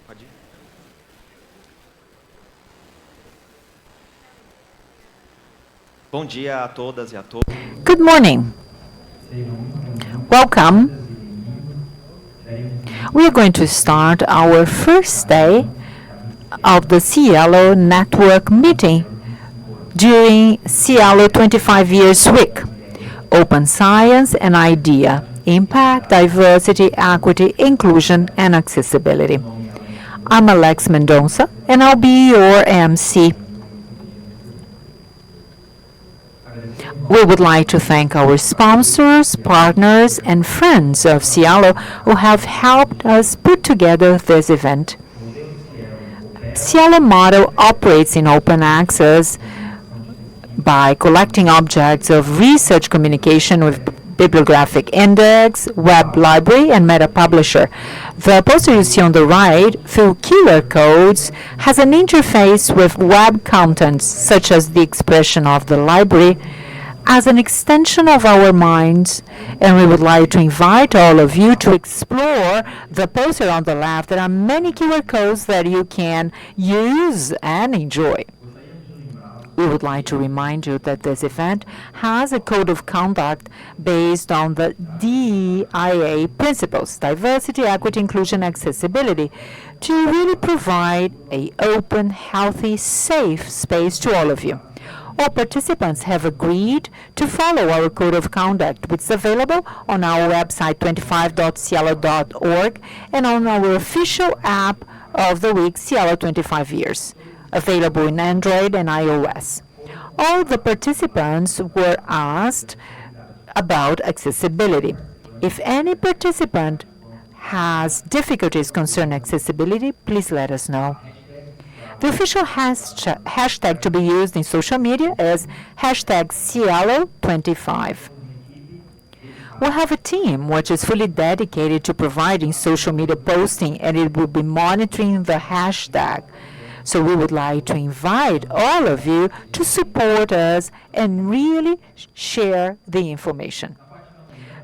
Pode ir? Bom dia a todas e a todos. Good morning. Welcome. We are going to start our first day of the SciELO Network meeting during SciELO 25 Years Week. Open Science and Idea, Impact, Diversity, Equity, Inclusion, and Accessibility. I'm Alex Mendonça, and I'll be your MC. We would like to thank our sponsors, partners, and friends of SciELO who have helped us put together this event. SciELO model operates in open access by collecting objects of research communication with bibliographic index, web library, and meta-publisher. The poster you see on the right, through QR codes, has an interface with web contents, such as the expression of the library, as an extension of our minds, and we would like to invite all of you to explore the poster on the left. There are many QR codes that you can use and enjoy. We would like to remind you that this event has a code of conduct based on the DEIA principles, diversity, equity, inclusion, accessibility, to really provide an open, healthy, safe space to all of you. All participants have agreed to follow our code of conduct, which is available on our website 25.cielo.org and on our official app of the week, SciELO 25 Years, available in Android and iOS. All the participants were asked about accessibility. If any participant has difficulties concerning accessibility, please let us know. The official hashtag to be used in social media is hashtag SciELO25. We have a team which is fully dedicated to providing social media posting, and it will be monitoring the hashtag. So we would like to invite all of you to support us and really share the information.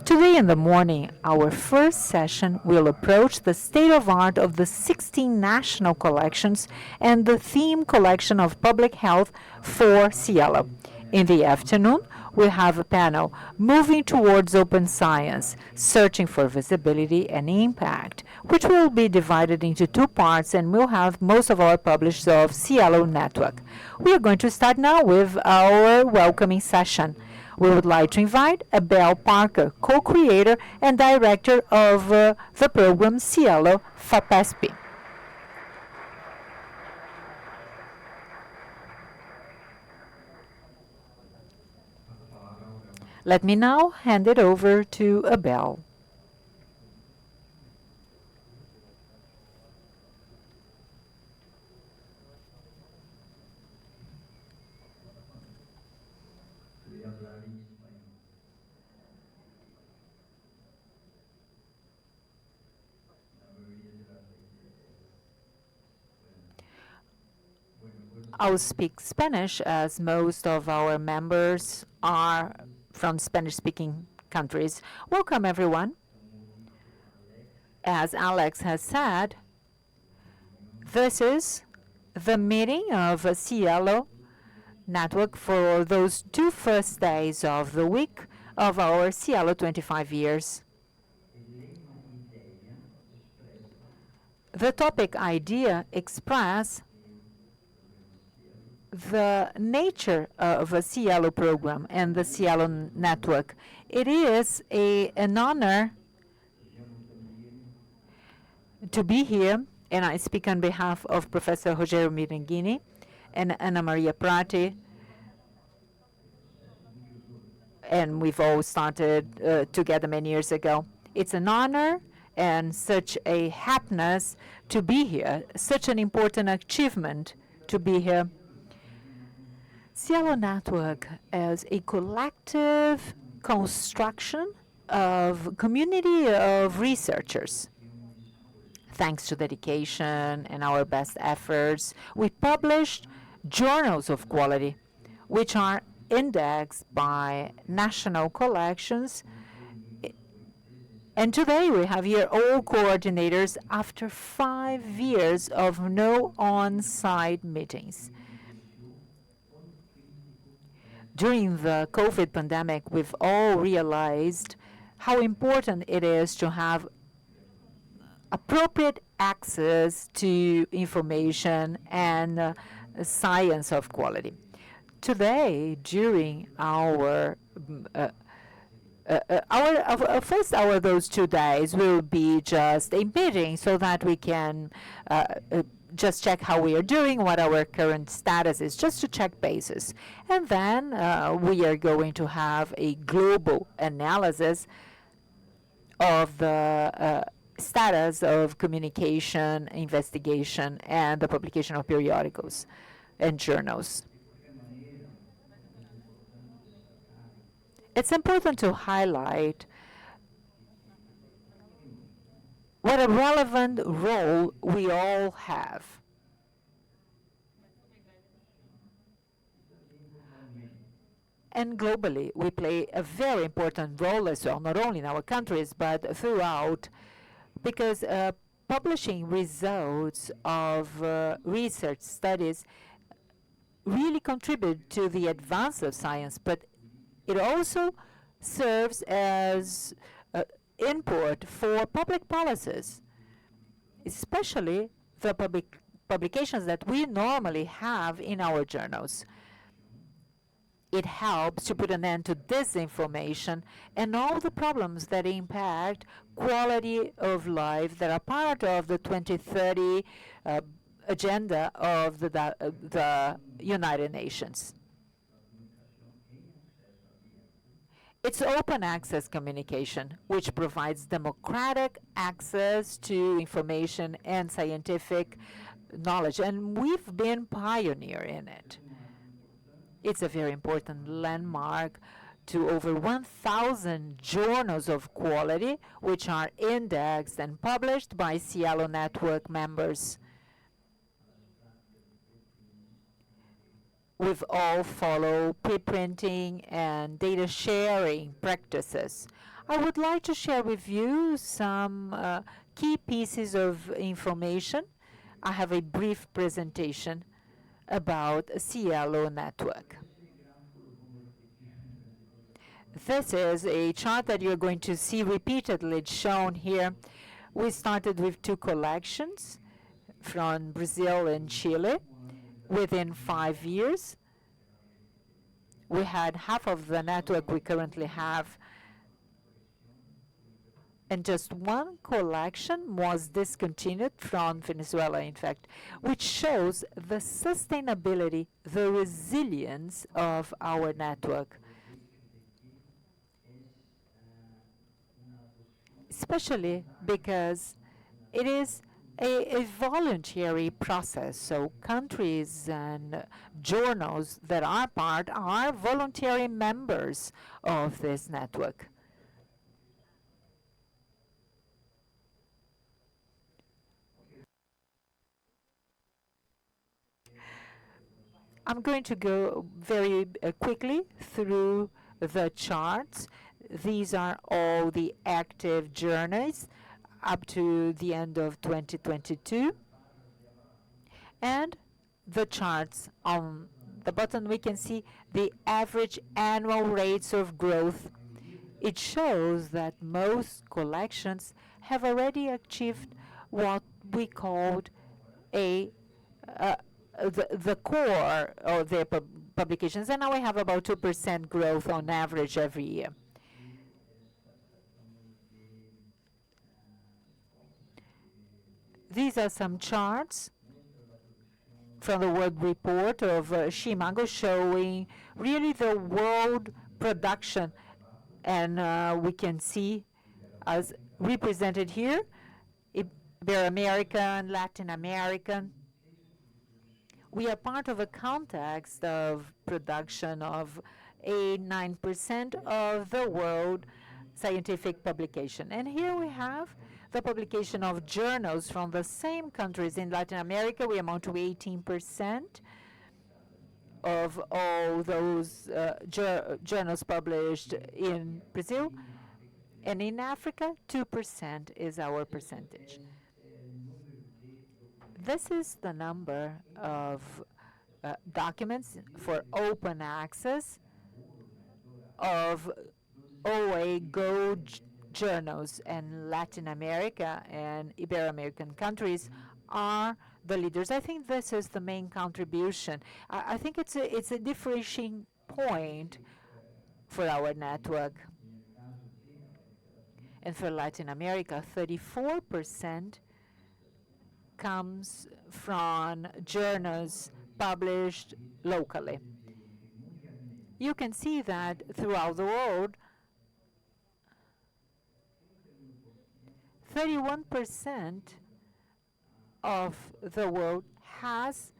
Today in the morning, our first session will approach the state of art of the 16 national collections and the theme collection of public health for SciELO. In the afternoon, we have a panel, Moving Towards Open Science, Searching for Visibility and Impact, which will be divided into two parts and will have most of our publishers of SciELO Network. We are going to start now with our welcoming session. We would like to invite Abel Parker, co-creator and director of the program SciELO FAPESP. Let me now hand it over to Abel. I'll speak Spanish, as most of our members are from Spanish-speaking countries. Welcome, everyone. As Alex has said, this is the meeting of SciELO Network for those two first days of the week of our SciELO 25 years. The topic idea express the nature of a SciELO program and the SciELO network. It is an honor to be here, and I speak on behalf of Professor Rogério Miranghini and Ana Maria Parte, and we've all started together many years ago. It's an honor and such a happiness to be here, such an important achievement to be here. SciELO Network is a collective construction of community of researchers. Thanks to dedication and our best efforts, we published journals of quality, which are indexed by national collections And today we have here all coordinators after 5 years of no on-site meetings. During the COVID pandemic, we've all realized how important it is to have appropriate access to information and science of quality. Today, during our first hour, those 2 days will be just a meeting so that we can just check how we are doing, what our current status is, just to check bases. And then we are going to have a global analysis of the status of communication, investigation, and the publication of periodicals and journals. It's important to highlight what a relevant role we all have. And globally, we play a very important role as well, not only in our countries, but throughout, because publishing results of research studies really contribute to the advance of science, but it also serves as input for public policies, especially the publications that we normally have in our journals. It helps to put an end to disinformation and all the problems that impact quality of life that are part of the 2030 agenda of the United Nations. It's open access communication, which provides democratic access to information and scientific knowledge, and we've been pioneer in it. It's a very important landmark to over 1,000 journals of quality, which are indexed and published by SciELO network members. We've all followed preprinting and data sharing practices. I would like to share with you some key pieces of information. I have a brief presentation about SciELO network. This is a chart that you're going to see repeatedly shown here. We started with 2 collections from Brazil and Chile. Within 5 years, we had half of the network we currently have, and just 1 collection was discontinued from Venezuela, in fact, which shows the sustainability, the resilience of our network, especially because it is a voluntary process. So countries and journals that are part are voluntary members of this network. I'm going to go very quickly through the charts. These are all the active journals up to the end of 2022. And the charts on the bottom, we can see the average annual rates of growth. It shows that most collections have already achieved what we called the core of their publications, and now we have about 2% growth on average every year. These are some charts from the World Report of Chimango showing really the world production, and we can see as represented here, Ibero-American, Latin American. We are part of a context of production of 9% of the world scientific publication. And here we have the publication of journals from the same countries. In Latin America, we amount to 18% of all those journals published in Brazil. And in Africa, 2% is our percentage. This is the number of documents for open access of OA Go journals, and Latin America and Ibero-American countries are the leaders. I think this is the main contribution. I think it's a differentiating point for our network. And for Latin America, 34% comes from journals published locally. You can see that throughout the world, 31% of the world has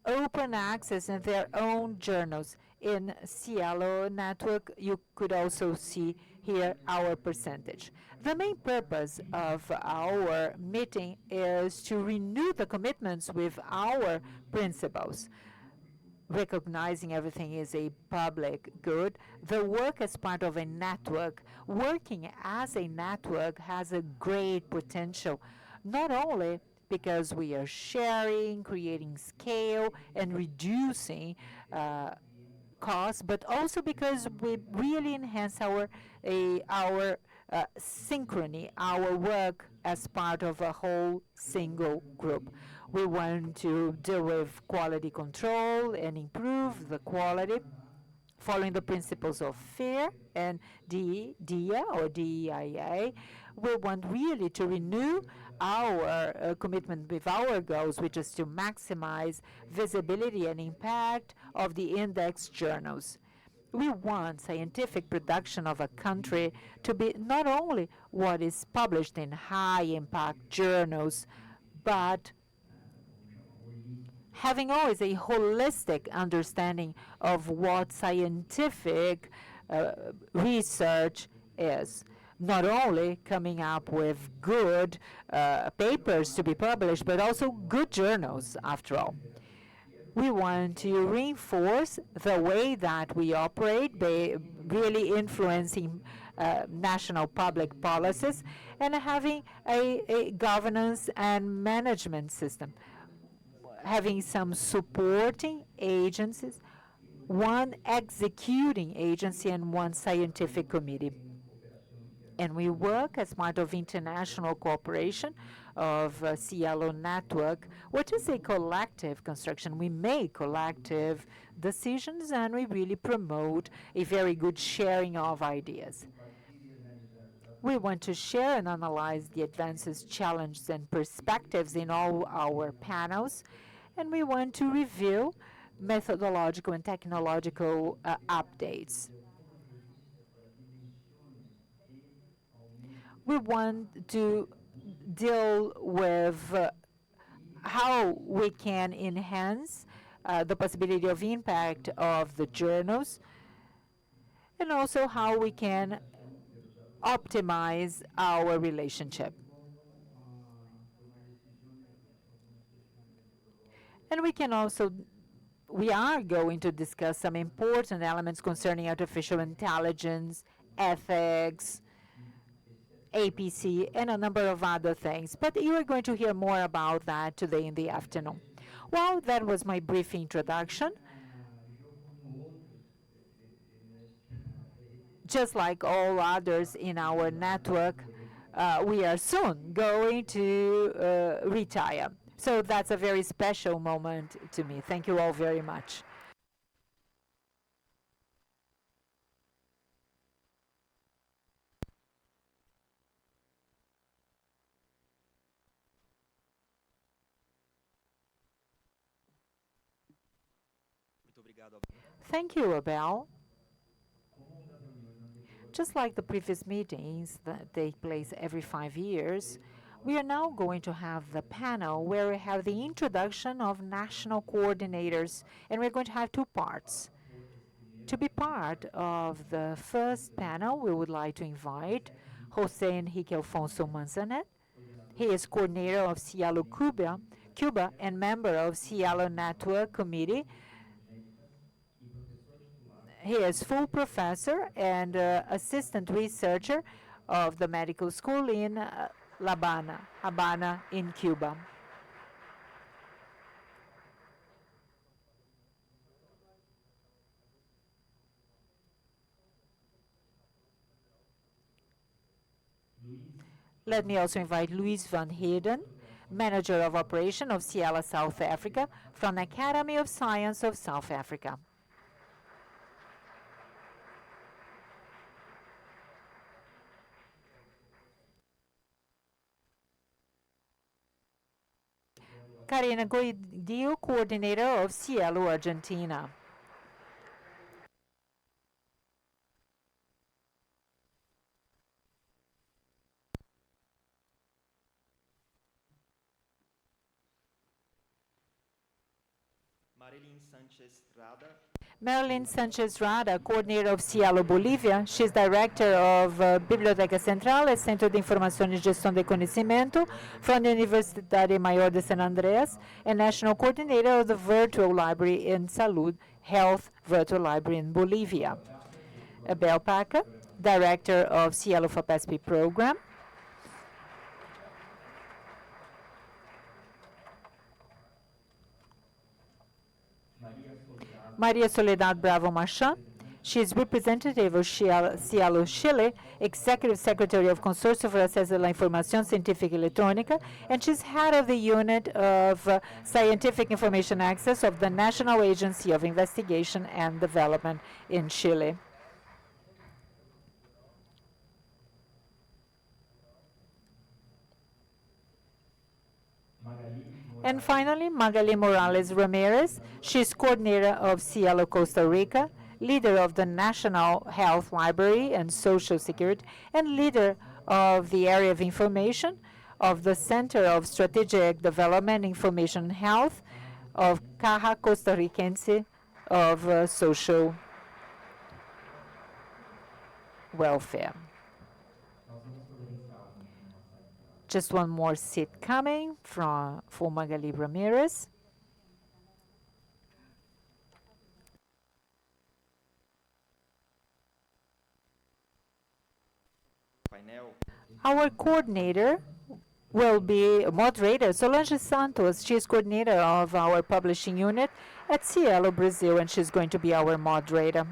open access in their own journals. In SciELO network, you could also see here our percentage. The main purpose of our meeting is to renew the commitments with our principles. Recognizing everything is a public good, the work as part of a network, working as a network has a great potential, not only because we are sharing, creating scale, and reducing costs, but also because we really enhance our synchrony, our work as part of a whole single group. We want to deal with quality control and improve the quality following the principles of FAIR and DIA or DEIA. We want really to renew our commitment with our goals, which is to maximize visibility and impact of the index journals. We want scientific production of a country to be not only what is published in high impact journals, but having always a holistic understanding of what scientific research is. Not only coming up with good papers to be published, but also good journals, after all. We want to reinforce the way that we operate, by really influencing national public policies and having a governance and management system, having some supporting agencies, one executing agency, and one scientific committee. And we work as part of international cooperation of SciELO network, which is a collective construction. We make collective decisions and we really promote a very good sharing of ideas. We want to share and analyze the advances, challenges, and perspectives in all our panels, and we want to review methodological and technological updates. We want to deal with how we can enhance the possibility of impact of the journals, and also how we can optimize our relationship. And we are going to discuss some important elements concerning artificial intelligence, ethics, APC, and a number of other things. But you are going to hear more about that today in the afternoon. Well, that was my brief introduction. Just like all others in our network, we are soon going to retire. So that's a very special moment to me. Thank you all very much. Thank you, Abel. Just like the previous meetings that take place every 5 years, we are now going to have the panel where we have the introduction of national coordinators, and we're going to have two parts. To be part of the first panel, we would like to invite José Enrique Alfonso Manzanet. He is coordinator of SciELO Cuba and member of SciELO Network Committee. He is full professor and assistant researcher of the medical school in Habana in Cuba. Let me also invite Luis van Heerden, Manager of Operation of SciELO South Africa from the Academy of Science of South Africa. Karina Goidio, Coordinator of SciELO Argentina. Marilyn Sanchez Rada, Coordinator of SciELO Bolívia. She's Director of Biblioteca Central e Centro de Informação e Gestão de Conhecimento from the Universidade Maior de San Andreas and National Coordinator of the Virtual Library in Salud Health Virtual Library in Bolivia. Abel Paca, Director of SciELO FAPESP Program. Maria Soledad Bravo Marchand. She is representative of SciELO Chile, Executive Secretary of Consorcio for Acesso à Informação Científica e Eletrônica, and she's head of the unit of Scientific Information Access of the National Agency of Investigation and Development in Chile. And finally, Magali Morales Ramirez. She's coordinator of SciELO Costa Rica, leader of the National Health Library and Social Security, and leader of the area of information of the Center of Strategic Development, Information and Health of Caja Costarricense of Social Welfare. Just one more seat coming for Magali Ramirez. Our coordinator will be moderator Solange Santos. She's coordinator of our publishing unit at SciELO Brazil, and she's going to be our moderator.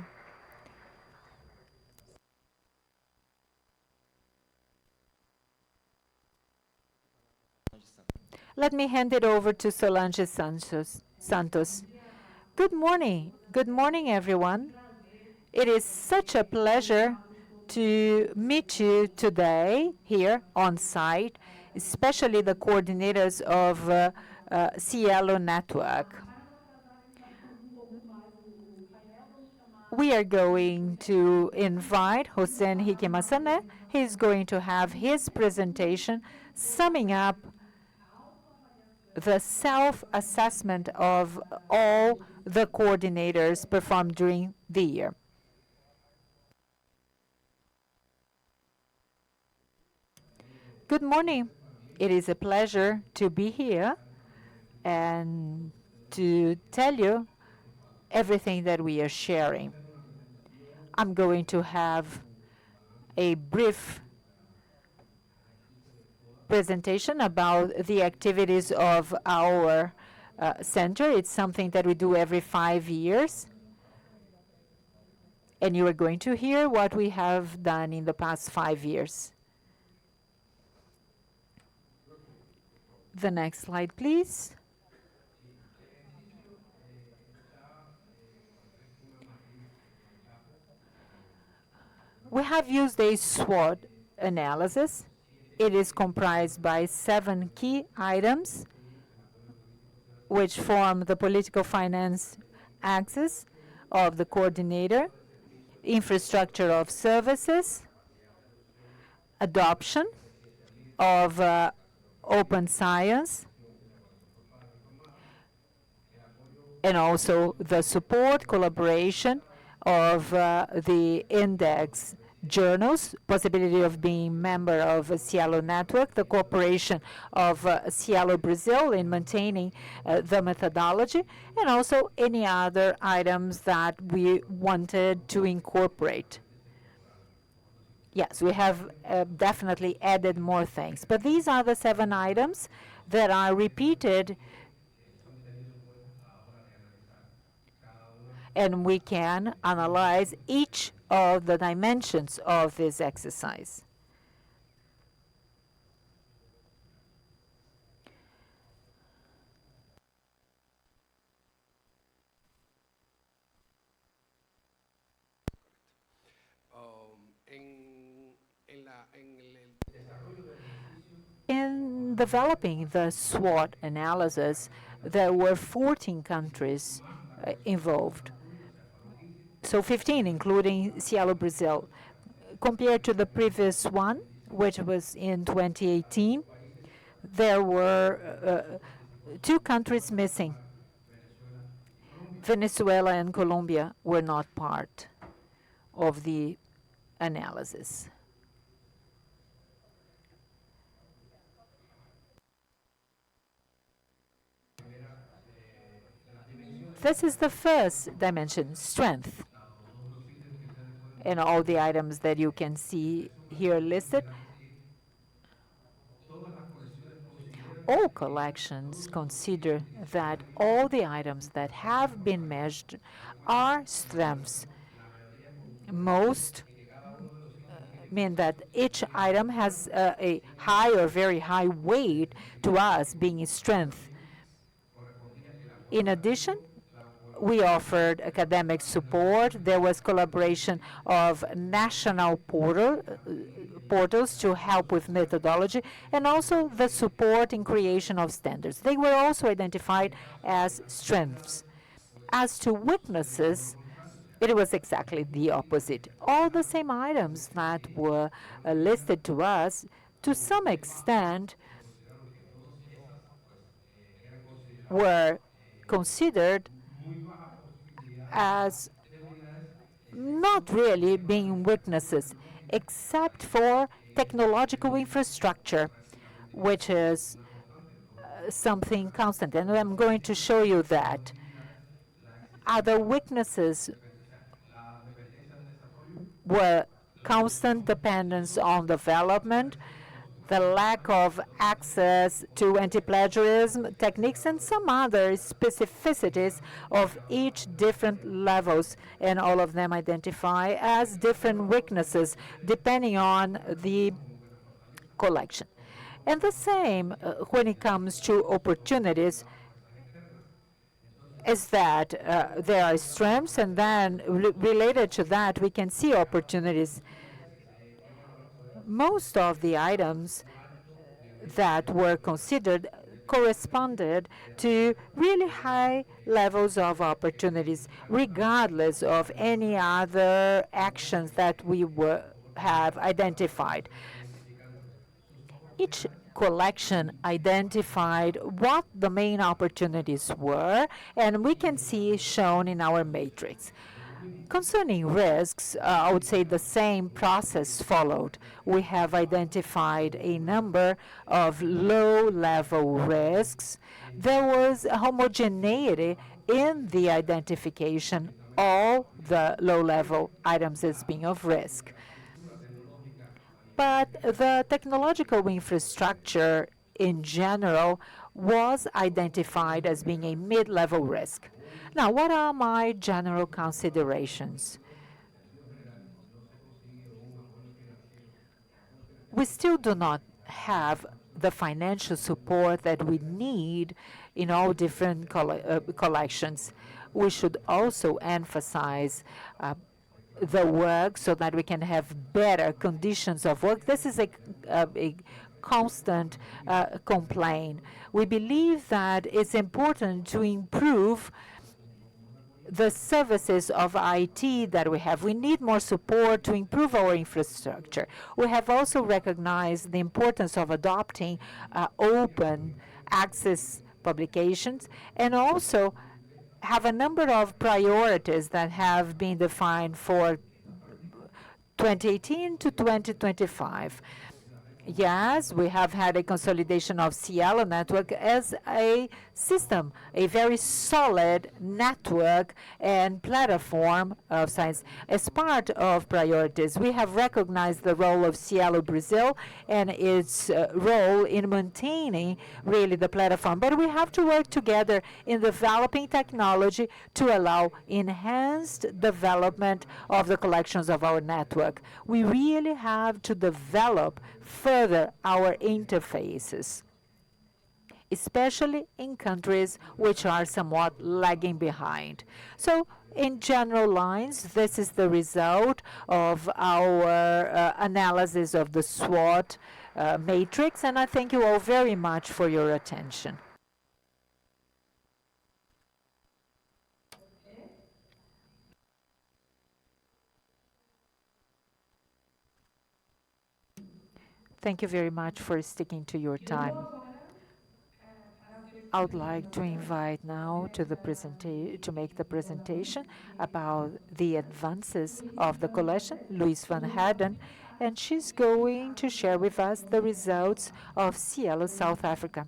Let me hand it over to Solange Santos. Good morning. Good morning, everyone. It is such a pleasure to meet you today here on site, especially the coordinators of SciELO Network. We are going to invite Hossein Hikemasané. He's going to have his presentation summing up the self-assessment of all the coordinators performed during the year. Good morning. It is a pleasure to be here and to tell you everything that we are sharing. I'm going to have a brief presentation about the activities of our center. It's something that we do every 5 years. And you are going to hear what we have done in the past 5 years. The next slide, please. We have used a SWOT analysis. It is comprised by 7 key items, which form the political finance axis of the coordinator, infrastructure of services, adoption of open science, and also the support, collaboration of the index journals, possibility of being member of SciELO Network, the cooperation of SciELO Brazil in maintaining the methodology, and also any other items that we wanted to incorporate. Yes, we have definitely added more things. But these are the 7 items that are repeated, and we can analyze each of the dimensions of this exercise. In developing the SWOT analysis, there were 14 countries involved. So 15, including SciELO Brazil. Compared to the previous one, which was in 2018, there were 2 countries missing. Venezuela and Colombia were not part of the analysis. This is the first dimension, strength. And all the items that you can see here listed, all collections consider that all the items that have been measured are strengths. Most mean that each item has a high or very high weight to us being a strength. In addition, we offered academic support. There was collaboration of national portals to help with methodology, and also the support in creation of standards. They were also identified as strengths. As to weaknesses, it was exactly the opposite. All the same items that were listed to us, to some extent, were considered as not really being weaknesses, except for technological infrastructure, which is something constant. And I'm going to show you that. Other weaknesses were constant dependence on development, the lack of access to anti-plagiarism techniques, and some other specificities of each different levels, and all of them identify as different weaknesses depending on the collection. And the same when it comes to opportunities, is that there are strengths, and then related to that, we can see opportunities. Most of the items that were considered corresponded to really high levels of opportunities, regardless of any other actions that we have identified. Each collection identified what the main opportunities were, and we can see shown in our matrix. Concerning risks, I would say the same process followed. We have identified a number of low-level risks. There was a homogeneity in the identification, all the low-level items as being of risk. But the technological infrastructure in general was identified as being a mid-level risk. Now, what are my general considerations? We still do not have the financial support that we need in all different collections. We should also emphasize the work so that we can have better conditions of work. This is a constant complaint. We believe that it's important to improve the services of IT that we have. We need more support to improve our infrastructure. We have also recognized the importance of adopting open access publications, and also have a number of priorities that have been defined for 2018 to 2025. Yes, we have had a consolidation of SciELO network as a system, a very solid network and platform of science. As part of priorities, we have recognized the role of SciELO Brazil and its role in maintaining really the platform. But we have to work together in developing technology to allow enhanced development of the collections of our network. We really have to develop further our interfaces, especially in countries which are somewhat lagging behind. So, in general lines, this is the result of our analysis of the SWOT matrix, and I thank you all very much for your attention. Thank you very much for sticking to your time. I would like to invite now to make the presentation about the advances of the collection, Louise van Heerden, and she's going to share with us the results of SciELO South Africa.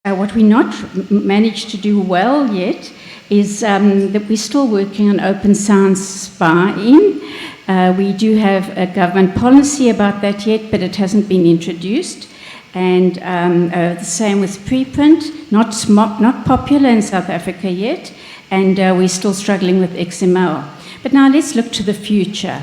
What we not managed to do well yet is that we're still working on open science buy-in. We do have a government policy about that yet, but it hasn't been introduced. And the same with preprint, not popular in South Africa yet, and we're still struggling with XML. But now let's look to the future.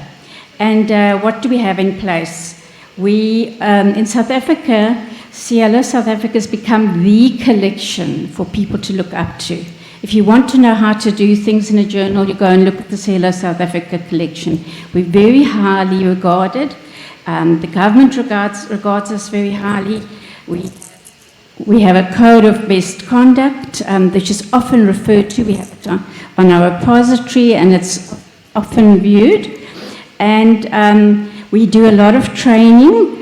And what do we have in place? We, in South Africa, SciELO South Africa has become the collection for people to look up to. If you want to know how to do things in a journal, you go and look at the SciELO South Africa collection. We're very highly regarded. The government regards us very highly. We have a code of best conduct, which is often referred to. We have it on our repository, and it's often viewed. And we do a lot of training.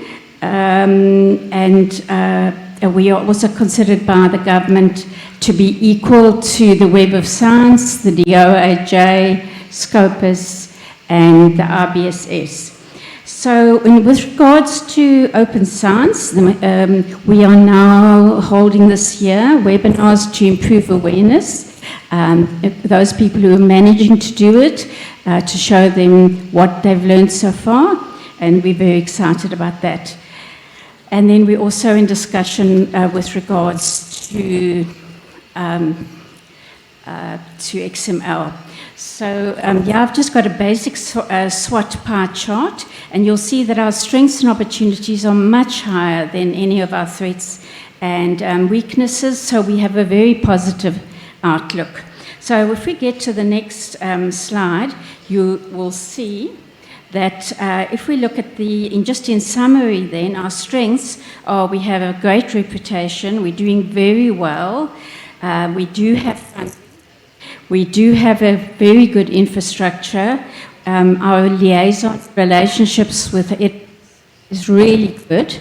We are also considered by the government to be equal to the Web of Science, the DOAJ, Scopus, and the RBSS. So with regards to open science, we are now holding this year webinars to improve awareness. Those people who are managing to do it, to show them what they've learned so far, and we're very excited about that. And then we're also in discussion with regards to to XML. So yeah, I've just got a basic SWOT pie chart, and you'll see that our strengths and opportunities are much higher than any of our threats and weaknesses, so we have a very positive outlook. So if we get to the next slide, you will see that if we look at just in summary then, our strengths are we have a great reputation, we're doing very well, we do have funding, we do have a very good infrastructure, our liaison relationships with it is really good.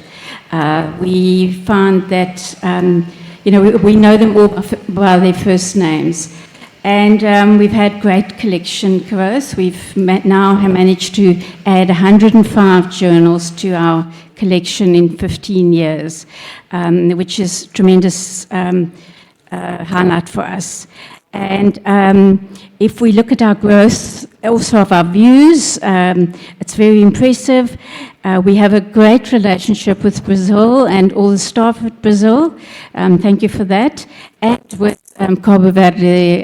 We find that, we know them all by their first names. And we've had great collection growth. We've now managed to add 105 journals to our collection in 15 years, which is a tremendous highlight for us. And if we look at our growth, also of our views, it's very impressive. We have a great relationship with Brazil and all the staff at Brazil. Thank you for that. And with Cabo Verde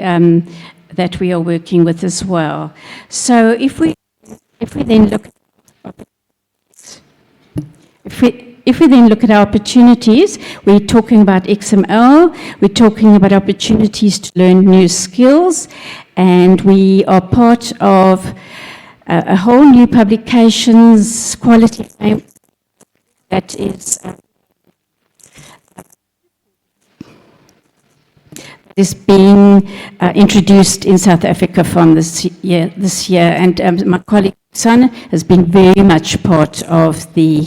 that we are working with as well. So if we then look at our opportunities, we're talking about XML, we're talking about opportunities to learn new skills, and we are part of a whole new publications quality that is being introduced in South Africa from this year, and my colleague Susanna has been very much part of the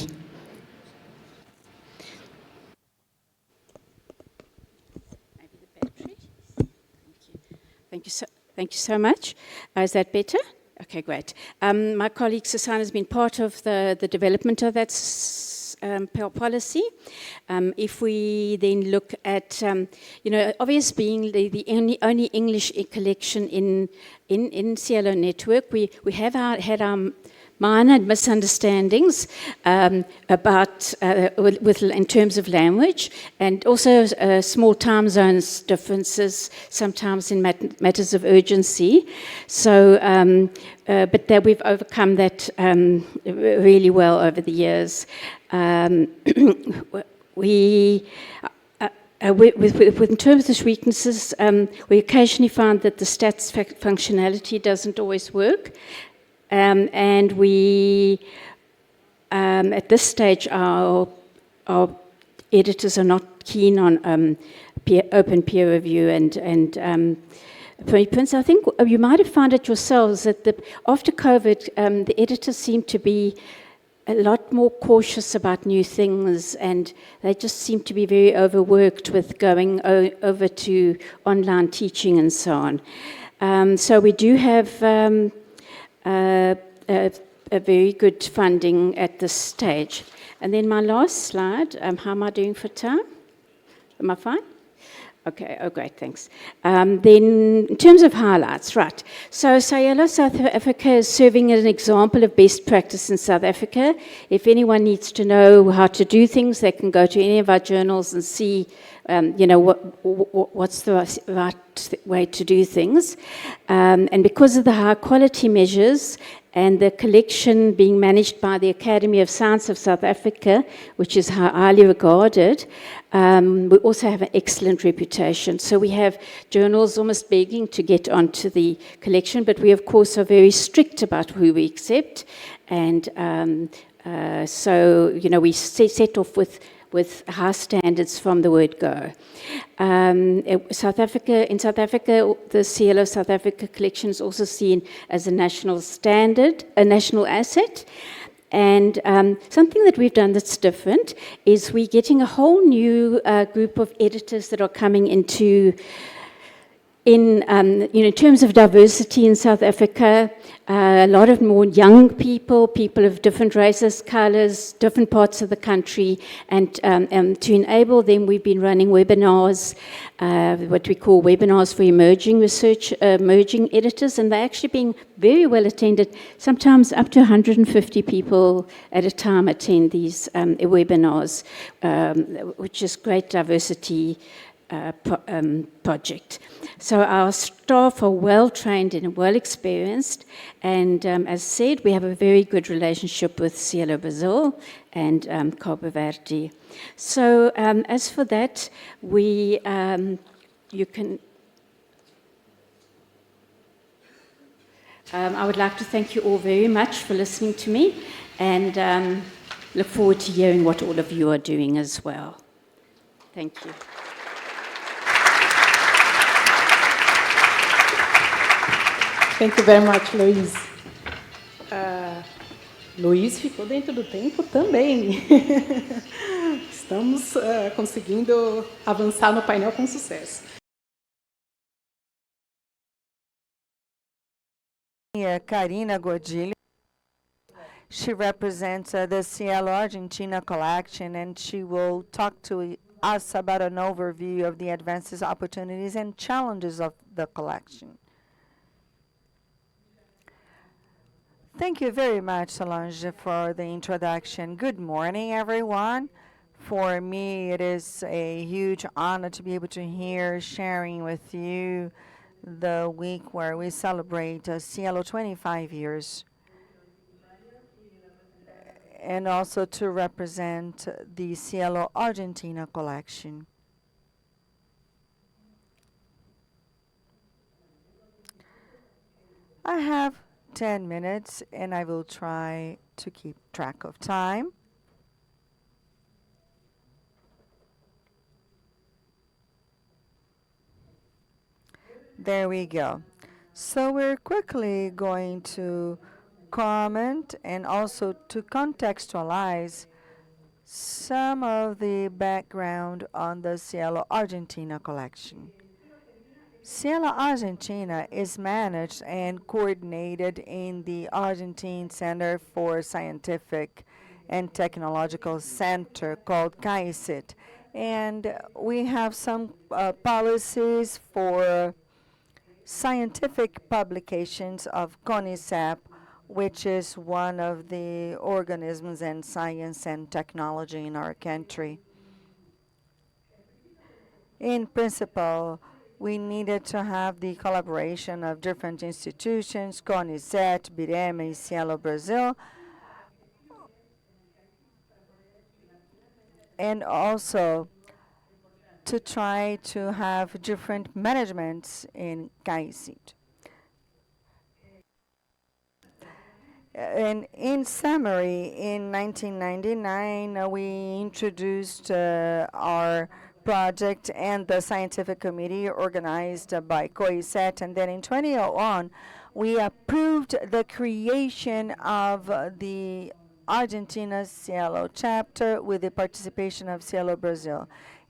Thank you so much. Is that better? Okay, great. My colleague Susanna has been part of the development of that policy. If we then look at, obvious being the only English collection in SciELO network, we have had our minor misunderstandings about in terms of language, and also small time zones differences sometimes in matters of urgency. So, but that we've overcome that really well over the years. In terms of weaknesses, we occasionally find that the stats functionality doesn't always work. And we, at this stage, our editors are not keen on open peer review and preprints. I think you might have found it yourselves that after COVID, the editors seem to be a lot more cautious about new things, and they just seem to be very overworked with going over to online teaching and so on. So we do have a very good funding at this stage. And then my last slide, how am I doing for time? Am I fine? Okay, oh great, thanks. Then in terms of highlights, right. So SciELO South Africa is serving as an example of best practice in South Africa. If anyone needs to know how to do things, they can go to any of our journals and see what's the right way to do things. And because of the high quality measures and the collection being managed by the Academy of Science of South Africa, which is highly regarded, we also have an excellent reputation. So we have journals almost begging to get onto the collection, but we of course are very strict about who we accept. And so, we set off with high standards from the word go. In South Africa, the SciELO South Africa collection is also seen as a national standard, a national asset. And something that we've done that's different is we're getting a whole new group of editors that are coming into in terms of diversity in South Africa, a lot of more young people of different races, colors, different parts of the country, and to enable them, we've been running webinars, what we call webinars for emerging research, emerging editors, and they're actually being very well attended. Sometimes up to 150 people at a time attend these webinars, which is great diversity project. So our staff are well trained and well experienced, and as said, we have a very good relationship with SciELO Brazil and Cabo Verde. So as for that, you can. I would like to thank you all very much for listening to me, and look forward to hearing what all of you are doing as well. Thank you. Thank you very much, Luiz. Luiz ficou dentro do tempo também. Estamos conseguindo avançar no painel com sucesso. Karina Godilho. She represents the SciELO Argentina collection, and she will talk to us about an overview of the advances, opportunities, and challenges of the collection. Thank you very much, Solange, for the introduction. Good morning, everyone. For me, it is a huge honor to be able to hear sharing with you the week where we celebrate SciELO 25 years, and also to represent the SciELO Argentina collection. I have 10 minutes, and I will try to keep track of time. There we go. So we're quickly going to comment and also to contextualize some of the background on the SciELO Argentina collection. SciELO Argentina is managed and coordinated in the Argentine Center for Scientific and Technological Center called CAICIT. And we have some policies for scientific publications of CONICET, which is one of the organisms in science and technology in our country. In principle, we needed to have the collaboration of different institutions, CONICET, BIREM, and SciELO Brazil, and also to try to have different managements in CAICIT. And in summary, in 1999, we introduced our project and the scientific committee organized by COICET, and then in 2001, we approved the creation of the Argentina SciELO chapter with the participation of SciELO Brazil.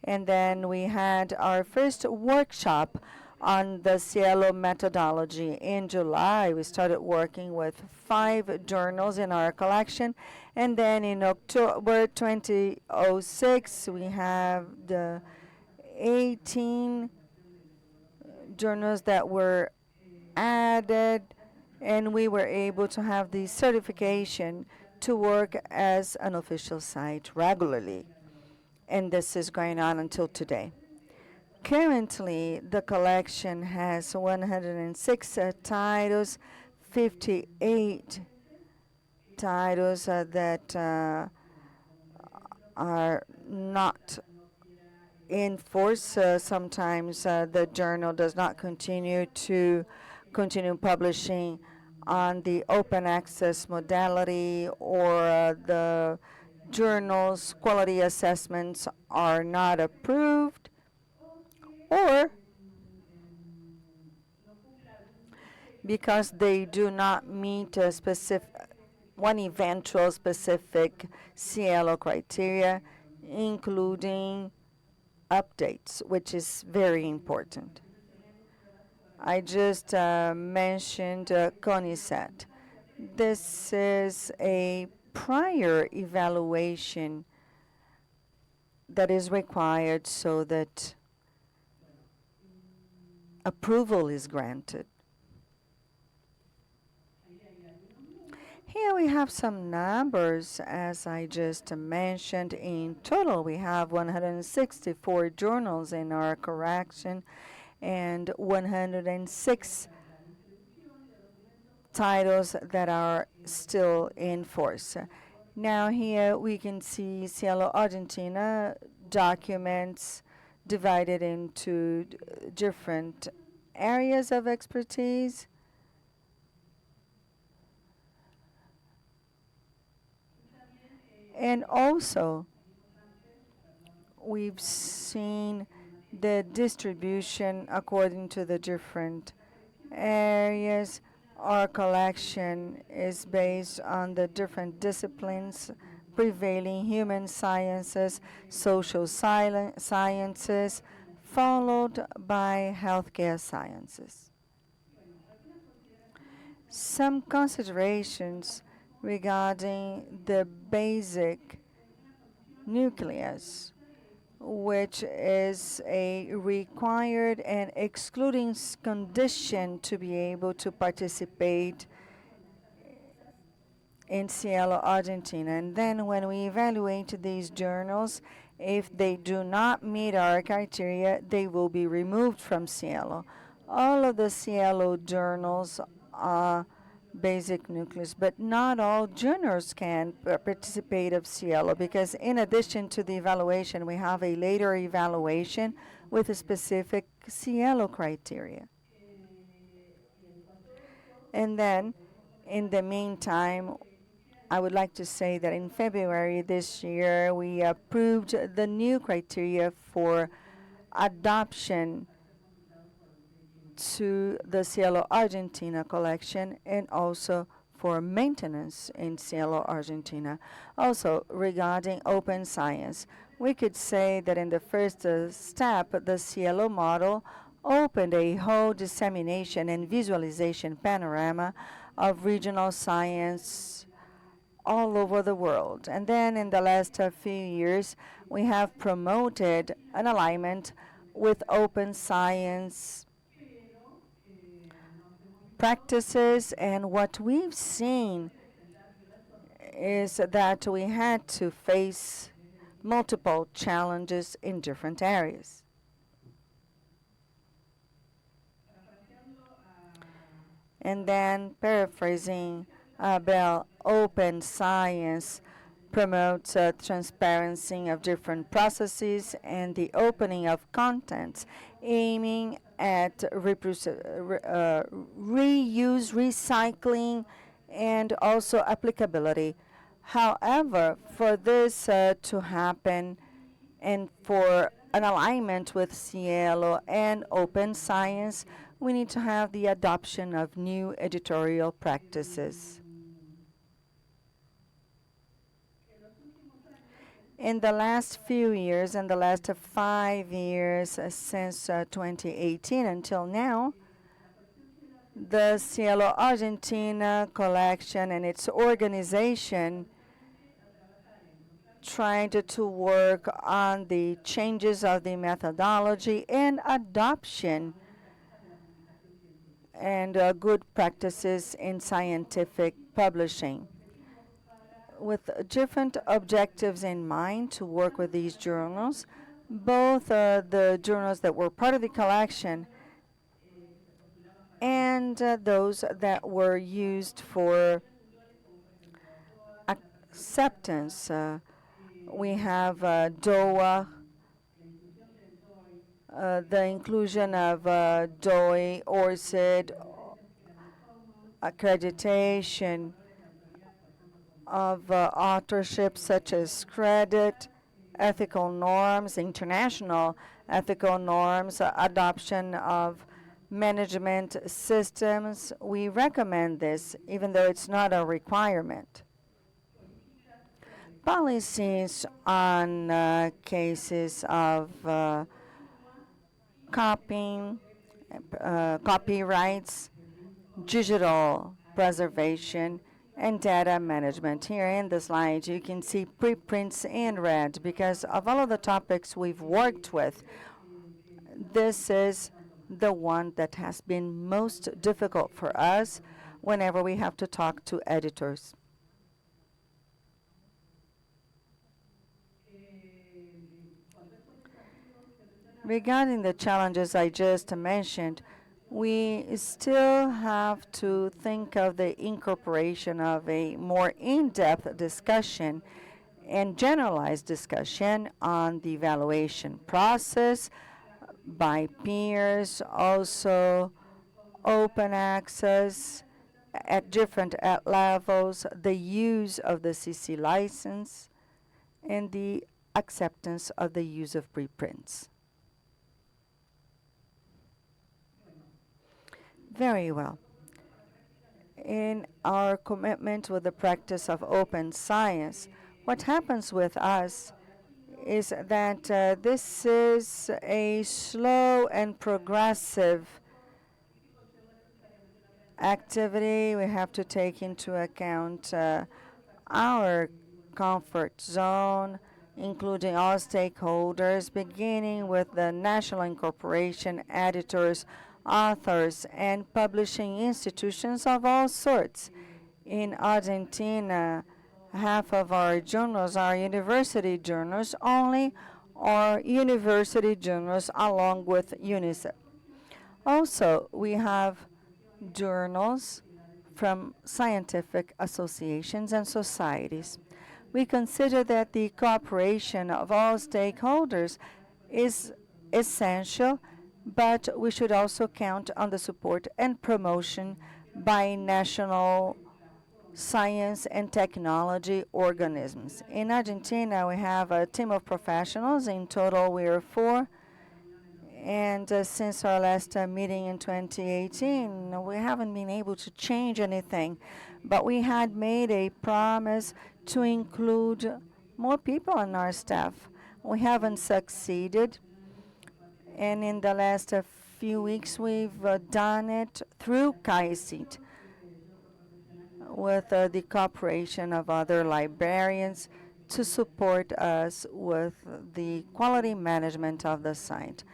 And then we had our first workshop on the SciELO methodology. In July, we started working with 5 journals in our collection, and then in October 2006, we have the 18 journals that were added, and we were able to have the certification to work as an official site regularly. And this is going on until today. Currently, the collection has 106 titles, 58 titles that are not in force. Sometimes the journal does not continue publishing on the open access modality, or the journal's quality assessments are not approved, or because they do not meet a one eventual specific SciELO criteria, including updates, which is very important. I just mentioned CONICET. This is a prior evaluation that is required so that approval is granted. Here we have some numbers, as I just mentioned. In total, we have 164 journals in our collection and 106 titles that are still in force. Now here we can see SciELO Argentina documents divided into different areas of expertise. And also, we've seen the distribution according to the different areas. Our collection is based on the different disciplines prevailing: human sciences, social sciences, followed by healthcare sciences. Some considerations regarding the basic nucleus, which is a required and excluding condition to be able to participate in SciELO Argentina. And then when we evaluate these journals, if they do not meet our criteria, they will be removed from SciELO. All of the SciELO journals are basic nucleus, but not all journals can participate of SciELO, because in addition to the evaluation, we have a later evaluation with a specific SciELO criteria. And then, in the meantime, I would like to say that in February this year, we approved the new criteria for adoption to the SciELO Argentina collection and also for maintenance in SciELO Argentina. Also, regarding open science, we could say that in the first step, the SciELO model opened a whole dissemination and visualization panorama of regional science all over the world. And then in the last few years, we have promoted an alignment with open science practices, and what we've seen is that we had to face multiple challenges in different areas. And then, paraphrasing about open science promotes transparency of different processes and the opening of contents, aiming at reuse, recycling, and also applicability. However, for this to happen and for an alignment with SciELO and open science, we need to have the adoption of new editorial practices. In the last few years, in the last 5 years, since 2018 until now, the SciELO Argentina collection and its organization tried to work on the changes of the methodology and adoption and good practices in scientific publishing, with different objectives in mind to work with these journals, both the journals that were part of the collection and those that were used for acceptance. We have DOA, the inclusion of DOI, ORCID, accreditation of authorship such as credit, ethical norms, international ethical norms, adoption of management systems. We recommend this, even though it's not a requirement. Policies on cases of copying, copyrights, digital preservation, and data management. Here in the slide, you can see preprints in red. Because of all of the topics we've worked with, this is the one that has been most difficult for us whenever we have to talk to editors. Regarding the challenges I just mentioned, we still have to think of the incorporation of a more in-depth discussion and generalized discussion on the evaluation process by peers, also open access at different levels, the use of the CC license, and the acceptance of the use of preprints. Very well. In our commitment with the practice of open science, what happens with us is that this is a slow and progressive activity. We have to take into account our comfort zone, including all stakeholders, beginning with the national incorporation, editors, authors, and publishing institutions of all sorts. In Argentina, half of our journals are university journals only, or university journals along with UNICEF. Also, we have journals from scientific associations and societies. We consider that the cooperation of all stakeholders is essential, but we should also count on the support and promotion by national science and technology organisms. In Argentina, we have a team of professionals. In total, we are 4. And since our last meeting in 2018, we haven't been able to change anything. But we had made a promise to include more people on our staff. We haven't succeeded. And in the last few weeks, we've done it through CAICIT with the cooperation of other librarians to support us with the quality management of the site.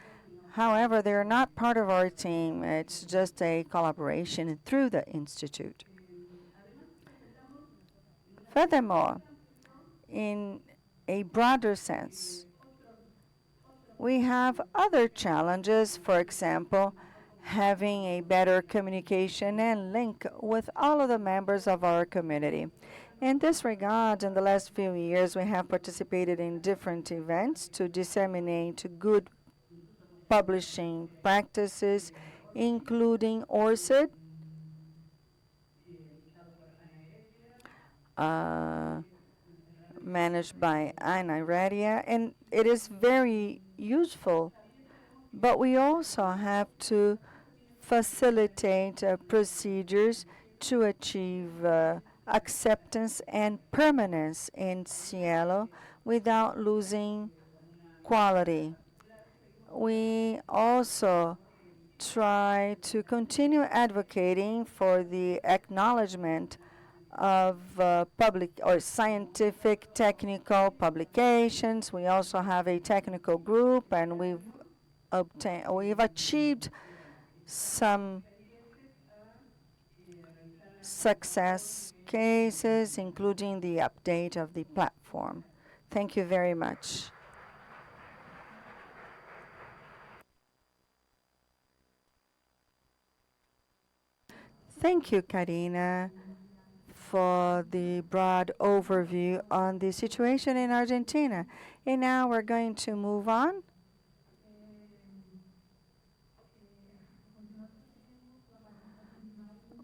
However, they're not part of our team. It's just a collaboration through the Institute. Furthermore, in a broader sense, we have other challenges, for example, having a better communication and link with all of the members of our community. In this regard, in the last few years, we have participated in different events to disseminate good publishing practices, including ORCID, managed by Ana Radia, and it is very useful. But we also have to facilitate procedures to achieve acceptance and permanence in SciELO without losing quality. We also try to continue advocating for the acknowledgement of public or scientific technical publications. We also have a technical group, and we've achieved some success cases, including the update of the platform. Thank you very much. Thank you, Karina, for the broad overview on the situation in Argentina. And now we're going to move on.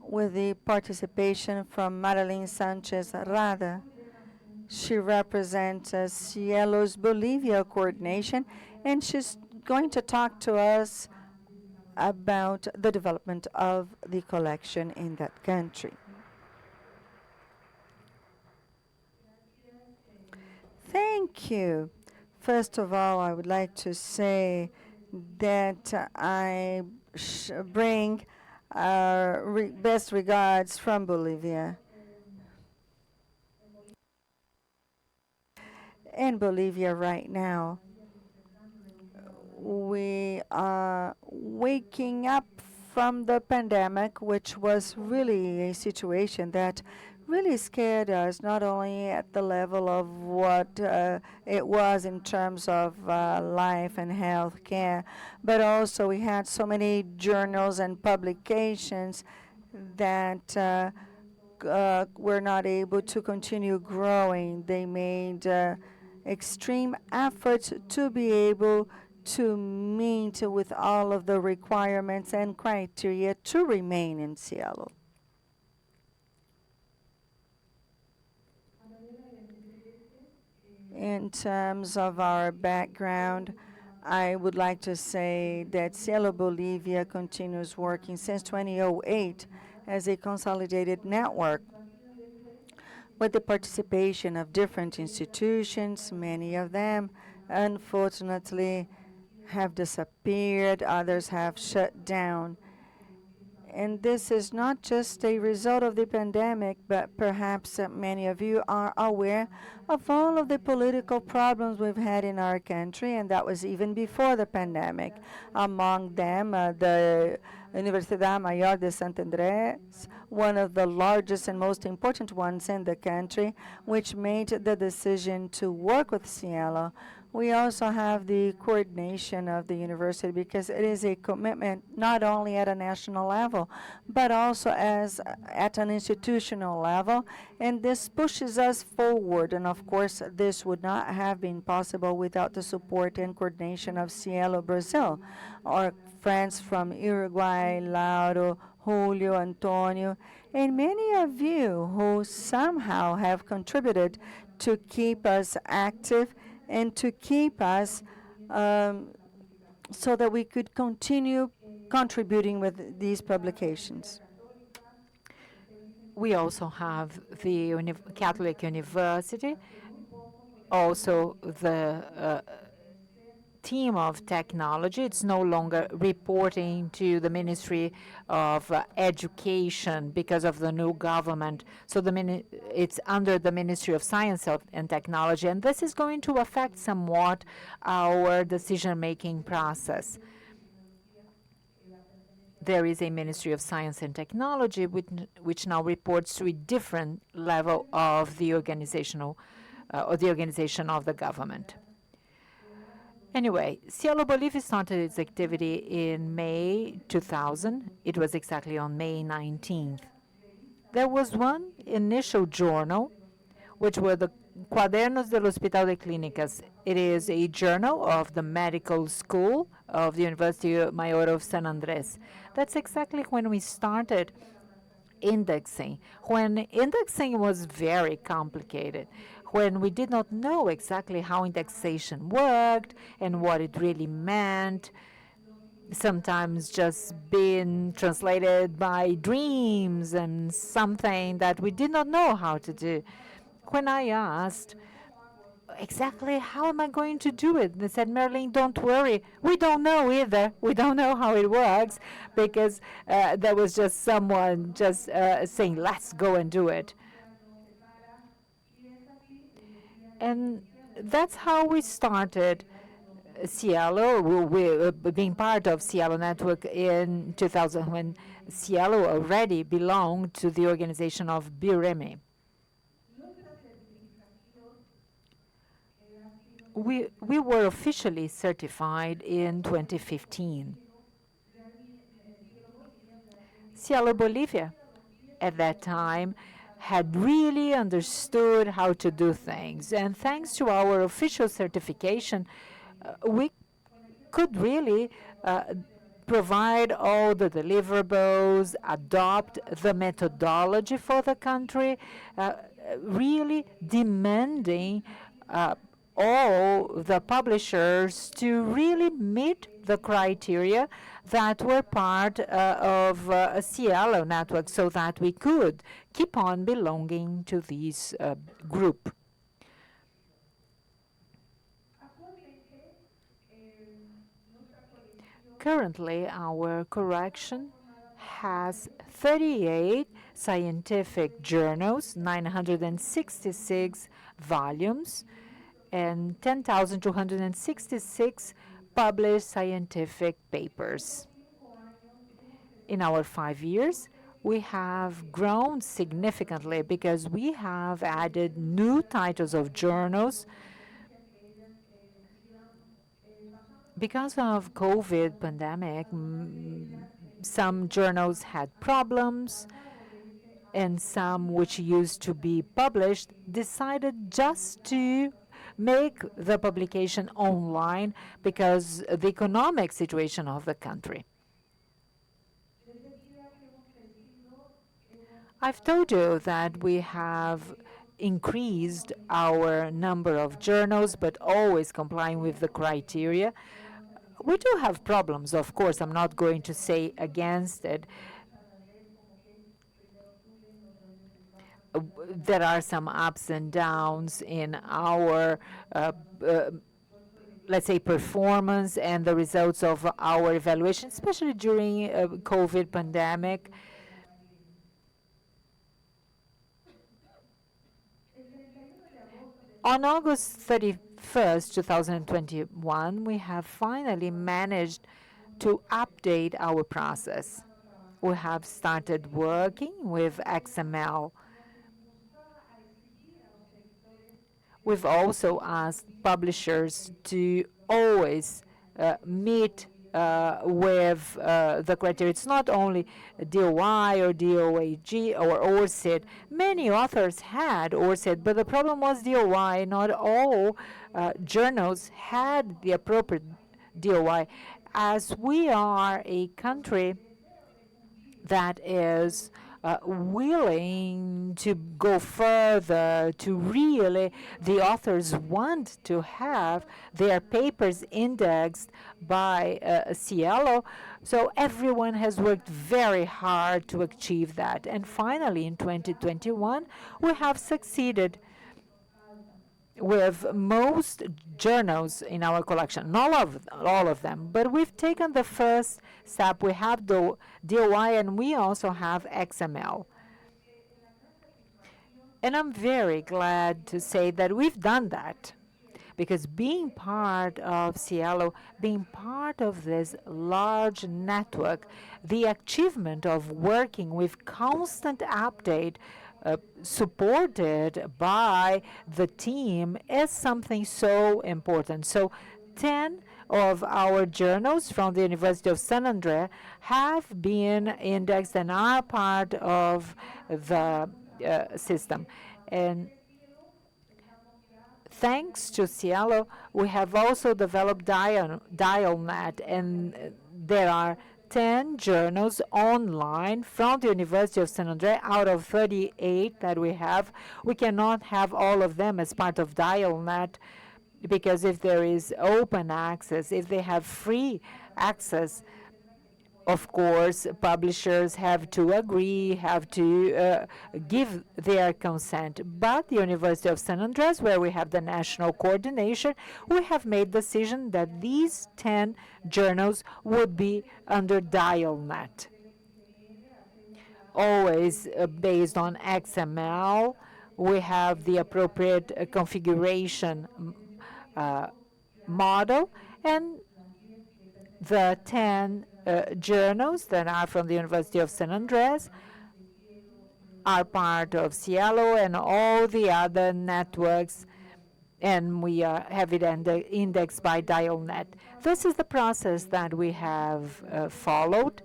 With the participation from Marilyn Sanchez Rada. She represents SciELO's Bolivia coordination, and she's going to talk to us about the development of the collection in that country. Thank you. First of all, I would like to say that I bring our best regards from Bolivia. In Bolivia right now, we are waking up from the pandemic, which was really a situation that really scared us, not only at the level of what what it was in terms of life and health care, but also we had so many journals and publications that were not able to continue growing. They made extreme efforts to be able to meet with all of the requirements and criteria to remain in SciELO. In terms of our background, I would like to say that SciELO Bolivia continues working since 2008 as a consolidated network with the participation of different institutions. Many of them, unfortunately, have disappeared, others have shut down. And this is not just a result of the pandemic, but perhaps many of you are aware of all of the political problems we've had in our country, and that was even before the pandemic. Among them, the Universidad Mayor de Sant Andrés, one of the largest and most important ones in the country, which made the decision to work with SciELO. We also have the coordination of the university because it is a commitment not only at a national level, but also as at an institutional level, and this pushes us forward. And of course, this would not have been possible without the support and coordination of SciELO Brazil, our friends from Uruguay, Lauro, Julio, Antonio, and many of you who somehow have contributed to keep us active and to keep us so that we could continue contributing with these publications. We also have the Catholic University, also the team of technology. It's no longer reporting to the Ministry of Education because of the new government. So it's under the Ministry of Science and Technology, and this is going to affect somewhat our decision-making process. There is a Ministry of Science and Technology which now reports to a different level of the organizational or the organization of the government. Anyway, SciELO Bolivia started its activity in May 2000. It was exactly on May 19th. There was one initial journal, which were the Cuadernos del Hospital de Clínicas. It is a journal of the medical school of the University Mayor of San Andrés. That's exactly when we started indexing, when indexing was very complicated, when we did not know exactly how indexation worked and what it really meant, sometimes just being translated by dreams and something that we did not know how to do. When I asked, exactly how am I going to do it? They said, Marilyn, don't worry. We don't know either. We don't know how it works because there was just someone just saying, let's go and do it. And that's how we started SciELO, being part of SciELO Network in 2000, when SciELO already belonged to the organization of BIREME. We were officially certified in 2015. SciELO Bolivia, at that time, had really understood how to do things. And thanks to our official certification, we could really provide all the deliverables, adopt the methodology for the country, really demanding all the publishers to really meet the criteria that were part of a SciELO network so that we could keep on belonging to this group. Currently, our correction has 38 scientific journals, 966 volumes, and 10,266 published scientific papers. In our 5 years, we have grown significantly because we have added new titles of journals. Because of COVID pandemic, some journals had problems, and some which used to be published decided just to make the publication online because the economic situation of the country. I've told you that we have increased our number of journals, but always complying with the criteria. We do have problems, of course. I'm not going to say against it. There are some ups and downs in our, let's say, performance and the results of our evaluation, especially during COVID pandemic. On August 31st, 2021, we have finally managed to update our process. We have started working with XML. We've also asked publishers to always meet with the criteria. It's not only DOI or DOAG or ORCID. Many authors had ORCID, but the problem was DOI. Not all journals had the appropriate DOI. As we are a country that is willing to go further, to really, the authors want to have their papers indexed by SciELO. So everyone has worked very hard to achieve that. And finally, in 2021, we have succeeded with most journals in our collection, not all of them, but we've taken the first step. We have the DOI and we also have XML. And I'm very glad to say that we've done that, because being part of SciELO, being part of this large network, the achievement of working with constant update supported by the team is something so important. So 10 of our journals from the University of San Andreas have been indexed and are part of the system. And thanks to SciELO, we have also developed DialNet, and there are 10 journals online from the University of San Andreas out of 38 that we have. We cannot have all of them as part of DialNet, because if there is open access, if they have free access, of course, publishers have to agree, have to give their consent. But the University of San Andreas, where we have the national coordination, we have made decision that these 10 journals would be under DialNet. Always based on XML, we have the appropriate configuration model, and the 10 journals that are from the University of San Andreas are part of SciELO and all the other networks, and we have it indexed by DialNet. This is the process that we have followed.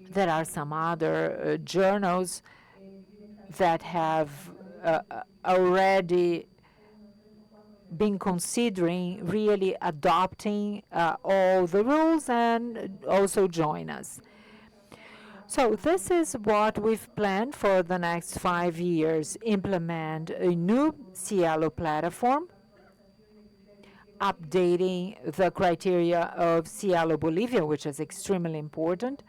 There are some other journals that have already been considering really adopting all the rules and also join us. So this is what we've planned for the next 5 years. Implement a new SciELO platform, updating the criteria of SciELO Bolivia, which is extremely important.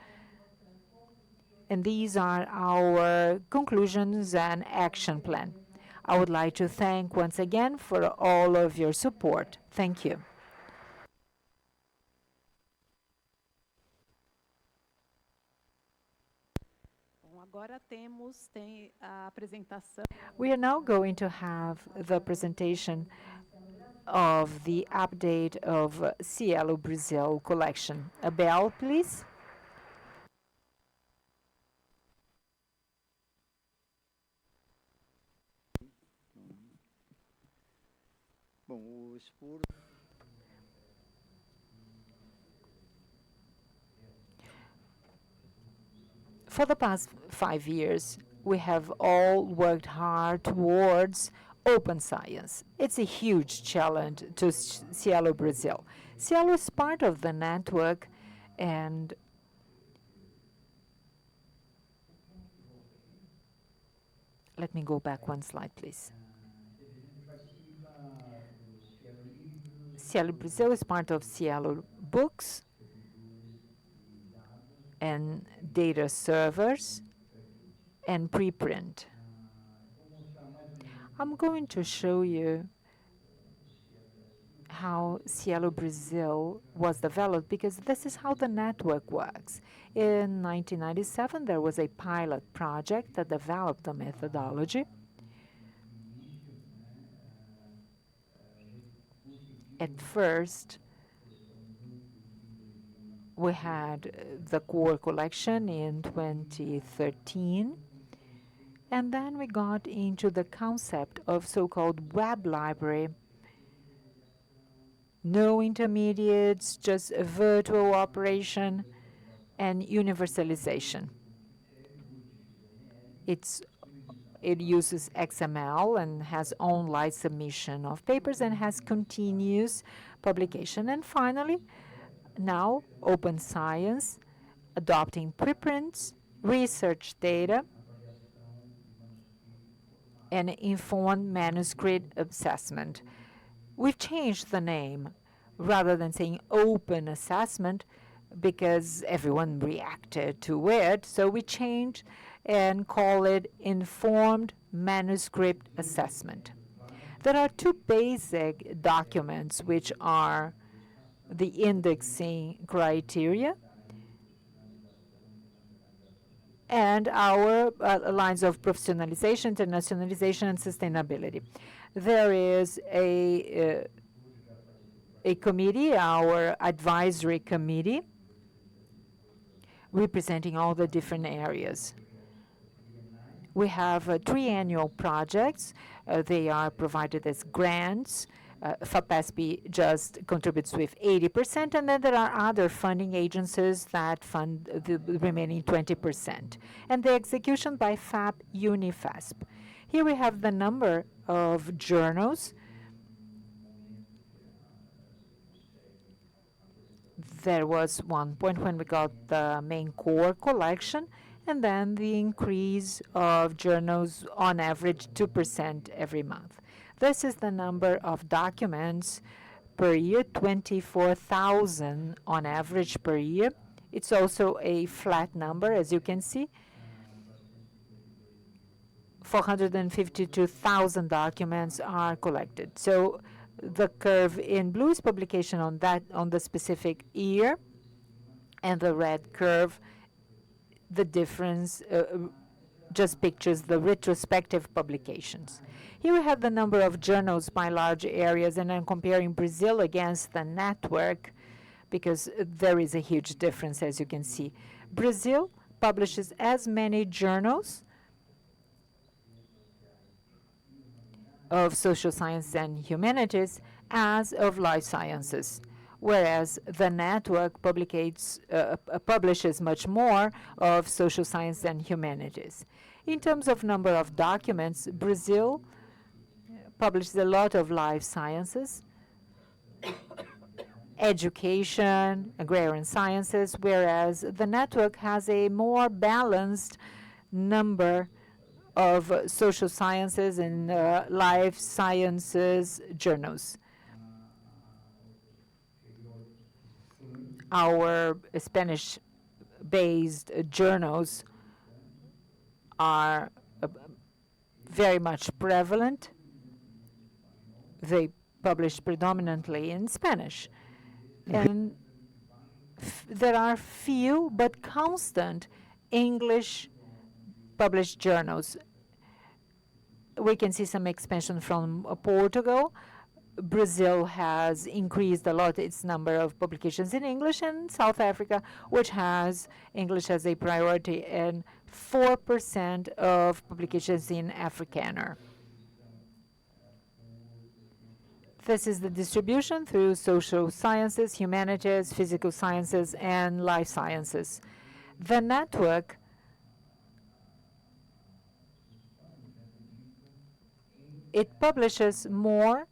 And these are our conclusions and action plan. I would like to thank once again for all of your support. Thank you. We are now going to have the presentation of the update of SciELO Brazil collection. A bell, please. For the past 5 years, we have all worked hard towards open science. It's a huge challenge to SciELO Brazil. SciELO is part of the network, and let me go back one slide, please. SciELO Brazil is part of SciELO Books and data servers and preprint. I'm going to show you how SciELO Brazil was developed, because this is how the network works. In 1997, there was a pilot project that developed the methodology. At first, we had the core collection in 2013, and then we got into the concept of so-called web library. No intermediates, just a virtual operation and universalization. It uses XML and has online submission of papers and has continuous publication. And finally, now open science, adopting preprints, research data, and informed manuscript assessment. We've changed the name rather than saying open assessment because everyone reacted to it. So we changed and call it informed manuscript assessment. There are two basic documents which are the indexing criteria and our lines of professionalization, internationalization, and sustainability. There is a committee, our advisory committee, representing all the different areas. We have triennial projects. They are provided as grants. FAPESP just contributes with 80%, and then there are other funding agencies that fund the remaining 20%. And the execution by FAP UNIFESP. Here we have the number of journals. There was one point when we got the main core collection, and then the increase of journals on average 2% every month. This is the number of documents per year, 24,000 on average per year. It's also a flat number, as you can see. 452,000 documents are collected. So the curve in blue is publication on the specific year, and the red curve, the difference just pictures the retrospective publications. Here we have the number of journals by large areas, and I'm comparing Brazil against the network because there is a huge difference, as you can see. Brazil publishes as many journals of social science and humanities as of life sciences, whereas the network publishes much more of social science and humanities. In terms of number of documents, Brazil publishes a lot of life sciences, education, agrarian sciences, whereas the network has a more balanced number of social sciences and life sciences journals. Our Spanish-based journals are very much prevalent. They publish predominantly in Spanish. And there are few but constant English published journals. We can see some expansion from Portugal. Brazil has increased a lot its number of publications in English, and South Africa, which has English as a priority, and 4% of publications in Afrikaner. This is the distribution through social sciences, humanities, physical sciences, and life sciences. The network it publishes more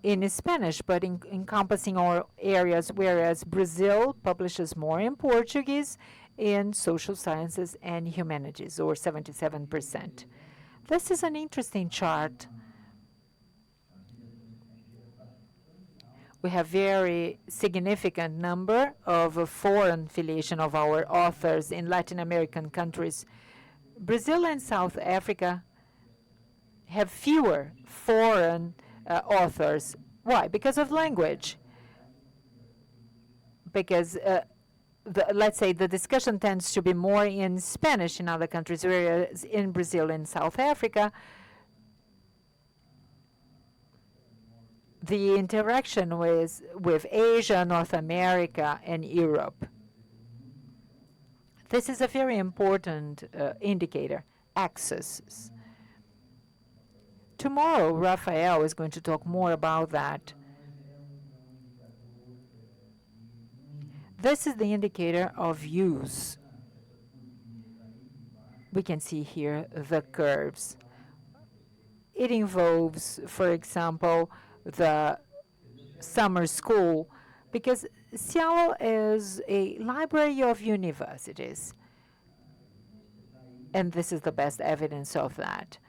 in Spanish, but encompassing all areas, whereas Brazil publishes more in Portuguese in social sciences and humanities, or 77%. This is an interesting chart. We have very significant number of foreign affiliation of our authors in Latin American countries. Brazil and South Africa have fewer foreign authors. Why? Because of language. Because let's say the discussion tends to be more in Spanish in other countries, whereas in Brazil and South Africa, the interaction with Asia, North America, and Europe. This is a very important indicator, access. Tomorrow, Rafael is going to talk more about that. This is the indicator of use. We can see here the curves. It involves, for example, the summer school, because SciELO is a library of universities. And this is the best evidence of that.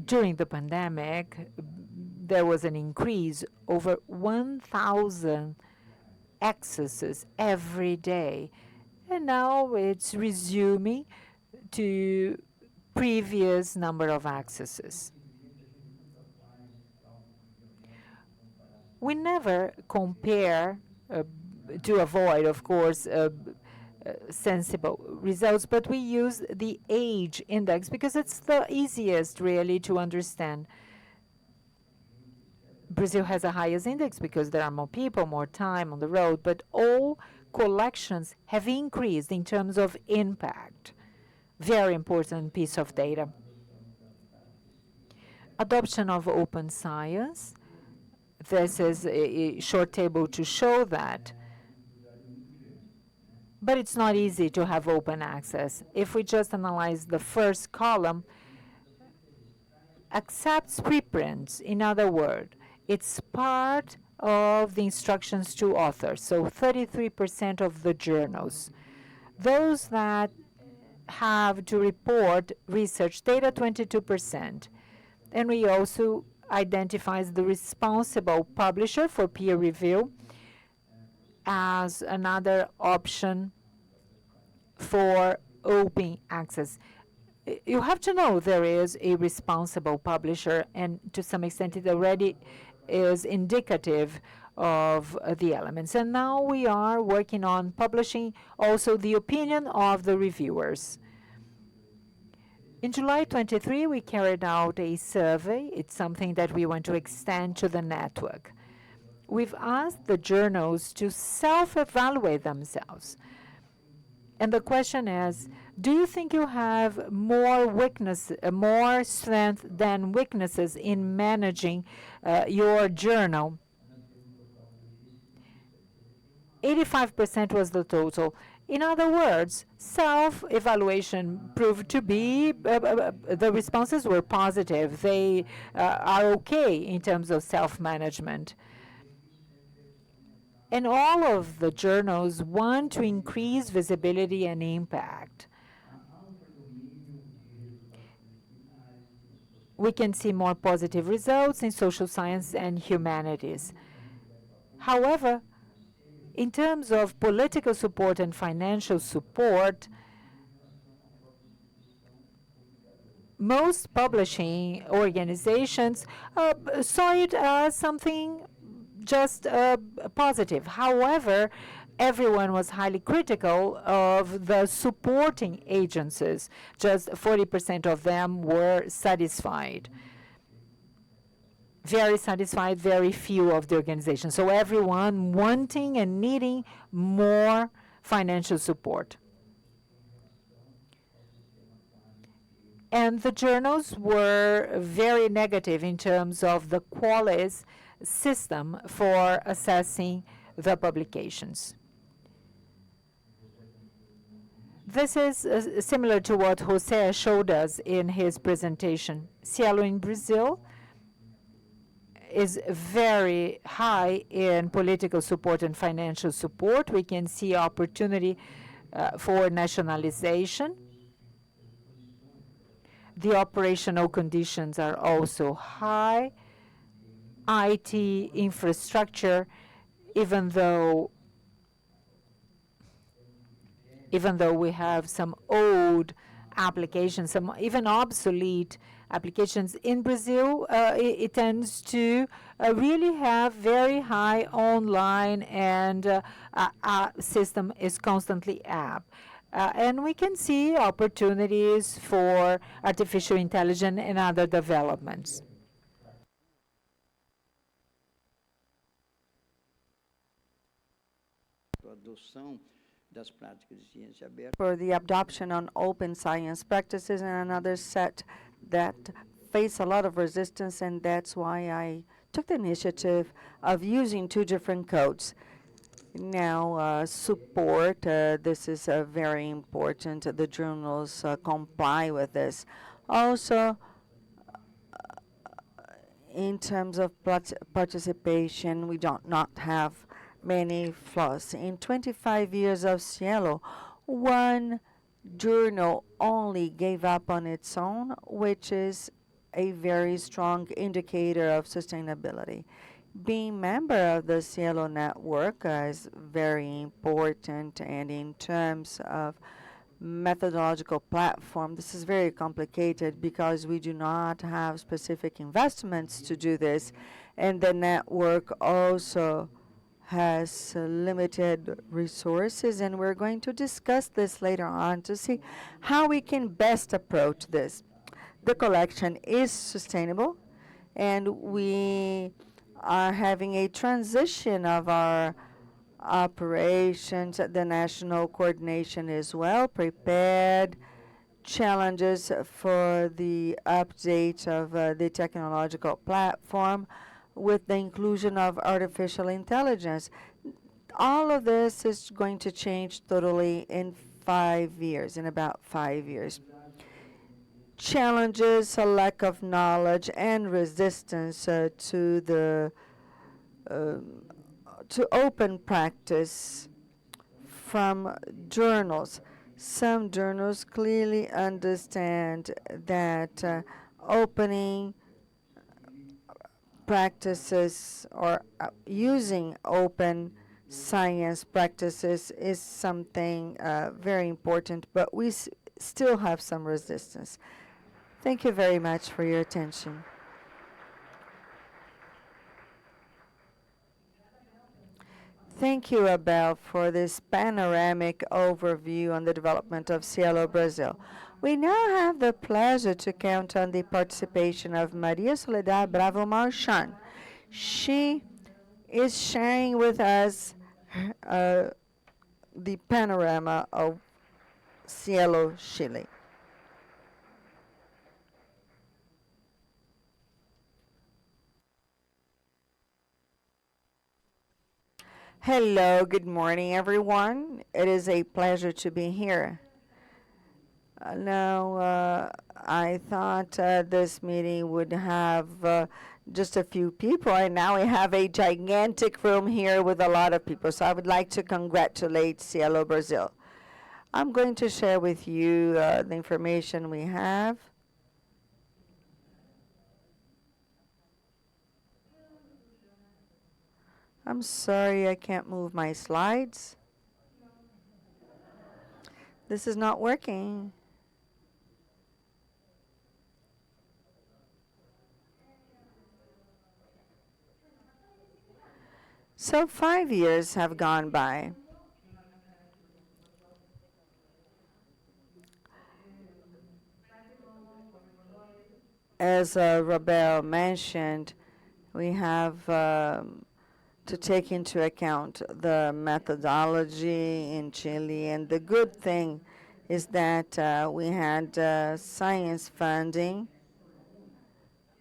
During the pandemic, there was an increase over 1,000 accesses every day. And now it's resuming to previous number of accesses. We never compare to avoid, of course, sensible results, but we use the age index because it's the easiest really to understand. Brazil has the highest index because there are more people, more time on the road, but all collections have increased in terms of impact. Very important piece of data. Adoption of open science. This is a short table to show that. But it's not easy to have open access. If we just analyze the first column, accepts preprints, in other words, it's part of the instructions to authors, so 33% of the journals. Those that have to report research data, 22%. And we also identifies the responsible publisher for peer review as another option for open access. You have to know there is a responsible publisher, and to some extent it already is indicative of the elements. And now we are working on publishing also the opinion of the reviewers. In July 23, we carried out a survey. It's something that we want to extend to the network. We've asked the journals to self-evaluate themselves. And the question is, do you think you have more strength than weaknesses in managing your journal? 85% was the total. In other words, self-evaluation proved to be, the responses were positive. They are okay in terms of self-management. And all of the journals want to increase visibility and impact. We can see more positive results in social science and humanities. However, in terms of political support and financial support, most publishing organizations saw it as something just positive. However, everyone was highly critical of the supporting agencies. Just 40% of them were satisfied. Very satisfied, very few of the organizations. So everyone wanting and needing more financial support. And the journals were very negative in terms of the Qualis system for assessing the publications. This is similar to what Jose showed us in his presentation. SciELO in Brazil is very high in political support and financial support. We can see opportunity for nationalization. The operational conditions are also high. IT infrastructure, even though we have some old applications, some even obsolete applications in Brazil, it tends to really have very high online, and system is constantly up. And we can see opportunities for artificial intelligence and other developments. For the adoption on open science practices, and another set that face a lot of resistance, and that's why I took the initiative of using two different codes. Now, support, this is very important. The journals comply with this. Also, in terms of participation, we don't not have many flaws. In 25 years of SciELO, one journal only gave up on its own, which is a very strong indicator of sustainability. Being member of the SciELO network is very important, and in terms of methodological platform, this is very complicated because we do not have specific investments to do this, and the network also has limited resources, and we're going to discuss this later on to see how we can best approach this. The collection is sustainable, and we are having a transition of our operations. The national coordination is well prepared. Challenges for the update of the technological platform with the inclusion of artificial intelligence. All of this is going to change totally in 5 years, in about 5 years. Challenges, a lack of knowledge, and resistance to open practice from journals. Some journals clearly understand that opening practices or using open science practices is something very important, but we still have some resistance. Thank you very much for your attention. Thank you, Abel, for this panoramic overview on the development of SciELO Brazil. We now have the pleasure to count on the participation of Maria Soledad Bravo Marchand. She is sharing with us the panorama of SciELO Chile. Hello, good morning, everyone. It is a pleasure to be here. I thought this meeting would have just a few people, and now we have a gigantic room here with a lot of people. So I would like to congratulate SciELO Brazil. I'm going to share with you the information we have. I'm sorry, I can't move my slides. This is not working. So 5 years have gone by. As Robel mentioned, we have to take into account the methodology in Chile, and the good thing is that we had science funding,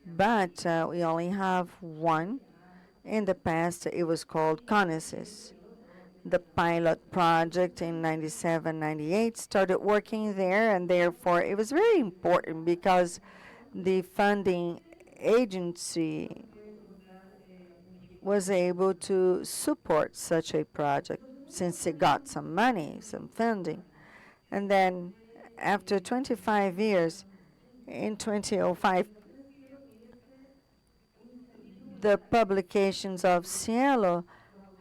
but we only have one. In the past, it was called CONICES. The pilot project in 97, 98 started working there, and therefore it was very important because the funding agency was able to support such a project since it got some money, some funding. And then after 25 years, in 2005, the publications of SciELO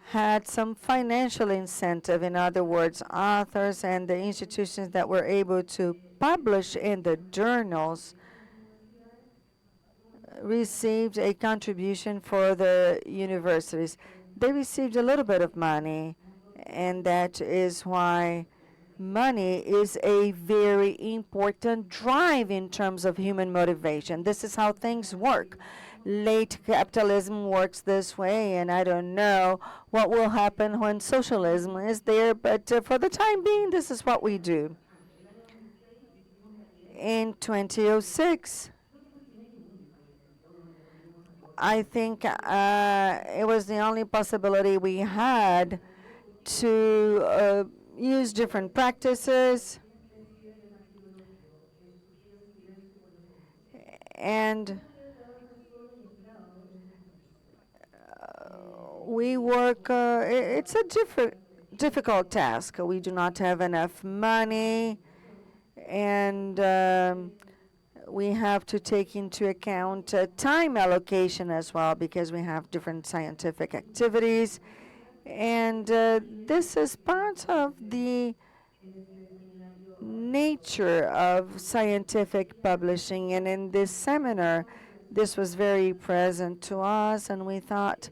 had some financial incentive. In other words, authors and the institutions that were able to publish in the journals received a contribution for the universities. They received a little bit of money, and that is why money is a very important drive in terms of human motivation. This is how things work. Late capitalism works this way, and I don't know what will happen when socialism is there, but for the time being, this is what we do. In 2006, I think it was the only possibility we had to use different practices and we work, it's a difficult task. We do not have enough money, and we have to take into account time allocation as well because we have different scientific activities. And this is part of the nature of scientific publishing. And in this seminar, this was very present to us, and we thought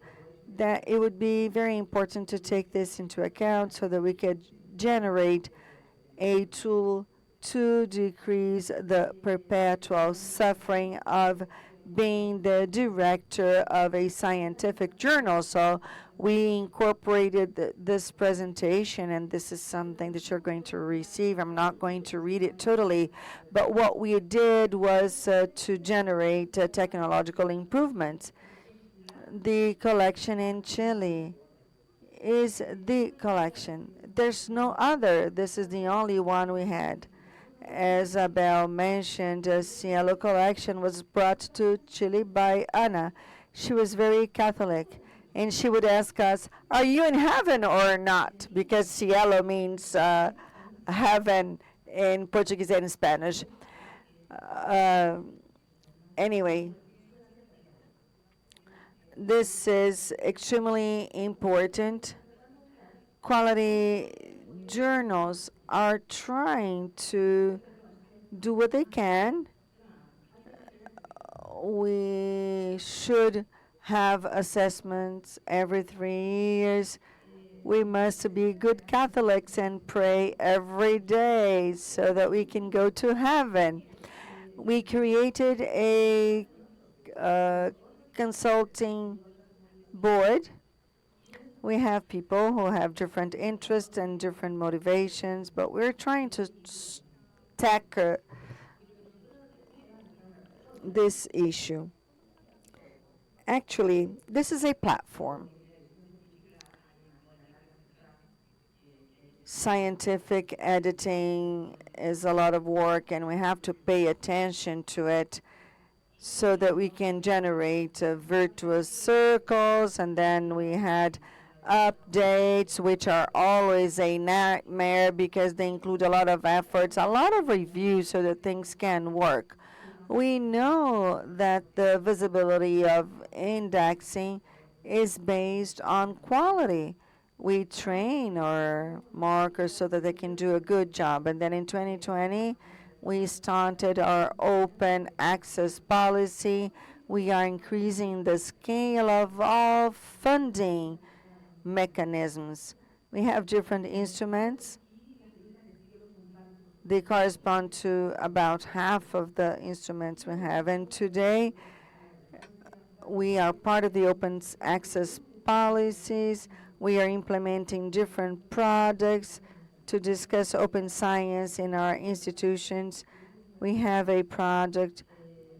that it would be very important to take this into account so that we could generate a tool to decrease the perpetual suffering of being the director of a scientific journal. So we incorporated this presentation, and this is something that you're going to receive. I'm not going to read it totally, but what we did was to generate technological improvements. The collection in Chile is the collection. There's no other. This is the only one we had. As Abel mentioned, the SciELO collection was brought to Chile by Ana. She was very Catholic, and she would ask us, "Are you in heaven or not?" Because SciELO means heaven in Portuguese and Spanish. Anyway, this is extremely important. Quality journals are trying to do what they can. We should have assessments every 3 years. We must be good Catholics and pray every day so that we can go to heaven. We created a consulting board. We have people who have different interests and different motivations, but we're trying to tackle this issue. Actually, this is a platform. Scientific editing is a lot of work, and we have to pay attention to it so that we can generate virtuous circles, and then we had updates, which are always a nightmare because they include a lot of efforts, a lot of reviews so that things can work. We know that the visibility of indexing is based on quality. We train our markers so that they can do a good job. And then in 2020, we started our open access policy. We are increasing the scale of all funding mechanisms. We have different instruments. They correspond to about half of the instruments we have. And today, we are part of the open access policies. We are implementing different products to discuss open science in our institutions. We have a project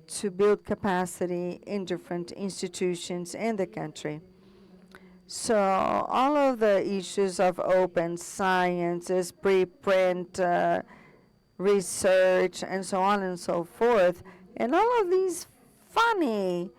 to build capacity in different institutions in the country. So all of the issues of open sciences, preprint, research, and so on and so forth, and all of these funny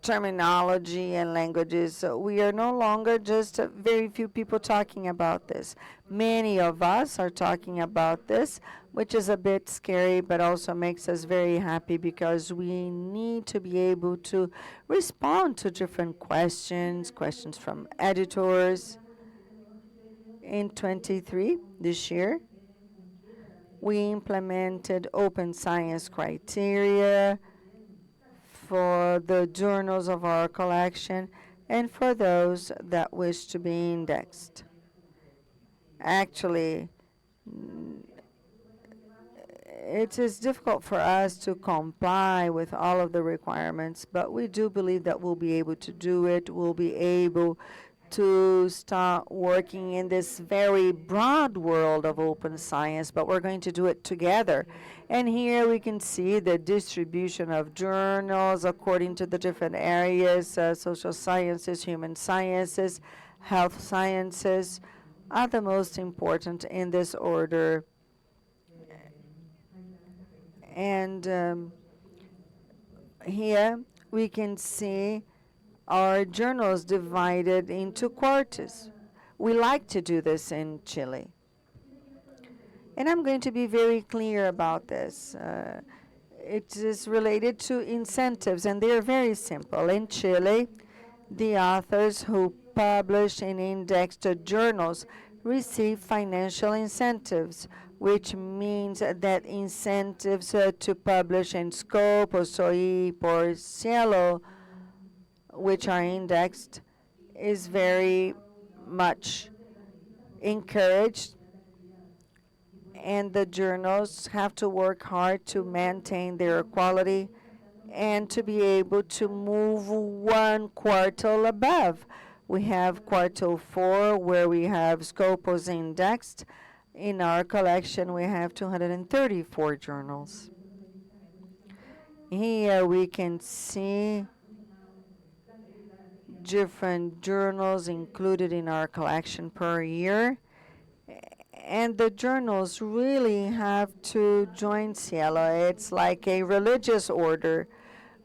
terminology and languages. So we are no longer just very few people talking about this. Many of us are talking about this, which is a bit scary, but also makes us very happy because we need to be able to respond to different questions from editors. In 23, this year, we implemented open science criteria for the journals of our collection and for those that wish to be indexed. Actually, it is difficult for us to comply with all of the requirements, but we do believe that we'll be able to do it. We'll be able to start working in this very broad world of open science, but we're going to do it together. And here we can see the distribution of journals according to the different areas, social sciences, human sciences, health sciences are the most important in this order. And here we can see our journals divided into quarters. We like to do this in Chile. And I'm going to be very clear about this. It is related to incentives, and they are very simple. In Chile, the authors who publish in indexed journals receive financial incentives, which means that incentives to publish in Scope, or SOIP, or SciELO, which are indexed, is very much encouraged, and the journals have to work hard to maintain their quality and to be able to move one quartile above. We have quartile 4 where we have Scopus indexed. In our collection, we have 234 journals. Here we can see different journals included in our collection per year. And the journals really have to join SciELO. It's like a religious order.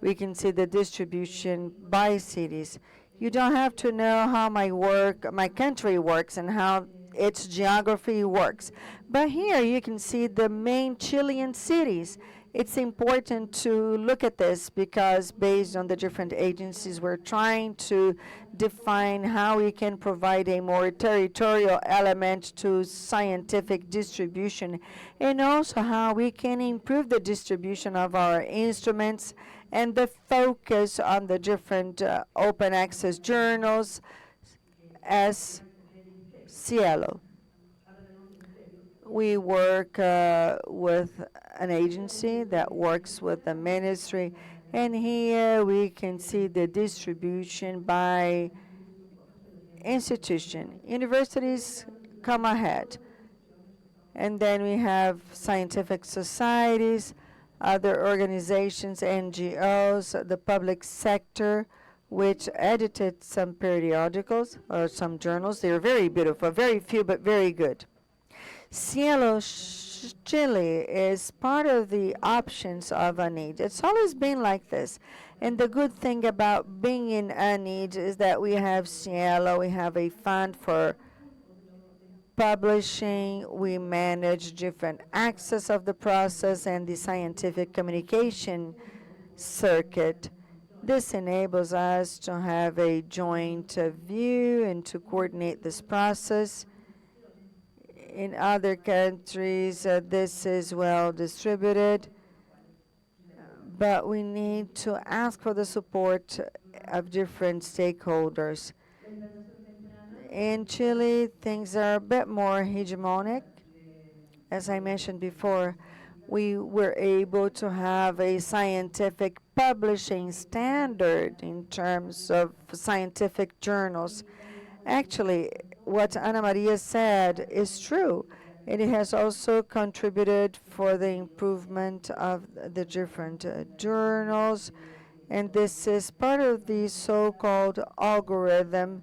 We can see the distribution by cities. You don't have to know how my country works and how its geography works. But here you can see the main Chilean cities. It's important to look at this because based on the different agencies, we're trying to define how we can provide a more territorial element to scientific distribution, and also how we can improve the distribution of our instruments and the focus on the different open access journals as SciELO. We work with an agency that works with the ministry, and here we can see the distribution by institution. Universities come ahead, and then we have scientific societies, other organizations, NGOs, the public sector, which edited some periodicals or some journals. They are very beautiful, very few but very good. SciELO Chile is part of the options of UNID. It's always been like this. And the good thing about being in UNID is that we have SciELO, we have a fund for publishing, we manage different access of the process and the scientific communication circuit. This enables us to have a joint view and to coordinate this process. In other countries, this is well distributed, but we need to ask for the support of different stakeholders. In Chile, things are a bit more hegemonic. As I mentioned before, we were able to have a scientific publishing standard in terms of scientific journals. Actually, what Ana Maria said is true. And it has also contributed for the improvement of the different journals. And this is part of the so-called algorithm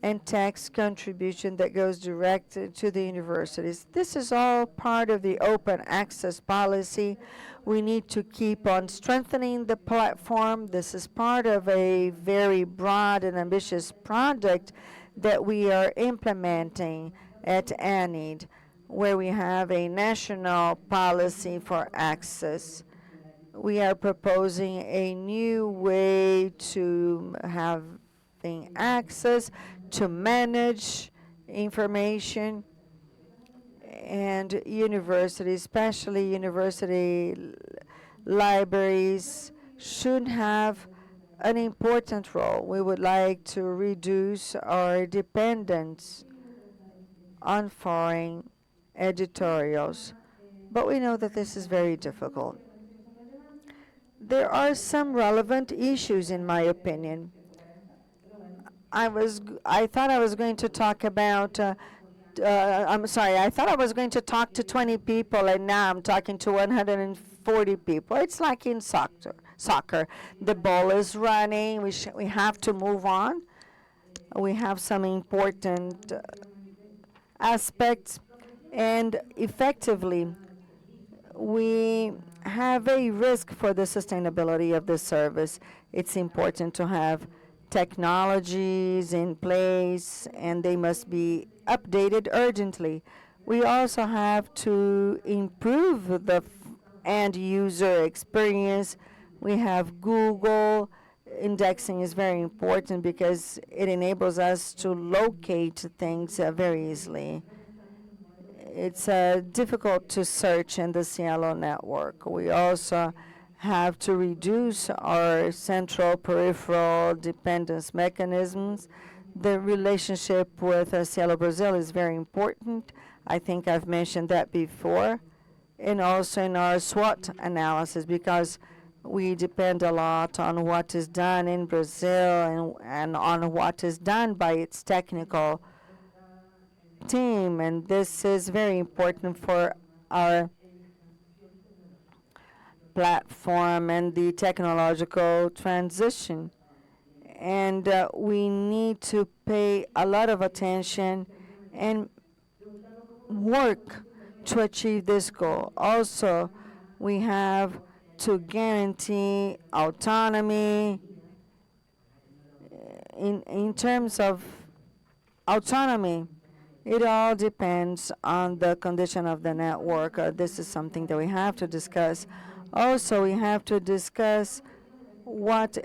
and tax contribution that goes direct to the universities. This is all part of the open access policy. We need to keep on strengthening the platform. This is part of a very broad and ambitious project that we are implementing at ANID, where we have a national policy for access. We are proposing a new way to having access, to manage information, and universities, especially university libraries, should have an important role. We would like to reduce our dependence on foreign editorials, but we know that this is very difficult. There are some relevant issues, in my opinion. I thought I was going to talk about, I'm sorry, I thought I was going to talk to 20 people, and now I'm talking to 140 people. It's like in soccer. The ball is running. We have to move on. We have some important aspects, and effectively, we have a risk for the sustainability of the service. It's important to have technologies in place, and they must be updated urgently. We also have to improve the end user experience. We have Google. Indexing is very important because it enables us to locate things very easily. It's difficult to search in the SciELO network. We also have to reduce our central peripheral dependence mechanisms. The relationship with SciELO Brazil is very important. I think I've mentioned that before. And also in our SWOT analysis, because we depend a lot on what is done in Brazil and on what is done by its technical team, and this is very important for our platform and the technological transition. And we need to pay a lot of attention and work to achieve this goal. Also, we have to guarantee autonomy. In terms of autonomy, it all depends on the condition of the network. This is something that we have to discuss. Also, we have to discuss what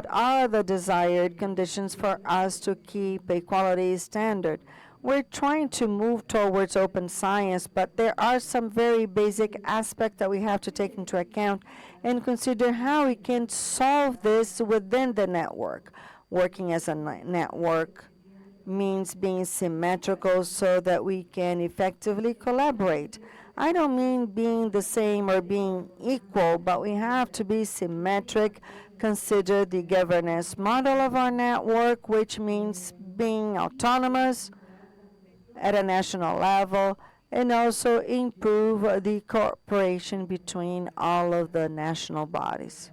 are the desired conditions for us to keep a quality standard. We're trying to move towards open science, but there are some very basic aspects that we have to take into account and consider how we can solve this within the network. Working as a network means being symmetrical so that we can effectively collaborate. I don't mean being the same or being equal, but we have to be symmetric, consider the governance model of our network, which means being autonomous at a national level, and also improve the cooperation between all of the national bodies.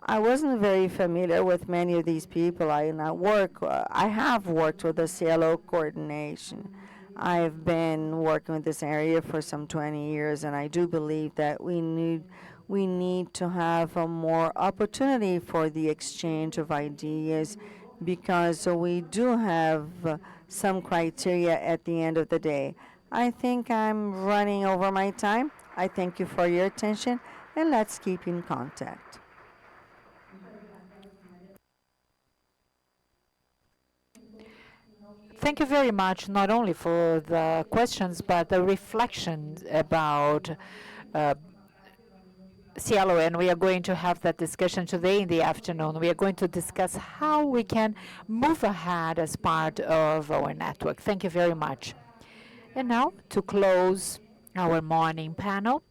I wasn't very familiar with many of these people. I have worked with the SciELO coordination. I've been working with this area for some 20 years, and I do believe that we need to have a more opportunity for the exchange of ideas, because we do have some criteria at the end of the day. I think I'm running over my time. I thank you for your attention, and let's keep in contact. Thank you very much, not only for the questions, but the reflections about SciELO, and we are going to have that discussion today in the afternoon. We are going to discuss how we can move ahead as part of our network. Thank you very much. And now, to close our morning panel,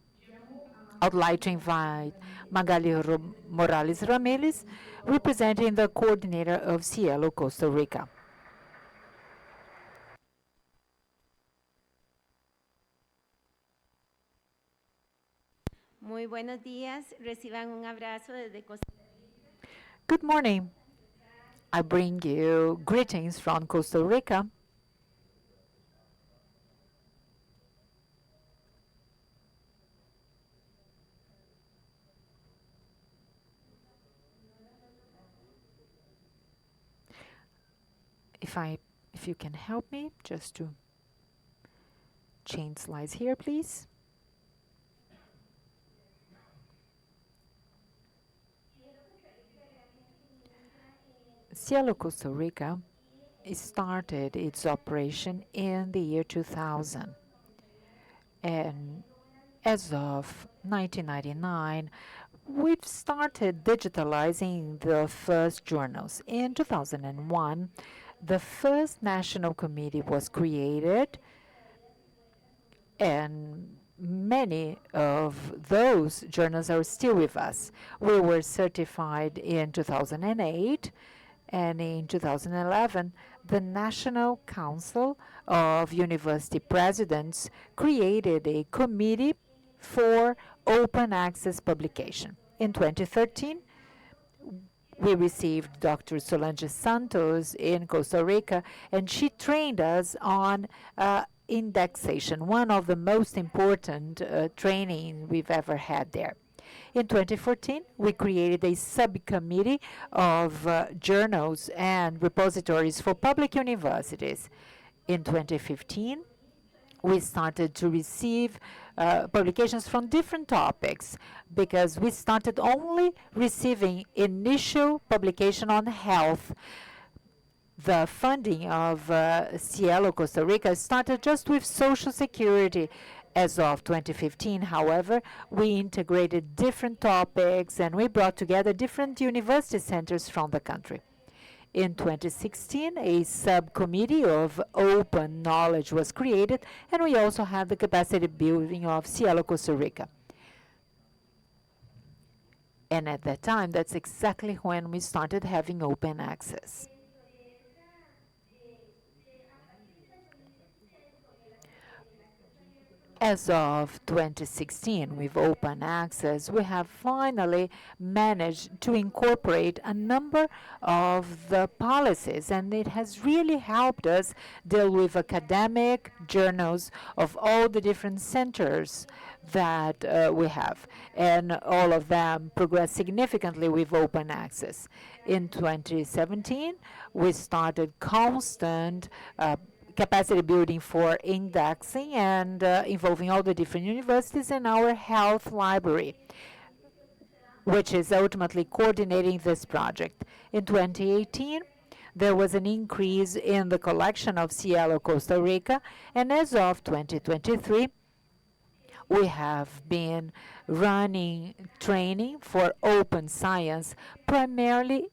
I'd like to invite Magali Morales Ramirez, representing the coordinator of SciELO Costa Rica. Muy buenos días, reciban un abrazo desde Costa Rica. Good morning. I bring you greetings from Costa Rica. If you can help me just to change slides here, please. SciELO Costa Rica started its operation in the year 2000. And as of 1999, we've started digitalizing the first journals. In 2001, the first national committee was created, and many of those journals are still with us. We were certified in 2008, and in 2011, the National Council of University Presidents created a committee for open access publication. In 2013, we received Dr. Solange Santos in Costa Rica, and she trained us on indexation, one of the most important training we've ever had there. In 2014, we created a subcommittee of journals and repositories for public universities. In 2015, we started to receive publications from different topics because we started only receiving initial publication on health. The funding of SciELO Costa Rica started just with Social Security. As of 2015, however, we integrated different topics and we brought together different university centers from the country. In 2016, a subcommittee of open knowledge was created, and we also had the capacity building of SciELO Costa Rica. And at that time, that's exactly when we started having open access. As of 2016, with open access, we have finally managed to incorporate a number of the policies, and it has really helped us deal with academic journals of all the different centers that we have, and all of them progress significantly with open access. In 2017, we started constant capacity building for indexing and involving all the different universities in our health library, which is ultimately coordinating this project. In 2018, there was an increase in the collection of SciELO Costa Rica, and as of 2023, we have been running training for open science, primarily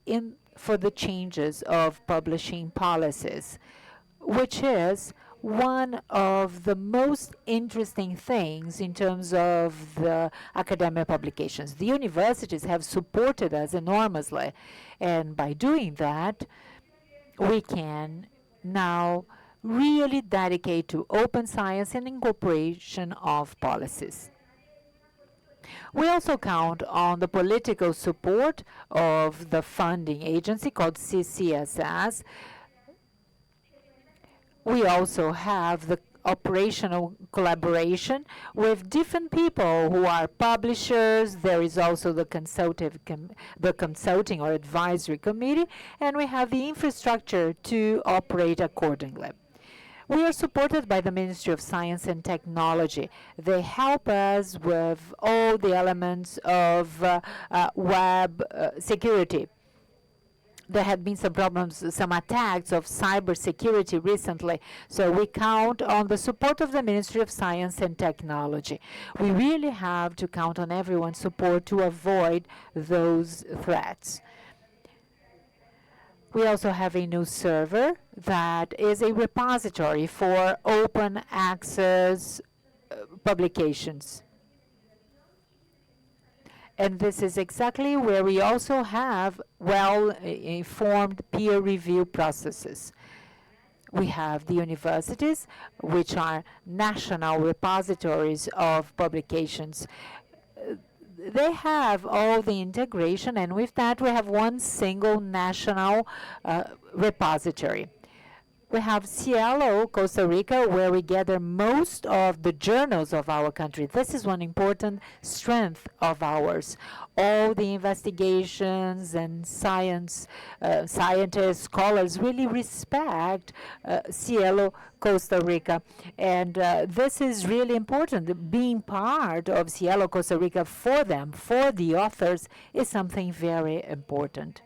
for the changes of publishing policies, which is one of the most interesting things in terms of the academic publications. The universities have supported us enormously, and by doing that, we can now really dedicate to open science and incorporation of policies. We also count on the political support of the funding agency called CCSS. We also have the operational collaboration with different people who are publishers. There is also the consulting or advisory committee, and we have the infrastructure to operate accordingly. We are supported by the Ministry of Science and Technology. They help us with all the elements of web security. There had been some problems, some attacks of cybersecurity recently, so we count on the support of the Ministry of Science and Technology. We really have to count on everyone's support to avoid those threats. We also have a new server that is a repository for open access publications. And this is exactly where we also have well-informed peer review processes. We have the universities, which are national repositories of publications. They have all the integration, and with that, we have one single national repository. We have SciELO Costa Rica, where we gather most of the journals of our country. This is one important strength of ours. All the investigations and scientists, scholars really respect SciELO Costa Rica. And this is really important. Being part of SciELO Costa Rica for them, for the authors, is something very important.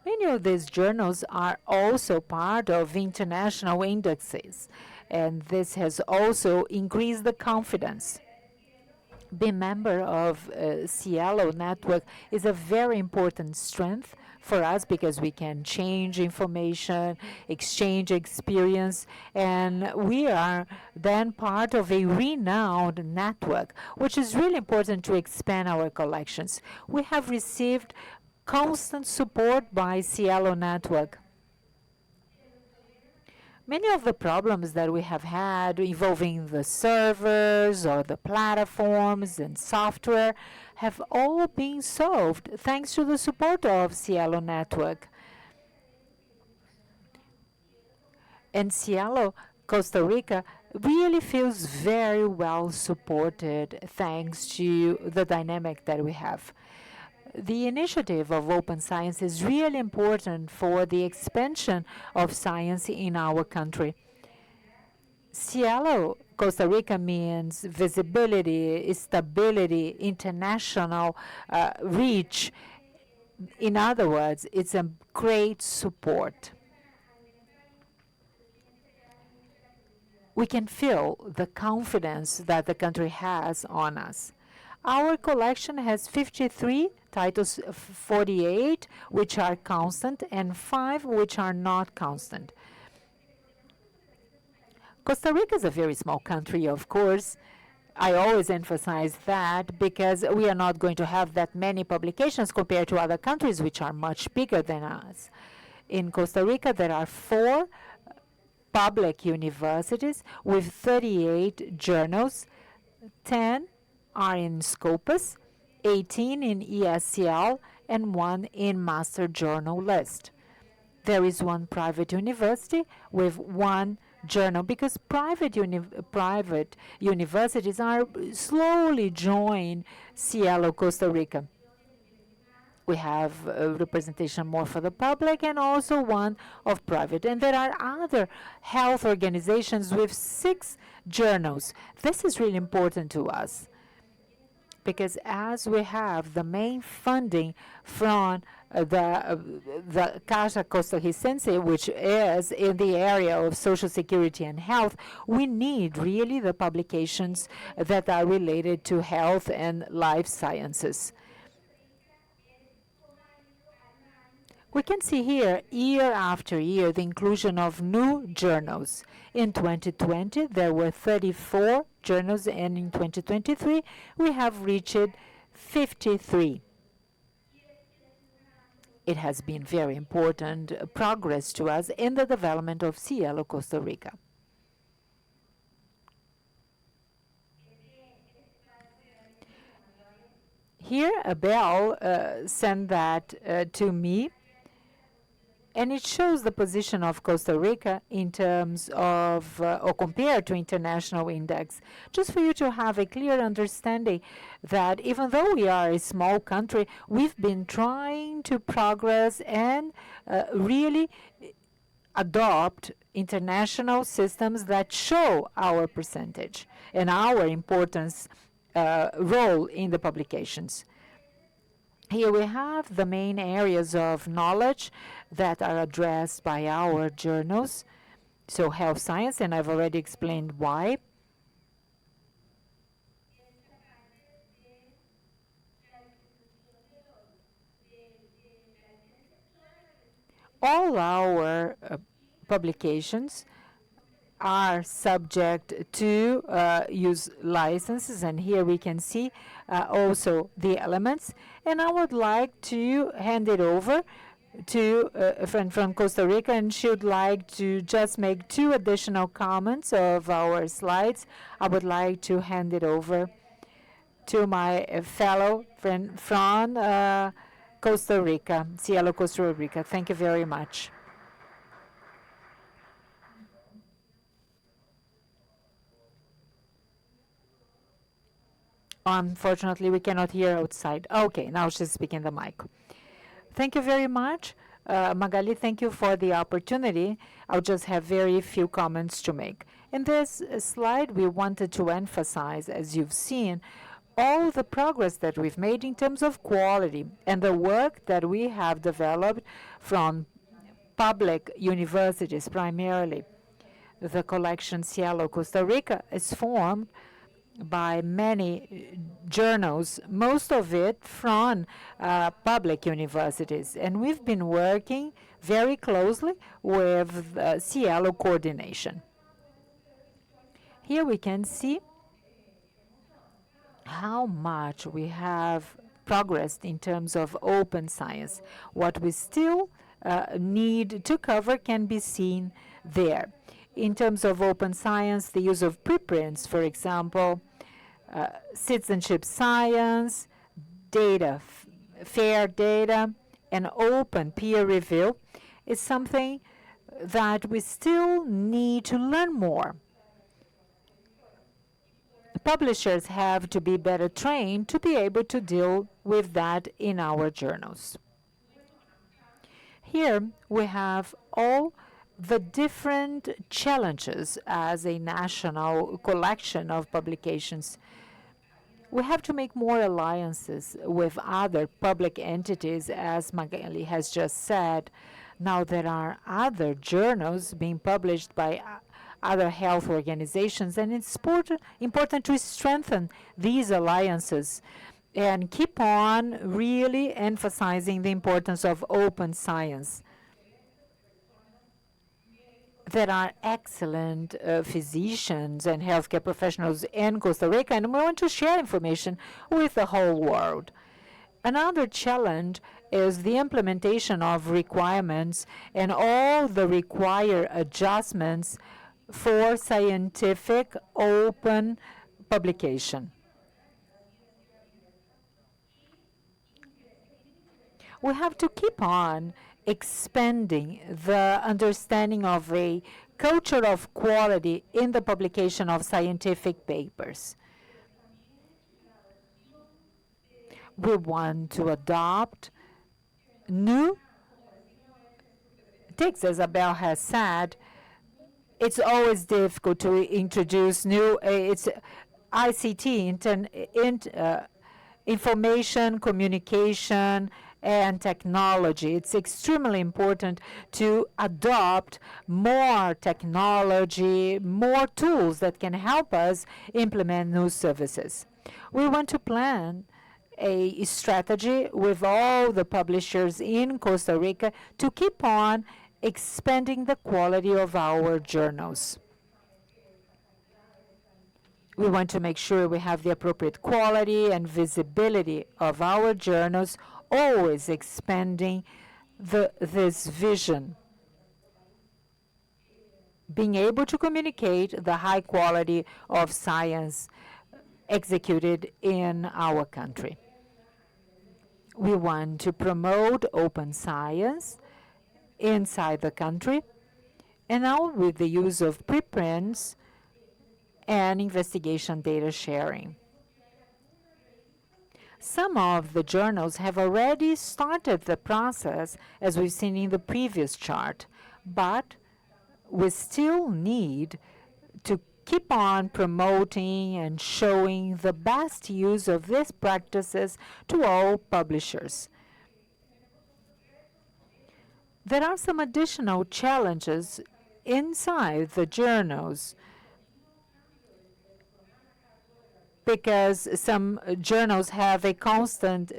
Many of these journals are also part of international indexes, and this has also increased the confidence. Being member of SciELO network is a very important strength for us because we can change information, exchange experience, and we are then part of a renowned network, which is really important to expand our collections. We have received constant support by SciELO network. Many of the problems that we have had involving the servers or the platforms and software have all been solved thanks to the support of SciELO network. And SciELO Costa Rica really feels very well supported thanks to the dynamic that we have. The initiative of open science is really important for the expansion of science in our country. SciELO Costa Rica means visibility, stability, international reach. In other words, it's a great support. We can feel the confidence that the country has on us. Our collection has 53 titles, 48 which are constant and 5 which are not constant. Costa Rica is a very small country, of course. I always emphasize that because we are not going to have that many publications compared to other countries which are much bigger than us. In Costa Rica, there are 4 public universities with 38 journals. 10 are in Scopus, 18 in ESCL, and 1 in Master Journal List. There is 1 private university with 1 journal because private universities are slowly joining SciELO Costa Rica. We have representation more for the public and also 1 of private. And there are other health organizations with 6 journals. This is really important to us because as we have the main funding from the Caixa Costarricense, which is in the area of social security and health, we need really the publications that are related to health and life sciences. We can see here, year after year, the inclusion of new journals. In 2020, there were 34 journals, and in 2023, we have reached 53. It has been very important progress to us in the development of SciELO Costa Rica. Here, a bell sent that to me, and it shows the position of Costa Rica in terms of, or compared to international index. Just for you to have a clear understanding that even though we are a small country, we've been trying to progress and really adopt international systems that show our percentage and our importance role in the publications. Here we have the main areas of knowledge that are addressed by our journals. So health science, and I've already explained why. All our publications are subject to use licenses, and here we can see also the elements. And I would like to hand it over to a friend from Costa Rica, and she would like to just make 2 additional comments of our slides. I would like to hand it over to my fellow friend from Costa Rica, SciELO Costa Rica. Thank you very much. Unfortunately, we cannot hear outside. Okay, now she's speaking the mic. Thank you very much. Magali, thank you for the opportunity. I'll just have very few comments to make. In this slide, we wanted to emphasize, as you've seen, all the progress that we've made in terms of quality and the work that we have developed from public universities primarily. The collection SciELO Costa Rica is formed by many journals, most of it from public universities. And we've been working very closely with SciELO coordination. Here we can see how much we have progressed in terms of open science. What we still need to cover can be seen there. In terms of open science, the use of preprints, for example, citizenship science, data, fair data, and open peer review is something that we still need to learn more. Publishers have to be better trained to be able to deal with that in our journals. Here we have all the different challenges as a national collection of publications. We have to make more alliances with other public entities, as Magali has just said. Now there are other journals being published by other health organizations, and it's important to strengthen these alliances and keep on really emphasizing the importance of open science. There are excellent physicians and healthcare professionals in Costa Rica, and we want to share information with the whole world. Another challenge is the implementation of requirements and all the required adjustments for scientific open publication. We have to keep on expanding the understanding of a culture of quality in the publication of scientific papers. We want to adopt new techniques, as Abel has said. It's always difficult to introduce new, it's ICT, information, communication, and technology. It's extremely important to adopt more technology, more tools that can help us implement new services. We want to plan a strategy with all the publishers in Costa Rica to keep on expanding the quality of our journals. We want to make sure we have the appropriate quality and visibility of our journals, always expanding this vision, being able to communicate the high quality of science executed in our country. We want to promote open science inside the country, and now with the use of preprints and investigation data sharing. Some of the journals have already started the process, as we've seen in the previous chart, but we still need to keep on promoting and showing the best use of these practices to all publishers. There are some additional challenges inside the journals, because some journals have a constant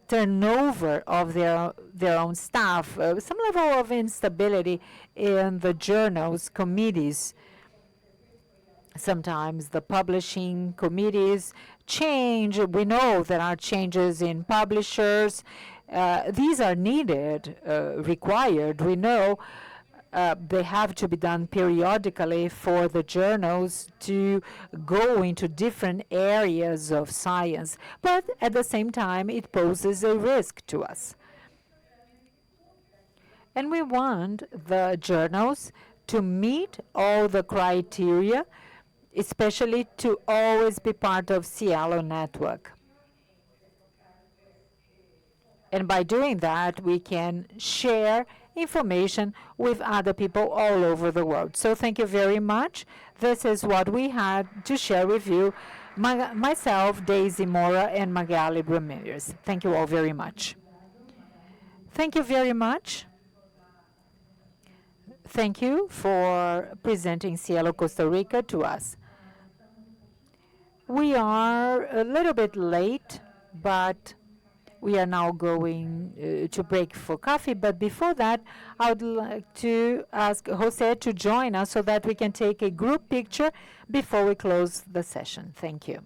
turnover of their own staff, some level of instability in the journals' committees. Sometimes the publishing committees change. We know there are changes in publishers. These are needed, required. We know they have to be done periodically for the journals to go into different areas of science. But at the same time, it poses a risk to us. And we want the journals to meet all the criteria, especially to always be part of SciELO network. And by doing that, we can share information with other people all over the world. So thank you very much. This is what we had to share with you. Myself, Daisy Mora, and Magali Ramirez. Thank you all very much. Thank you very much. Thank you for presenting SciELO Costa Rica to us. We are a little bit late, but we are now going to break for coffee. But before that, I would like to ask Jose to join us so that we can take a group picture before we close the session. Thank you.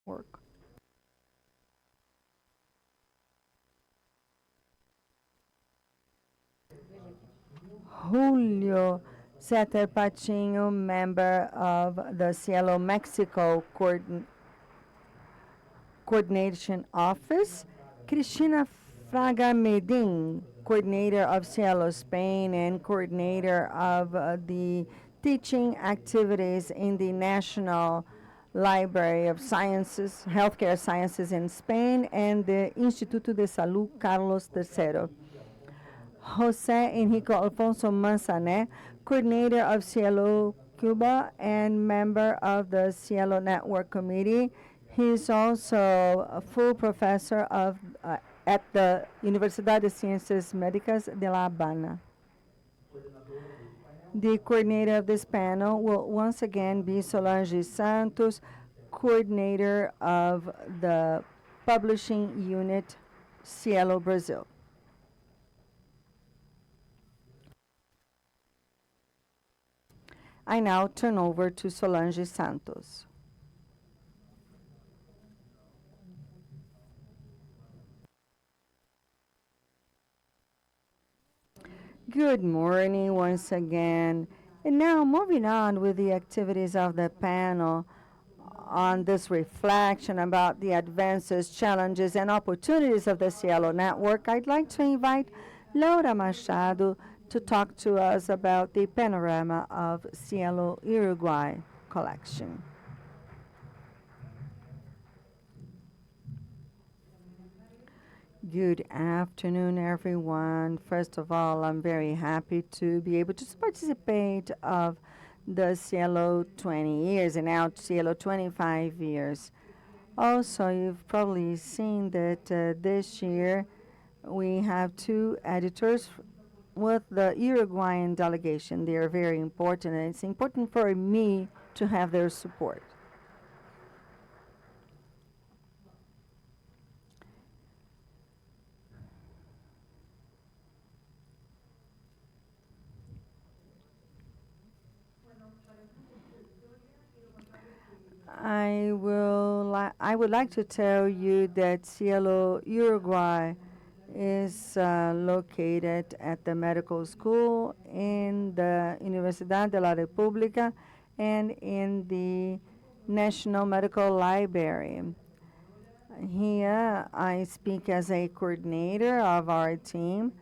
Work. Julio César Patinho, member of the SciELO Mexico Coordination Office. Cristina Fraga Medin, coordinator of SciELO Spain and coordinator of the teaching activities in the National Library of Sciences, Healthcare Sciences in Spain, and the Instituto de Salud Carlos III. José Enrico Alfonso Mansané, coordinator of SciELO Cuba and member of the SciELO Network Committee. He's also a full professor at the Universidad de Ciencias Médicas de La Habana. The coordinator of this panel will once again be Solange Santos, coordinator of the publishing unit SciELO Brazil. I now turn over to Solange Santos. Good morning once again. And now moving on with the activities of the panel on this reflection about the advances, challenges, and opportunities of the SciELO network, I'd like to invite Laura Machado to talk to us about the panorama of SciELO Uruguay collection. Good afternoon, everyone. First of all, I'm very happy to be able to participate of the SciELO 20 years and now SciELO 25 years. Also, you've probably seen that this year we have two editors with the Uruguayan delegation. They are very important, and it's important for me to have their support. I would like to tell you that SciELO Uruguay is located at the medical school in the Universidad de la República and in the National Medical Library. Here I speak as a coordinator of our team,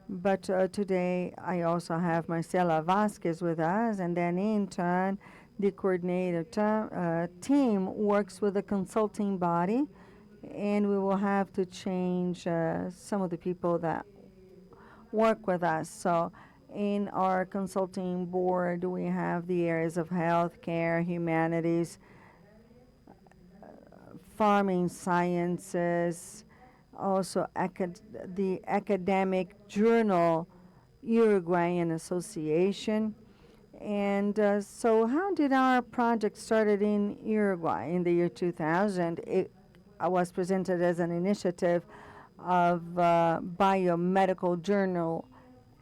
but today I also have Marcela Vasquez with us, and then in turn the coordinator team works with a consulting body, and we will have to change some of the people that work with us. So in our consulting board, we have the areas of healthcare, humanities, farming sciences, also the academic journal Uruguayan Association. And so how did our project started in Uruguay? In the year 2000, it was presented as an initiative of biomedical journal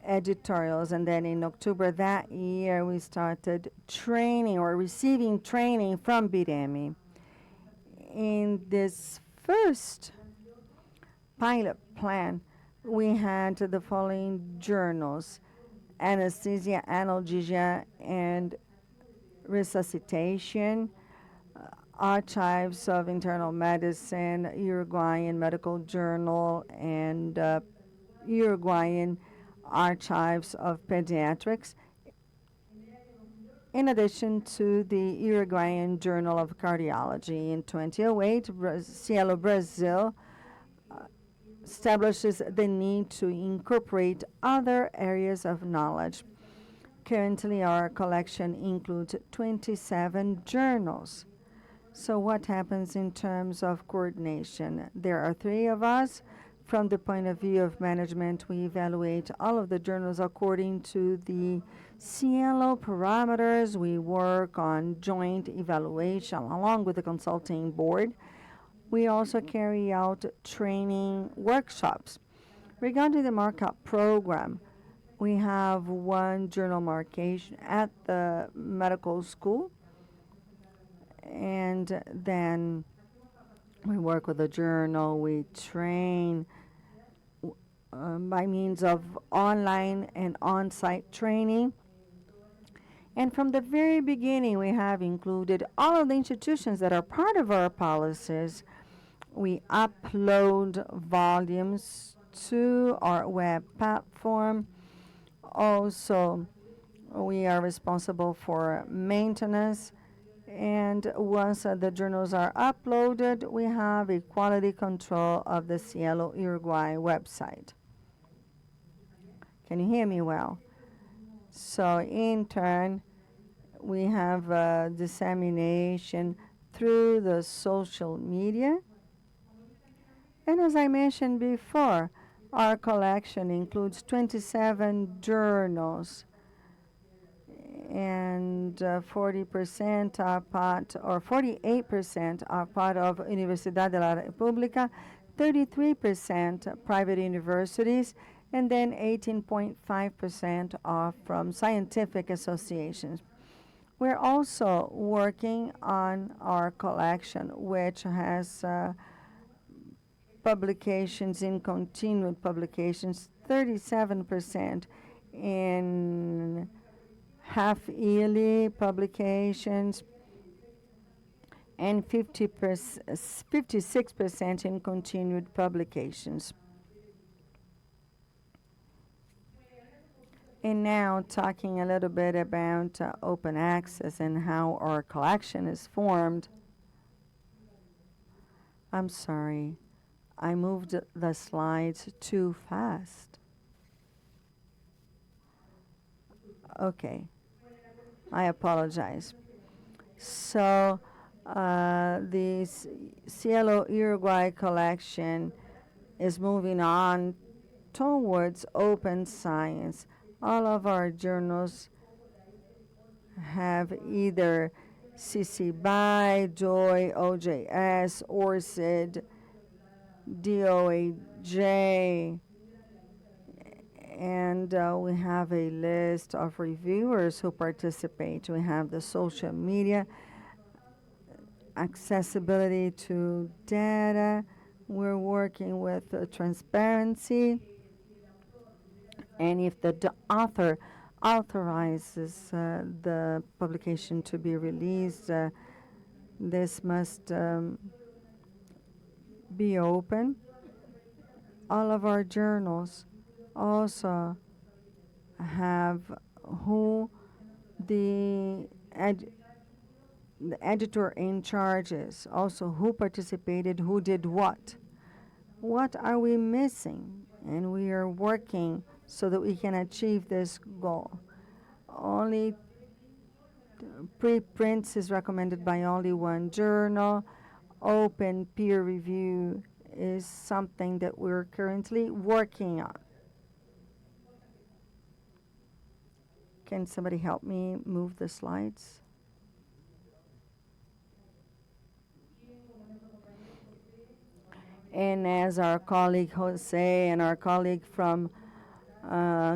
editorials. And then in October that year, we started training or receiving training from BIREMI. In this first pilot plan, we had the following journals: anesthesia, analgesia, and resuscitation, archives of internal medicine, Uruguayan Medical Journal, and Uruguayan archives of pediatrics, in addition to the Uruguayan Journal of Cardiology. In 2008, SciELO Brazil establishes the need to incorporate other areas of knowledge. Currently, our collection includes 27 journals. So what happens in terms of coordination? There are 3 of us. From the point of view of management, we evaluate all of the journals according to the SciELO parameters. We work on joint evaluation along with the consulting board. We also carry out training workshops. Regarding the markup program, we have 1 journal markation at the medical school, and then we work with the journal. We train by means of online and on-site training. And from the very beginning, we have included all of the institutions that are part of our policies. We upload volumes to our web platform. Also, we are responsible for maintenance. And once the journals are uploaded, we have a quality control of the SciELO Uruguay website. Can you hear me well? So in turn, we have dissemination through the social media. And as I mentioned before, our collection includes 27 journals, and 40% are part, or 48% are part of Universidad de la República, 33% private universities, and then 18.5% are from scientific associations. We're also working on our collection, which has publications in continued publications, 37% in half-yearly publications, and 56% in continued publications. And now talking a little bit about open access and how our collection is formed. I'm sorry, I moved the slides too fast. Okay, I apologize. So the SciELO Uruguay collection is moving on towards open science. All of our journals have either CC BY, JOY, OJS, ORCID, DOAJ, and we have a list of reviewers who participate. We have the social media, accessibility to data. We're working with transparency. And if the author authorizes the publication to be released, this must be open. All of our journals also have who the editor in charge is, also who participated, who did what. What are we missing? And we are working so that we can achieve this goal. Only preprints is recommended by only one journal. Open peer review is something that we're currently working on. Can somebody help me move the slides? And as our colleague Jose and our colleague from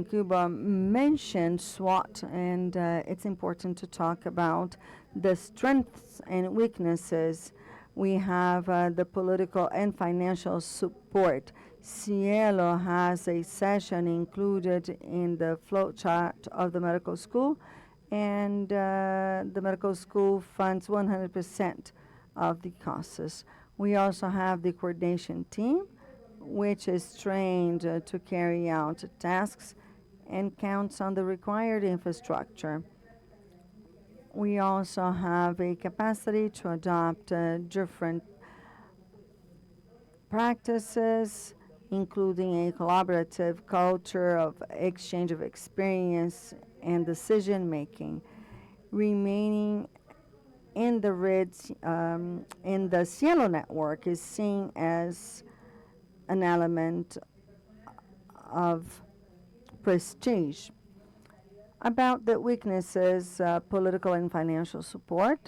Cuba mentioned SWOT, and it's important to talk about the strengths and weaknesses. We have the political and financial support. SciELO has a session included in the flowchart of the medical school, and the medical school funds 100% of the costs. We also have the coordination team, which is trained to carry out tasks and counts on the required infrastructure. We also have a capacity to adopt different practices, including a collaborative culture of exchange of experience and decision-making. Remaining in the in the SciELO network is seen as an element of prestige. About the weaknesses, political and financial support,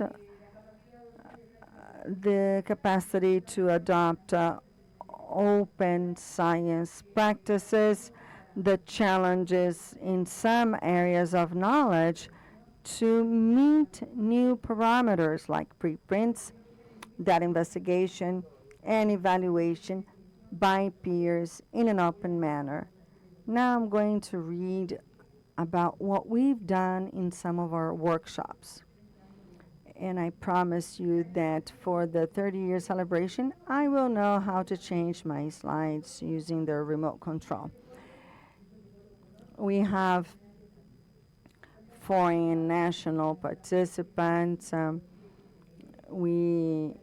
the capacity to adopt open science practices, the challenges in some areas of knowledge to meet new parameters like preprints, data investigation, and evaluation by peers in an open manner. Now I'm going to read about what we've done in some of our workshops. And I promise you that for the 30-year celebration, I will know how to change my slides using the remote control. We have foreign national participants. We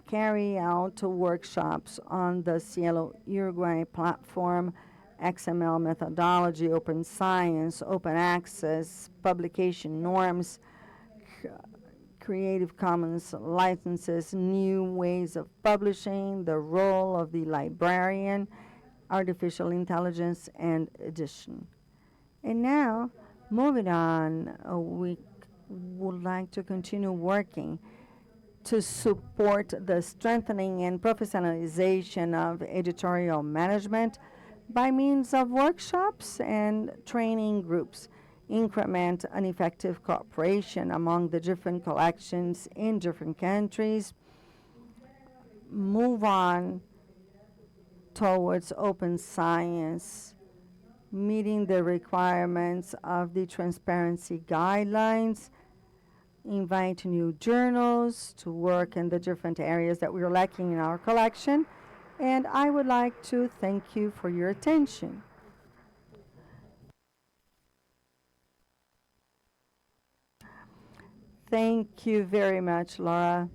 carry out workshops on the SciELO Uruguay platform, XML methodology, open science, open access, publication norms, Creative Commons licenses, new ways of publishing, the role of the librarian, artificial intelligence, and edition. And now, moving on, we would like to continue working to support the strengthening and professionalization of editorial management by means of workshops and training groups, increment an effective cooperation among the different collections in different countries, move on towards open science, meeting the requirements of the transparency guidelines, invite new journals to work in the different areas that we're lacking in our collection. And I would like to thank you for your attention. Thank you very much, Laura.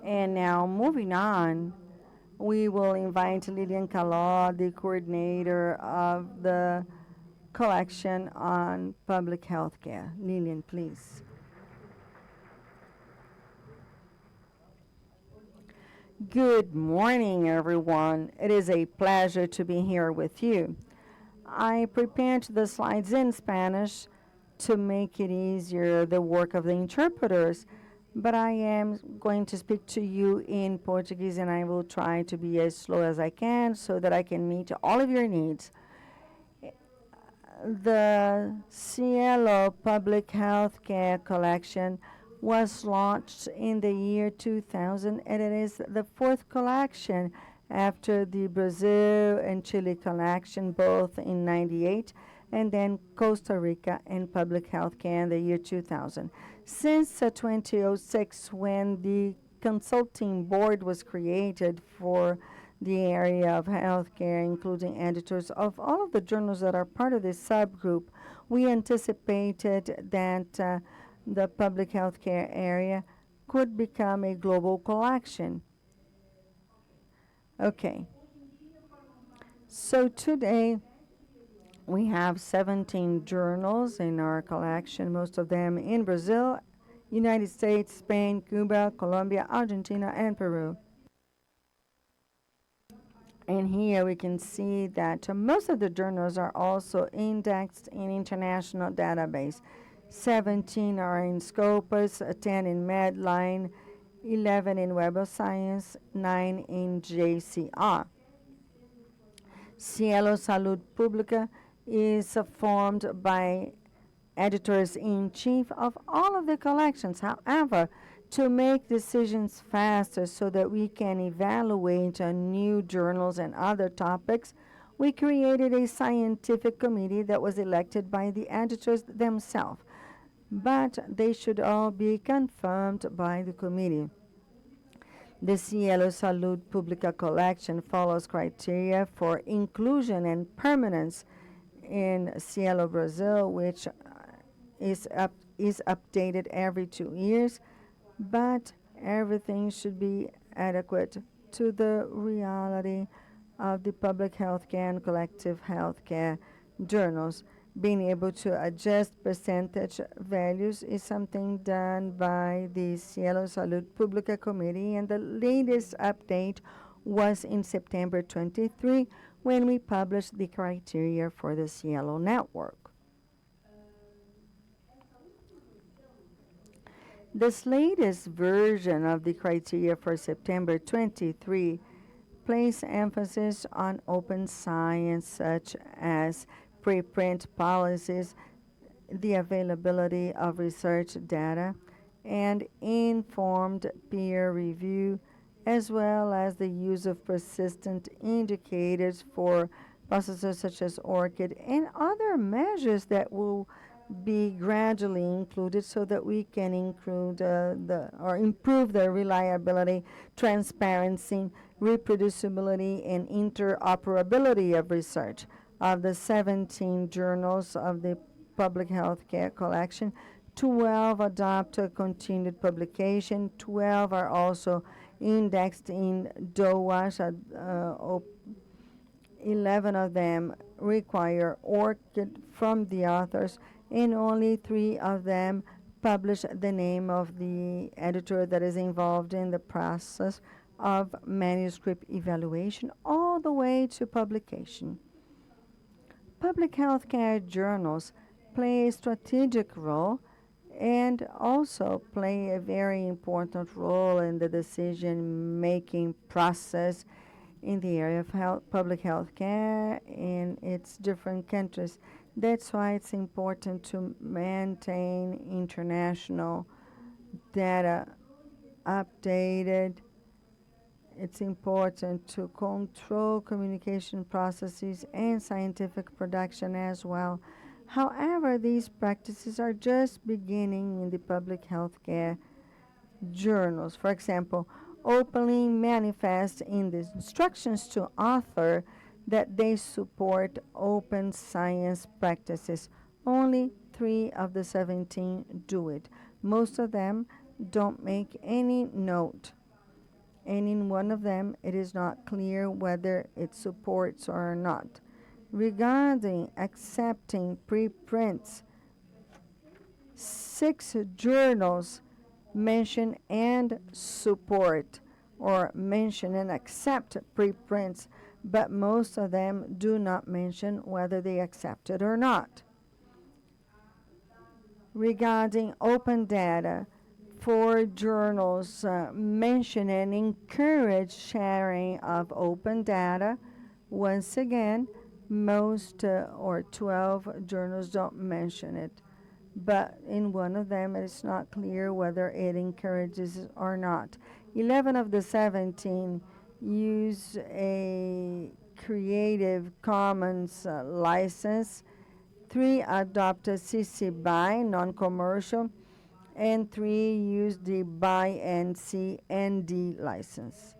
And now, moving on, we will invite Lilian Caló, the coordinator of the collection on public health care. Lilian, please. Good morning, everyone. It is a pleasure to be here with you. I prepared the slides in Spanish to make it easier, the work of the interpreters, but I am going to speak to you in Portuguese, and I will try to be as slow as I can so that I can meet all of your needs. The SciELO Public Health Care Collection was launched in the year 2000, and it is the fourth collection after the Brazil and Chile collection, both in 98, and then Costa Rica and public health care in the year 2000. Since 2006, when the consulting board was created for the area of healthcare, including editors of all of the journals that are part of this subgroup, we anticipated that the public healthcare area could become a global collection. Okay. So today, we have 17 journals in our collection, most of them in Brazil, United States, Spain, Cuba, Colombia, Argentina, and Peru. And here we can see that most of the journals are also indexed in international database. 17 are in Scopus, 10 in Medline, 11 in Web of Science, 9 in JCR. SciELO Saúde Pública is formed by editors-in-chief of all of the collections. However, to make decisions faster so that we can evaluate new journals and other topics, we created a scientific committee that was elected by the editors themselves. But they should all be confirmed by the committee. The SciELO Saúde Pública collection follows criteria for inclusion and permanence in SciELO Brazil, which is updated every 2 years, but everything should be adequate to the reality of the public health care and collective health care journals. Being able to adjust percentage values is something done by the SciELO Saúde Pública Committee, and the latest update was in September 23 when we published the criteria for the SciELO network. This latest version of the criteria for September 23 place emphasis on open science, such as preprint policies, the availability of research data, and informed peer review, as well as the use of persistent indicators for processes such as ORCID, and other measures that will be gradually included so that we can include improve the reliability, transparency, reproducibility, and interoperability of research. Of the 17 journals of the public health care collection, 12 adopt a continued publication, 12 are also indexed in DOAS, 11 of them require ORCID from the authors, and only 3 of them publish the name of the editor that is involved in the process of manuscript evaluation all the way to publication. Public health care journals play a strategic role and also play a very important role in the decision-making process in the area of public health care in its different countries. That's why it's important to maintain international data updated. It's important to control communication processes and scientific production as well. However, these practices are just beginning in the public health care journals. For example, openly manifest in the instructions to author that they support open science practices. Only 3 of the 17 do it. Most of them don't make any note. And in one of them, it is not clear whether it supports or not. Regarding accepting preprints, 6 journals mention and support or mention and accept preprints, but most of them do not mention whether they accept it or not. Regarding open data, 4 journals mention and encourage sharing of open data. Once again, most or 12 journals don't mention it, but in one of them it's not clear whether it encourages it or not. 11 of the 17 use a Creative Commons license. 3 adopt a CC BY, non-commercial, and 3 use the BY NC ND license.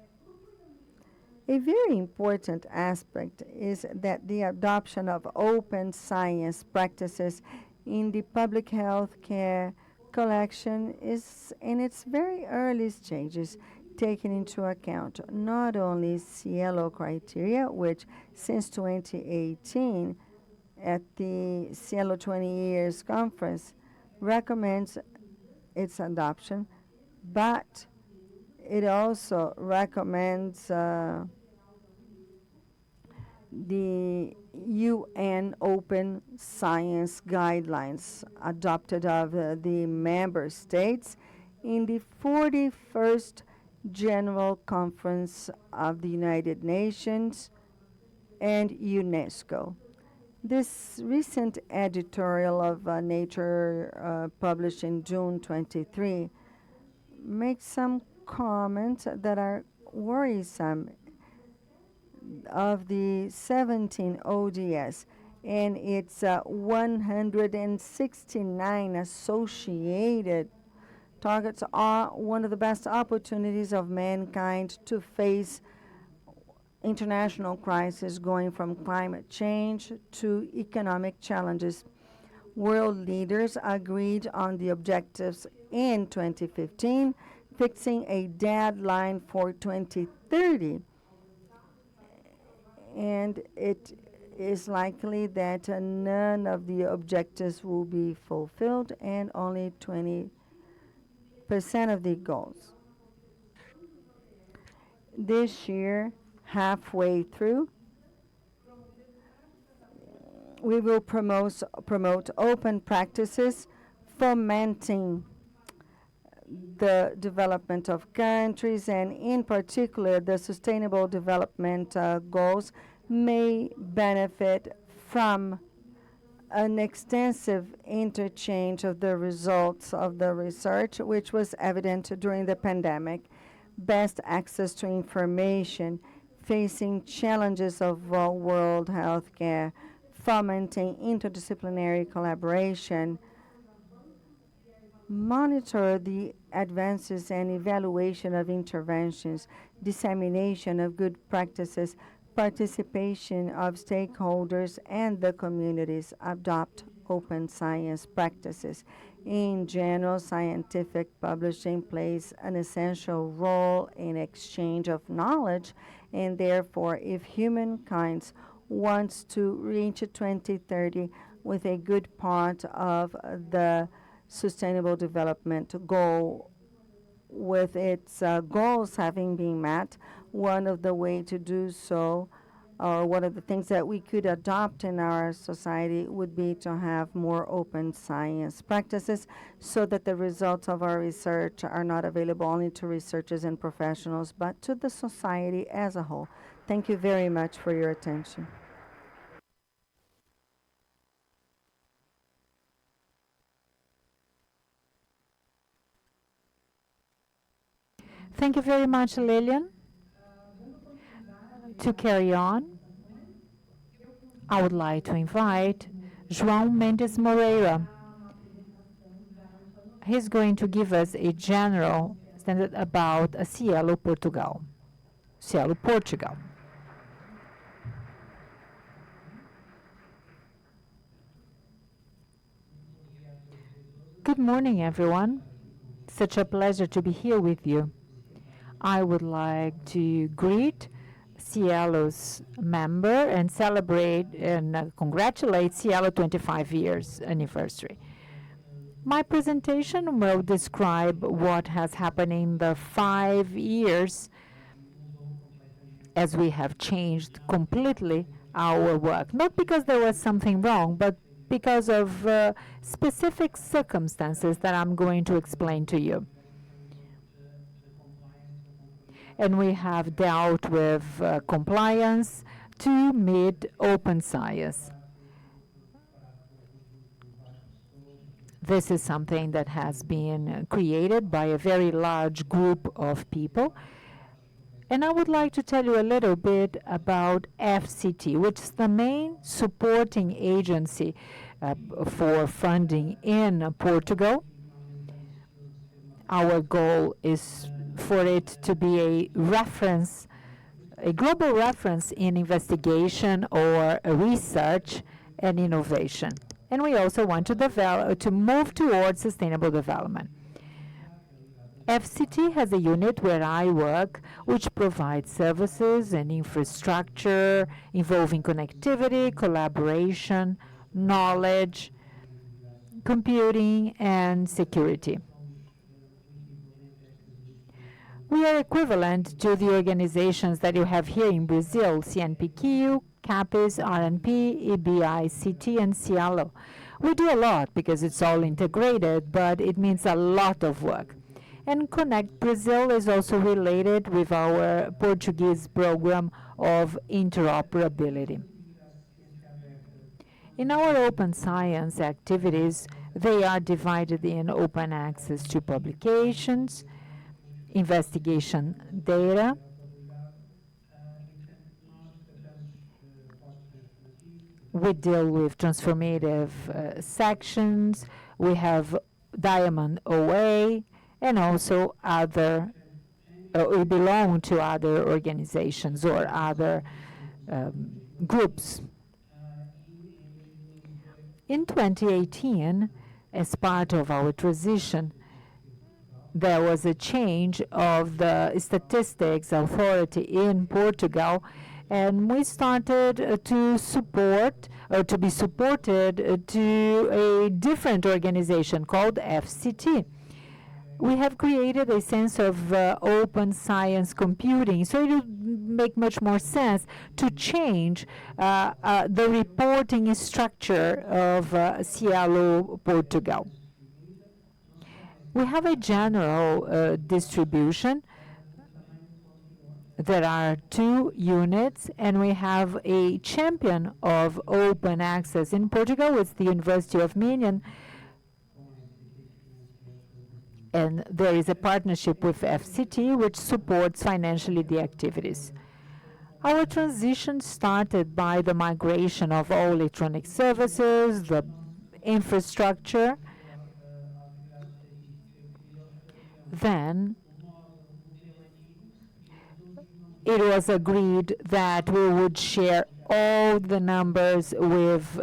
A very important aspect is that the adoption of open science practices in the public health care collection is in its very early stages, taking into account not only SciELO criteria, which since 2018 at the SciELO 20 Years Conference recommends its adoption, but it also recommends the UN Open Science Guidelines adopted of the member states in the 41st General Conference of the United Nations and UNESCO. This recent editorial of Nature published in June 23 makes some comments that are worrisome of the 17 ODS and its 169 associated targets are one of the best opportunities of mankind to face international crisis, going from climate change to economic challenges. World leaders agreed on the objectives in 2015, fixing a deadline for 2030. And it is likely that none of the objectives will be fulfilled and only 20% of the goals. This year, halfway through, we will promote open practices, fomenting the development of countries, and in particular, the Sustainable Development Goals may benefit from an extensive interchange of the results of the research, which was evident during the pandemic. Best access to information, facing challenges of world healthcare, fomenting interdisciplinary collaboration, monitor the advances and evaluation of interventions, dissemination of good practices, participation of stakeholders and the communities, adopt open science practices. In general, scientific publishing plays an essential role in exchange of knowledge, and therefore, if humankind wants to reach 2030 with a good part of the Sustainable Development Goal, with its goals having been met, one of the way to do so, or one of the things that we could adopt in our society would be to have more open science practices so that the results of our research are not available only to researchers and professionals, but to the society as a whole. Thank you very much for your attention. Thank you very much, Lilian. To carry on, I would like to invite João Mendes Moreira. He's going to give us a general standard about SciELO Portugal. SciELO Portugal. Good morning, everyone. Such a pleasure to be here with you. I would like to greet SciELO's member and celebrate and congratulate SciELO 25 years anniversary. My presentation will describe what has happened in the 5 years as we have changed completely our work. Not because there was something wrong, but because of specific circumstances that I'm going to explain to you. And we have dealt with compliance to meet open science. This is something that has been created by a very large group of people. And I would like to tell you a little bit about FCT, which is the main supporting agency for funding in Portugal. Our goal is for it to be a reference, a global reference in investigation or research and innovation. And we also want to move towards sustainable development. FCT has a unit where I work, which provides services and infrastructure involving connectivity, collaboration, knowledge, computing, and security. We are equivalent to the organizations that you have here in Brazil, CNPq, CAPES, RNP, EBICT, and SciELO. We do a lot because it's all integrated, but it means a lot of work. And Connect Brazil is also related with our Portuguese program of interoperability. In our open science activities, they are divided in open access to publications, investigation data, we deal with transformative sections, we have Diamond OA, and also other, we belong to other organizations or other groups. In 2018, as part of our transition, there was a change of the statistics authority in Portugal, and we started to support, or to be supported to a different organization called FCT. We have created a sense of open science computing, so it would make much more sense to change the reporting structure of SciELO Portugal. We have a general distribution. There are 2 units, and we have a champion of open access in Portugal. It's the University of Milan. And there is a partnership with FCT, which supports financially the activities. Our transition started by the migration of all electronic services, the infrastructure. Then it was agreed that we would share all the numbers with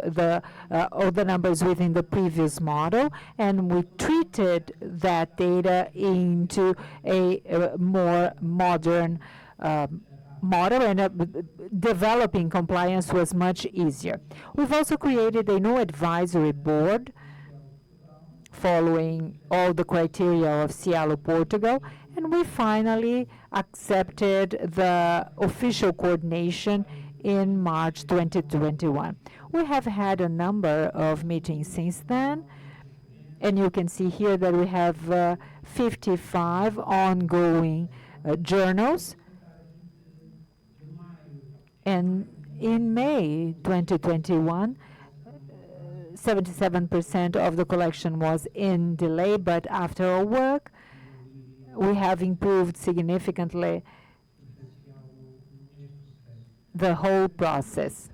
all the numbers within the previous model, and we treated that data into a more modern model, and developing compliance was much easier. We've also created a new advisory board following all the criteria of SciELO Portugal, and we finally accepted the official coordination in March 2021. We have had a number of meetings since then, and you can see here that we have 55 ongoing journals. And in May 2021, 77% of the collection was in delay, but after our work, we have improved significantly the whole process.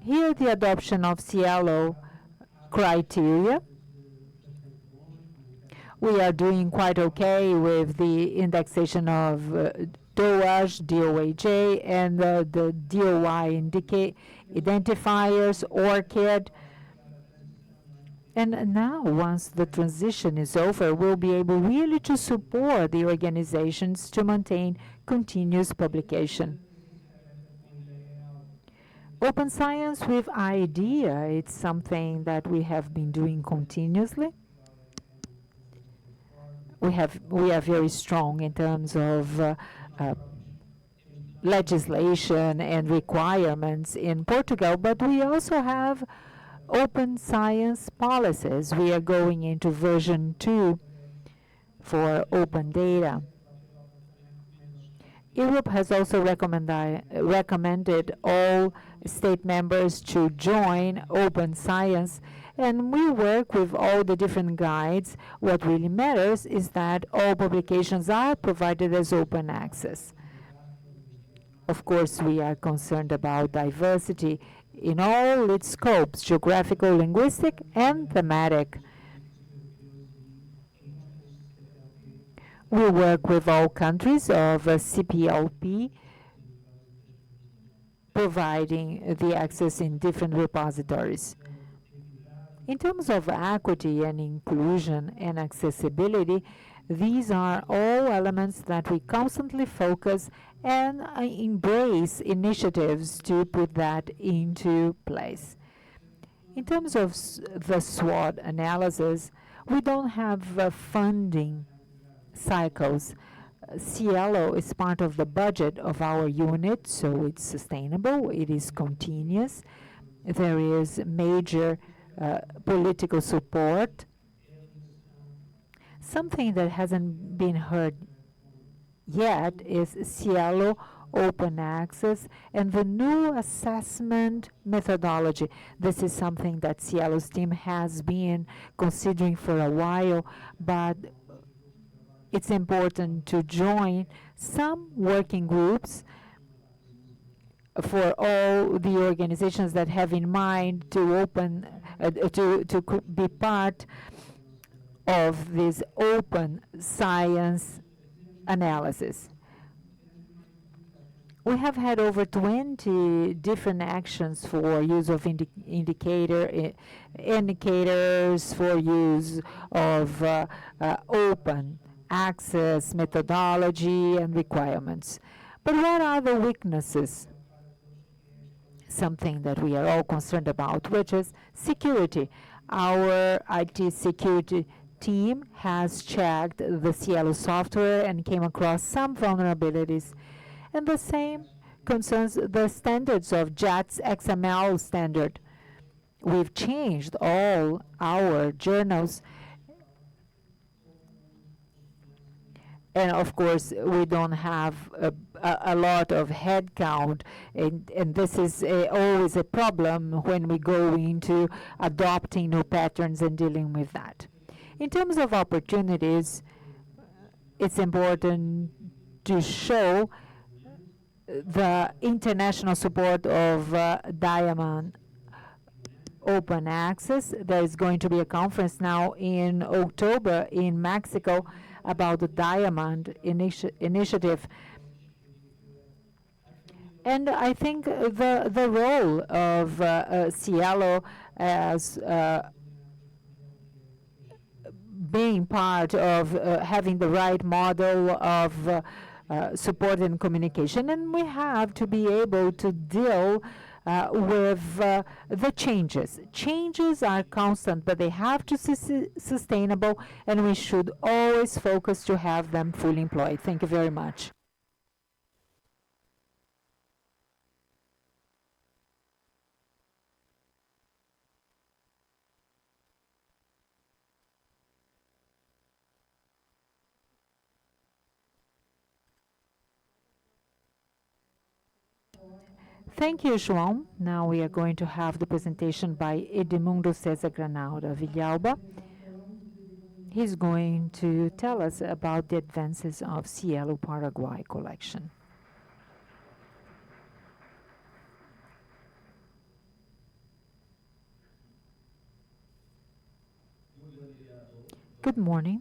Here, the adoption of SciELO criteria. We are doing quite okay with the indexation of DOAJ, DOAJ, and the DOI identifiers, ORCID. And now, once the transition is over, we'll be able really to support the organizations to maintain continuous publication. Open science with idea, it's something that we have been doing continuously. We are very strong in terms of legislation and requirements in Portugal, but we also have open science policies. We are going into version 2 for open data. Europe has also recommended all state members to join open science, and we work with all the different guides. What really matters is that all publications are provided as open access. Of course, we are concerned about diversity in all its scopes, geographical, linguistic, and thematic. We work with all countries of CPLP, providing the access in different repositories. In terms of equity and inclusion and accessibility, these are all elements that we constantly focus and embrace initiatives to put that into place. In terms of the SWOT analysis, we don't have funding cycles. SciELO is part of the budget of our unit, so it's sustainable, it is continuous. There is major political support. Something that hasn't been heard yet is SciELO open access and the new assessment methodology. This is something that SciELO's team has been considering for a while, but it's important to join some working groups for all the organizations that have in mind to be part of this open science analysis. We have had over 20 different actions for use of indicators, for use of open access methodology and requirements. But what are the weaknesses? Something that we are all concerned about, which is security. Our IT security team has checked the SciELO software and came across some vulnerabilities. And the same concerns the standards of JATS XML standard. We've changed all our journals. And of course, we don't have a lot of headcount, and this is always a problem when we go into adopting new patterns and dealing with that. In terms of opportunities, it's important to show the international support of diamond open access. There is going to be a conference now in October in Mexico about the diamond initiative. And I think the role of SciELO as being part of having the right model of support and communication, and we have to be able to deal with the changes. Changes are constant, but they have to be sustainable, and we should always focus to have them fully employed. Thank you very much. Thank you, João. Now we are going to have the presentation by Edmundo Cesar Granada Villalba. He's going to tell us about the advances of SciELO Paraguay collection. Good morning.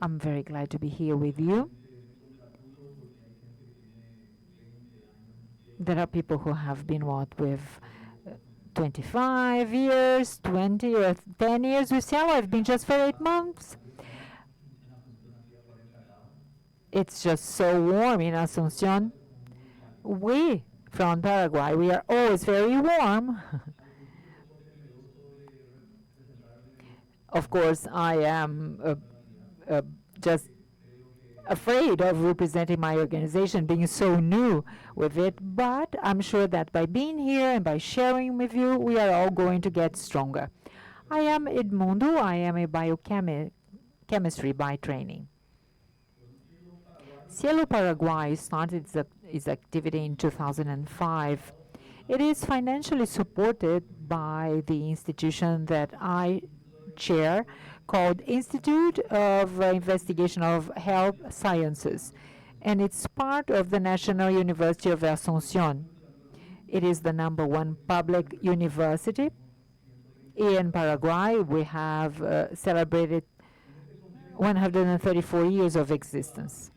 I'm very glad to be here with you. There are people who have been with 25 years, 20 or 10 years with SciELO. I've been just for 8 months. It's just so warm in Asunción. We, from Paraguay, we are always very warm. Of course, I am just afraid of representing my organization, being so new with it, but I'm sure that by being here and by sharing with you, we are all going to get stronger. I am Edmundo. I am a biochemistry by training. SciELO Paraguay started its activity in 2005. It is financially supported by the institution that I chair, called Institute of Investigation of Health Sciences, and it's part of the National University of Asunción. It is the #1 public university in Paraguay. We have celebrated 134 years of existence.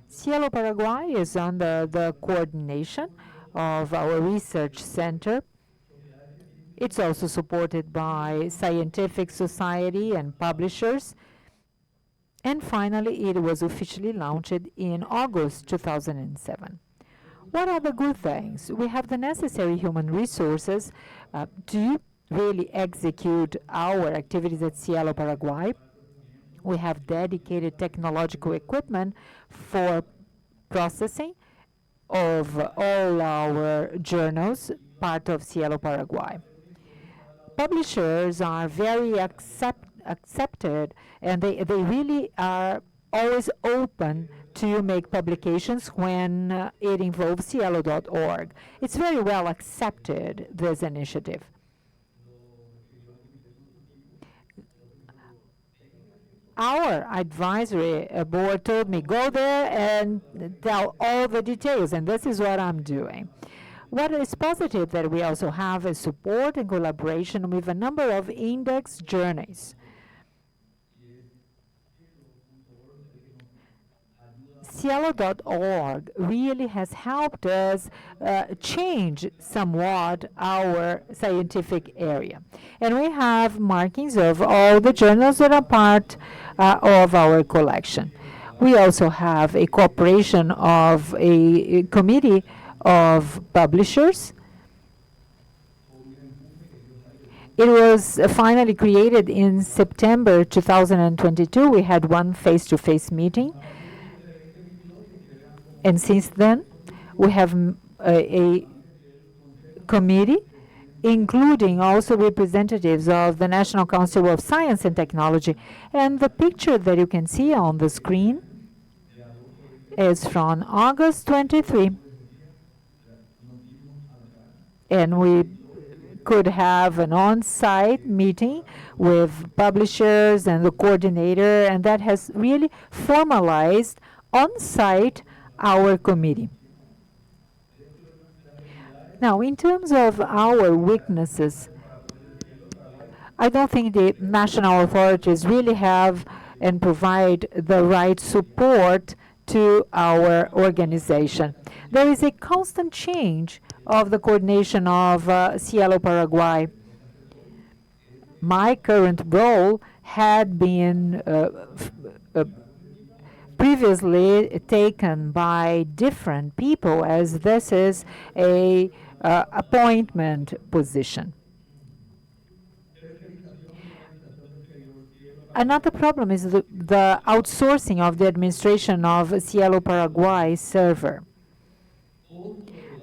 SciELO Paraguay is under the coordination of our research center. It's also supported by scientific society and publishers. And finally, it was officially launched in August 2007. What are the good things? We have the necessary human resources to really execute our activities at SciELO Paraguay. We have dedicated technological equipment for processing of all our journals, part of SciELO Paraguay. Publishers are very accepted, and they really are always open to make publications when it involves SciELO.org. It's very well accepted, this initiative. Our advisory board told me, go there and tell all the details, and this is what I'm doing. What is positive that we also have is support and collaboration with a number of index journals. SciELO.org really has helped us change somewhat our scientific area. And we have markings of all the journals that are part of our collection. We also have a cooperation of a committee of publishers. It was finally created in September 2022. We had one face-to-face meeting. And since then, we have a committee, including also representatives of the National Council of Science and Technology. And the picture that you can see on the screen is from August 23. And we could have an on-site meeting with publishers and the coordinator, and that has really formalized on-site our committee. Now, in terms of our weaknesses, I don't think the national authorities really have and provide the right support to our organization. There is a constant change of the coordination of SciELO Paraguay. My current role had been previously taken by different people, as this is a appointment position. Another problem is the outsourcing of the administration of SciELO Paraguay server.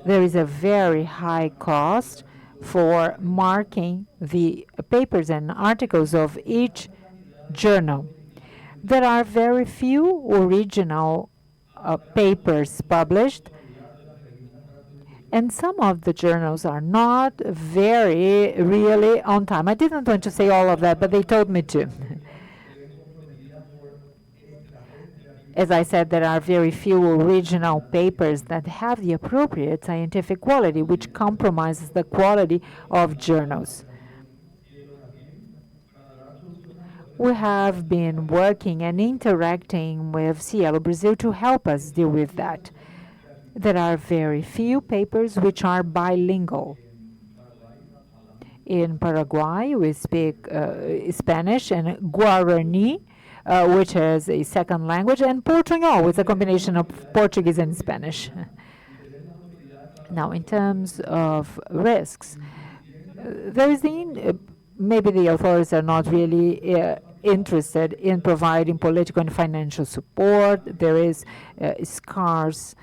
There is a very high cost for marking the papers and articles of each journal. There are very few original papers published, and some of the journals are not very really on time. I didn't want to say all of that, but they told me to. As I said, there are very few original papers that have the appropriate scientific quality, which compromises the quality of journals. We have been working and interacting with SciELO Brazil to help us deal with that. There are very few papers which are bilingual. In Paraguay, we speak Spanish and Guarani, which is a second language, and Portuguese, with a combination of Portuguese and Spanish. Now, in terms of risks, there is maybe the authorities are not really interested in providing political and financial support. There is scarce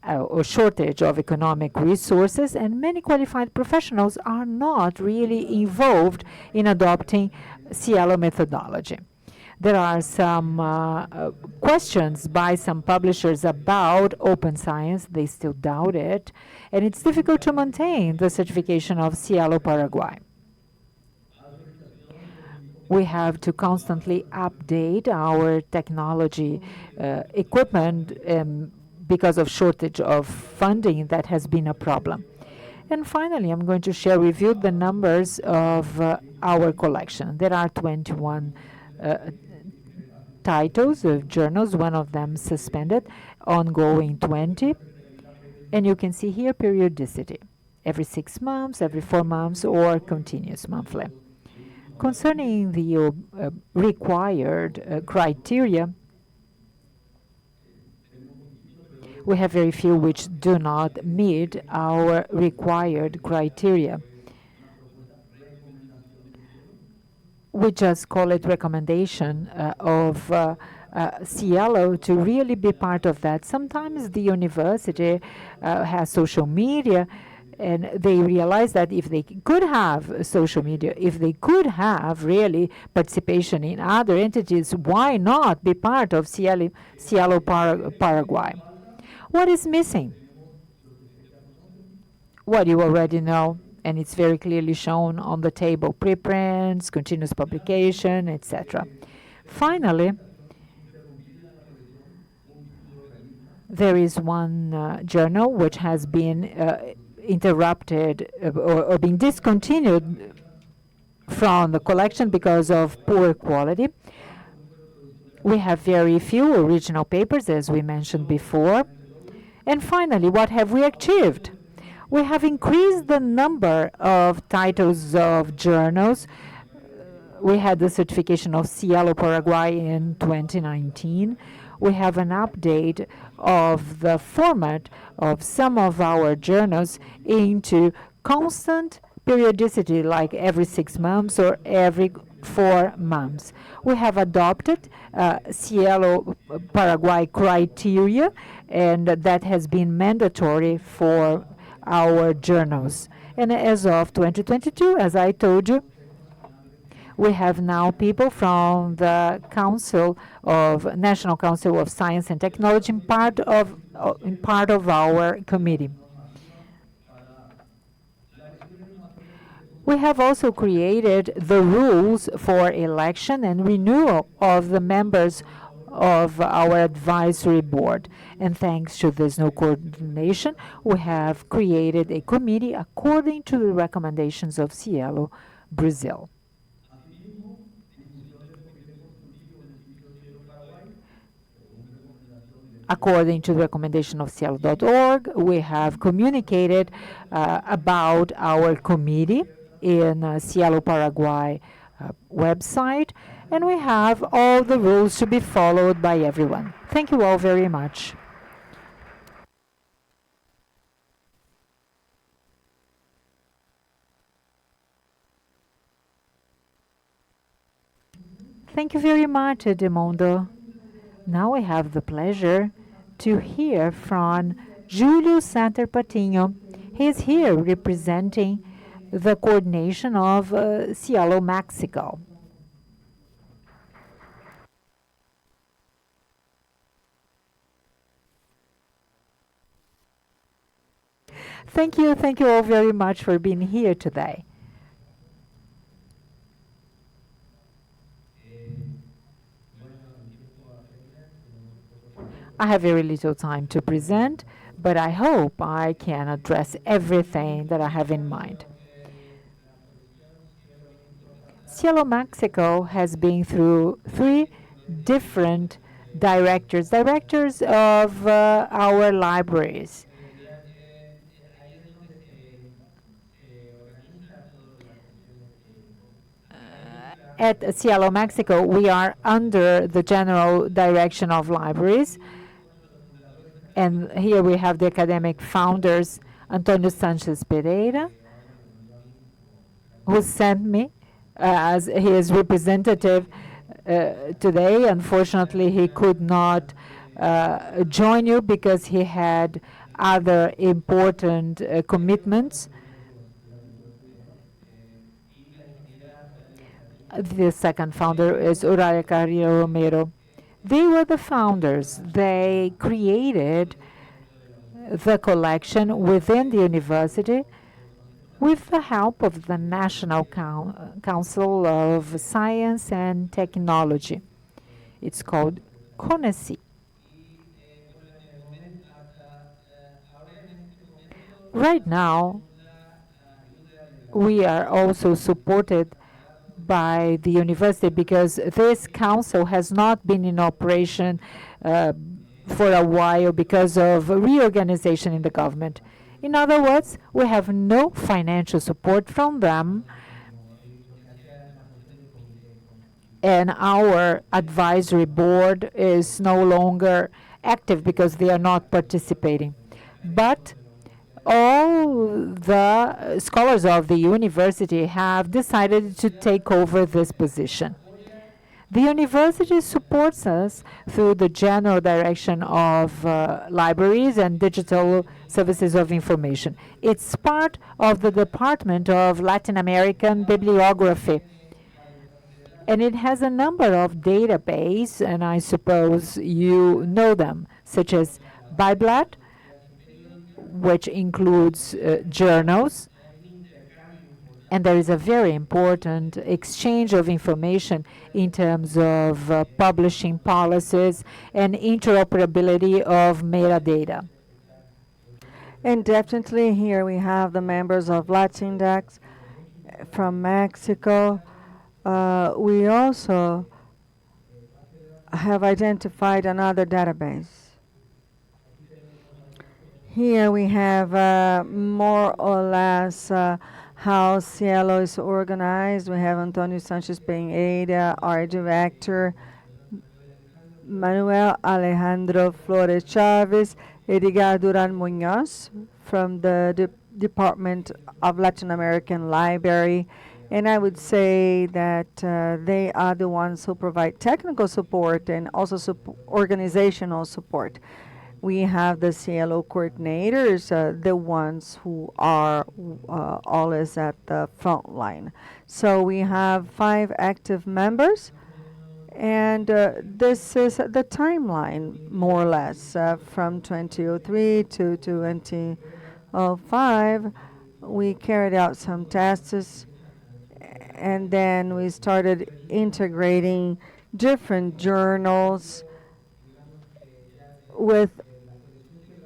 or shortage of economic resources, and many qualified professionals are not really involved in adopting SciELO methodology. There are some questions by some publishers about open science. They still doubt it, and it's difficult to maintain the certification of SciELO Paraguay. We have to constantly update our technology equipment because of shortage of funding. That has been a problem. And finally, I'm going to share with you the numbers of our collection. There are 21 titles of journals, one of them suspended, ongoing 20. And you can see here periodicity, every 6 months, every 4 months, or continuous monthly. Concerning the required criteria, we have very few which do not meet our required criteria. We just call it recommendation of SciELO to really be part of that. Sometimes the university has social media, and they realize that if they could have social media, if they could have really participation in other entities, why not be part of SciELO Paraguay? What is missing? What you already know, and it's very clearly shown on the table: preprints, continuous publication, etc. Finally, there is one journal which has been interrupted or being discontinued from the collection because of poor quality. We have very few original papers, as we mentioned before. And finally, what have we achieved? We have increased the number of titles of journals. We had the certification of SciELO Paraguay in 2019. We have an update of the format of some of our journals into constant periodicity, like every 6 months or every 4 months. We have adopted SciELO Paraguay criteria, and that has been mandatory for our journals. And as of 2022, as I told you, we have now people from the National Council of Science and Technology in part of our committee. We have also created the rules for election and renewal of the members of our advisory board. And thanks to this new coordination, we have created a committee according to the recommendations of SciELO Brazil. According to the recommendation of SciELO.org, we have communicated about our committee in SciELO Paraguay website, and we have all the rules to be followed by everyone. Thank you all very much. Thank you very much, Edmundo. Now we have the pleasure to hear from Julio Santer Patinho. He is here representing the coordination of SciELO Mexico. Thank you all very much for being here today. I have very little time to present, but I hope I can address everything that I have in mind. SciELO Mexico has been through 3 different directors of our libraries. At SciELO Mexico, we are under the general direction of libraries. And here we have the academic founders, Antonio Sanchez Pereira, who sent me as his representative today. Unfortunately, he could not join you because he had other important commitments. The second founder is Uraya Carrillo Romero. They were the founders. They created the collection within the university with the help of the National Council of Science and Technology. It's called CONESI. Right now, we are also supported by the university because this council has not been in operation for a while because of reorganization in the government. In other words, we have no financial support from them, and our advisory board is no longer active because they are not participating. But all the scholars of the university have decided to take over this position. The university supports us through the general direction of libraries and digital services of information. It's part of the Department of Latin American Bibliography. And it has a number of databases, and I suppose you know them, such as Biblat, which includes journals, and there is a very important exchange of information in terms of publishing policies and interoperability of metadata. And definitely here we have the members of Latindex from Mexico. We also have identified another database. Here we have more or less how SciELO is organized. We have Antonio Sanchez Pereira, our director, Manuel Alejandro Flores Chavez, Edgar Duran Munoz from the Department of Latin American Library. And I would say that they are the ones who provide technical support and also organizational support. We have the SciELO coordinators, the ones who are always at the front line. So we have 5 active members, and this is the timeline, more or less, from 2003 to 2005. We carried out some tests and then we started integrating different journals with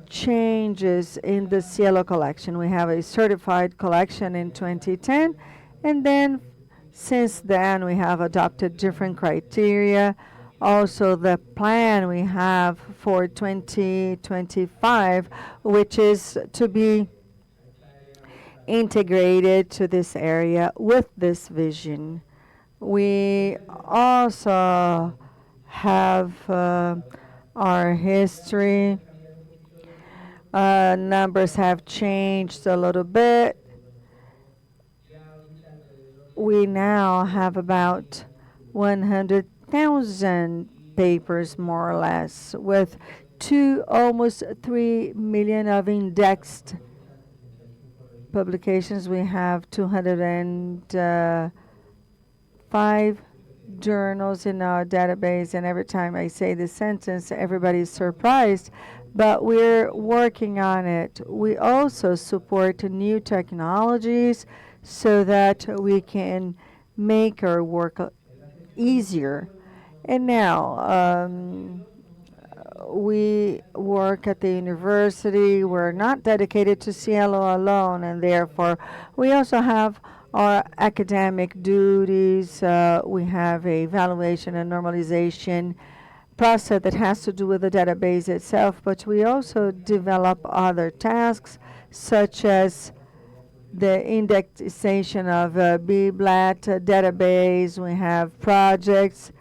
changes in the SciELO collection. We have a certified collection in 2010, and then since then we have adopted different criteria. Also, the plan we have for 2025, which is to be integrated to this area with this vision. We also have our history. Numbers have changed a little bit. We now have about 100,000 papers, more or less, with almost 3 million of indexed publications. We have 205 journals in our database, and every time I say this sentence, everybody's surprised, but we're working on it. We also support new technologies so that we can make our work easier. And now, we work at the university. We're not dedicated to SciELO alone, and therefore we also have our academic duties. We have a evaluation and normalization process that has to do with the database itself, but we also develop other tasks such as the indexation of BBLAT database. We have projects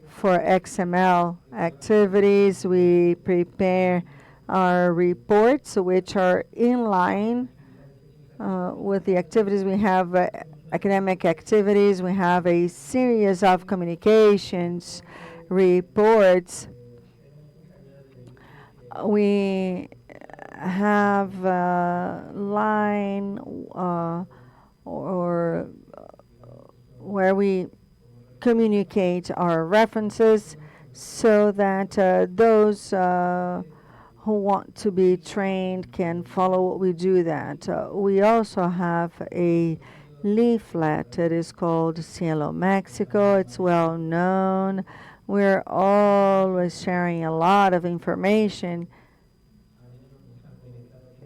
for XML activities. We prepare our reports, which are in line with the activities. We have academic activities. We have a series of communications reports. We have a line or where we communicate our references so that those who want to be trained can follow what we do that. We also have a leaflet that is called SciELO Mexico. It's well known. We're always sharing a lot of information,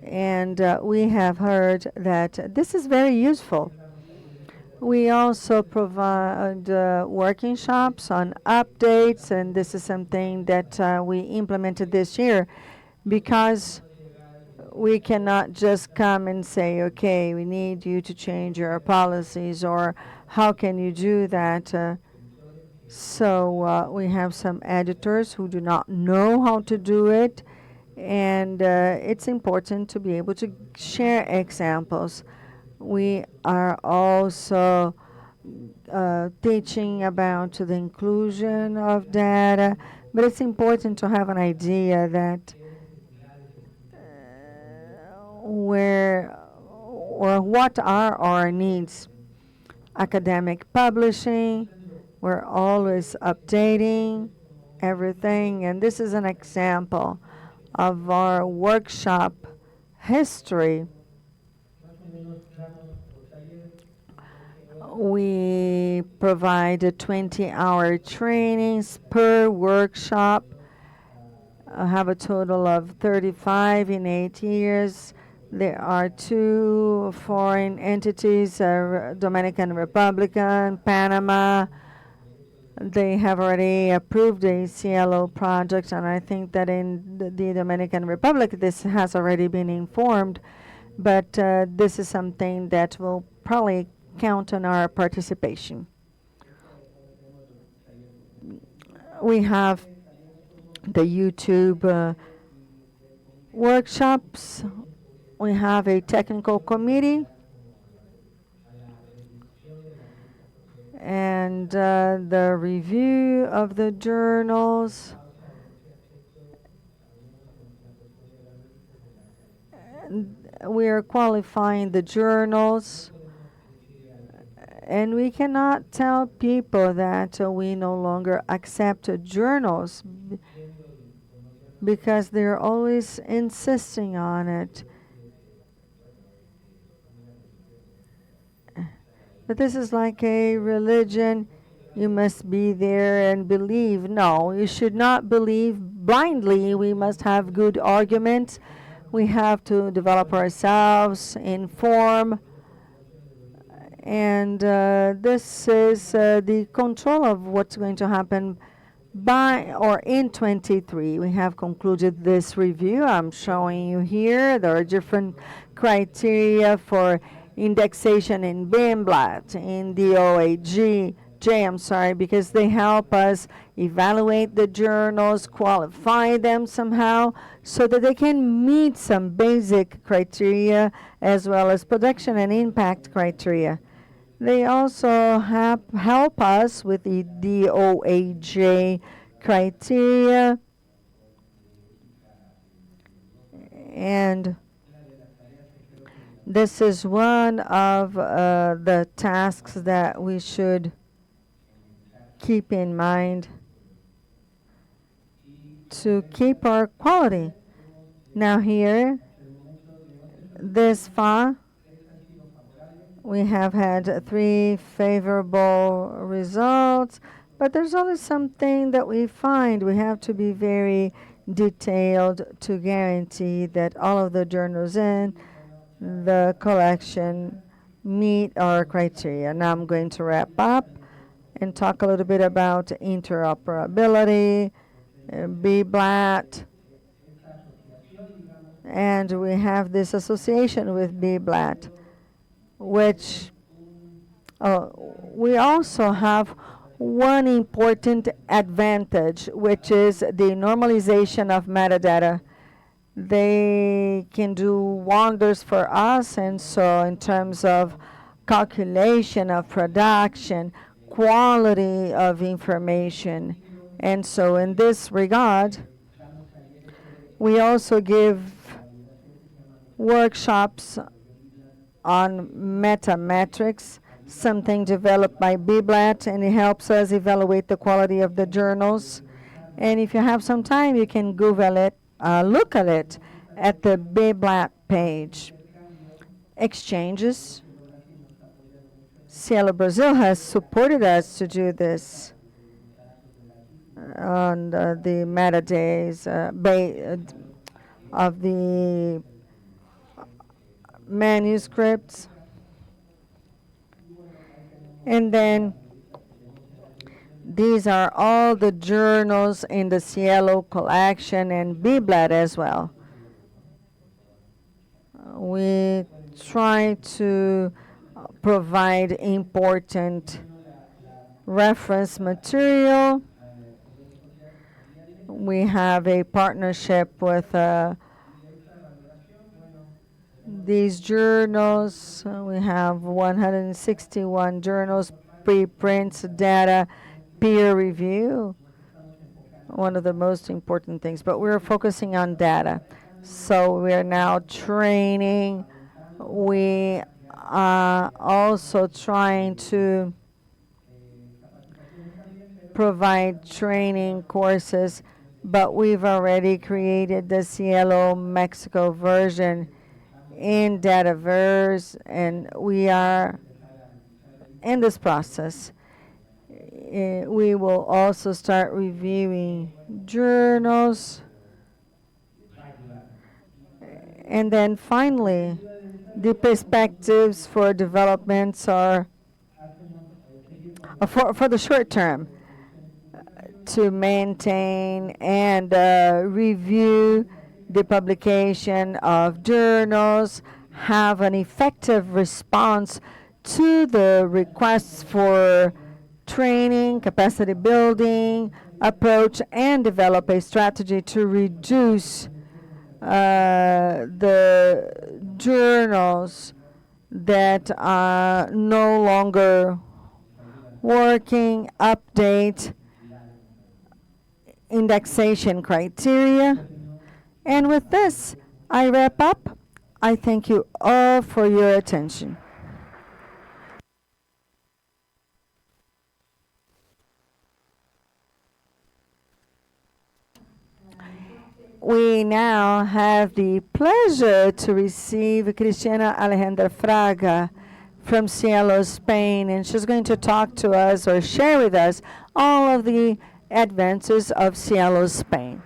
and we have heard that this is very useful. We also provide working shops on updates, and this is something that we implemented this year because we cannot just come and say, okay, we need you to change your policies, or how can you do that? So we have some editors who do not know how to do it, and it's important to be able to share examples. We are also teaching about the inclusion of data, but it's important to have an idea that where or what are our needs. Academic publishing, we're always updating everything, and this is an example of our workshop history. We provide 20-hour trainings per workshop. I have a total of 35 in 8 years. There are 2 foreign entities, Dominican Republic, Panama. They have already approved a SciELO project, and I think that in the Dominican Republic this has already been informed, but this is something that will probably count on our participation. We have the YouTube workshops. We have a technical committee, and the review of the journals. And we are qualifying the journals, and we cannot tell people that we no longer accept journals because they're always insisting on it. But this is like a religion. You must be there and believe. No, you should not believe blindly. We must have good arguments. We have to develop ourselves, inform, and this is the control of what's going to happen by or in 23. We have concluded this review. I'm showing you here. There are different criteria for indexation in BIMBLAT, in the OAG, I'm sorry, because they help us evaluate the journals, qualify them somehow, so that they can meet some basic criteria as well as production and impact criteria. They also help us with the DOAJ criteria, and this is one of the tasks that we should keep in mind to keep our quality. Now here, this far, we have had 3 favorable results, but there's always something that we find. We have to be very detailed to guarantee that all of the journals in the collection meet our criteria. Now I'm going to wrap up and talk a little bit about interoperability, BBLAT, and we have this association with BBLAT, which we also have one important advantage, which is the normalization of metadata. They can do wonders for us, and so in terms of calculation of production, quality of information, and so in this regard, we also give workshops on metametrics, something developed by BBLAT, and it helps us evaluate the quality of the journals. And if you have some time, you can Google it, look at it at the BBLAT page. Exchanges. SciELO Brazil has supported us to do this on the metadays of the manuscripts. And then these are all the journals in the SciELO collection and BBLAT as well. We try to provide important reference material. We have a partnership with these journals. We have 161 journals, preprints, data, peer review, one of the most important things. But we're focusing on data. So we're now training. We are also trying to provide training courses, but we've already created the SciELO Mexico version in Dataverse, and we are in this process. We will also start reviewing journals. And then finally, the perspectives for developments are for the short term, to maintain and review the publication of journals, have an effective response to the requests for training, capacity building approach, and develop a strategy to reduce the journals that are no longer working, update indexation criteria. And with this, I wrap up. I thank you all for your attention. We now have the pleasure to receive Cristiana Alejandra Fraga from SciELO Spain, and she's going to talk to us or share with us all of the advances of SciELO Spain.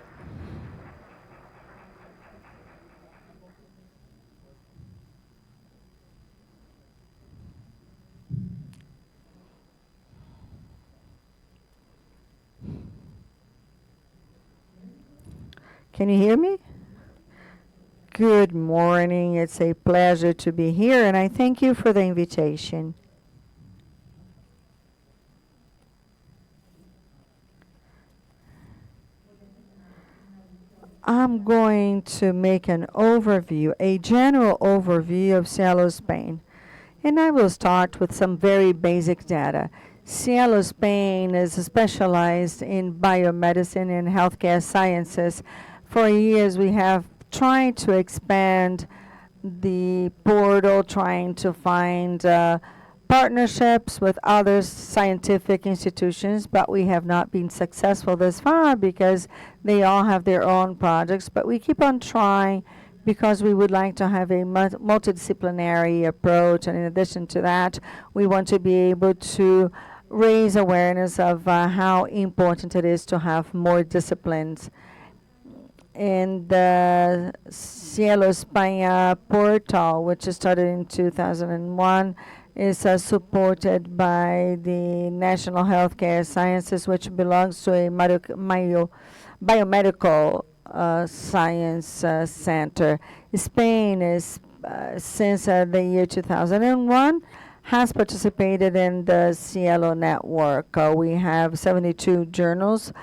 Can you hear me? Good morning. It's a pleasure to be here, and I thank you for the invitation. I'm going to make an overview, a general overview of SciELO Spain. And I will start with some very basic data. SciELO Spain is specialized in biomedicine and healthcare sciences. For years, we have tried to expand the portal, trying to find partnerships with other scientific institutions, but we have not been successful thus far because they all have their own projects. But we keep on trying because we would like to have a multidisciplinary approach. And in addition to that, we want to be able to raise awareness of how important it is to have more disciplines. And the SciELO España portal, which started in 2001, is supported by the National Healthcare Sciences, which belongs to a biomedical science center. Spain is, since the year 2001, has participated in the SciELO network. We have 72 journals,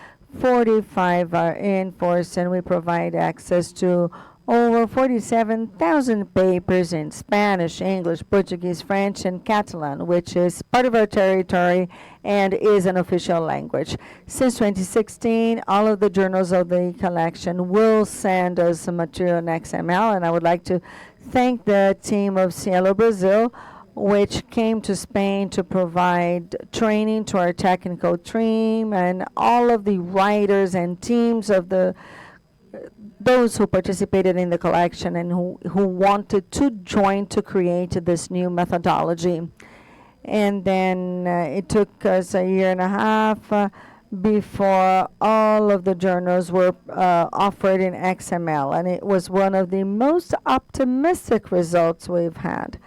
45 are in force, and we provide access to over 47,000 papers in Spanish, English, Portuguese, French, and Catalan, which is part of our territory and is an official language. Since 2016, all of the journals of the collection will send us some material in XML, and I would like to thank the team of SciELO Brazil, which came to Spain to provide training to our technical team and all of the writers and teams of those who participated in the collection and who wanted to join to create this new methodology. And then it took us a year and a half before all of the journals were offered in XML, and it was one of the most optimistic results we've had.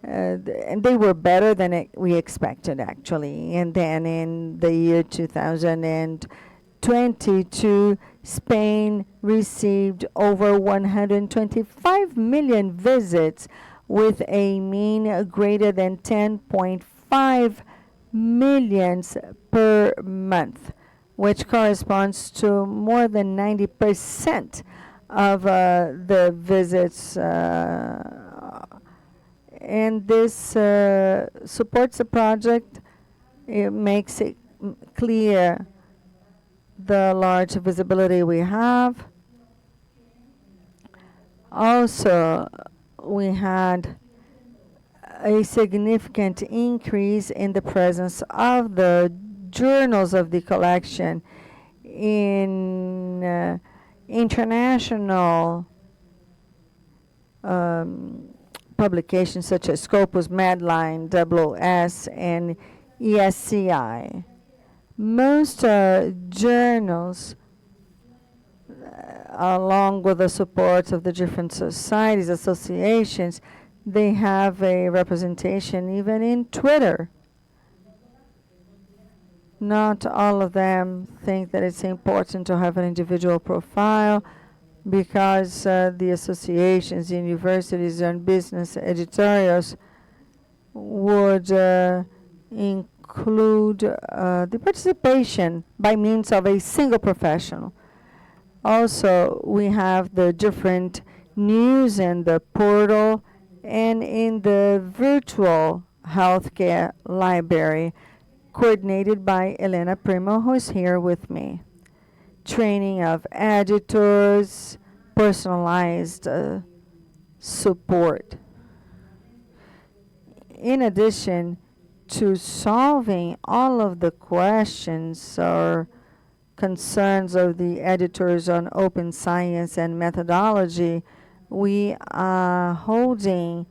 And they were better than we expected, actually. And then in the year 2022, Spain received over 125 million visits with a mean greater than 10.5 millions per month, which corresponds to more than 90% of the visits. And this supports the project. It makes it clear the large visibility we have. Also, we had a significant increase in the presence of the journals of the collection in international publications such as Scopus, Medline, WS, and ESCI. Most journals, along with the support of the different societies, associations, they have a representation even in Twitter. Not all of them think that it's important to have an individual profile, because the associations, universities, and business editorials would include the participation by means of a single professional. Also, we have the different news in the portal and in the virtual healthcare library, coordinated by Elena Primo, who is here with me. Training of editors, personalized support. In addition to solving all of the questions or concerns of the editors on open science and methodology, we are holding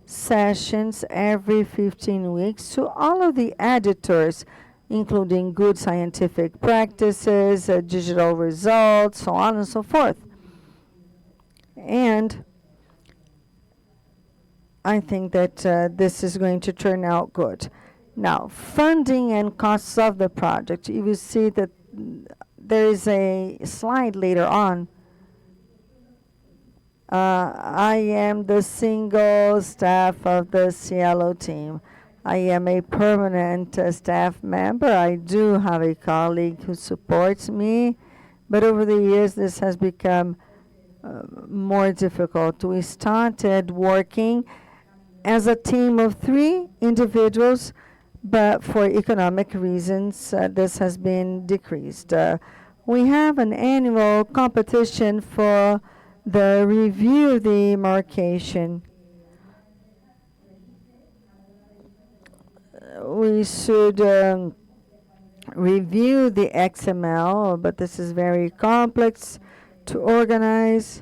sessions every 15 weeks to all of the editors, including good scientific practices, digital results, so on and so forth. And I think that this is going to turn out good. Now, funding and costs of the project. You will see that there is a slide later on. I am the single staff of the SciELO team. I am a permanent staff member. I do have a colleague who supports me, but over the years this has become more difficult. We started working as a team of 3 individuals, but for economic reasons, this has been decreased. We have an annual competition for the review of the marcation. We should review the XML, but this is very complex to organize.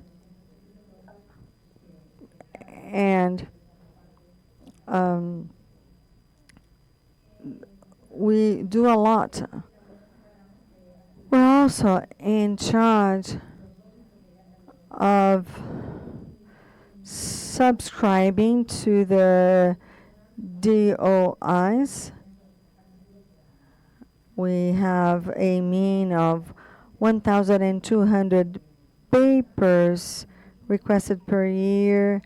And we do a lot. We're also in charge of subscribing to the DOIs. We have a mean of 1,200 papers requested per year.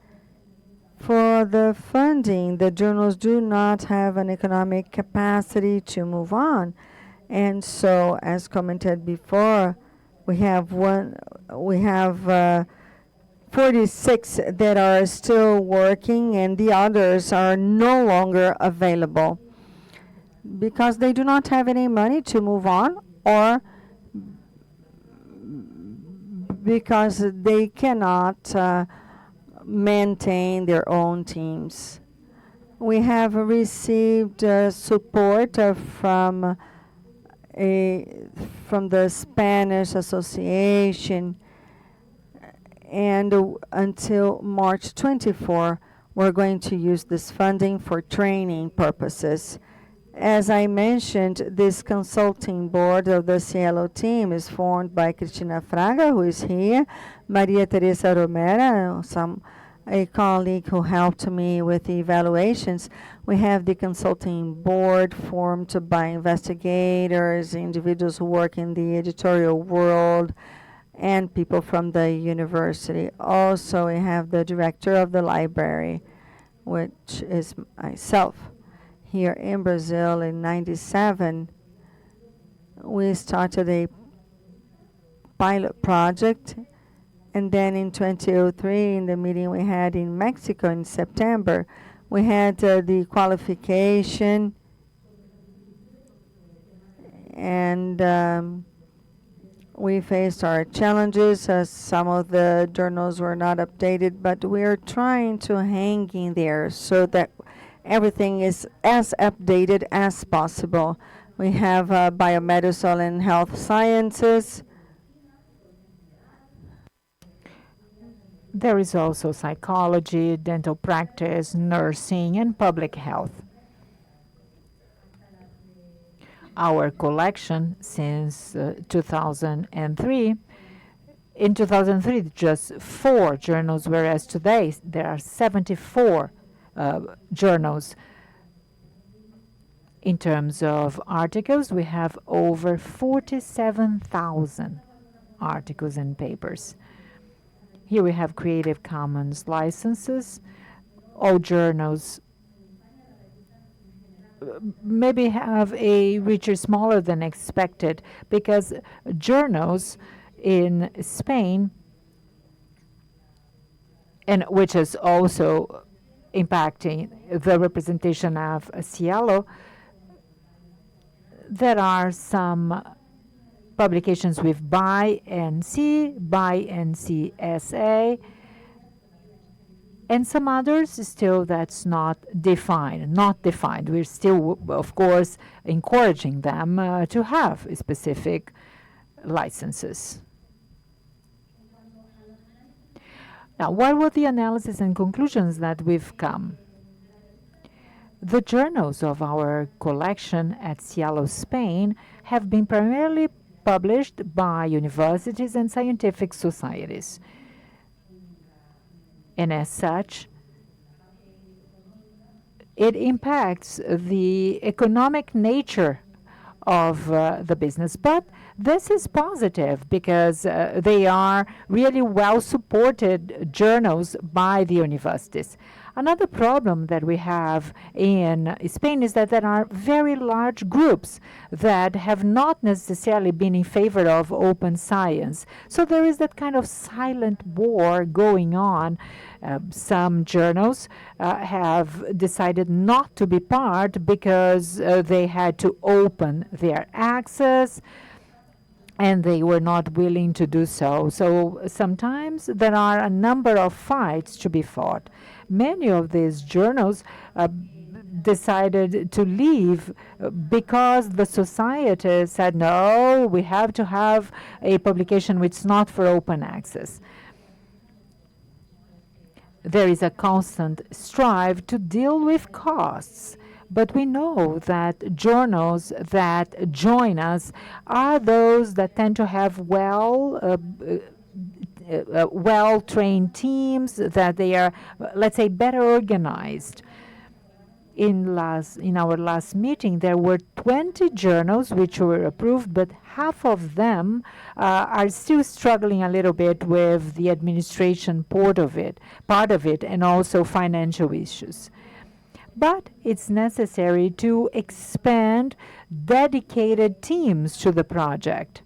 For the funding, the journals do not have an economic capacity to move on. And so, as commented before, we have 46 that are still working, and the others are no longer available because they do not have any money to move on, or because they cannot maintain their own teams. We have received support from the Spanish Association, and until March 24, we're going to use this funding for training purposes. As I mentioned, this consulting board of the SciELO team is formed by Cristina Fraga, who is here, Maria Teresa Romero, a colleague who helped me with the evaluations. We have the consulting board formed by investigators, individuals who work in the editorial world, and people from the university. Also, we have the director of the library, which is myself. Here in Brazil in '97, we started a pilot project, and then in 2003, in the meeting we had in Mexico in September, we had the qualification, and we faced our challenges. Some of the journals were not updated, but we are trying to hang in there so that everything is as updated as possible. We have biomedical and health sciences. There is also psychology, dental practice, nursing, and public health. Our collection since 2003, in 2003, just 4 journals, whereas today there are 74 journals. In terms of articles, we have over 47,000 articles and papers. Here we have Creative Commons licenses. All journals maybe have a reach smaller than expected, because journals in Spain, and which is also impacting the representation of SciELO, there are some publications with BY-NC, BY-NC-SA, and some others still that's not defined. We're still, of course, encouraging them to have specific licenses. Now, what were the analysis and conclusions that we've come? The journals of our collection at SciELO Spain have been primarily published by universities and scientific societies. And as such, it impacts the economic nature of the business. But this is positive because they are really well supported journals by the universities. Another problem that we have in Spain is that there are very large groups that have not necessarily been in favor of open science. So there is that kind of silent war going on. Some journals have decided not to be part because they had to open their access and they were not willing to do so. So sometimes there are a number of fights to be fought. Many of these journals decided to leave because the society said, no, we have to have a publication which is not for open access. There is a constant strive to deal with costs. But we know that journals that join us are those that tend to have well-trained teams, that they are, let's say, better organized. In our last meeting, there were 20 journals which were approved, but half of them are still struggling a little bit with the administration part of it, and also financial issues. But it's necessary to expand dedicated teams to the project.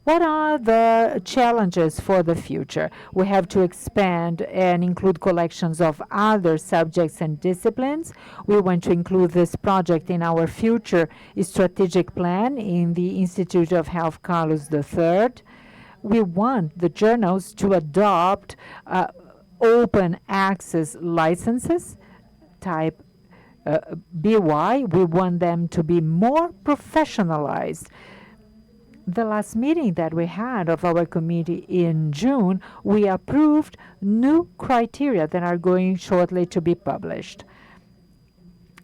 What are the challenges for the future? We have to expand and include collections of other subjects and disciplines. We want to include this project in our future strategic plan in the Institute of Health Carlos III. We want the journals to adopt open access licenses type BY. We want them to be more professionalized. The last meeting that we had of our committee in June, we approved new criteria that are going shortly to be published.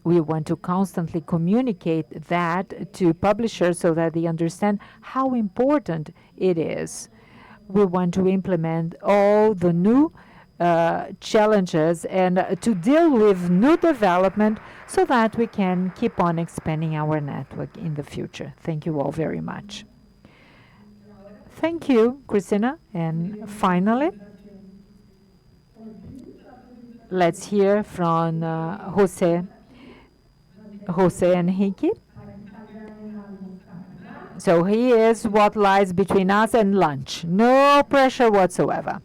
We want to constantly communicate that to publishers so that they understand how important it is. We want to implement all the new challenges and to deal with new development so that we can keep on expanding our network in the future. Thank you all very much. Thank you, Cristina. And finally, let's hear from Jose Henrique. So he is what lies between us and lunch. No pressure whatsoever.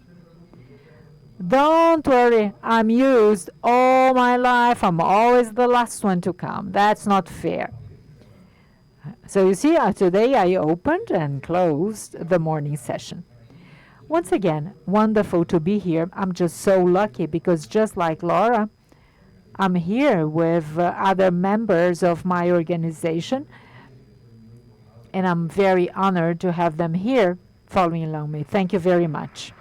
Don't worry, I'm used all my life. I'm always the last one to come. That's not fair. So you see, today I opened and closed the morning session. Once again, wonderful to be here. I'm just so lucky because just like Laura, I'm here with other members of my organization. And I'm very honored to have them here following along me. Thank you very much.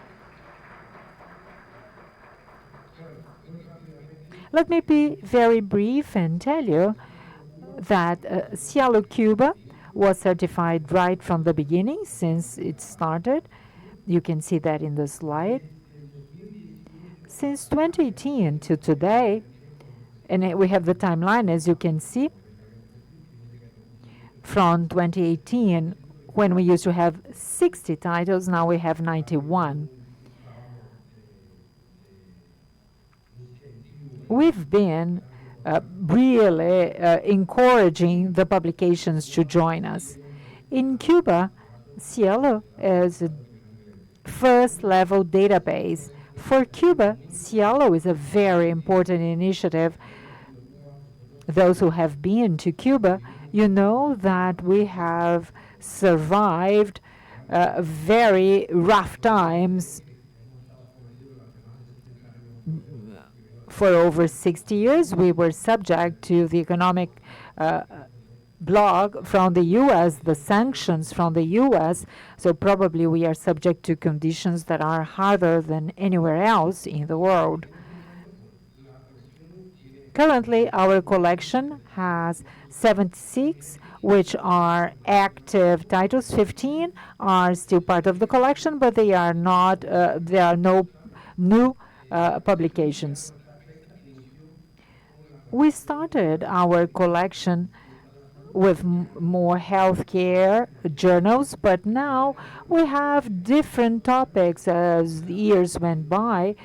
Let me be very brief and tell you that SciELO Cuba was certified right from the beginning since it started. You can see that in the slide. Since 2018 to today, and we have the timeline as you can see, from 2018 when we used to have 60 titles, now we have 91. We've been really encouraging the publications to join us. In Cuba, SciELO is a first-level database. For Cuba, SciELO is a very important initiative. Those who have been to Cuba, you know that we have survived very rough times. For over 60 years, we were subject to the economic block from the US, the sanctions from the US, so probably we are subject to conditions that are harder than anywhere else in the world. Currently, our collection has 76, which are active titles. 15 are still part of the collection, but they are not, there are no new publications. We started our collection with more healthcare journals, but now we have different topics as the years went by.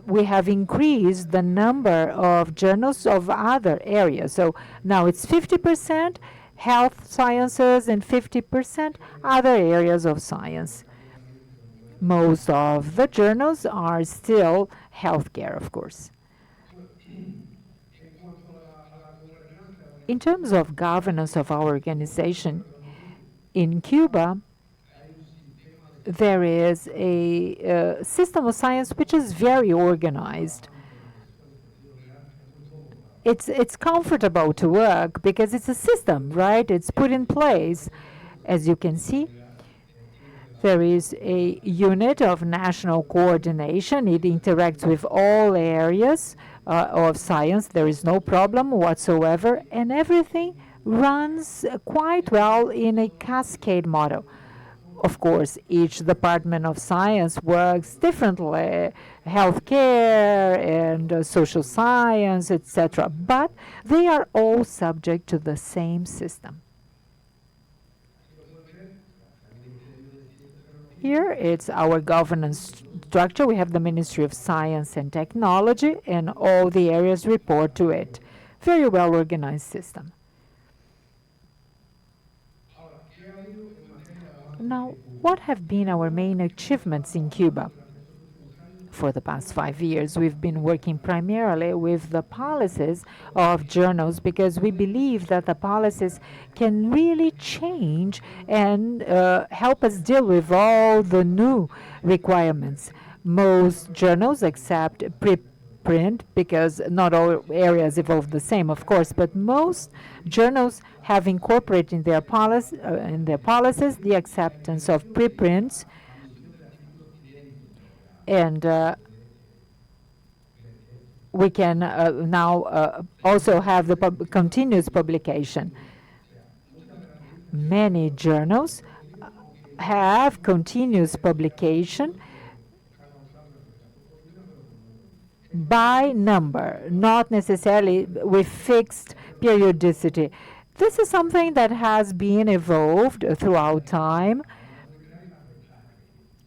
We have increased the number of journals of other areas. So now it's 50% health sciences and 50% other areas of science. Most of the journals are still healthcare, of course. In terms of governance of our organization, in Cuba, there is a system of science which is very organized. It's comfortable to work because it's a system, right? It's put in place. As you can see, there is a unit of national coordination. It interacts with all areas of science. There is no problem whatsoever, and everything runs quite well in a cascade model. Of course, each department of science works differently, healthcare and social science, etc. But they are all subject to the same system. Here it's our governance structure. We have the Ministry of Science and Technology, and all the areas report to it. Very well organized system. Now, what have been our main achievements in Cuba? For the past 5 years, we've been working primarily with the policies of journals because we believe that the policies can really change and help us deal with all the new requirements. Most journals accept preprint because not all areas evolve the same, of course, but most journals have incorporated in their policies the acceptance of preprints, and we can now also have the continuous publication. Many journals have continuous publication by number, not necessarily with fixed periodicity. This is something that has been evolved throughout time.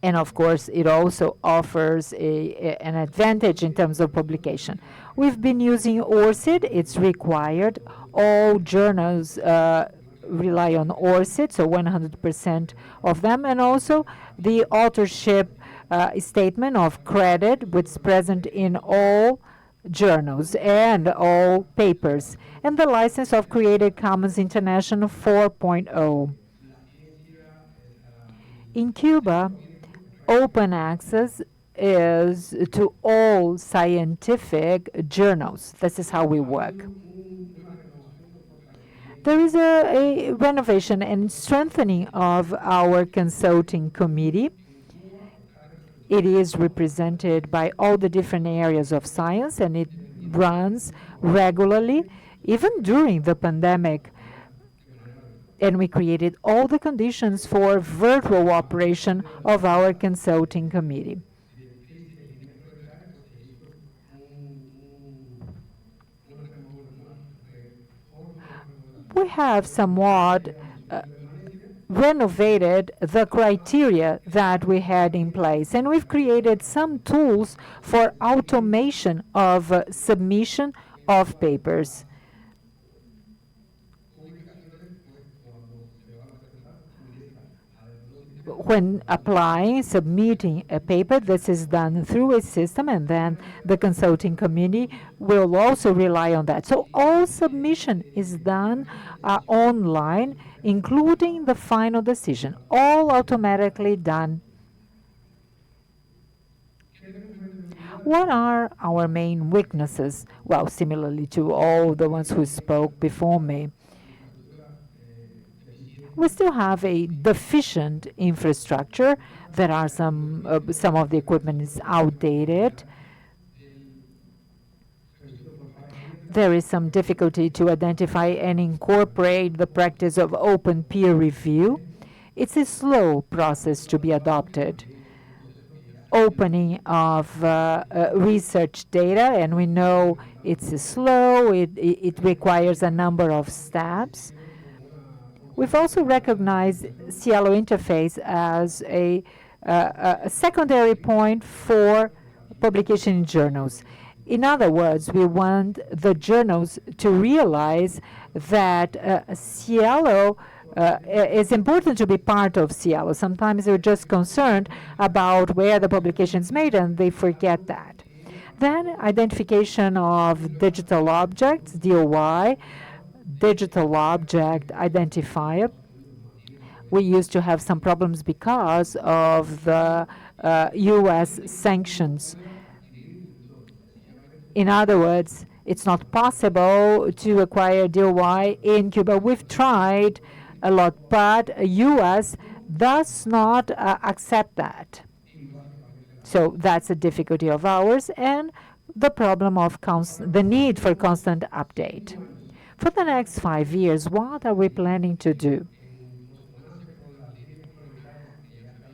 And of course, it also offers an advantage in terms of publication. We've been using ORCID. It's required. All journals rely on ORCID, so 100% of them. And also the authorship statement of credit, which is present in all journals and all papers. And the license of Creative Commons International 4.0. In Cuba, open access is to all scientific journals. This is how we work. There is a renovation and strengthening of our consulting committee. It is represented by all the different areas of science, and it runs regularly, even during the pandemic. And we created all the conditions for virtual operation of our consulting committee. We have somewhat renovated the criteria that we had in place, and we've created some tools for automation of submission of papers. When applying, submitting a paper, this is done through a system, and then the consulting committee will also rely on that. So all submission is done online, including the final decision, all automatically done. What are our main weaknesses? Well, similarly to all the ones who spoke before me, We still have a deficient infrastructure. There are some of the equipment is outdated. There is some difficulty to identify and incorporate the practice of open peer review. It's a slow process to be adopted. Opening of research data, and we know it's slow, it requires a number of steps. We've also recognized SciELO interface as a secondary point for publication in journals. In other words, we want the journals to realize that SciELO it's important to be part of SciELO. Sometimes they're just concerned about where the publication is made and they forget that. Then identification of digital objects, DOI, digital object identifier. We used to have some problems because of the US sanctions. In other words, it's not possible to acquire DOI in Cuba. We've tried a lot, but US does not accept that. So that's a difficulty of ours, and the problem of the need for constant update. For the next 5 years, what are we planning to do?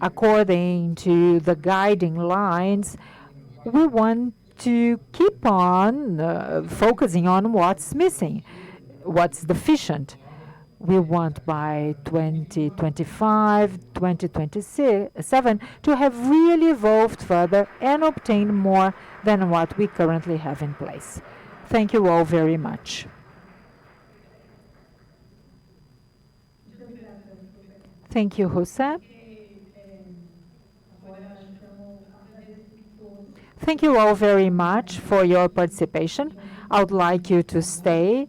According to the guiding lines, we want to keep on focusing on what's missing, what's deficient. We want by 2025, 2027 to have really evolved further and obtain more than what we currently have in place. Thank you all very much. Thank you, Jose. Thank you all very much for your participation. I would like you to stay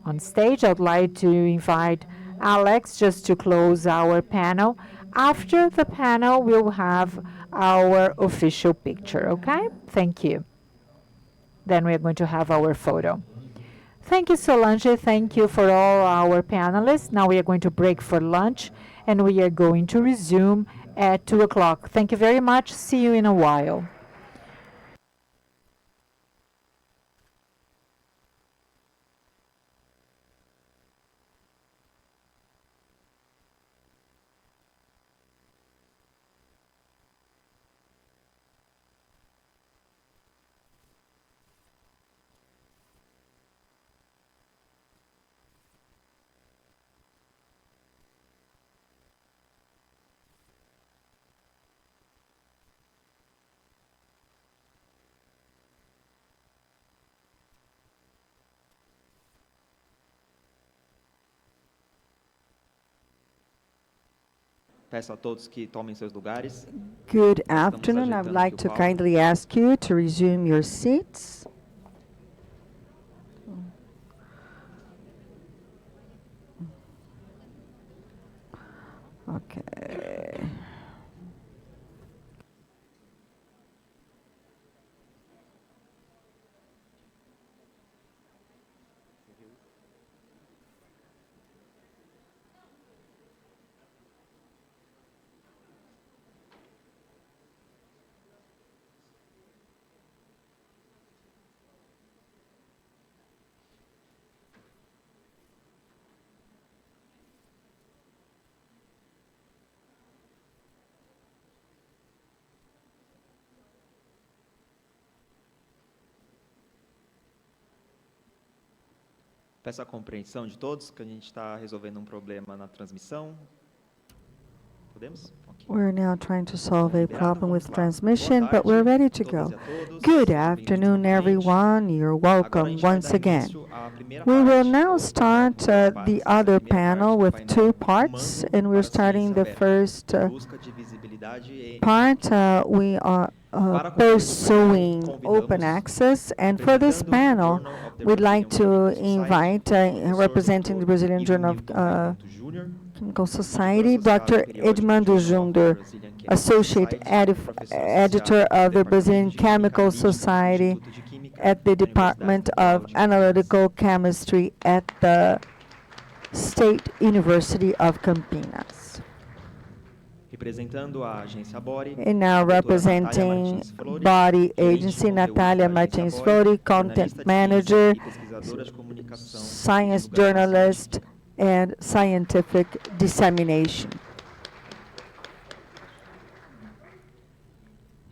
on stage. I'd like to invite Alex just to close our panel. After the panel, we'll have our official picture, okay? Thank you. Then we're going to have our photo. Thank you, Solange. Thank you for all our panelists. Now we are going to break for lunch, and we are going to resume at 2 o'clock. Thank you very much. See you in a while. Peço a todos que tomem seus lugares. Good afternoon. I would like to kindly ask you to resume your seats. Okay. Peço a compreensão de todos que a gente está resolvendo um problema na transmissão. Podemos? Okay. We're now trying to solve a problem with transmission, but we're ready to go. Good afternoon, everyone. You're welcome once again. We will now start the other panel with 2 parts, and we're starting the first part. We are pursuing open access, and for this panel, we'd like to invite, representing the Brazilian Journal of Chemical Society, Dr. Edmando Junder, Associate Editor of the Brazilian Chemical Society at the Department of Analytical Chemistry at the State University of Campinas. Representando a agência Bore, And now a doutora representing Natália Martins Flores, Body gerente de Agency, conteúdo Natalia da agência Martins Bore, Flori, jornalista Content de Manager, ciência e pesquisadora de comunicação e Science divulgação Journalist, científica. and Scientific Dissemination.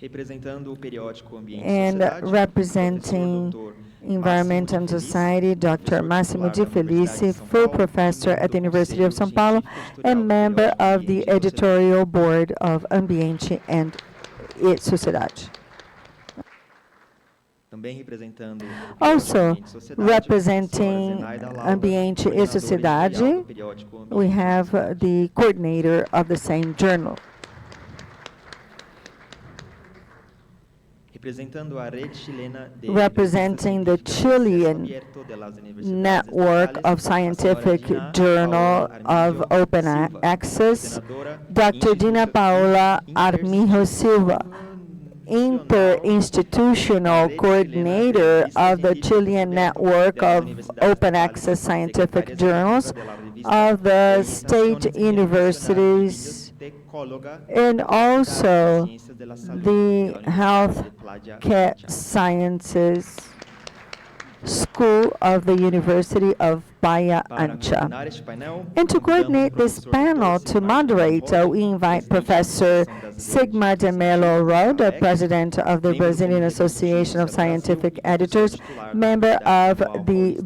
Representando o periódico Ambiente e And Sociedade, representing professor Dr. Environment and Máximo Society, Di Felice, Dr. Massimo Di professor titular da Universidade de Felice, São full Paulo, professor membro at the do University of Conselho São Paulo, Científico e Editorial and do member periódico of the Ambiente e Sociedade. editorial board of Ambiente and Sociedade. Também representando o periódico Also, Ambiente e Sociedade, representing a senhora Zenaida Laura, Ambiente e coordenadora Sociedade, editorial do periódico Ambiente we e have Sociedade. the coordinator of the same journal. Representando a rede chilena de Representing the revistas científicas Chilean de acesso abierto de las universidades network estatales, of Scientific a senhora Dina Journal Paola of Armijo Open Silva, Access, coordenadora Dr. Dina Paola Armijo Silva, interinstitutional coordinator of the Chilean network of open access scientific journals of the state universities, and also the health care sciences school of the University of Bahia Ancha. And to coordinate this panel, to moderate, we invite Professor Sigmar de Mello Roda, President of the Brazilian Association of Scientific Editors, member of the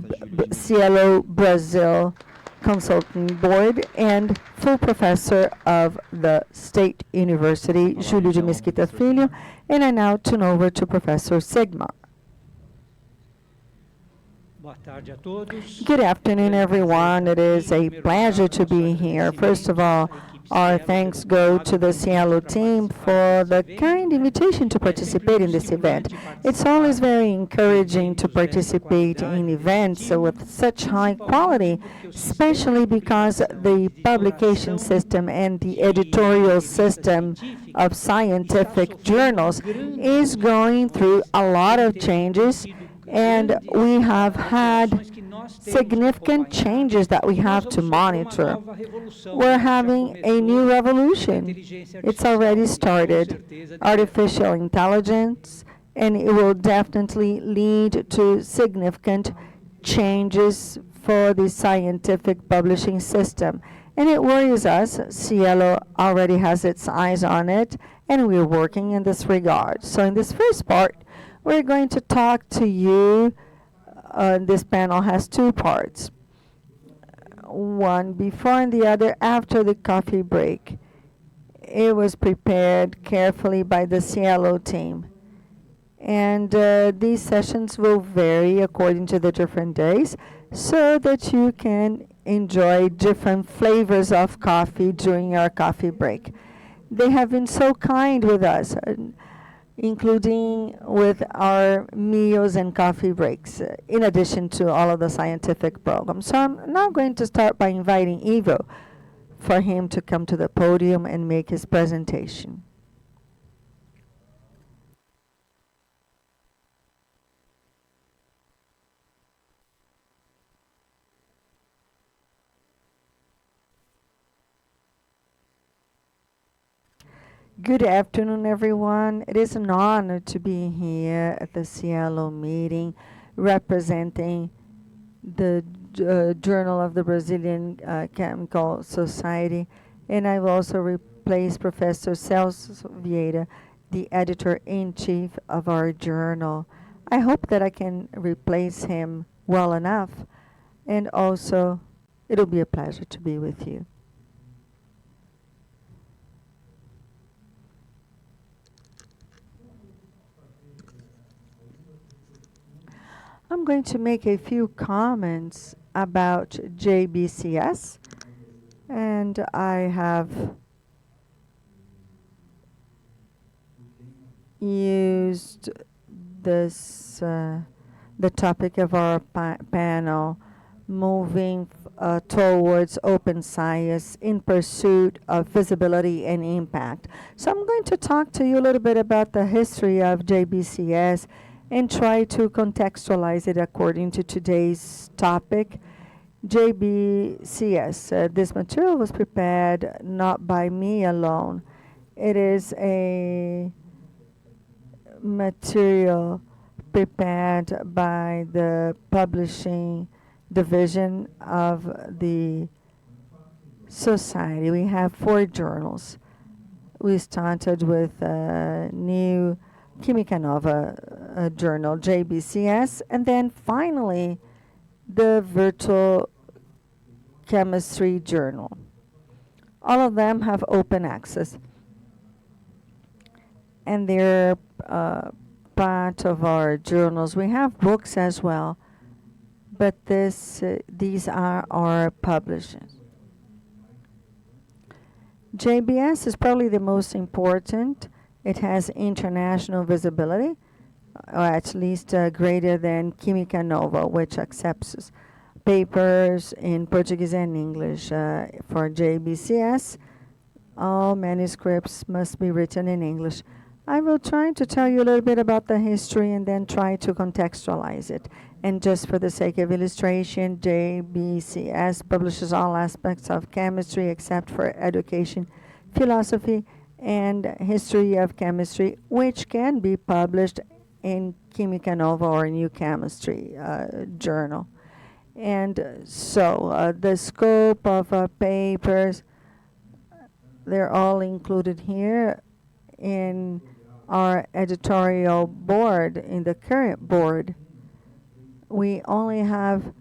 SciELO Brazil Consulting Board, and full professor of the State University, Júlio de Mesquita Filho. And I now turn over to Professor Sigmar. Good afternoon, everyone. It is a pleasure to be here. First of all, our thanks go to the SciELO team for the kind invitation to participate in this event. It's always very encouraging to participate in events with such high quality, especially because the publication system and the editorial system of scientific journals is going through a lot of changes, and we have had significant changes that we have to monitor. We're having a new revolution. It's already started. Artificial intelligence, and it will definitely lead to significant changes for the scientific publishing system. And it worries us. SciELO already has its eyes on it, and we're working in this regard. So in this first part, we're going to talk to you. This panel has two parts, one before and the other after the coffee break. It was prepared carefully by the SciELO team. And these sessions will vary according to the different days so that you can enjoy different flavors of coffee during our coffee break. They have been so kind with us, including with our meals and coffee breaks, in addition to all of the scientific programs. So I'm now going to start by inviting Ivo for him to come to the podium and make his presentation. Good afternoon, everyone. It is an honor to be here at the SciELO meeting representing the Journal of the Brazilian Chemical Society. And I've also replaced Professor Celso Vieira, the editor-in-chief of our journal. I hope that I can replace him well enough. And also, it'll be a pleasure to be with you. I'm going to make a few comments about JBCS, and I have used this the topic of our panel, moving towards open science in pursuit of visibility and impact. So I'm going to talk to you a little bit about the history of JBCS and try to contextualize it according to today's topic JBCS. This material was prepared not by me alone. It is a material prepared by the publishing division of the society. We have 4 journals. We started with a new Química Nova journal, JBCS, and then finally the virtual chemistry journal. All of them have open access, and they're part of our journals. We have books as well, but these are our publishers. JBS is probably the most important. It has international visibility, or at least greater than Química Nova, which accepts papers in Portuguese and English. For JBCS, all manuscripts must be written in English. I will try to tell you a little bit about the history and then try to contextualize it. And just for the sake of illustration, JBCS publishes all aspects of chemistry except for education, philosophy, and history of chemistry, which can be published in Química Nova or New Chemistry journal. And so the scope of papers, they're all included here in our editorial board, in the current board. We only have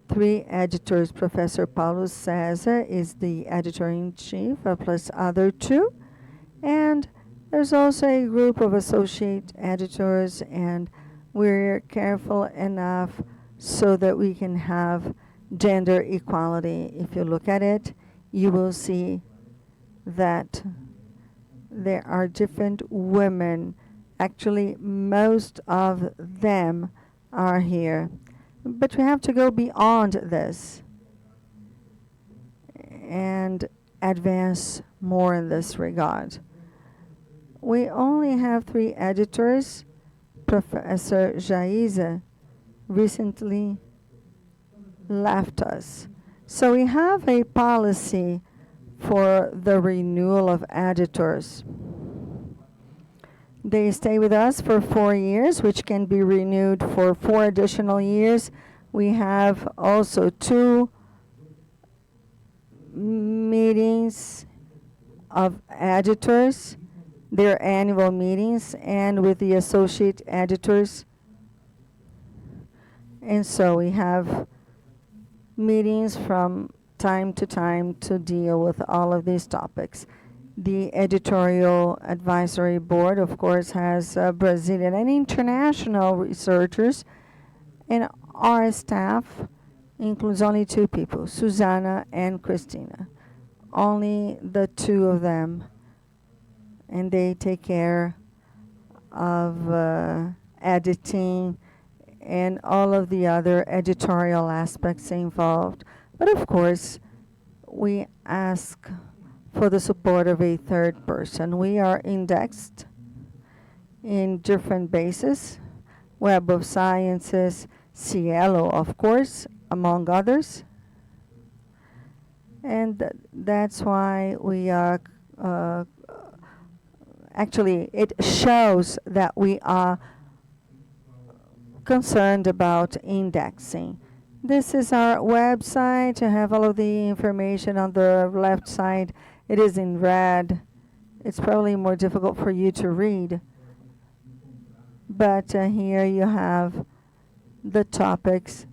3 editors. Professor Paulo Cesar is the editor-in-chief, plus other 2. And there's also a group of associate editors, and we're careful enough so that we can have gender equality. If you look at it, you will see that there are different women. Actually, most of them are here. But we have to go beyond this and advance more in this regard. We only have 3 editors. Professor Jaiza recently left us. So we have a policy for the renewal of editors. They stay with us for 4 years, which can be renewed for 4 additional years. We have also 2 meetings of editors, their annual meetings, and with the associate editors. And so we have meetings from time to time to deal with all of these topics. The editorial advisory board, of course, has Brazilian and international researchers, and our staff includes only 2 people, Susana and Christina. Only the 2 of them, and they take care of editing and all of the other editorial aspects involved. But of course, we ask for the support of a 3rd person. We are indexed in different bases, Web of Sciences, SciELO, of course, among others. And that's why we are, actually, it shows that we are concerned about indexing. This is our website. You have all of the information on the left side. It is in red. It's probably more difficult for you to read. But here you have the topics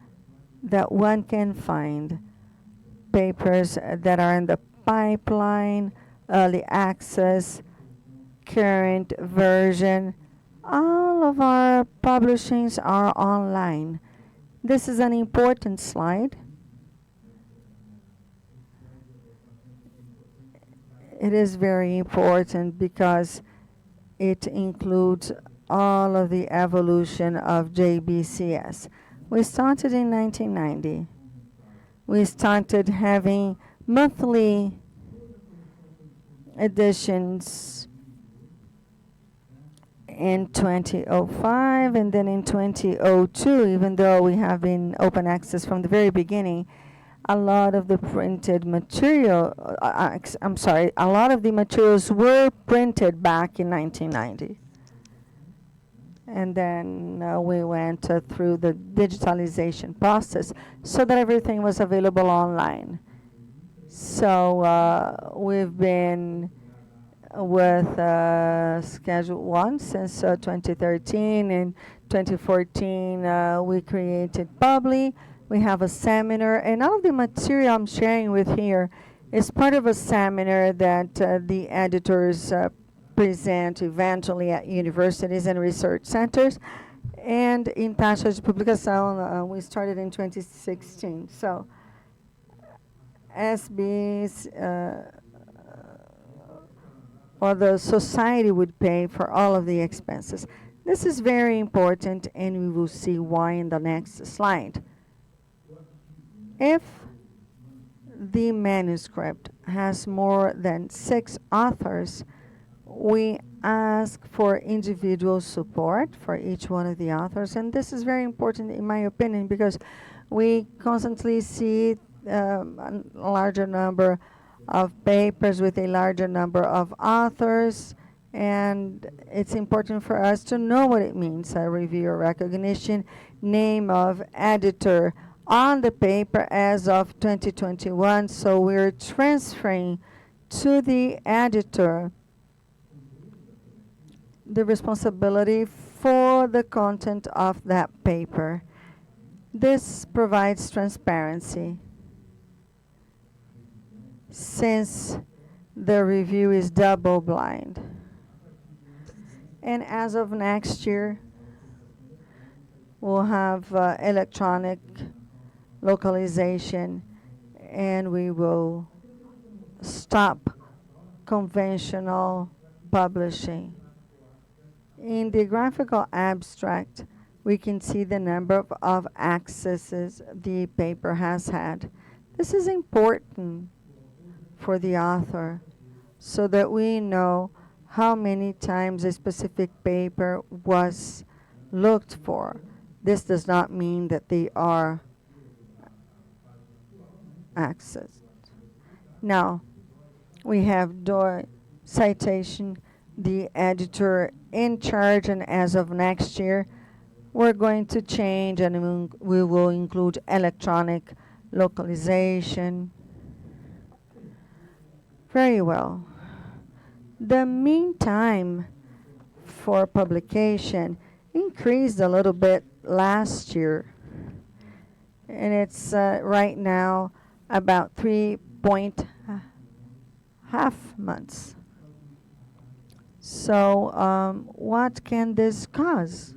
that one can find. Papers that are in the pipeline, early access, current version. All of our publishings are online. This is an important slide. It is very important because it includes all of the evolution of JBCS. We started in 1990. We started having monthly editions in 2005, and then in 2002, even though we have been open access from the very beginning, a lot of the printed material, I'm sorry, a lot of the materials were printed back in 1990. And then we went through the digitalization process so that everything was available online. So we've been with Schedule 1 since 2013. In 2014, we created Publi. We have a seminar, and all of the material I'm sharing with here is part of a seminar that the editors present eventually at universities and research centers. And in taxas de publicação, we started in 2016. So SBs or the society would pay for all of the expenses. This is very important, and we will see why in the next slide. If the manuscript has more than 6 authors, we ask for individual support for each one of the authors, and this is very important in my opinion because we constantly see a larger number of papers with a larger number of authors, and it's important for us to know what it means, reviewer recognition, name of editor on the paper as of 2021, so we're transferring to the editor the responsibility for the content of that paper. This provides transparency since the review is double blind. And as of next year, we'll have electronic localization, and we will stop conventional publishing. In the graphical abstract, we can see the number of accesses the paper has had. This is important for the author so that we know how many times a specific paper was looked for. This does not mean that they are accessed. Now, we have DOI citation, the editor in charge, and as of next year, we're going to change and we will include electronic localization. Very well. The mean time for publication increased a little bit last year, and it's right now about 3.5 months. So what can this cause?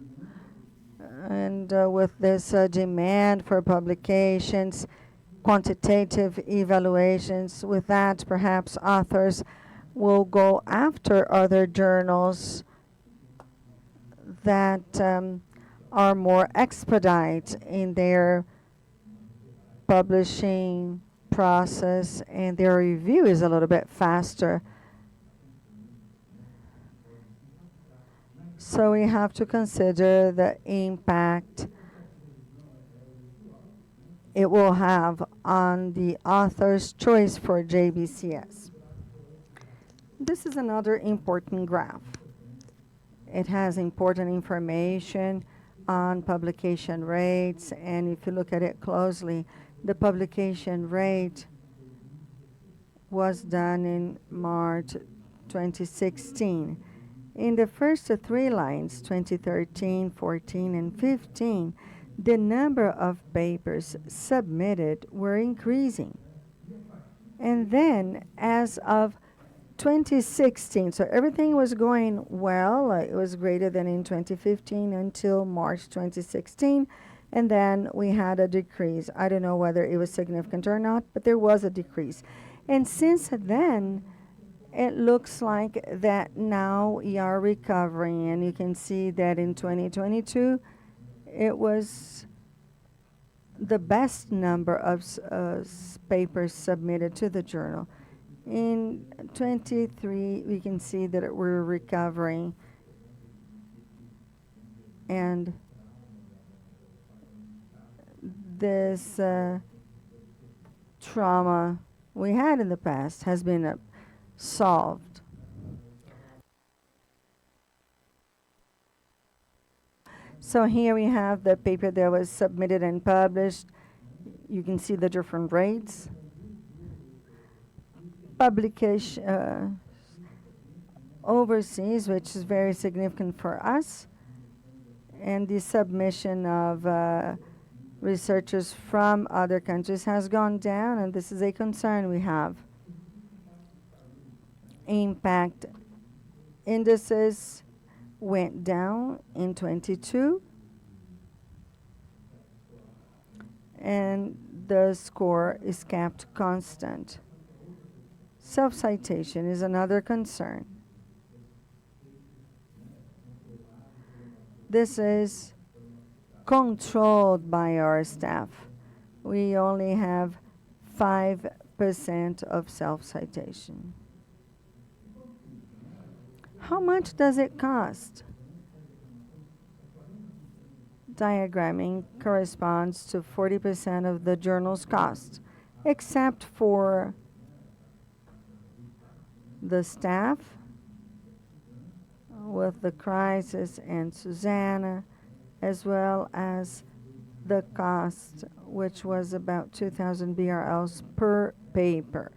And with this demand for publications, quantitative evaluations, with that perhaps authors will go after other journals that are more expedite in their publishing process, and their review is a little bit faster. So we have to consider the impact it will have on the author's choice for JBCS. This is another important graph. It has important information on publication rates, and if you look at it closely, the publication rate was done in March 2016. In the first 3 lines, 2013, 14, and 15, the number of papers submitted were increasing. And then, as of 2016, so everything was going well. It was greater than in 2015 until March 2016. And then we had a decrease. I don't know whether it was significant or not, but there was a decrease. And since then, it looks like that now we are recovering. And you can see that in 2022, it was the best number of papers submitted to the journal. In 23, we can see that we're recovering, and this trauma we had in the past has been solved. So here we have the paper that was submitted and published. You can see the different rates. Publication overseas, which is very significant for us, and the submission of researchers from other countries has gone down, and this is a concern we have. Impact indices went down in 22, and the score is kept constant. Self-citation is another concern. This is controlled by our staff. We only have 5% of self-citation. How much does it cost? Diagramming corresponds to 40% of the journal's cost, except for the staff with the crisis and Susanna, as well as the cost, which was about 2,000 BRLs per paper.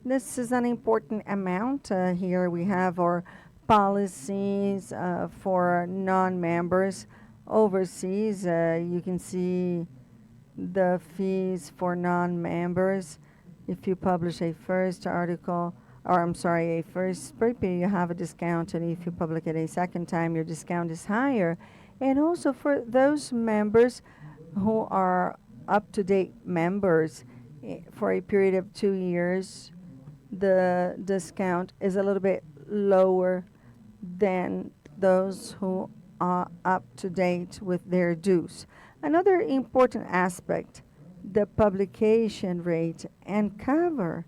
This is an important amount. Here we have our policies for non-members overseas. You can see the fees for non-members. If you publish a first article, or I'm sorry, a first paper, you have a discount, and if you publish it a second time, your discount is higher. And also for those members who are up-to-date members for a period of 2 years, the discount is a little bit lower than those who are up to date with their dues. Another important aspect, the publication rate and cover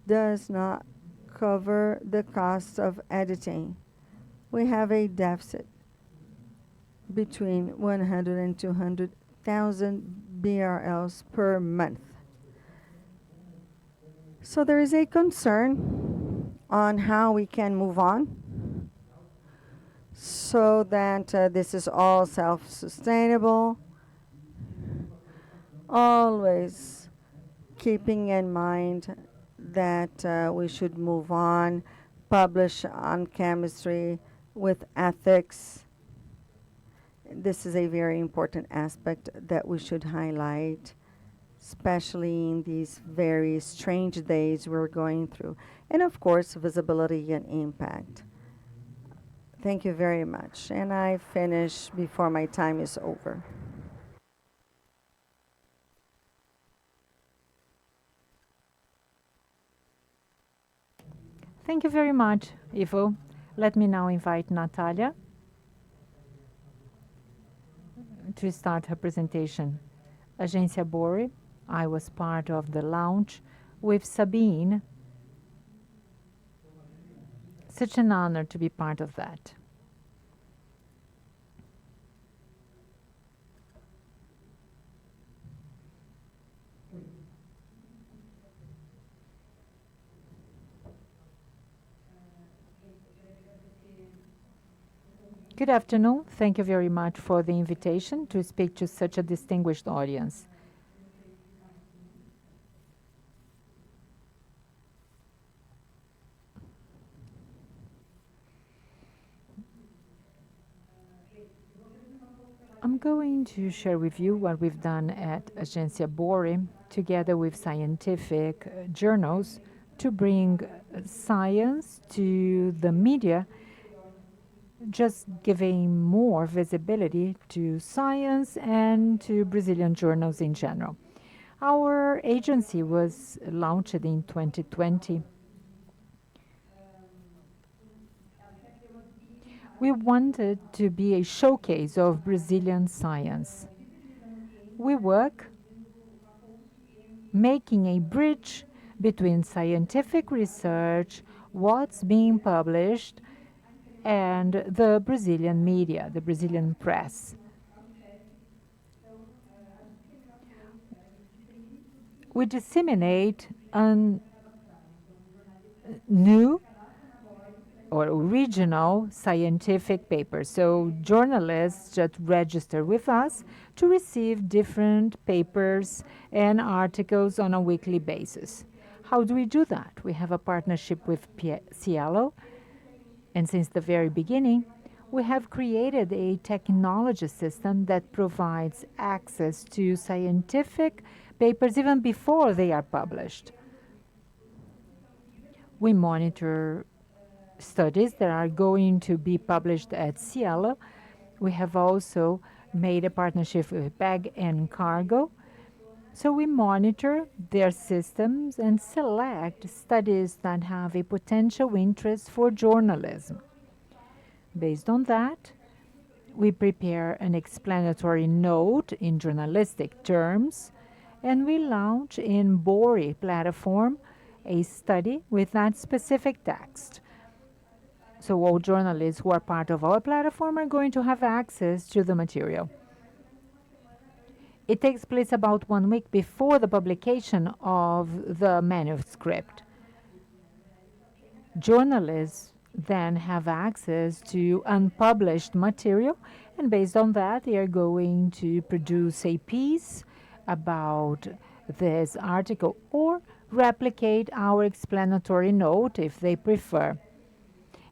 does not cover the cost of editing. We have a deficit between 100 and 200,000 BRLs per month. So there is a concern on how we can move on so that this is all self-sustainable, always keeping in mind that we should move on, publish on chemistry with ethics. This is a very important aspect that we should highlight, especially in these very strange days we're going through. And of course, visibility and impact. Thank you very much. And I finish before my time is over. Thank you very much, Ivo. Let me now invite Natalia to start her presentation. Agência Bore, I was part of the launch with Sabine. Such an honor to be part of that. Good afternoon. Thank you very much for the invitation to speak to such a distinguished audience. I'm going to share with you what we've done at Agência Bore together with scientific journals to bring science to the media, just giving more visibility to science and to Brazilian journals in general. Our agency was launched in 2020. We wanted to be a showcase of Brazilian science. We work making a bridge between scientific research, what's being published, and the Brazilian media, the Brazilian press. we disseminate new or original scientific papers. So journalists just register with us to receive different papers and articles on a weekly basis. How do we do that? We have a partnership with SciELO, and since the very beginning, we have created a technology system that provides access to scientific papers even before they are published. We monitor studies that are going to be published at SciELO. We have also made a partnership with Bag and Cargo. So we monitor their systems and select studies that have a potential interest for journalism. Based on that, we prepare an explanatory note in journalistic terms, and we launch in BORI platform a study with that specific text. So all journalists who are part of our platform are going to have access to the material. It takes place about 1 week before the publication of the manuscript. Journalists then have access to unpublished material, and based on that, they are going to produce a piece about this article or replicate our explanatory note if they prefer.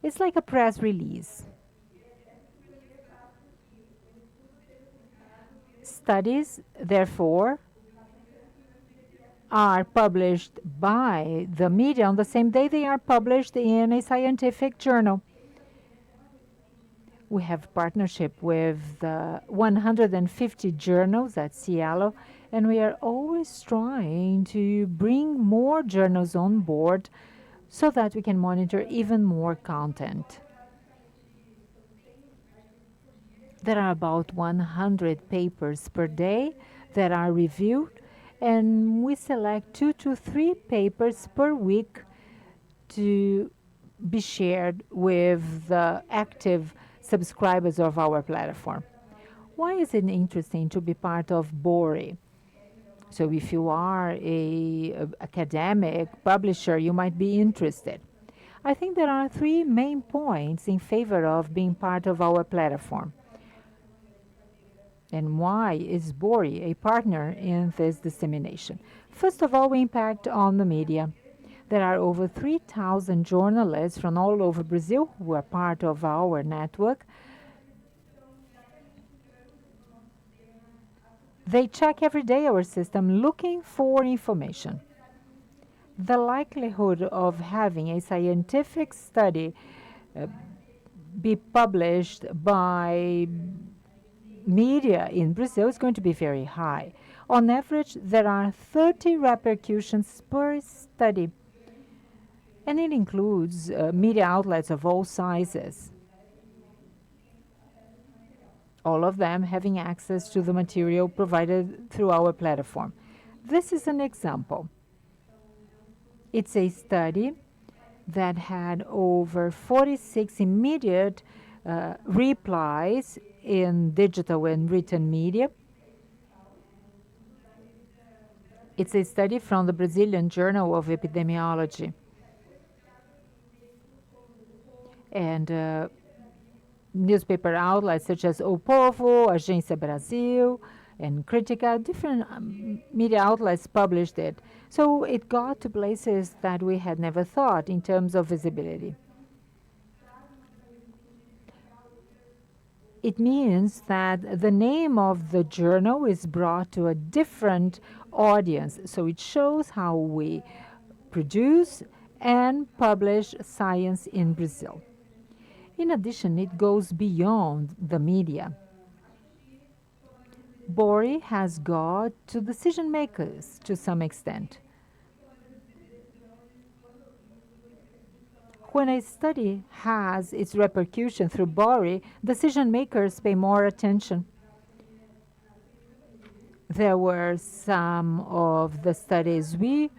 It's like a press release. Studies, therefore, are published by the media on the same day they are published in a scientific journal. We have partnership with 150 journals at SciELO, and we are always trying to bring more journals on board so that we can monitor even more content. There are about 100 papers per day that are reviewed, and we select 2 to 3 papers per week to be shared with the active subscribers of our platform. Why is it interesting to be part of BORI? So if you are an academic publisher, you might be interested. I think there are 3 main points in favor of being part of our platform. And why is BORI a partner in this dissemination? First of all, we impact on the media. There are over 3,000 journalists from all over Brazil who are part of our network. They check every day our system looking for information. The likelihood of having a scientific study be published by media in Brazil is going to be very high. On average, there are 30 repercussions per study, and it includes media outlets of all sizes, all of them having access to the material provided through our platform. This is an example. It's a study that had over 46 immediate replies in digital and written media. It's a study from the Brazilian Journal of Epidemiology. And newspaper outlets such as O Povo, Agência Brasil, and Critica, different media outlets published it. So it got to places that we had never thought in terms of visibility. It means that the name of the journal is brought to a different audience. So it shows how we produce and publish science in Brazil. In addition, it goes beyond the media. BORI has got to decision makers to some extent. When a study has its repercussion through BORI, decision makers pay more attention. There were some of the studies we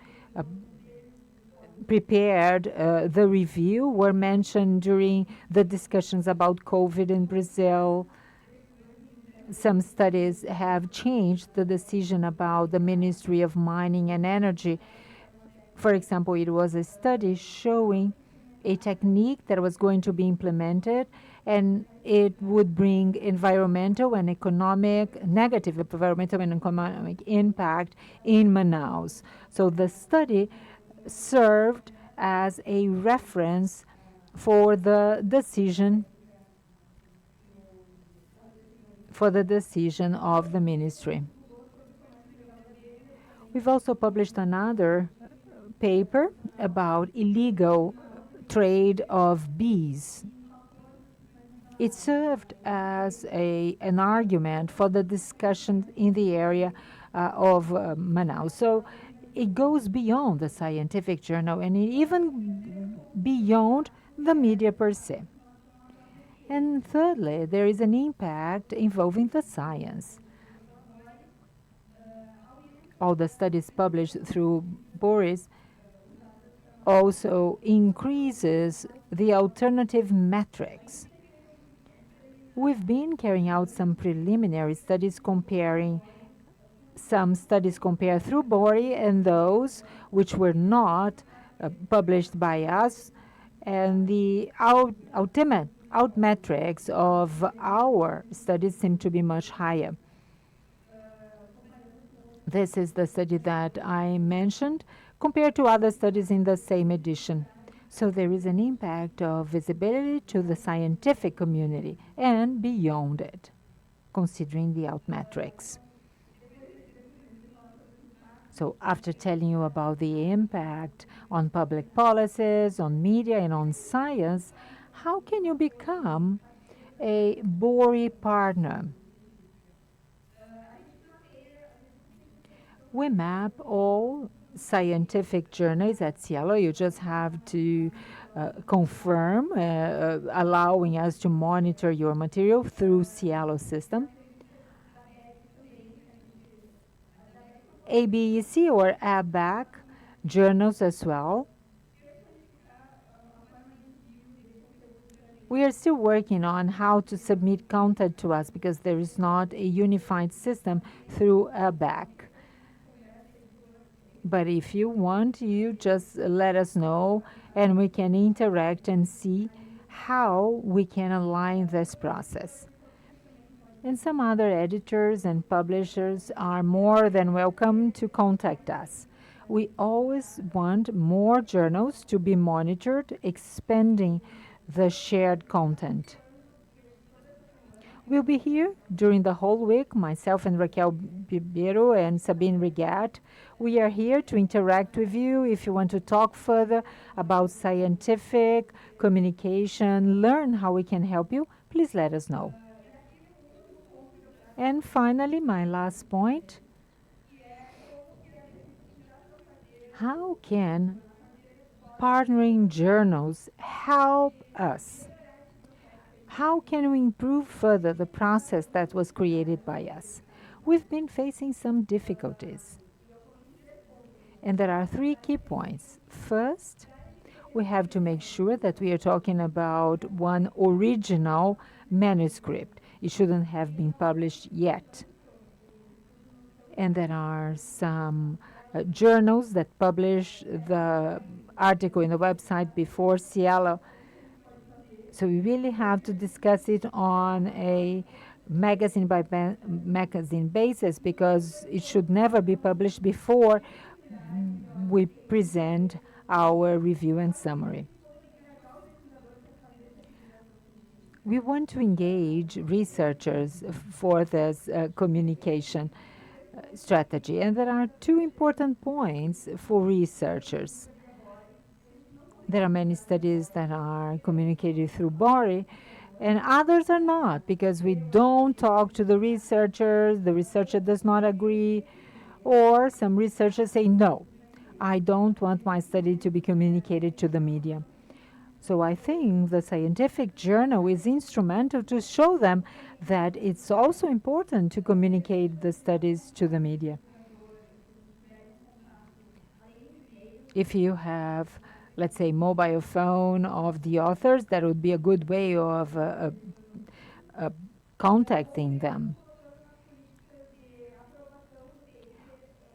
prepared, the review were mentioned during the discussions about COVID in Brazil. some studies have changed the decision about the Ministry of Mining and Energy. For example, it was a study showing a technique that was going to be implemented, and it would bring environmental and economic, negative environmental and economic impact in Manaus. So the study served as a reference for the decision of the ministry. We've also published another paper about illegal trade of bees. It served as an argument for the discussion in the area of Manaus. So it goes beyond the scientific journal and even beyond the media per se. And thirdly, there is an impact involving the science. All the studies published through Boris also increases the alternative metrics. We've been carrying out some preliminary studies comparing some studies compared through Bori and those which were not published by us, and the out metrics of our studies seem to be much higher. This is the study that I mentioned compared to other studies in the same edition. So there is an impact of visibility to the scientific community and beyond it, considering the out metrics. So after telling you about the impact on public policies, on media, and on science, how can you become a Bori partner? We map all scientific journals at SciELO. You just have to confirm, allowing us to monitor your material through SciELO system. ABEC or ABAC journals as well. We are still working on how to submit content to us because there is not a unified system through ABAC. But if you want, you just let us know and we can interact and see how we can align this process. And some other editors and publishers are more than welcome to contact us. We always want more journals to be monitored, expanding the shared content. We'll be here during the whole week, myself and Raquel Bibeiro and Sabine Rigat. We are here to interact with you. If you want to talk further about scientific communication, learn how we can help you, please let us know. And finally, my last point. How can partnering journals help us? How can we improve further the process that was created by us? We've been facing some difficulties. And there are 3 key points. First, we have to make sure that we are talking about one original manuscript. It shouldn't have been published yet. And there are some journals that publish the article in the website before SciELO. So we really have to discuss it on a magazine by magazine basis because it should never be published before we present our review and summary. We want to engage researchers for this communication strategy, and there are 2 important points for researchers. There are many studies that are communicated through Bori, and others are not, because we don't talk to the researcher does not agree, or some researchers say, no, I don't want my study to be communicated to the media. So I think the scientific journal is instrumental to show them that it's also important to communicate the studies to the media. If you have, let's say, mobile phone of the authors, that would be a good way of contacting them.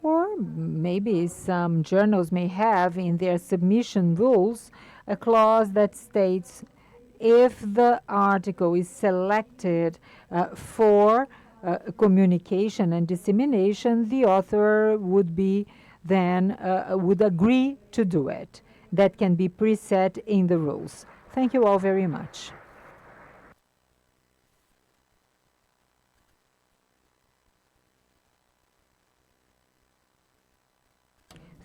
Or maybe some journals may have in their submission rules a clause that states if the article is selected for communication and dissemination, the author would be then would agree to do it. That can be preset in the rules. Thank you all very much.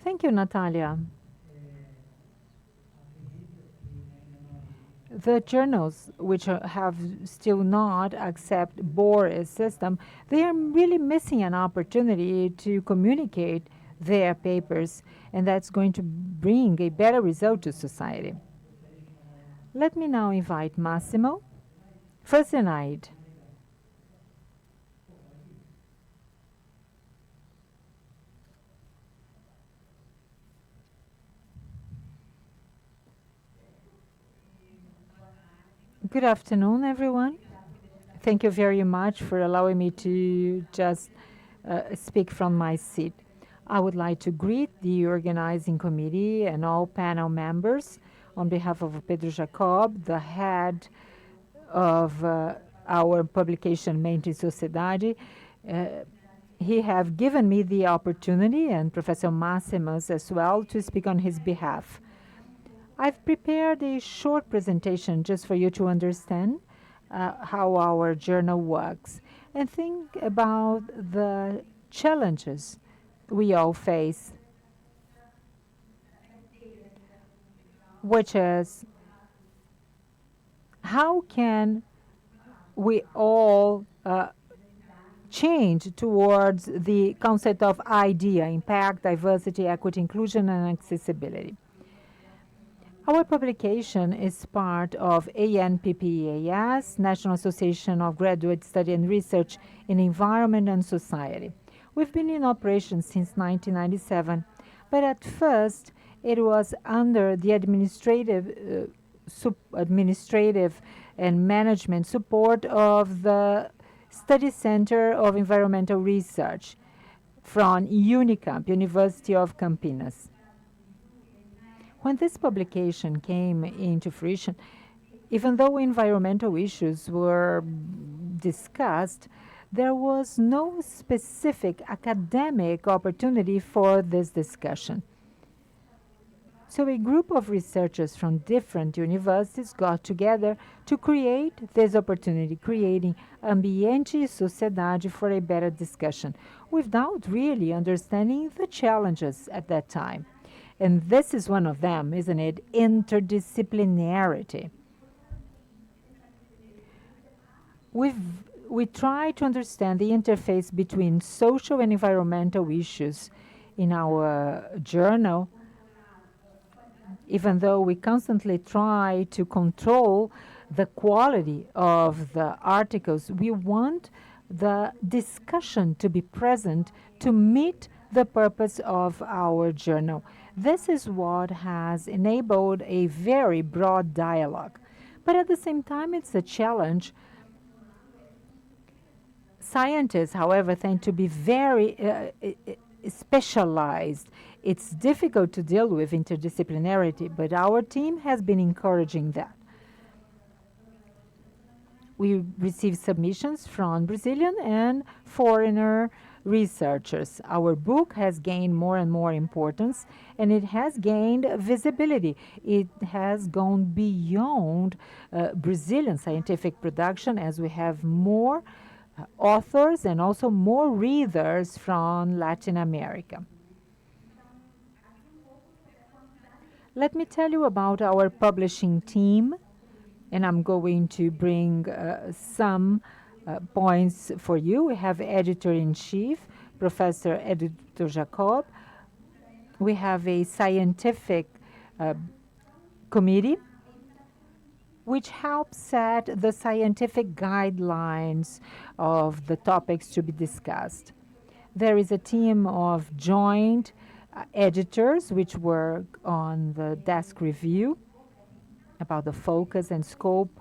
Thank you, Natalia. The journals which have still not accept Boris system, they are really missing an opportunity to communicate their papers, and that's going to bring a better result to society. Let me now invite Massimo. First Zenaide. Good afternoon, everyone. Thank you very much for allowing me to just speak from my seat. I would like to greet the organizing committee and all panel members on behalf of Pedro Jacob, the head of our publication Mente e Sociedade. He have given me the opportunity, and Professor Maximus as well, to speak on his behalf. I've prepared a short presentation just for you to understand how our journal works and think about the challenges we all face, which is how can we all change towards the concept of idea, impact, diversity, equity, inclusion, and accessibility. Our publication is part of ANPPEAS, National Association of Graduate Study and Research in Environment and Society. We've been in operation since 1997, but at first it was under the administrative and management support of the Study Center of Environmental Research from UNICAMP, University of Campinas. When this publication came into fruition, even though environmental issues were discussed, there was no specific academic opportunity for this discussion. So a group of researchers from different universities got together to create this opportunity, creating Ambiente e Sociedade for a better discussion, without really understanding the challenges at that time. And this is one of them, isn't it? Interdisciplinarity. We try to understand the interface between social and environmental issues in our journal, even though we constantly try to control the quality of the articles. We want the discussion to be present to meet the purpose of our journal. This is what has enabled a very broad dialogue. But at the same time, it's a challenge. Scientists, however, tend to be very specialized. It's difficult to deal with interdisciplinarity, but our team has been encouraging that. We receive submissions from Brazilian and foreigner researchers. Our book has gained more and more importance, and it has gained visibility. It has gone beyond Brazilian scientific production, as we have more authors and also more readers from Latin America. Let me tell you about our publishing team, and I'm going to bring some points for you. We have Editor-in-Chief, Professor Pedro Jacob. We have a scientific committee which helps set the scientific guidelines of the topics to be discussed. There is a team of joint editors which work on the desk review about the focus and scope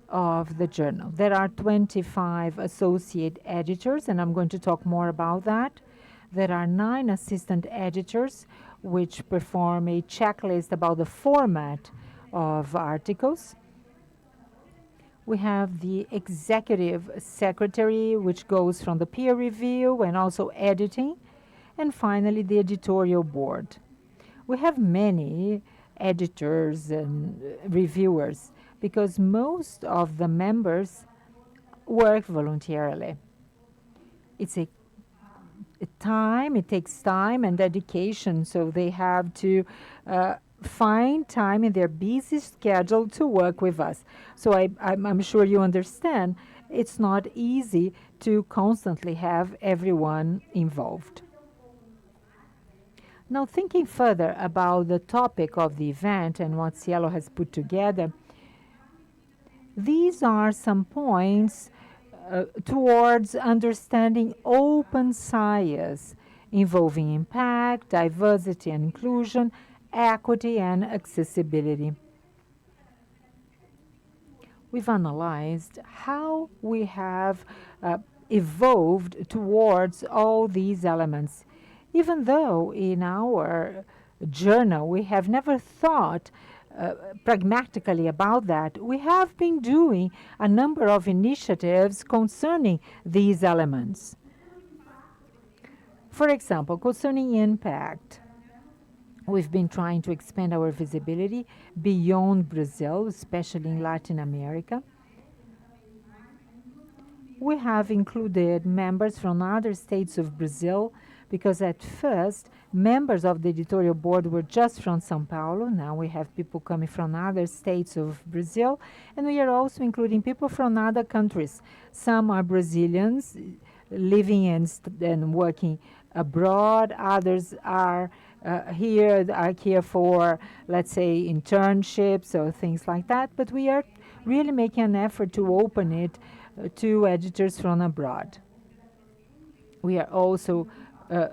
of the journal. There are 25 associate editors, and I'm going to talk more about that. There are 9 assistant editors which perform a checklist about the format of articles. We have the executive secretary, which goes from the peer review and also editing, and finally the editorial board. We have many editors and reviewers because most of the members work voluntarily. It's a time, it takes time and dedication, so they have to find time in their busy schedule to work with us. So I'm sure you understand it's not easy to constantly have everyone involved. Now, thinking further about the topic of the event and what SciELO has put together, these are some points towards understanding open science involving impact, diversity and inclusion, equity and accessibility. We've analyzed how we have evolved towards all these elements. Even though in our journal we have never thought pragmatically about that, we have been doing a number of initiatives concerning these elements. For example, concerning impact, we've been trying to expand our visibility beyond Brazil, especially in Latin America. We have included members from other states of Brazil because at first, members of the editorial board were just from São Paulo. Now we have people coming from other states of Brazil, and we are also including people from other countries. Some are Brazilians living and working abroad. Others are here for, let's say, internships or things like that. But we are really making an effort to open it to editors from abroad. We are also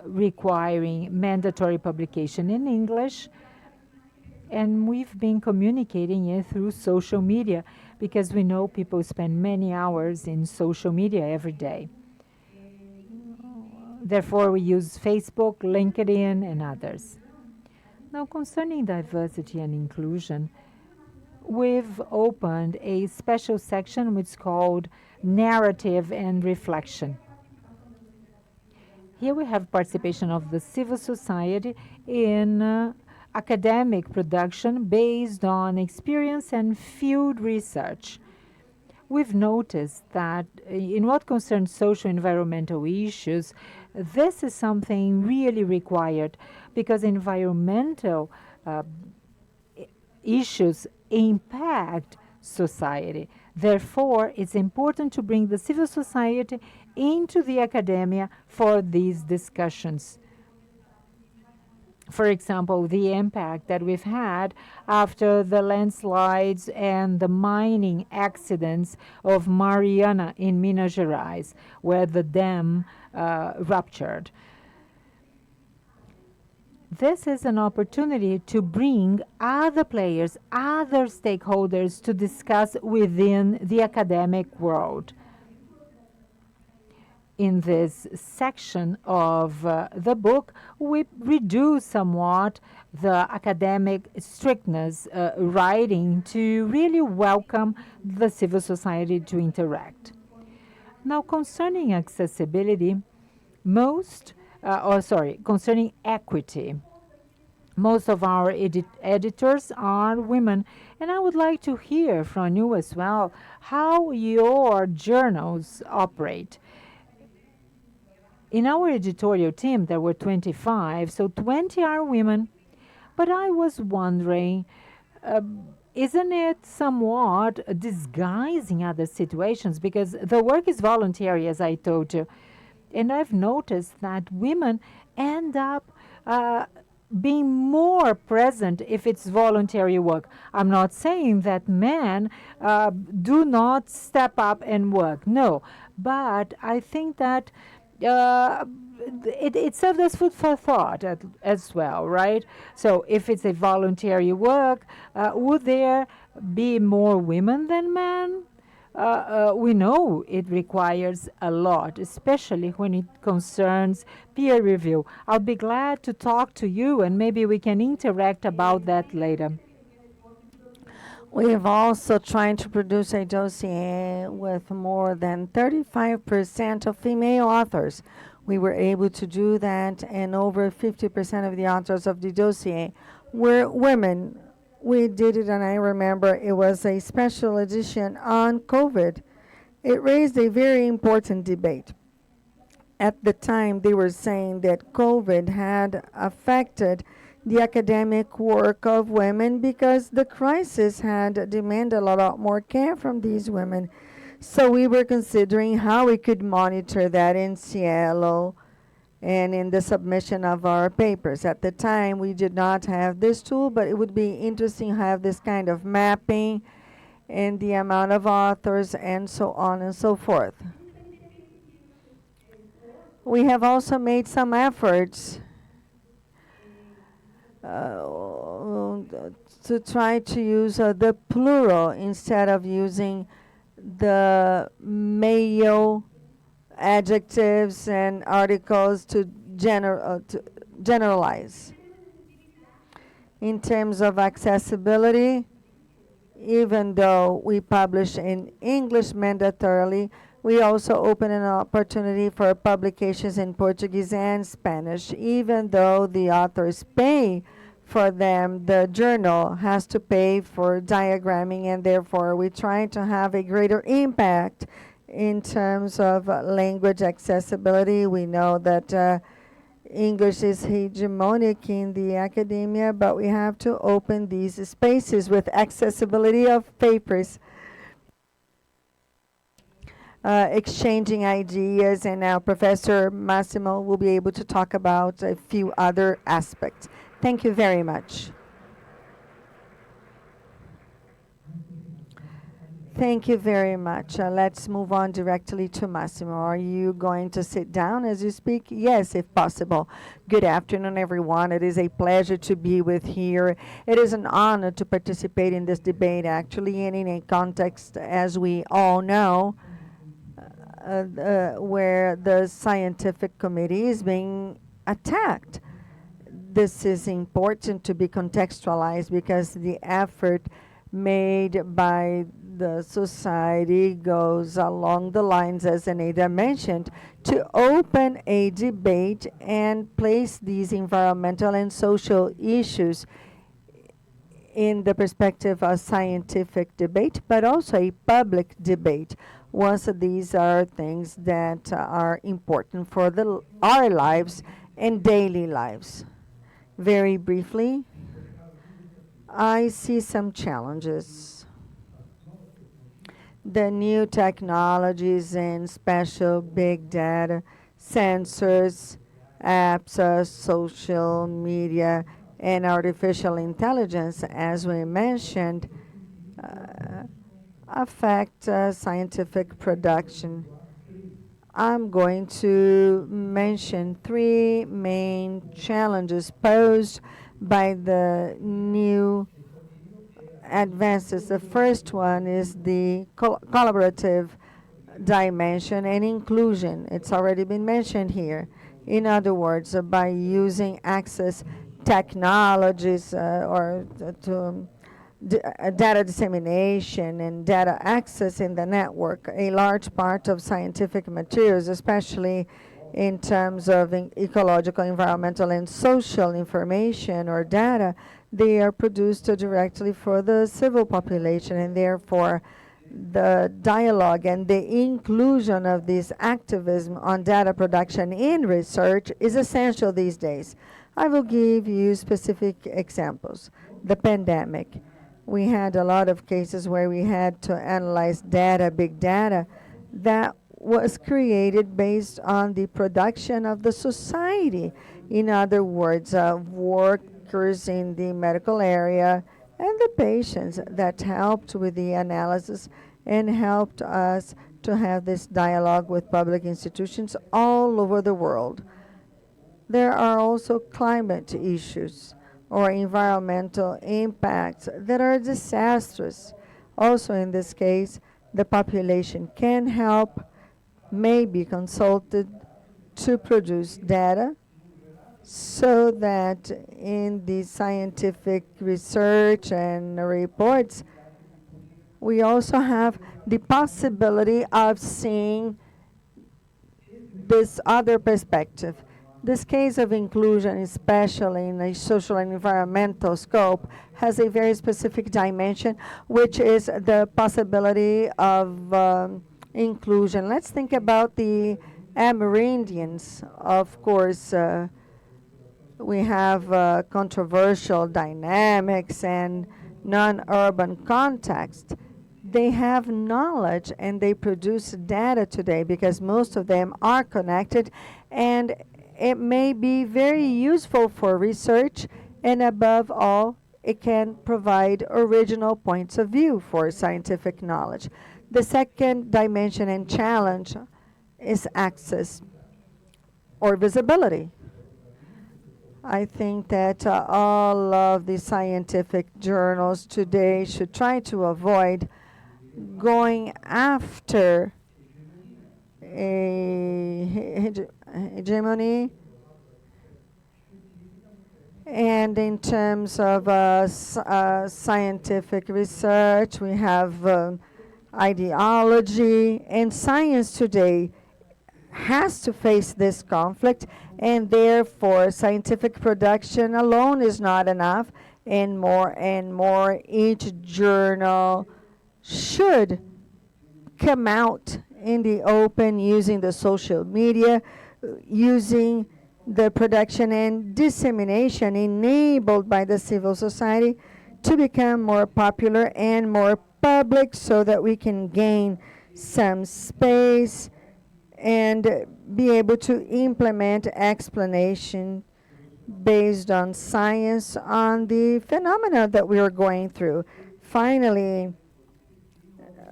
requiring mandatory publication in English, and we've been communicating it through social media because we know people spend many hours in social media every day. Therefore, we use Facebook, LinkedIn, and others. Now, concerning diversity and inclusion, we've opened a special section which is called Narrative and Reflection. Here we have participation of the civil society in academic production based on experience and field research. We've noticed that in what concerns social environmental issues, this is something really required because environmental issues impact society. Therefore, it's important to bring the civil society into the academia for these discussions. For example, the impact that we've had after the landslides and the mining accidents of Mariana in Minas Gerais, where the dam ruptured. This is an opportunity to bring other players, other stakeholders to discuss within the academic world. In this section of the book, we reduce somewhat the academic strictness writing to really welcome the civil society to interact. Now, concerning accessibility, concerning equity, most of our editors are women, and I would like to hear from you as well how your journals operate. In our editorial team, there were 25, so 20 are women. But I was wondering, isn't it somewhat disguising other situations? Because the work is voluntary, as I told you. And I've noticed that women end up being more present if it's voluntary work. I'm not saying that men do not step up and work. No. But I think that it serves as food for thought as well, right? So if it's a voluntary work, would there be more women than men? we know it requires a lot, especially when it concerns peer review. I'll be glad to talk to you, and maybe we can interact about that later. We have also tried to produce a dossier with more than 35% of female authors. We were able to do that, and over 50% of the authors of the dossier were women. We did it, and I remember it was a special edition on COVID. It raised a very important debate. At the time, they were saying that COVID had affected the academic work of women because the crisis had demanded a lot more care from these women. So we were considering how we could monitor that in SciELO and in the submission of our papers. At the time, we did not have this tool, but it would be interesting to have this kind of mapping and the amount of authors and so on and so forth. We have also made some efforts to try to use the plural instead of using the male adjectives and articles to generalize. In terms of accessibility, even though we publish in English mandatorily, we also open an opportunity for publications in Portuguese and Spanish. Even though the authors pay for them, the journal has to pay for diagramming, and therefore we try to have a greater impact in terms of language accessibility. We know that English is hegemonic in the academia, but we have to open these spaces with accessibility of papers. Exchanging ideas, and now Professor Massimo will be able to talk about a few other aspects. Thank you very much. Thank you very much. Let's move on directly to Massimo. Are you going to sit down as you speak? Yes, if possible. Good afternoon, everyone. It is a pleasure to be with here. It is an honor to participate in this debate, actually, and in a context, as we all know, where the scientific committee is being attacked. This is important to be contextualized because the effort made by the society goes along the lines, as Anita mentioned, to open a debate and place these environmental and social issues in the perspective of scientific debate, but also a public debate. Once these are things that are important for our lives and daily lives. Very briefly, I see some challenges. The new technologies in special big data, sensors, apps, social media, and artificial intelligence, as we mentioned, affect scientific production. I'm going to mention three main challenges posed by the new advances. The first one is the collaborative dimension and inclusion. It's already been mentioned here. In other words, by using access technologies or to data dissemination and data access in the network, a large part of scientific materials, especially in terms of ecological, environmental, and social information or data, they are produced directly for the civil population, and therefore the dialogue and the inclusion of this activism on data production in research is essential these days. I will give you specific examples. The pandemic. We had a lot of cases where we had to analyze data, big data, that was created based on the production of the society. In other words, workers in the medical area and the patients that helped with the analysis and helped us to have this dialogue with public institutions all over the world. There are also climate issues or environmental impacts that are disastrous. Also in this case, the population can help may be consulted to produce data so that in the scientific research and reports, we also have the possibility of seeing this other perspective. This case of inclusion, especially in a social and environmental scope, has a very specific dimension, which is the possibility of inclusion. Let's think about the Amerindians. Of course, we have controversial dynamics and non-urban context. They have knowledge and they produce data today because most of them are connected, and it may be very useful for research, and above all, it can provide original points of view for scientific knowledge. The second dimension and challenge is access or visibility. I think that all of the scientific journals today should try to avoid going after a hegemony. And in terms of scientific research, we have ideology, and science today has to face this conflict, and therefore scientific production alone is not enough, and more each journal should come out in the open using the social media, using the production and dissemination enabled by the civil society to become more popular and more public so that we can gain some space and be able to implement explanation based on science on the phenomena that we are going through. Finally,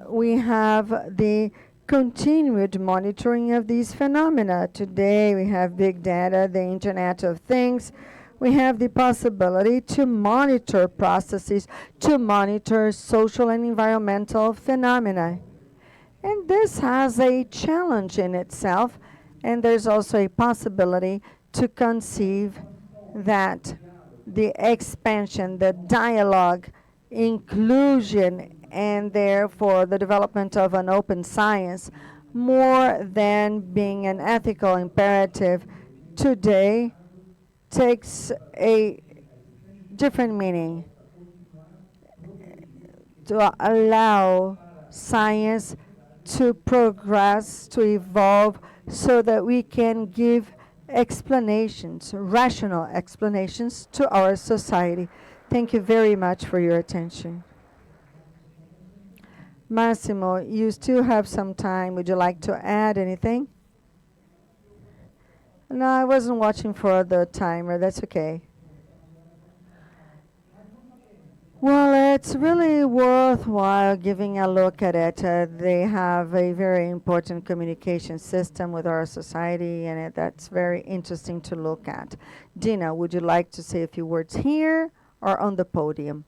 we have the continued monitoring of these phenomena. Today, we have big data, the Internet of Things. We have the possibility to monitor processes, to monitor social and environmental phenomena. And this has a challenge in itself, and there's also a possibility to conceive that the expansion, the dialogue, inclusion, and therefore the development of an open science, more than being an ethical imperative, today takes a different meaning to allow science to progress, to evolve, so that we can give explanations, rational explanations to our society. Thank you very much for your attention. Massimo, you still have some time. Would you like to add anything? No, I wasn't watching for the timer. That's okay. Well, it's really worthwhile giving a look at it. They have a very important communication system with our society, and that's very interesting to look at. Dina, would you like to say a few words here or on the podium?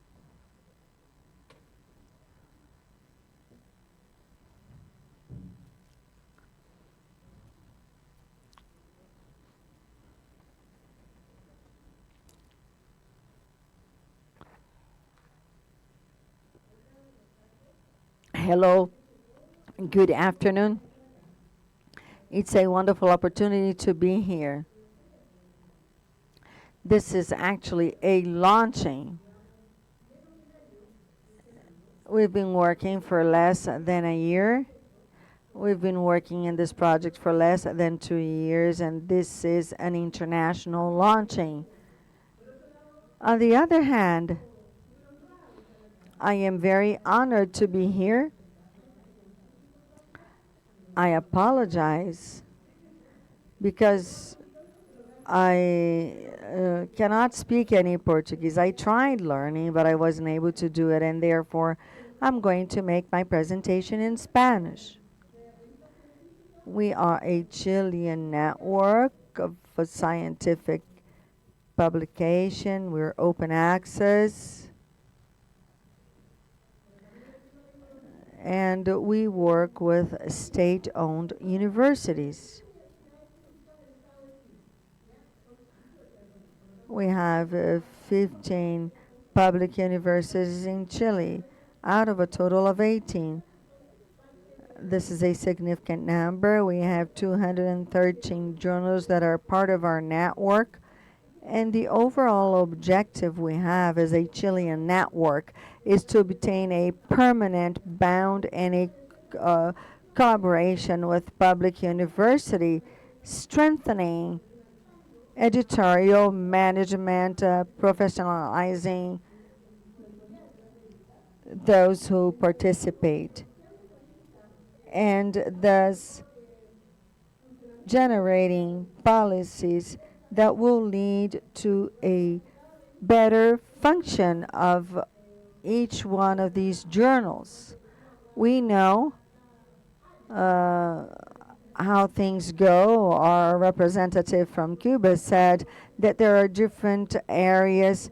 Hello, good afternoon. It's a wonderful opportunity to be here. This is actually a launching. We've been working for less than a year. We've been working in this project for less than 2 years, and this is an international launching. On the other hand, I am very honored to be here. I apologize because I cannot speak any Portuguese. I tried learning, but I wasn't able to do it, and therefore I'm going to make my presentation in Spanish. We are a Chilean network of scientific publication. We're open access. and we work with state-owned universities. We have 15 public universities in Chile out of a total of 18. This is a significant number. We have 213 journals that are part of our network. And the overall objective we have as a Chilean network is to obtain a permanent bound and a collaboration with public university, strengthening editorial management, professionalizing those who participate, and thus generating policies that will lead to a better function of each one of these journals. We know how things go. Our representative from Cuba said that there are different areas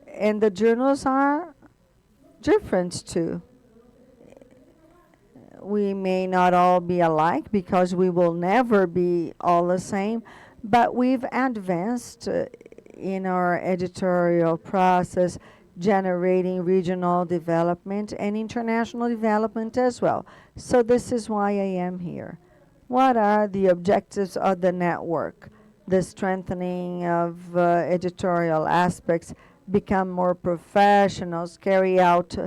and the journals are different too. We may not all be alike because we will never be all the same, but we've advanced in our editorial process, generating regional development and international development as well. So this is why I am here. What are the objectives of the network? The strengthening of editorial aspects, become more professionals, carry out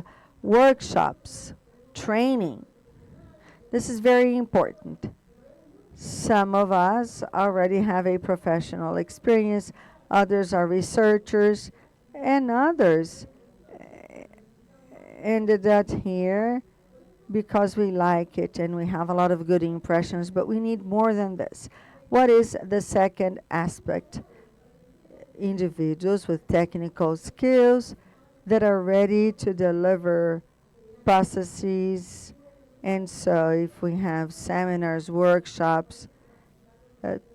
workshops, training. This is very important. Some of us already have a professional experience, others are researchers, and others ended up here because we like it and we have a lot of good impressions, but we need more than this. What is the second aspect? Individuals with technical skills that are ready to deliver processes. And so if we have seminars, workshops,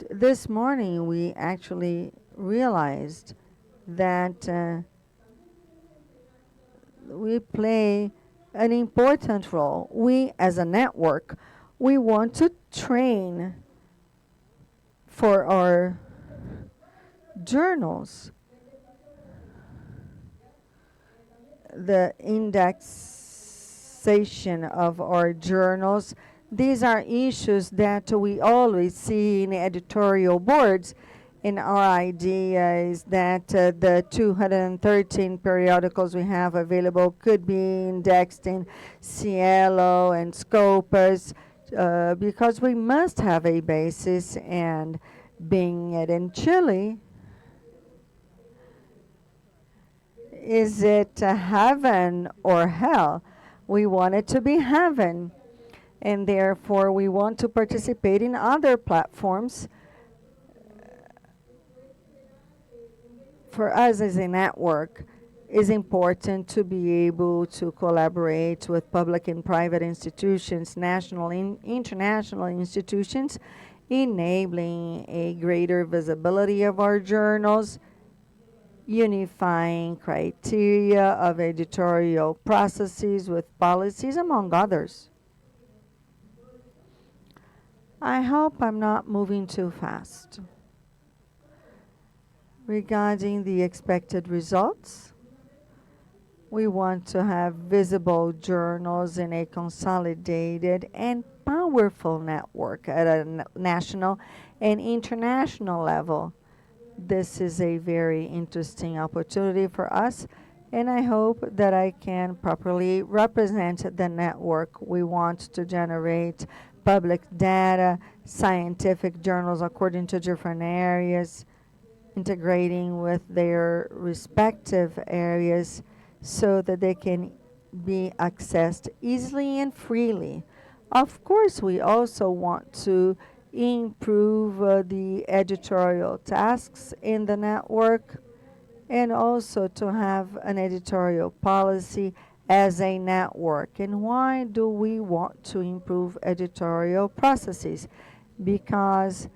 this morning we actually realized that we play an important role. We, as a network, we want to train for our journals. The indexation of our journals, these are issues that we always see in editorial boards. And our idea is that the 213 periodicals we have available could be indexed in SciELO and Scopus because we must have a basis, and being it in Chile, is it heaven or hell? We want it to be heaven, and therefore we want to participate in other platforms. For us as a network, it's important to be able to collaborate with public and private institutions, national and international institutions, enabling a greater visibility of our journals, unifying criteria of editorial processes with policies, among others. I hope I'm not moving too fast. Regarding the expected results, we want to have visible journals in a consolidated and powerful network at a national and international level. This is a very interesting opportunity for us, and I hope that I can properly represent the network. We want to generate public data, scientific journals according to different areas, integrating with their respective areas so that they can be accessed easily and freely. Of course, we also want to improve the editorial tasks in the network, and also to have an editorial policy as a network. And why do we want to improve editorial processes? Because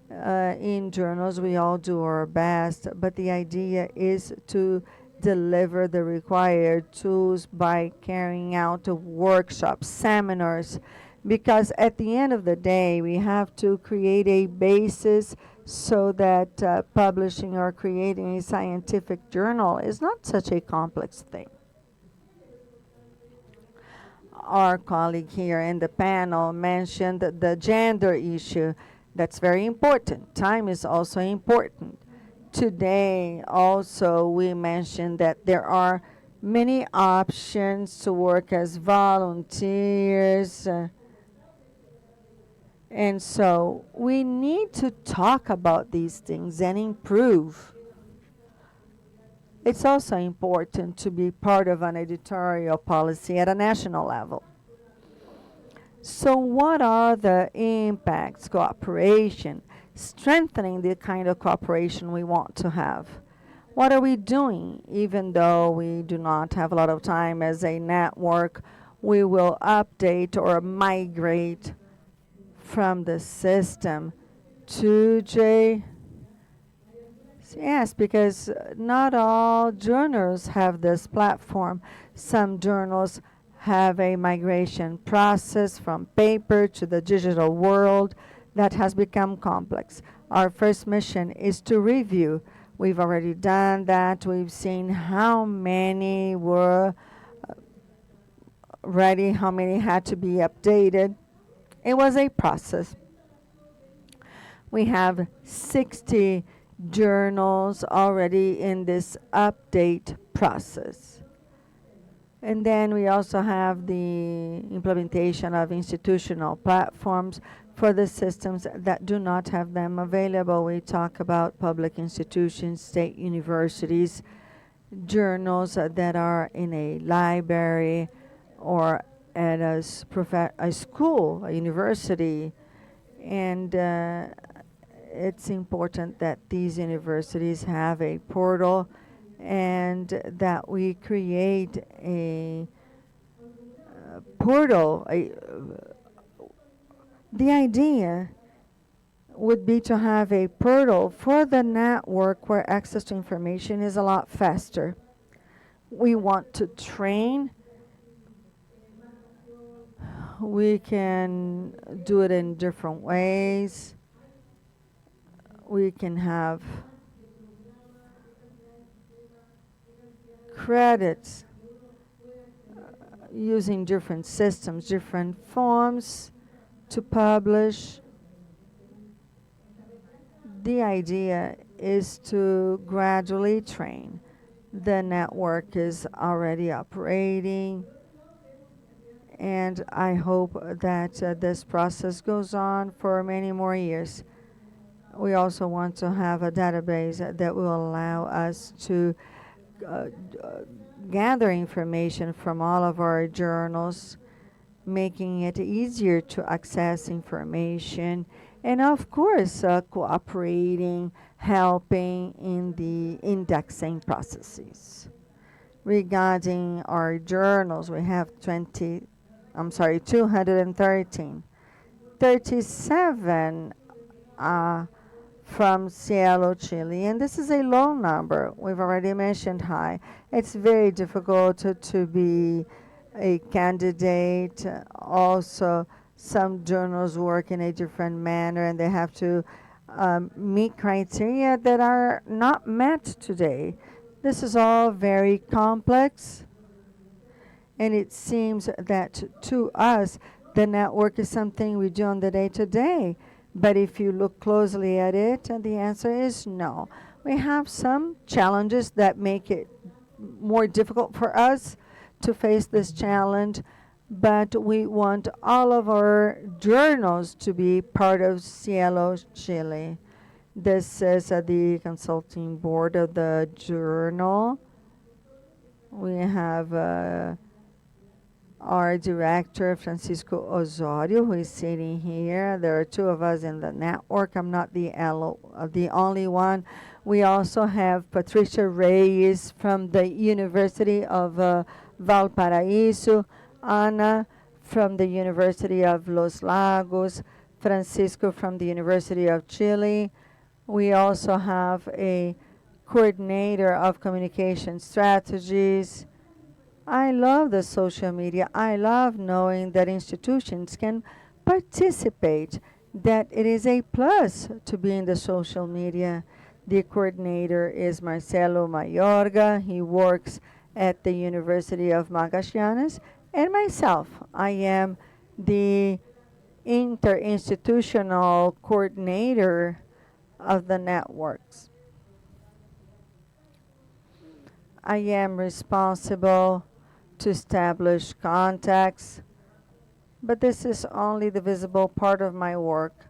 in journals we all do our best, but the idea is to deliver the required tools by carrying out workshops, seminars, because at the end of the day, we have to create a basis so that publishing or creating a scientific journal is not such a complex thing. Our colleague here in the panel mentioned the gender issue. That's very important. Time is also important. Today, also, we mentioned that there are many options to work as volunteers. And so we need to talk about these things and improve. It's also important to be part of an editorial policy at a national level. So what are the impacts? Cooperation, strengthening the kind of cooperation we want to have. What are we doing? Even though we do not have a lot of time as a network, we will update or migrate from the system to J. Yes, because not all journals have this platform. Some journals have a migration process from paper to the digital world that has become complex. Our first mission is to review. We've already done that. We've seen how many were ready, how many had to be updated. It was a process. We have 60 journals already in this update process. And then we also have the implementation of institutional platforms for the systems that do not have them available. We talk about public institutions, state universities, journals that are in a library or at a school, a university. And it's important that these universities have a portal and that we create a portal. The idea would be to have a portal for the network where access to information is a lot faster. We want to train. We can do it in different ways. We can have credits using different systems, different forms to publish. The idea is to gradually train. The network is already operating, and I hope that this process goes on for many more years. We also want to have a database that will allow us to gather information from all of our journals, making it easier to access information, and of course, cooperating, helping in the indexing processes. Regarding our journals, we have 213. 37 from SciELO Chile, and this is a low number. We've already mentioned high. It's very difficult to be a candidate. Also, some journals work in a different manner, and they have to meet criteria that are not met today. This is all very complex, and it seems that to us, the network is something we do on the day-to-day. But if you look closely at it, the answer is no. We have some challenges that make it more difficult for us to face this challenge, but we want all of our journals to be part of SciELO Chile. This is the consulting board of the journal. We have our director, Francisco Osorio, who is sitting here. There are two of us in the network. I'm not the only one. We also have Patricia Reyes from the University of Valparaíso, Ana from the University of Los Lagos, Francisco from the University of Chile. We also have a coordinator of communication strategies. I love the social media. I love knowing that institutions can participate, that it is a plus to be in the social media. The coordinator is Marcelo Mayorga. He works at the University of Magallanes. And myself, I am the interinstitutional coordinator of the networks. I am responsible to establish contacts, but this is only the visible part of my work.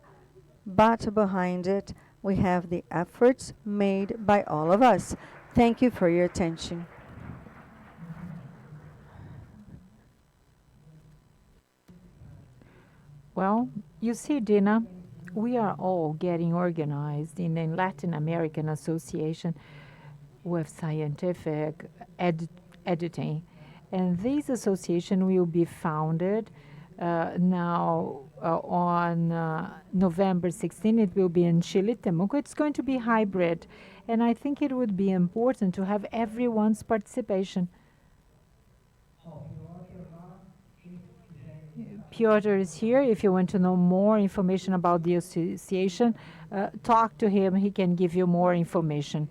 But behind it, we have the efforts made by all of us. Thank you for your attention. Well, you see, Dina, we are all getting organized in a Latin American association with scientific editing. And this association will be founded now on November 16. It will be in Chile, Temuco. It's going to be hybrid. And I think it would be important to have everyone's participation. Piotr is here. If you want to know more information about the association, talk to him. He can give you more information.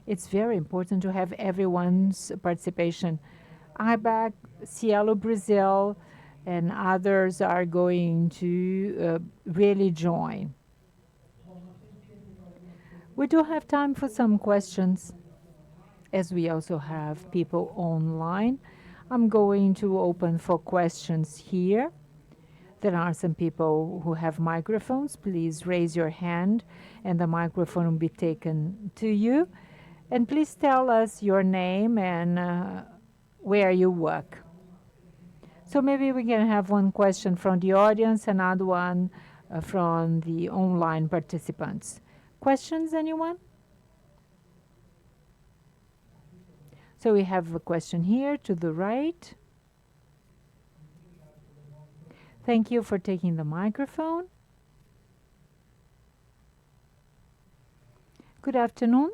It's very important to have everyone's participation. IBAC, SciELO Brazil, and others are going to really join. We do have time for some questions, as we also have people online. I'm going to open for questions here. There are some people who have microphones. Please raise your hand and the microphone will be taken to you. And please tell us your name and where you work. So maybe we can have one question from the audience, another one from the online participants. Questions, anyone? So we have a question here to the right. Thank you for taking the microphone. Good afternoon.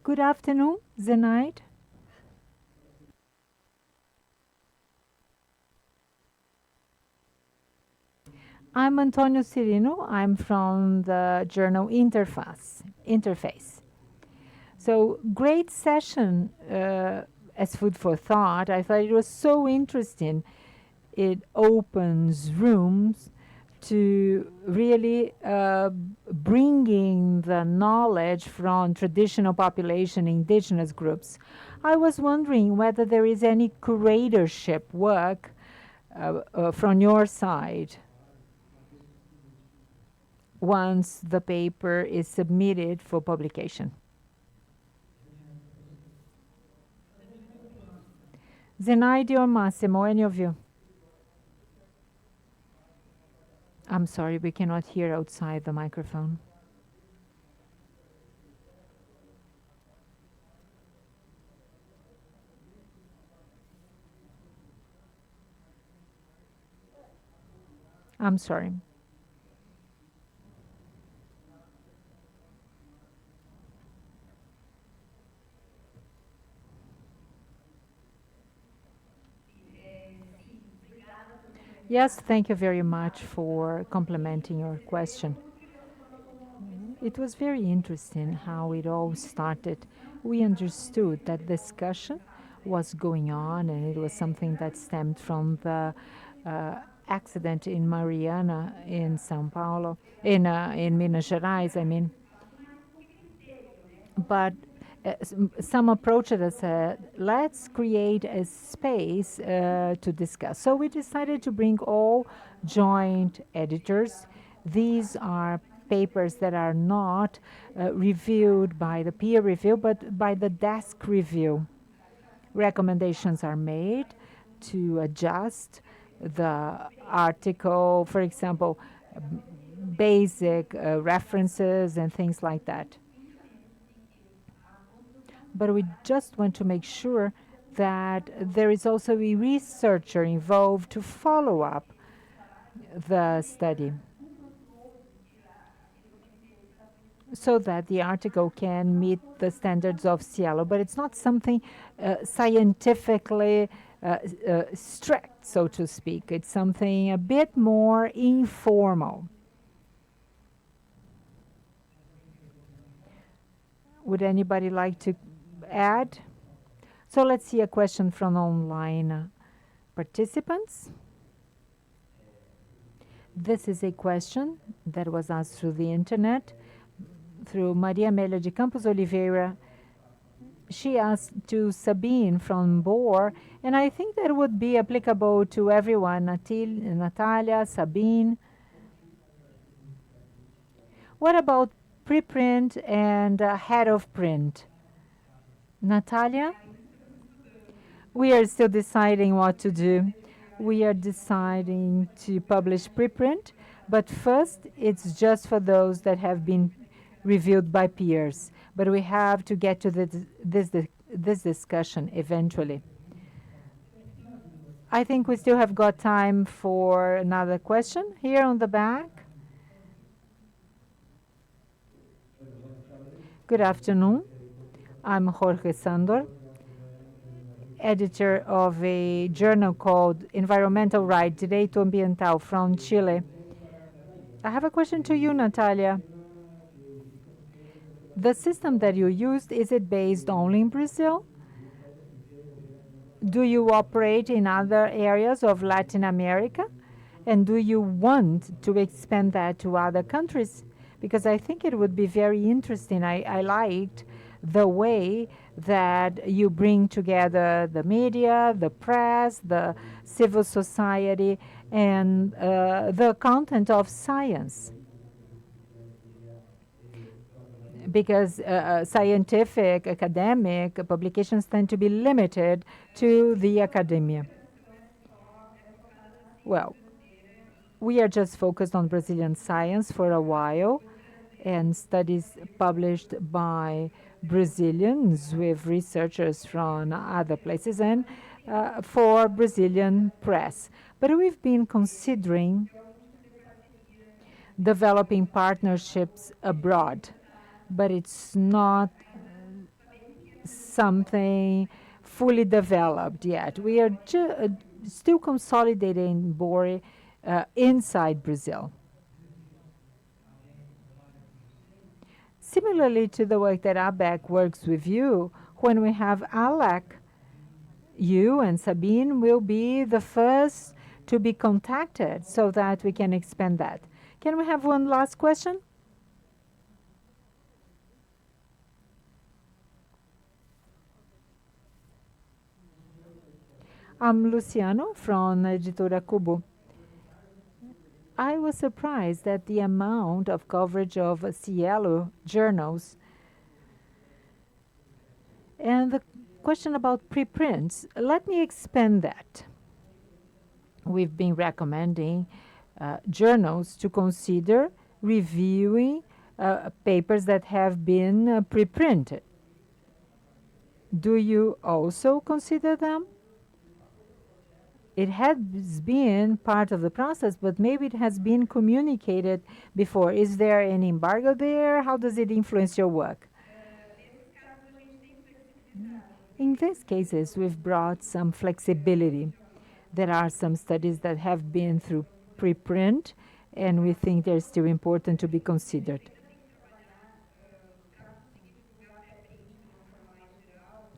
Good afternoon, Zenaide. I'm Antonio Cirino. I'm from the journal Interface. So great session as food for thought. I thought it was so interesting. It opens rooms to really bringing the knowledge from traditional population, indigenous groups. I was wondering whether there is any curatorship work from your side once the paper is submitted for publication. Zenaide or Massimo, any of you? I'm sorry, we cannot hear outside the microphone. I'm sorry. Yes, thank you very much for complimenting your question. It was very interesting how it all started. We understood that discussion was going on, and it was something that stemmed from the accident in Mariana in São Paulo, in Minas Gerais, I mean. But some approached us and said, let's create a space to discuss. So we decided to bring all joint editors. These are papers that are not reviewed by the peer review, but by the desk review. Recommendations are made to adjust the article, for example, basic references and things like that. but we just want to make sure that there is also a researcher involved to follow up the study, so that the article can meet the standards of SciELO, but it's not something scientifically strict, so to speak. It's something a bit more informal. Would anybody like to add? So let's see a question from online participants. This is a question that was asked through the internet, through Maria Amélia de Campos Oliveira. She asked to Sabine from BOR, and I think that would be applicable to everyone, Natalia, Sabine. What about preprint and head of print? Natalia? We are still deciding what to do. We are deciding to publish preprint, but first it's just for those that have been reviewed by peers. But we have to get to this discussion eventually. I think we still have got time for another question here on the back. Good afternoon. I'm Jorge Sandor, editor of a journal called Environmental Right, Direito Ambiental from Chile. I have a question to you, Natalia. The system that you used, is it based only in Brazil? Do you operate in other areas of Latin America? And do you want to expand that to other countries? Because I think it would be very interesting. I liked the way that you bring together the media, the press, the civil society, and the content of science. Because scientific, academic publications tend to be limited to the academia. Well, we are just focused on Brazilian science for a while, and studies published by Brazilians with researchers from other places, and for Brazilian press. But we've been considering developing partnerships abroad, but it's not something fully developed yet. We are still consolidating BORE inside Brazil. Similarly to the work that ABEC works with you, when we have ALEC, you and Sabine will be the first to be contacted so that we can expand that. Can we have one last question? I'm Luciano from Editora Cubo. I was surprised at the amount of coverage of SciELO journals. And the question about preprints, let me expand that. We've been recommending journals to consider reviewing papers that have been preprinted. Do you also consider them? It has been part of the process, but maybe it has been communicated before. Is there an embargo there? How does it influence your work? In these cases, we've brought some flexibility. There are some studies that have been through preprint, and we think they're still important to be considered.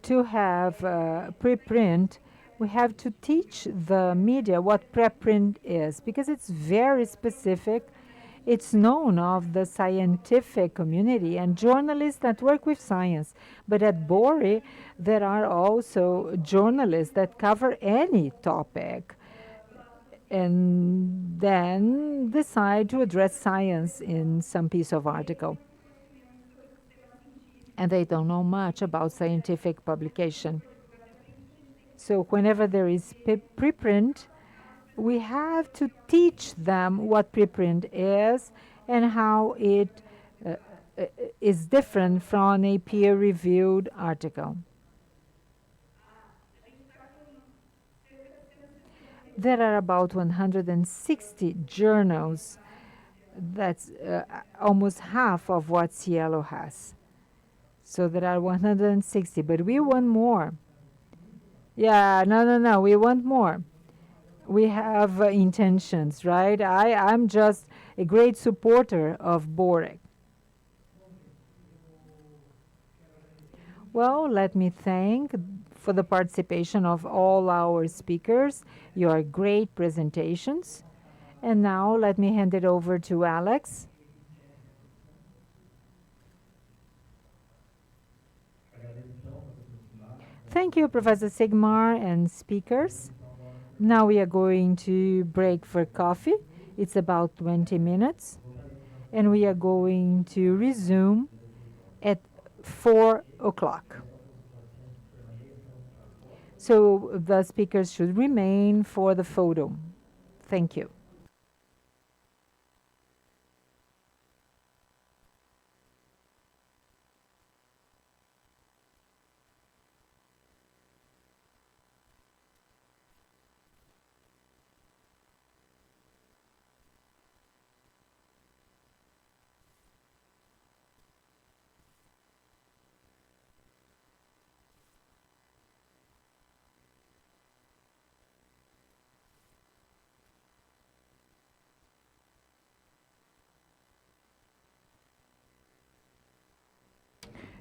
To have preprint, we have to teach the media what preprint is, because it's very specific. It's known of the scientific community and journalists that work with science. But at BORE, there are also journalists that cover any topic and then decide to address science in some piece of article. And they don't know much about scientific publication. So whenever there is preprint, we have to teach them what preprint is and how it is different from a peer-reviewed article. There are about 160 journals. That's almost half of what SciELO has. So there are 160, but we want more. Yeah, no, we want more. We have intentions, right? I'm just a great supporter of BOREC. Well, let me thank for the participation of all our speakers, your great presentations. And now let me hand it over to Alex. Thank you, Professor Sigmar and speakers. Now we are going to break for coffee. It's about 20 minutes. And we are going to resume at 4 o'clock. So the speakers should remain for the photo. Thank you.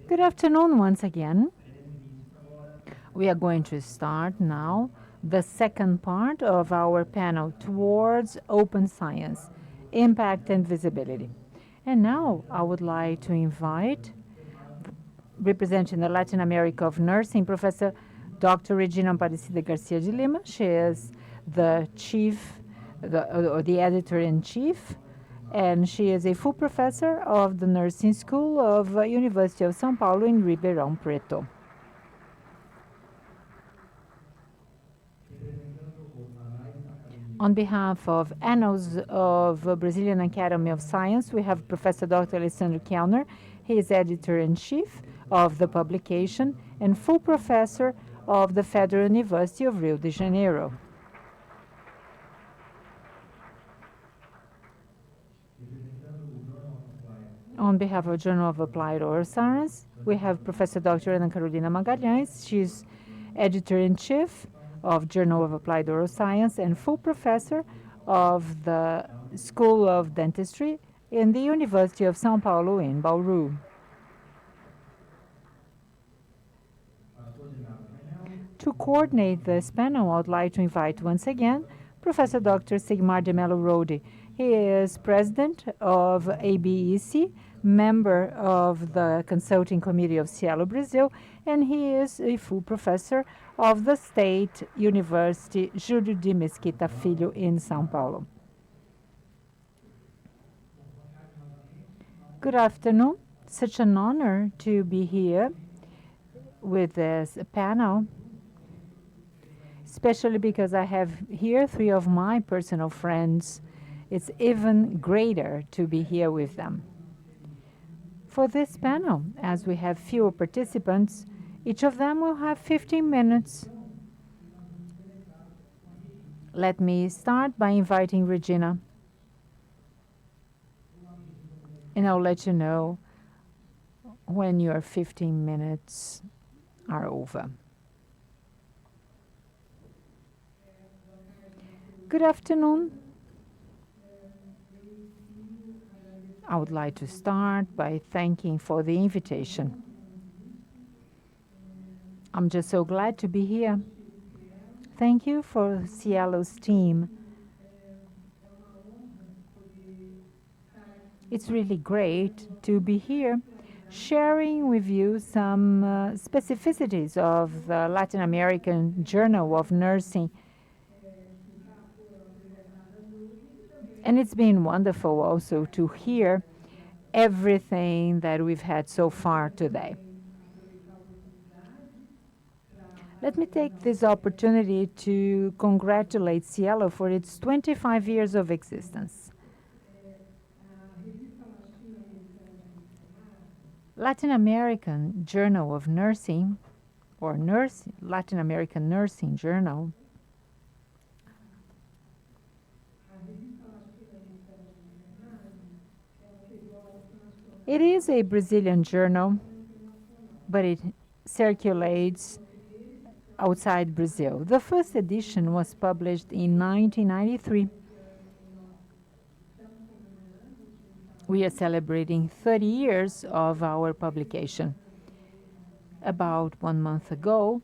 Good afternoon once again. We are going to start now the second part of our panel, Towards Open Science, Impact and Visibility. And now I would like to invite, representing the Latin America of Nursing, Professor Dr. Regina Aparecida Garcia de Lima. She is the editor-in-chief, and she is a full professor of the Nursing School of University of São Paulo in Ribeirão Preto. On behalf of Annals of Brazilian Academy of Science, we have Professor Dr. Alessandro Kellner. He is editor-in-chief of the publication and full professor of the Federal University of Rio de Janeiro. On behalf of Journal of Applied Oral Science, we have Professor Dr. Ana Carolina Magalhães. She's editor-in-chief of Journal of Applied Oral Science and full professor of the School of Dentistry in the University of São Paulo in Bauru. To coordinate this panel, I would like to invite once again Professor Dr. Sigmar de Mello Rode. He is president of ABEC, member of the Consulting Committee of SciELO Brazil, and he is a full professor of the State University Júlio de Mesquita Filho in São Paulo. Good afternoon. Such an honor to be here with this panel, especially because I have here three of my personal friends. It's even greater to be here with them. For this panel, as we have fewer participants, each of them will have 15 minutes. Let me start by inviting Regina, and I'll let you know when your 15 minutes are over. Good afternoon. I would like to start by thanking for the invitation. I'm just so glad to be here. Thank you for SciELO's team. It's really great to be here sharing with you some specificities of the Latin American Journal of Nursing. And it's been wonderful also to hear everything that we've had so far today. Let me take this opportunity to congratulate SciELO for its 25 years of existence. Latin American Journal of Nursing, or Latin American Nursing Journal, it is a Brazilian journal, but it circulates outside Brazil. The first edition was published in 1993. We are celebrating 30 years of our publication. About 1 month ago,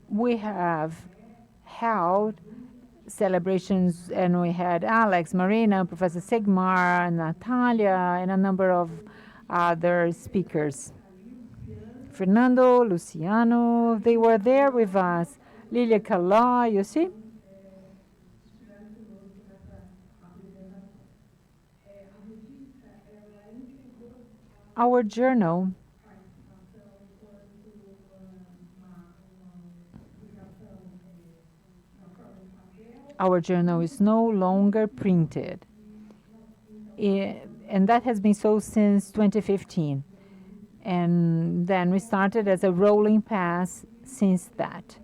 we have held celebrations, and we had Alex, Marina, Professor Sigmar, Natalia, and a number of other speakers. Fernando, Luciano, they were there with us. Lilia Calá, you see? Our journal is no longer printed. And that has been so since 2015. And then we started as a rolling pass since that.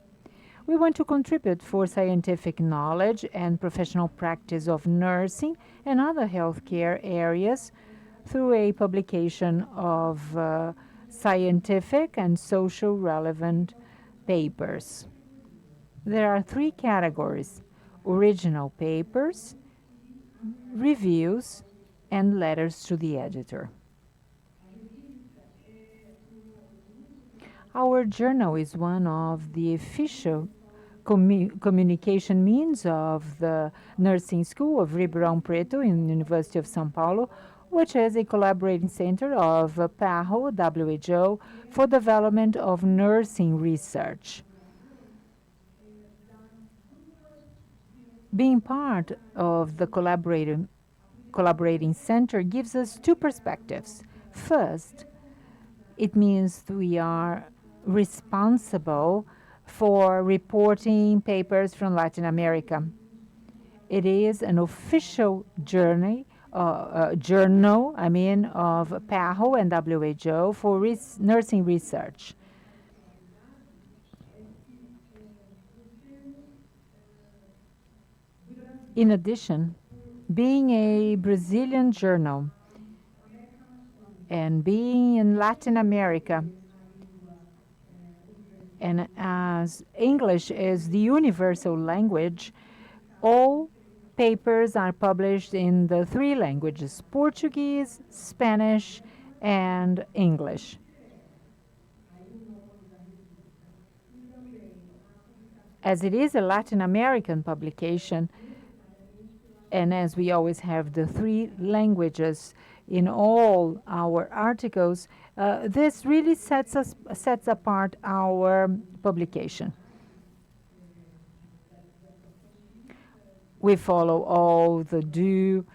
We want to contribute for scientific knowledge and professional practice of nursing and other healthcare areas through a publication of scientific and social relevant papers. There are 3 categories: original papers, reviews, and letters to the editor. Our journal is one of the official communication means of the Nursing School of Ribeirão Preto in the University of São Paulo, which is a collaborating center of PAHO, WHO, for development of nursing research. Being part of the collaborating center gives us 2 perspectives. First, it means we are responsible for reporting papers from Latin America. It is an official journal of PAHO and WHO for nursing research. In addition, being a Brazilian journal and being in Latin America, and as English is the universal language, all papers are published in the 3 languages: Portuguese, Spanish, and English. As it is a Latin American publication, and as we always have the 3 languages in all our articles, this really sets apart our publication. We follow all the due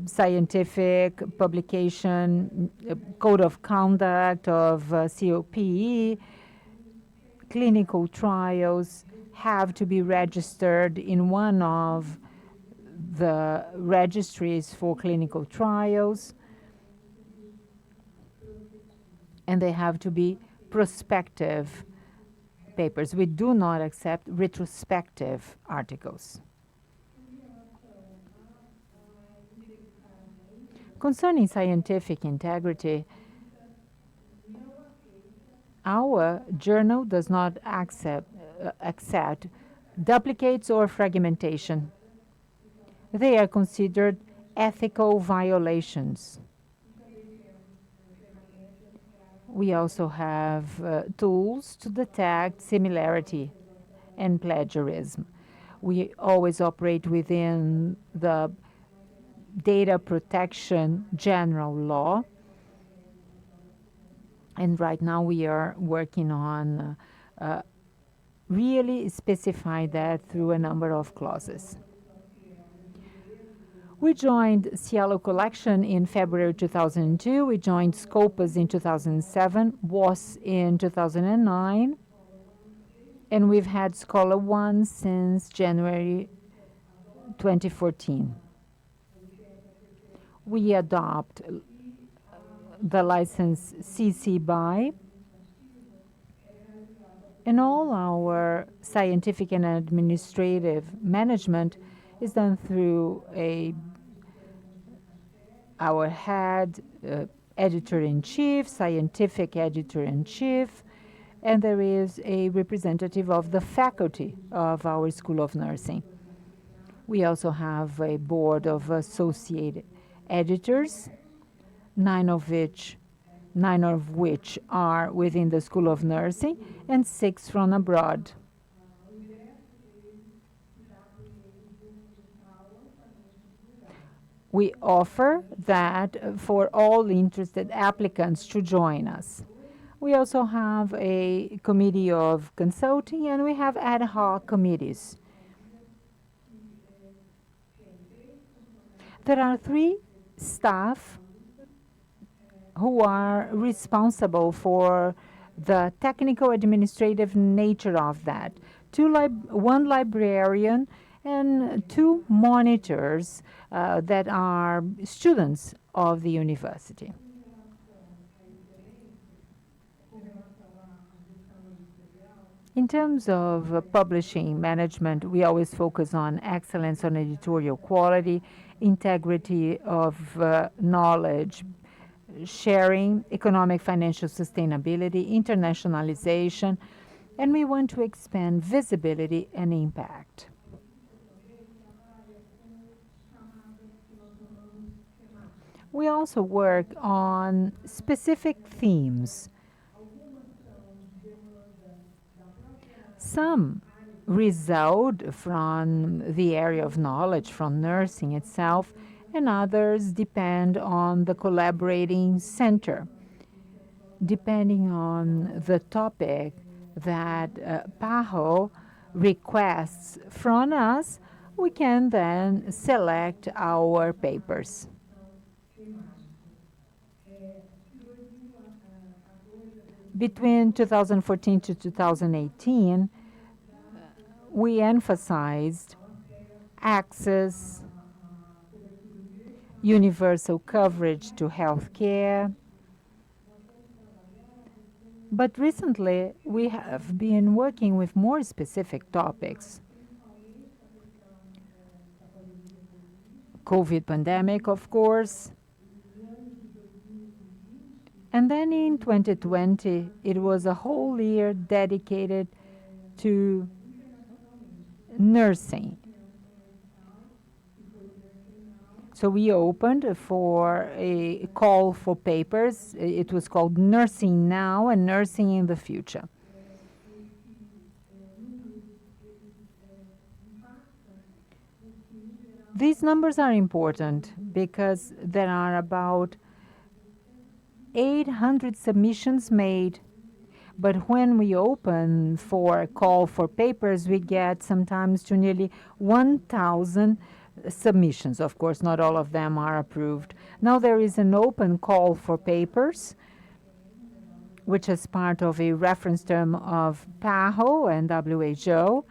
scientific publication, code of conduct of COPE. Clinical trials have to be registered in one of the registries for clinical trials, and they have to be prospective papers. We do not accept retrospective articles. Concerning scientific integrity, our journal does not accept duplicates or fragmentation. They are considered ethical violations. We also have tools to detect similarity and plagiarism. We always operate within the data protection general law. And right now we are working on really specify that through a number of clauses. We joined SciELO Collection in February 2002. We joined Scopus in 2007, WOS in 2009, and we've had Scholar One since January 2014. We adopt the license CC BY, and all our scientific and administrative management is done through our head editor-in-chief, scientific editor-in-chief, and there is a representative of the faculty of our School of Nursing. We also have a board of associate editors, nine of which are within the School of Nursing and 6 from abroad. We offer that for all interested applicants to join us. We also have a committee of consulting, and we have ad hoc committees. There are 3 staff who are responsible for the technical administrative nature of that. 1 librarian and 2 monitors that are students of the university. In terms of publishing management, we always focus on excellence on editorial quality, integrity of knowledge sharing, economic financial sustainability, internationalization, and we want to expand visibility and impact. We also work on specific themes. Some result from the area of knowledge, from nursing itself, and others depend on the collaborating center. Depending on the topic that PAHO requests from us, we can then select our papers. Between 2014 to 2018, we emphasized access, universal coverage to health care. But recently, we have been working with more specific topics. COVID pandemic, of course. And then in 2020, it was a whole year dedicated to nursing. So we opened for a call for papers. It was called Nursing Now and Nursing in the Future. These numbers are important because there are about 800 submissions made. But when we open for a call for papers, we get sometimes to nearly 1,000 submissions. Of course, not all of them are approved. Now there is an open call for papers, which is part of a reference term of PAHO and WHO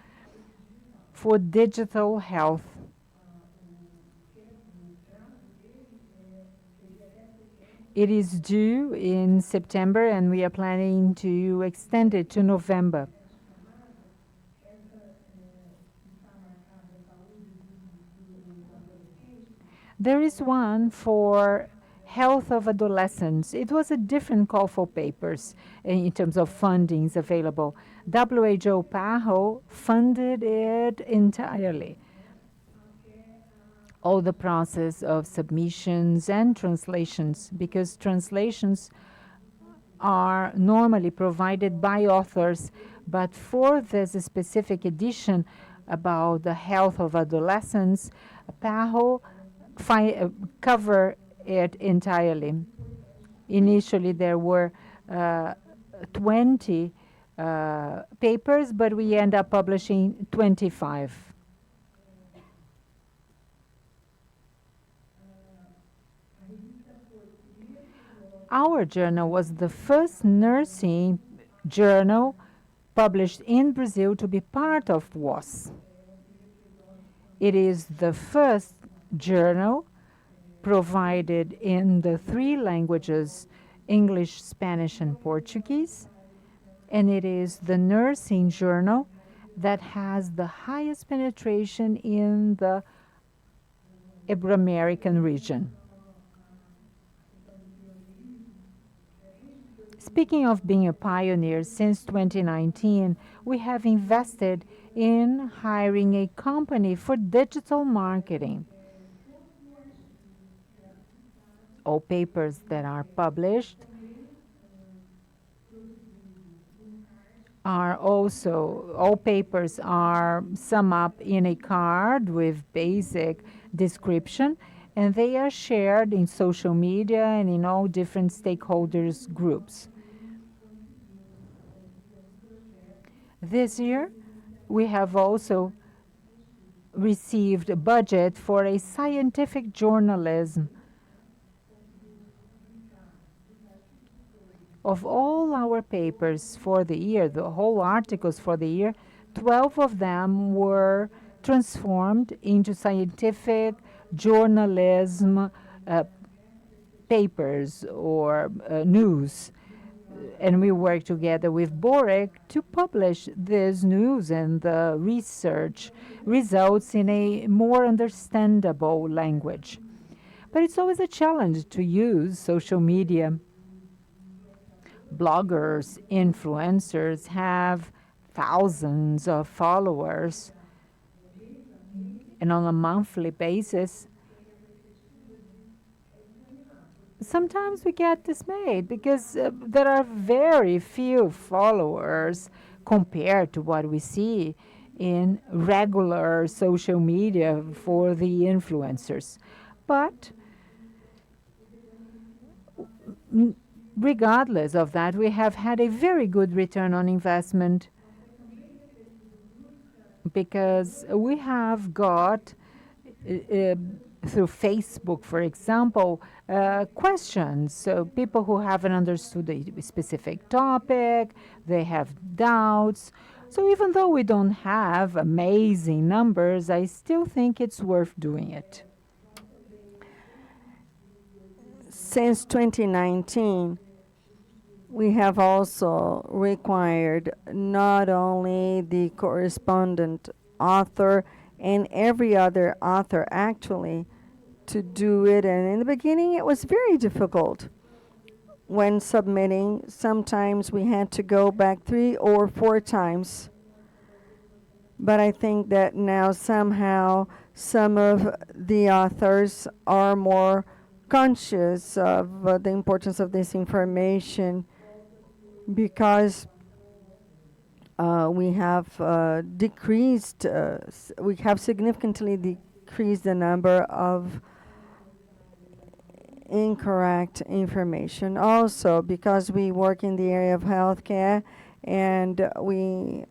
for digital health. It is due in September, and we are planning to extend it to November. There is one for health of adolescents. It was a different call for papers in terms of fundings available. WHO PAHO funded it entirely. All the process of submissions and translations, because translations are normally provided by authors, but for this specific edition about the health of adolescents, PAHO cover it entirely. Initially, there were 20 papers, but we end up publishing 25. Our journal was the first nursing journal published in Brazil to be part of WOS. It is the first journal provided in the 3 languages, English, Spanish, and Portuguese. And it is the nursing journal that has the highest penetration in the Ibero-American region. Speaking of being a pioneer, since 2019, we have invested in hiring a company for digital marketing. All papers that are published are also, all papers are summed up in a card with basic description, and they are shared in social media and in all different stakeholders groups. This year, we have also received a budget for a scientific journalism. Of all our papers for the year, the whole articles for the year, 12 of them were transformed into scientific journalism papers or news. And we work together with Borek to publish this news and the research results in a more understandable language. But it's always a challenge to use social media. Bloggers, influencers have thousands of followers, and on a monthly basis, sometimes we get dismayed because there are very few followers compared to what we see in regular social media for the influencers. But regardless of that, we have had a very good return on investment because we have got through Facebook, for example, questions. So people who haven't understood a specific topic, they have doubts. So even though we don't have amazing numbers, I still think it's worth doing it. Since 2019, we have also required not only the correspondent author and every other author actually to do it. And in the beginning, it was very difficult. When submitting, sometimes we had to go back 3 or 4 times. But I think that now somehow some of the authors are more conscious of the importance of this information because we have we have significantly decreased the number of incorrect information. Also, because we work in the area of healthcare and we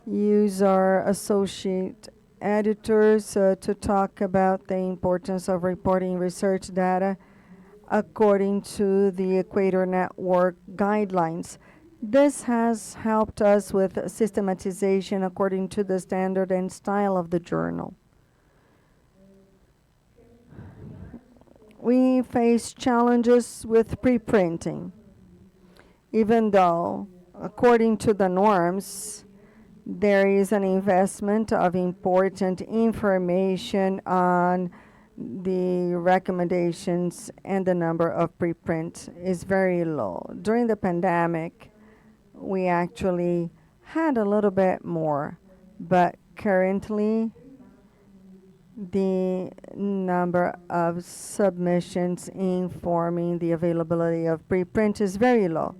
use our associate editors to talk about the importance of reporting research data according to the Equator Network guidelines. This has helped us with systematization according to the standard and style of the journal. We face challenges with preprinting, even though, according to the norms, there is an investment of important information on the recommendations and the number of preprint is very low. During the pandemic, we actually had a little bit more, but currently the number of submissions informing the availability of preprint is very low.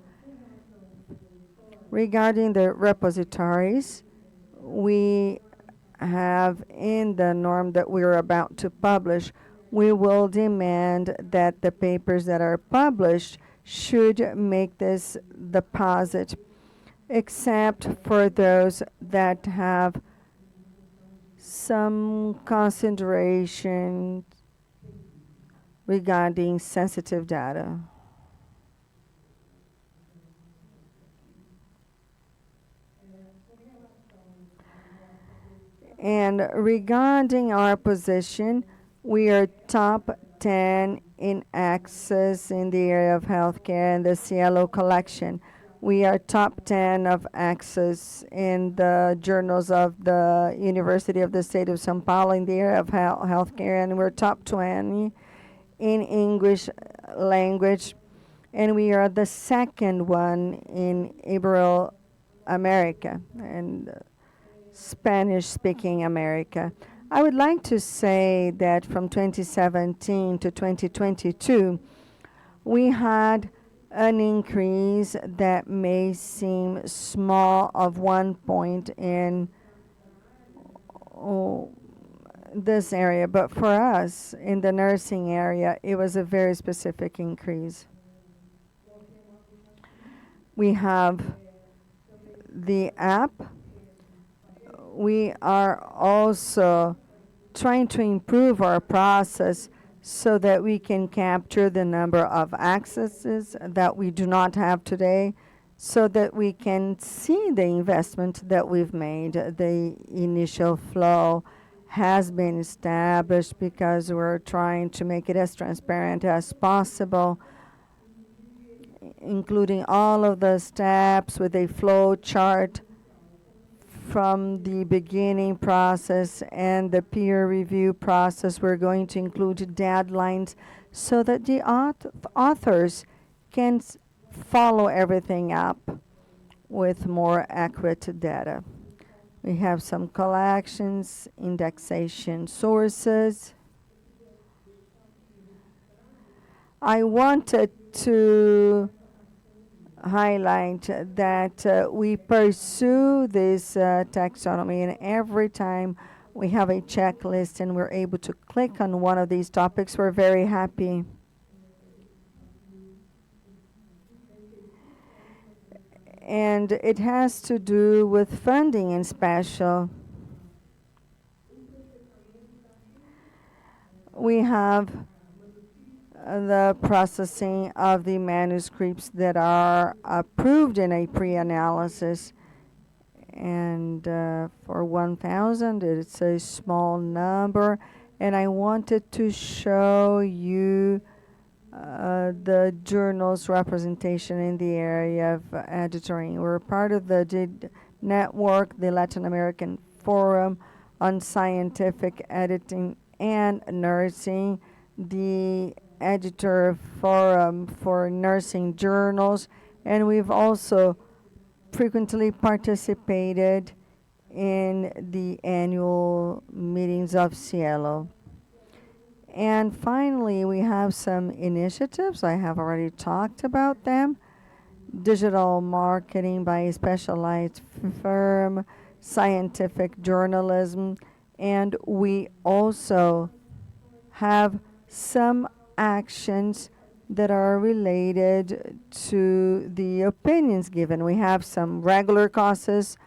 Regarding the repositories, we have in the norm that we're about to publish, we will demand that the papers that are published should make this deposit, except for those that have some consideration regarding sensitive data. And regarding our position, We are top 10 in access in the area of healthcare in the SciELO collection. We are top 10 of access in the journals of the University of the State of São Paulo in the area of healthcare, and we're top 20 in English language, and we are the second one in Ibero-America and Spanish-speaking America. I would like to say that from 2017 to 2022, we had an increase that may seem small of 1 point in this area, but for us in the nursing area, it was a very specific increase. We have the app. We are also trying to improve our process so that we can capture the number of accesses that we do not have today, so that we can see the investment that we've made. The initial flow has been established because we're trying to make it as transparent as possible, including all of the steps with a flow chart from the beginning process and the peer review process. We're going to include deadlines so that the authors can follow everything up with more accurate data. We have some collections, indexation sources. I wanted to highlight that we pursue this taxonomy, and every time we have a checklist and we're able to click on one of these topics, we're very happy. And it has to do with funding in special. We have the processing of the manuscripts that are approved in a pre-analysis, and for 1,000 it's a small number, and I wanted to show you the journal's representation in the area of editing. We're part of the network, the Latin American Forum on Scientific Editing and Nursing, the Editor Forum for Nursing Journals, and we've also frequently participated in the annual meetings of SciELO. And finally, we have some initiatives. I have already talked about them. Digital marketing by a specialized firm, scientific journalism, and we also have some actions that are related to the opinions given. We have some regular courses,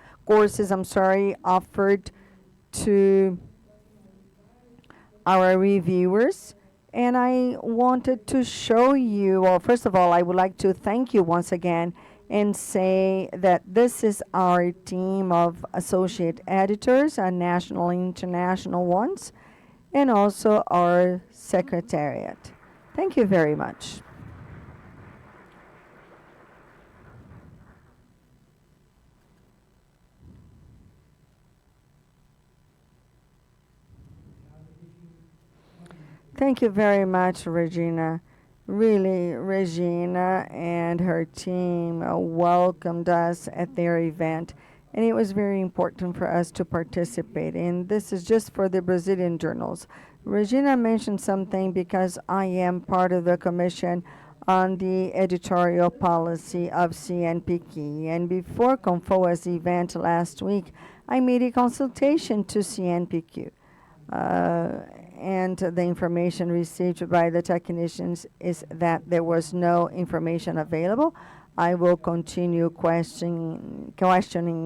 offered to our reviewers. And I wanted to show you, well, first of all, I would like to thank you once again and say that this is our team of associate editors, national and international ones, and also our secretariat. Thank you very much. Thank you very much, Regina. Really, Regina and her team welcomed us at their event, and it was very important for us to participate. And this is just for the Brazilian journals. Regina mentioned something because I am part of the commission on the editorial policy of CNPq. And before Confoa's event last week, I made a consultation to CNPq. And the information received by the technicians is that there was no information available. I will continue questioning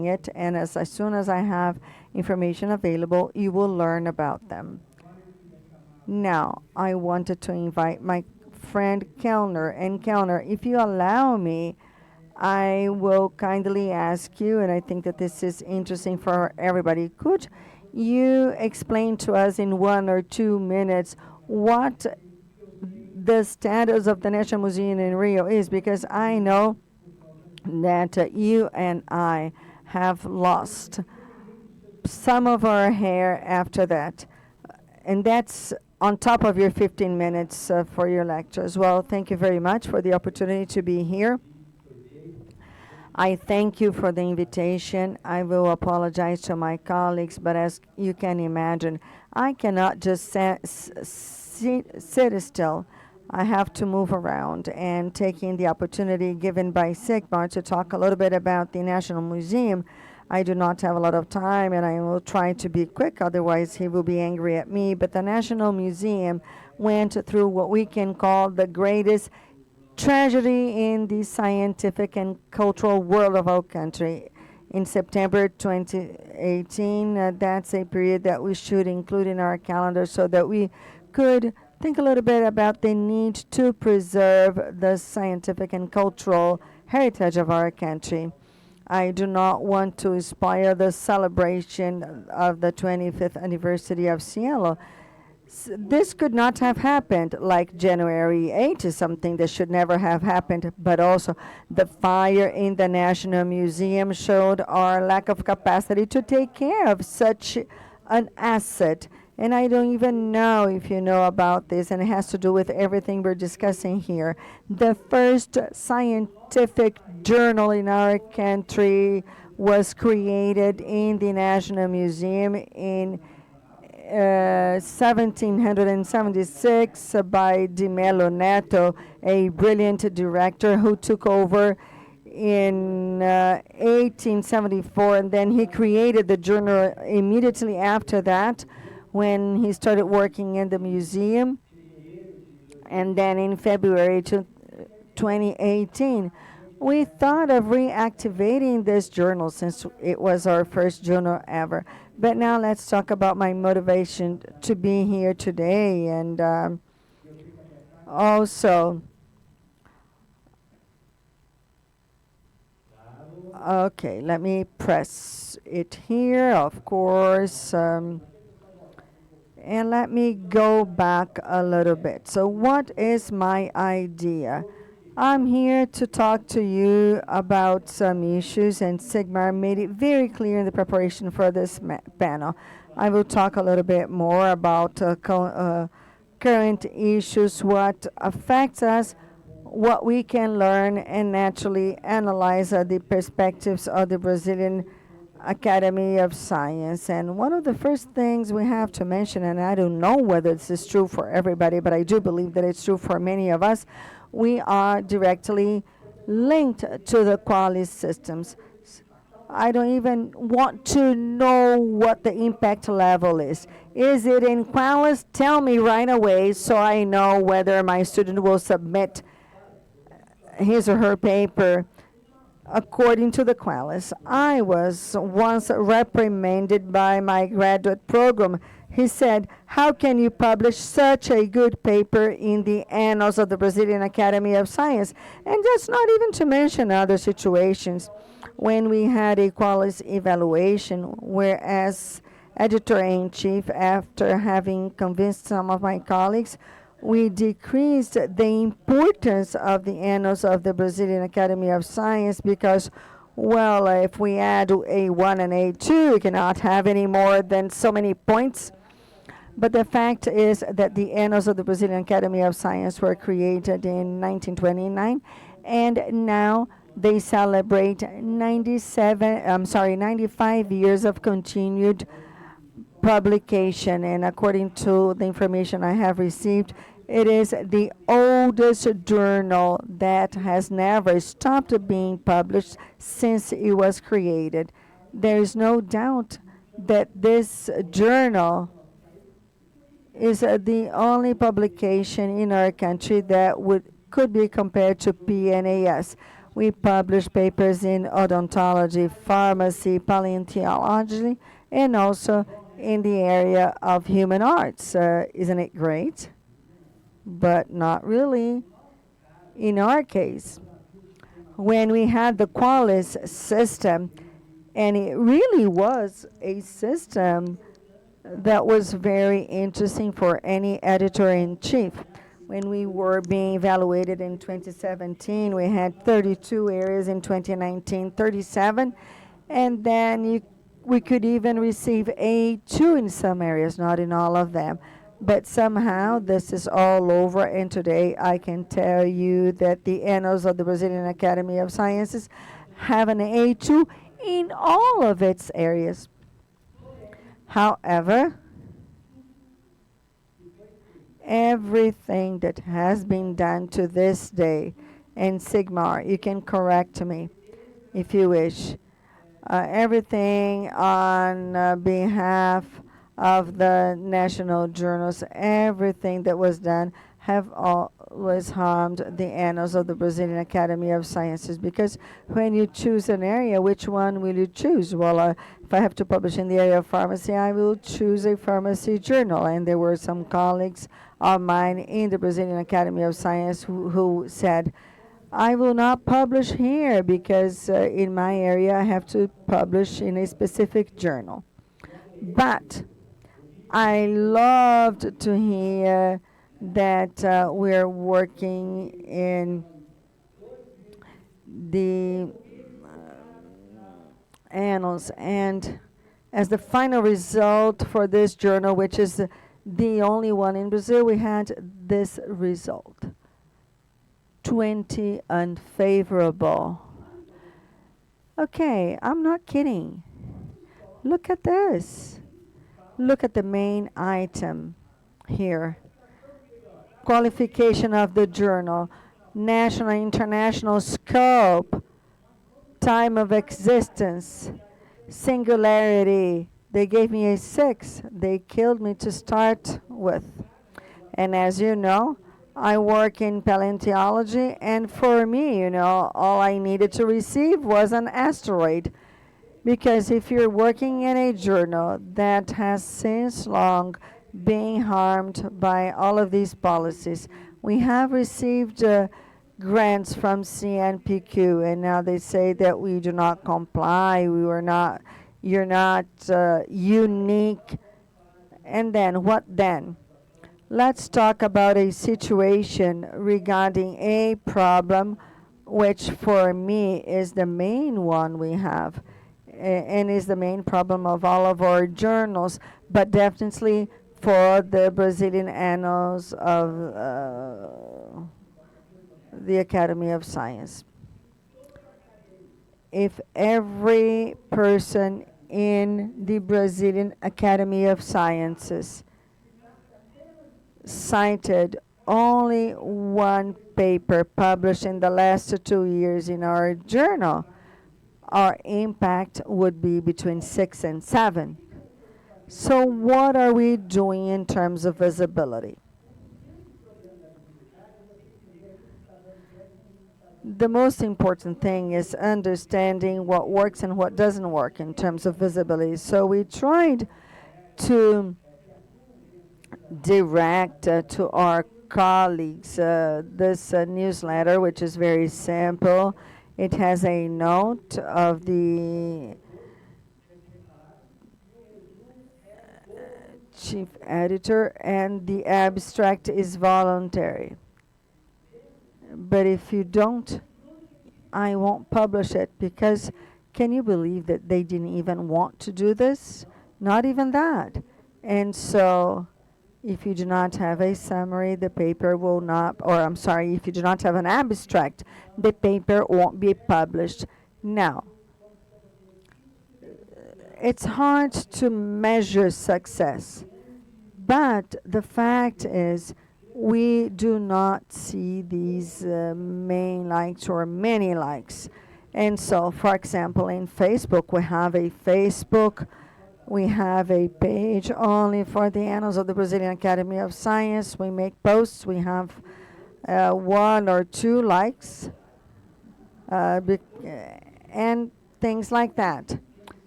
it, and as soon as I have information available, you will learn about them. Now, I wanted to invite my friend Kellner. And Kellner, if you allow me, I will kindly ask you, and I think that this is interesting for everybody, could you explain to us in 1 or 2 minutes what the status of the National Museum in Rio is, because I know that you and I have lost some of our hair after that. And that's on top of your 15 minutes for your lecture as well. Thank you very much for the opportunity to be here. I thank you for the invitation. I will apologize to my colleagues, but as you can imagine, I cannot just sit still. I have to move around, and taking the opportunity given by Sigmar to talk a little bit about the National Museum. I do not have a lot of time, and I will try to be quick, otherwise he will be angry at me. But the National Museum went through what we can call the greatest tragedy in the scientific and cultural world of our country. In September 2018, that's a period that we should include in our calendar so that we could think a little bit about the need to preserve the scientific and cultural heritage of our country. I do not want to spoil the celebration of the 25th anniversary of SciELO. This could not have happened, like January 8th is something that should never have happened, but also the fire in the National Museum showed our lack of capacity to take care of such an asset. And I don't even know if you know about this, and it has to do with everything we're discussing here. The first scientific journal in our country was created in the National Museum in 1776 by Di Melo Neto, a brilliant director who took over in 1874, and then he created the journal immediately after that when he started working in the museum. And then in February 2018, we thought of reactivating this journal since it was our first journal ever. But now let's talk about my motivation to be here today. And also, okay, let me press it here, of course. And let me go back a little bit. So what is my idea? I'm here to talk to you about some issues, and Sigmar made it very clear in the preparation for this panel. I will talk a little bit more about current issues, what affects us, what we can learn, and naturally analyze the perspectives of the Brazilian Academy of Science. And one of the first things we have to mention, and I don't know whether this is true for everybody, but I do believe that it's true for many of us, we are directly linked to the quality systems. I don't even want to know what the impact level is. Is it in Qualis? Tell me right away so I know whether my student will submit his or her paper according to the Qualis. I was once reprimanded by my graduate program. He said, how can you publish such a good paper in the annals of the Brazilian Academy of Science? And that's not even to mention other situations. When we had a Qualis evaluation, whereas editor-in-chief, after having convinced some of my colleagues, we decreased the importance of the annals of the Brazilian Academy of Science because, well, if we add A1 and A2, we cannot have any more than so many points. But the fact is that the annals of the Brazilian Academy of Science were created in 1929, and now they celebrate 95 years of continued publication. And according to the information I have received, it is the oldest journal that has never stopped being published since it was created. There is no doubt that this journal is the only publication in our country that could be compared to PNAS. We publish papers in odontology, pharmacy, paleontology, and also in the area of human arts. Isn't it great? But not really in our case. When we had the Qualis system, and it really was a system that was very interesting for any editor-in-chief. When we were being evaluated in 2017, we had 32 areas, in 2019, 37, and then we could even receive A2 in some areas, not in all of them. But somehow this is all over, and today I can tell you that the Annals of the Brazilian Academy of Sciences have an A2 in all of its areas. However, everything that has been done to this day, and Sigmar, you can correct me if you wish, everything on behalf of the national journals, everything that was done have always harmed the Annals of the Brazilian Academy of Sciences, because when you choose an area, which one will you choose? Well, if I have to publish in the area of pharmacy, I will choose a pharmacy journal. And there were some colleagues of mine in the Brazilian Academy of Science who said, I will not publish here because in my area I have to publish in a specific journal. But I loved to hear that we're working in the annals, and as the final result for this journal, which is the only one in Brazil, we had this result: 20 unfavorable. Okay, I'm not kidding. Look at this. Look at the main item here. Qualification of the journal, national and international scope, time of existence, singularity. They gave me a 6. They killed me to start with. And as you know, I work in paleontology, and for me, all I needed to receive was an asteroid. Because if you're working in a journal that has since long been harmed by all of these policies, we have received grants from CNPq, and now they say that we do not comply, you're not unique. And then, what then? Let's talk about a situation regarding a problem which for me is the main one we have, and is the main problem of all of our journals, but definitely for the Brazilian Annals of the Academy of Science. If every person in the Brazilian Academy of Sciences cited only one paper published in the last 2 years in our journal, our impact would be between 6 and 7. So what are we doing in terms of visibility? The most important thing is understanding what works and what doesn't work in terms of visibility. So we tried to direct to our colleagues this newsletter, which is very simple. It has a note of the chief editor, and the abstract is voluntary. But if you don't, I won't publish it, because can you believe that they didn't even want to do this? Not even that. And so if you do not have a summary, the paper will not, or I'm sorry, if you do not have an abstract, the paper won't be published. Now, it's hard to measure success, but the fact is we do not see these main likes or many likes. And so, for example, in Facebook, we have a page only for the Annals of the Brazilian Academy of Science. We make posts. We have 1 or 2 likes and things like that.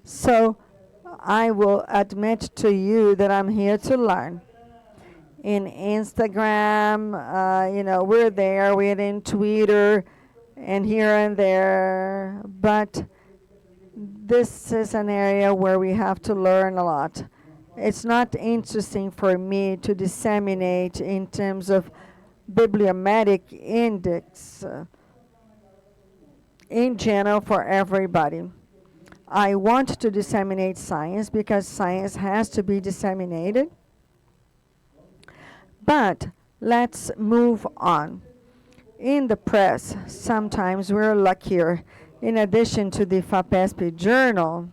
So I will admit to you that I'm here to learn. In Instagram, we're there. We're in Twitter and here and there. But this is an area where we have to learn a lot. It's not interesting for me to disseminate in terms of bibliometric index in general for everybody. I want to disseminate science because science has to be disseminated. But let's move on. In the press, sometimes we're luckier. In addition to the FAPESP journal,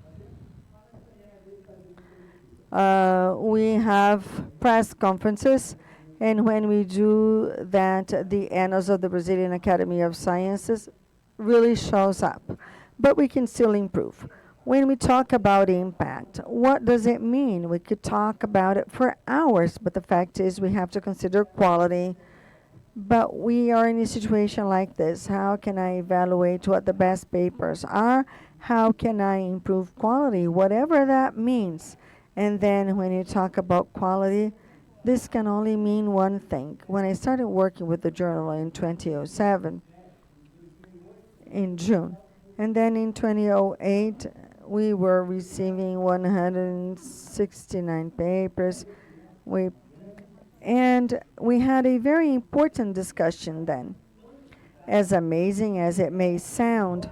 we have press conferences, and when we do that, the Annals of the Brazilian Academy of Sciences really shows up. But we can still improve. When we talk about impact, what does it mean? We could talk about it for hours, but the fact is we have to consider quality. But we are in a situation like this. How can I evaluate what the best papers are? How can I improve quality? Whatever that means. And then when you talk about quality, this can only mean one thing. When I started working with the journal in 2007, in June, and then in 2008, we were receiving 169 papers. And we had a very important discussion then. As amazing as it may sound,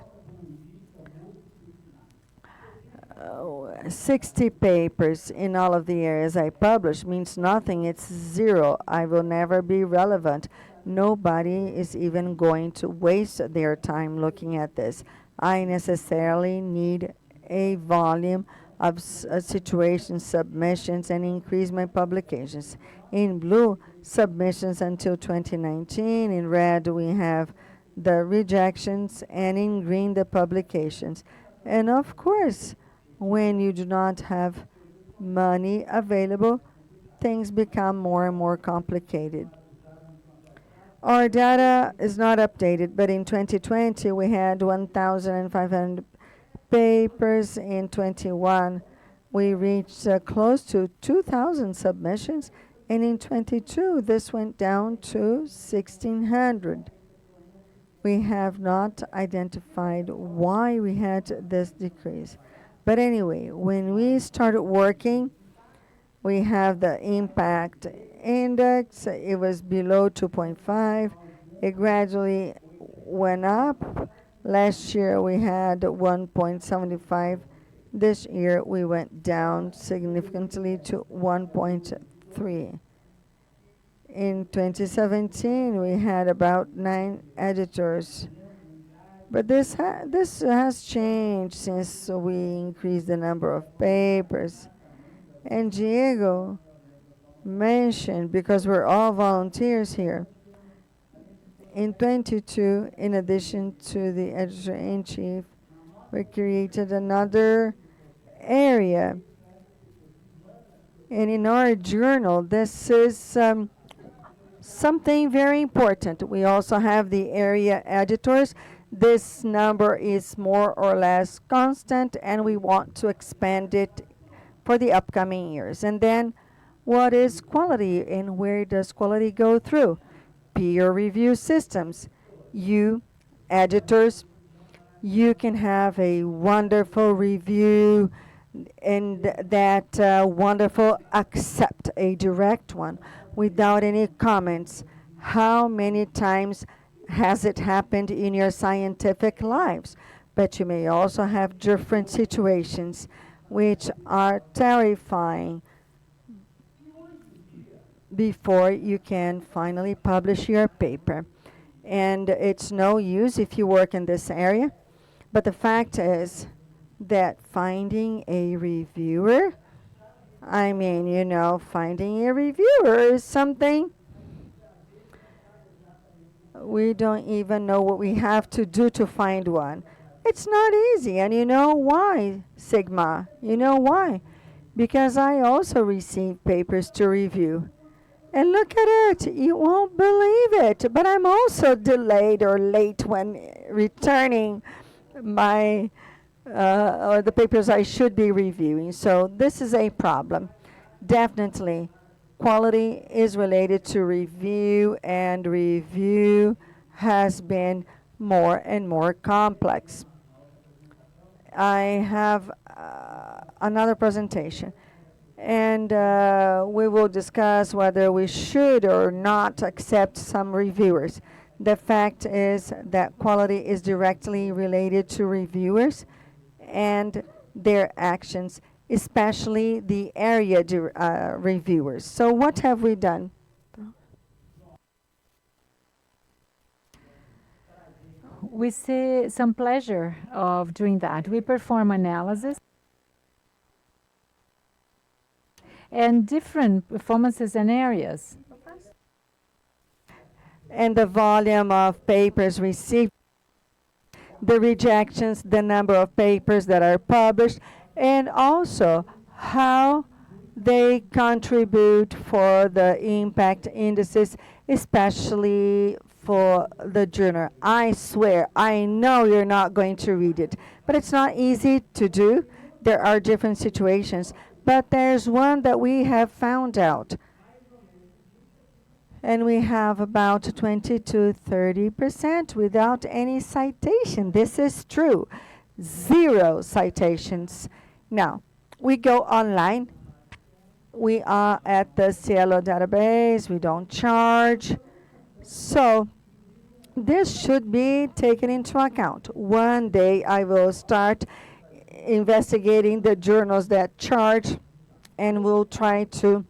60 papers in all of the areas I publish means nothing. It's zero. I will never be relevant. Nobody is even going to waste their time looking at this. I necessarily need a volume of situations, submissions, and increase my publications. In blue, submissions until 2019. In red, we have the rejections, and in green, the publications. And of course, when you do not have money available, things become more and more complicated. Our data is not updated, but in 2020, we had 1,500 papers. In 21, we reached close to 2,000 submissions, and in 22, this went down to 1,600. We have not identified why we had this decrease. But anyway, when we started working, we have the impact index. It was below 2.5. It gradually went up. Last year we had 1.75. This year we went down significantly to 1.3. In 2017 we had about 9 editors. But this has changed since we increased the number of papers. And Diego mentioned, because we're all volunteers here, in 22, in addition to the editor-in-chief, we created another area. And in our journal, this is something very important. We also have the area editors. This number is more or less constant, and we want to expand it for the upcoming years. And then, what is quality, and where does quality go through? Peer review systems. You, editors, you can have a wonderful review, and that wonderful accept a direct one without any comments. How many times has it happened in your scientific lives? But you may also have different situations which are terrifying before you can finally publish your paper. And it's no use if you work in this area. But the fact is that finding a reviewer, finding a reviewer is something we don't even know what we have to do to find one. It's not easy. And you know why, Sigma? You know why? Because I also receive papers to review. And look at it, you won't believe it. But I'm also delayed or late when returning my or the papers I should be reviewing. So this is a problem. Definitely, quality is related to review, and review has been more and more complex. I have another presentation. and we will discuss whether we should or not accept some reviewers. The fact is that quality is directly related to reviewers and their actions, especially the area reviewers. So what have we done? We see some pleasure of doing that. We perform analysis and different performances and areas. And the volume of papers received, the rejections, the number of papers that are published, and also how they contribute for the impact indices, especially for the journal. I swear, I know you're not going to read it, but it's not easy to do. There are different situations, but there's one that we have found out. And we have about 20 to 30% without any citation. This is true. 0 citations. Now, we go online. We are at the SciELO database. We don't charge. So this should be taken into account. One day I will start investigating the journals that charge, and we'll try to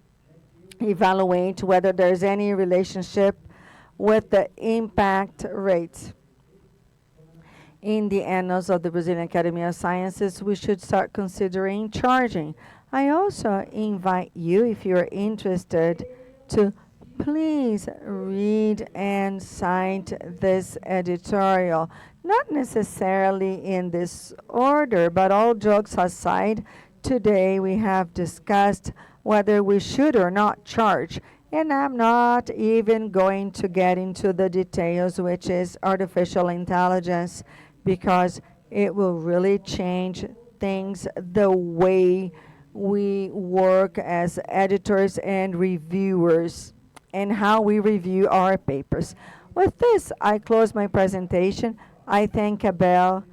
evaluate whether there's any relationship with the impact rate. In the annals of the Brazilian Academy of Sciences, we should start considering charging. I also invite you, if you're interested, to please read and cite this editorial. Not necessarily in this order, but all jokes aside, today we have discussed whether we should or not charge. And I'm not even going to get into the details, which is artificial intelligence, because it will really change things the way we work as editors and reviewers and how we review our papers. With this, I close my presentation. I thank Abel.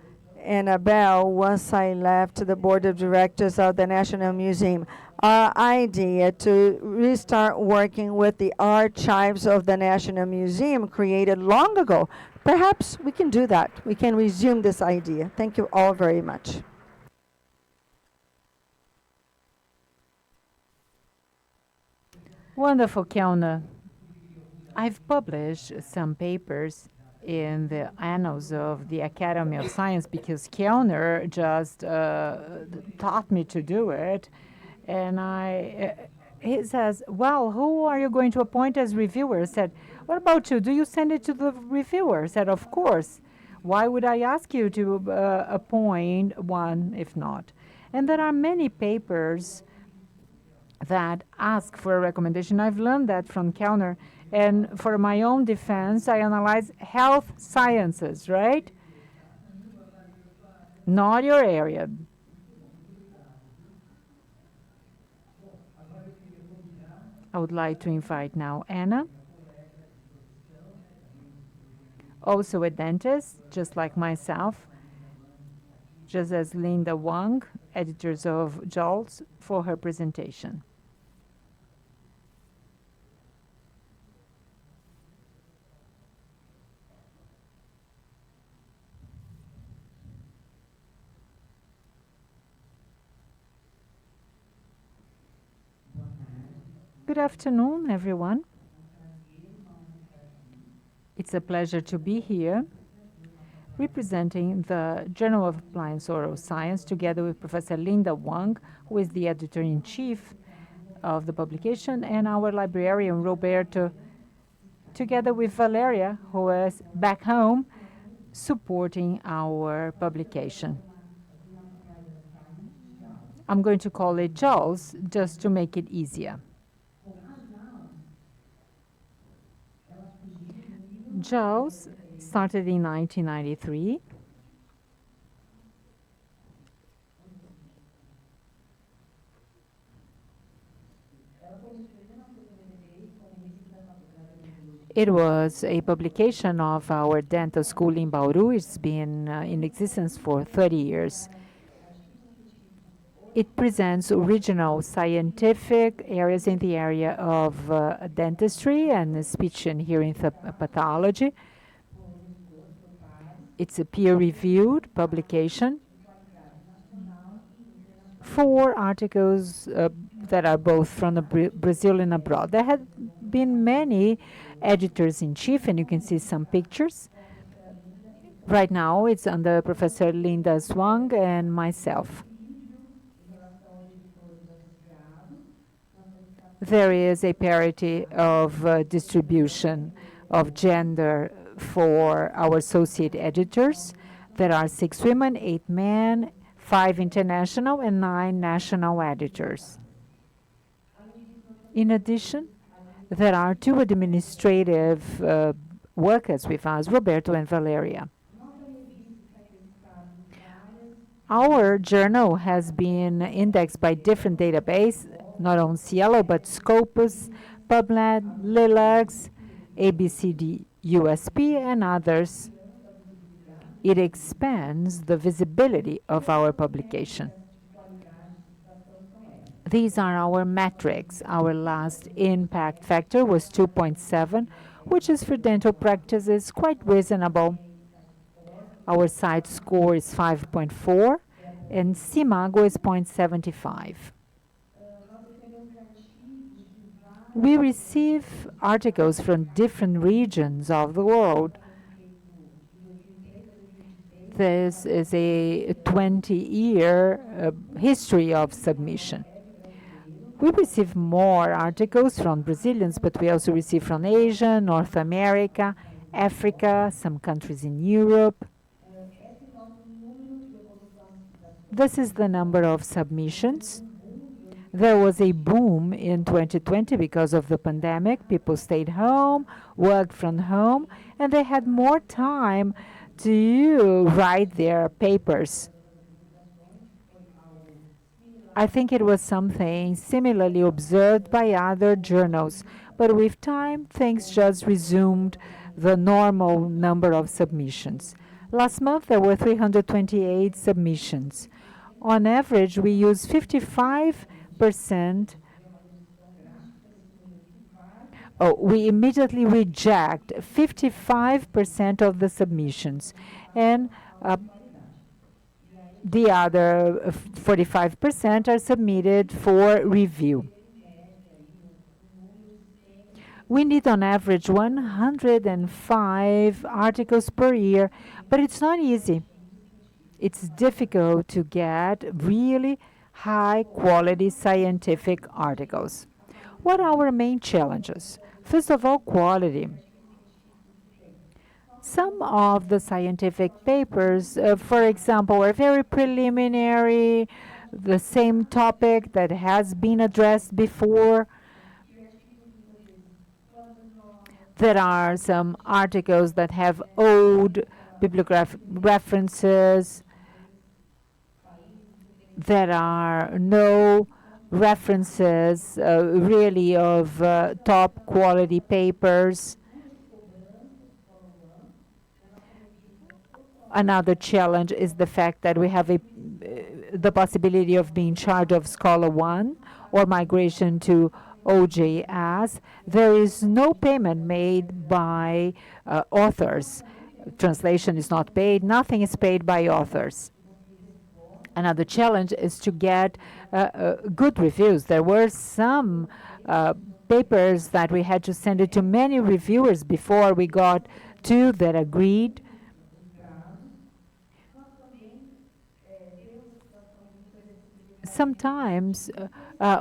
And Abel, once I left the board of directors of the National Museum, our idea to restart working with the archives of the National Museum created long ago. Perhaps we can do that. We can resume this idea. Thank you all very much. Wonderful, Kelna. I've published some papers in the annals of the Academy of Science because Kellner just taught me to do it. And he says, well, who are you going to appoint as reviewer? I said, what about you? Do you send it to the reviewer? I said, of course. Why would I ask you to appoint one if not? And there are many papers that ask for a recommendation. I've learned that from Kellner. And for my own defense, I analyze health sciences, right? Not your area. I would like to invite now Anna, also a dentist, just like myself, just as Linda Wang, editors of JOLTS, for her presentation. Good afternoon, everyone. It's a pleasure to be here representing the Journal of Applied Oral Science together with Professor Linda Wang, who is the editor-in-chief of the publication, and our librarian, Roberto, together with Valeria, who is back home supporting our publication. I'm going to call it JOLS just to make it easier. JOLS started in 1993. It was a publication of our dental school in Bauru. It's been in existence for 30 years. It presents original scientific areas in the area of dentistry and speech and hearing pathology. It's a peer-reviewed publication. 4 articles that are both from Brazil and abroad. There have been many editors-in-chief, and you can see some pictures. Right now, it's under Professor Linda Zwang and myself. There is a parity of distribution of gender for our associate editors. There are 6 women, 8 men, 5 international and 9 national editors. In addition, there are 2 administrative workers with us, Roberto and Valeria. Our journal has been indexed by different databases, not on SciELO, but Scopus, PubMed, Lilacs, ABCD, USP, and others. It expands the visibility of our publication. These are our metrics. Our last impact factor was 2.7, which is for dental practices quite reasonable. Our site score is 5.4, and CIMAGO is 0.75. We receive articles from different regions of the world. This is a 20-year history of submission. We receive more articles from Brazilians, but we also receive from Asia, North America, Africa, some countries in Europe. This is the number of submissions. There was a boom in 2020 because of the pandemic. People stayed home, worked from home, and they had more time to write their papers. I think it was something similarly observed by other journals, but with time, things just resumed the normal number of submissions. Last month, there were 328 submissions. On average, we use 55%. We immediately reject 55% of the submissions, and the other 45% are submitted for review. We need on average 105 articles per year, but it's not easy. It's difficult to get really high quality scientific articles. What are our main challenges? First of all, quality. Some of the scientific papers, for example, are very preliminary, the same topic that has been addressed before. There are some articles that have old bibliographic references. There are no references really of top quality papers. Another challenge is the fact that we have the possibility of being charged of Scholar One or migration to OJS. There is no payment made by authors. Translation is not paid. Nothing is paid by authors. Another challenge is to get good reviews. There were some papers that we had to send it to many reviewers before we got 2 that agreed. Sometimes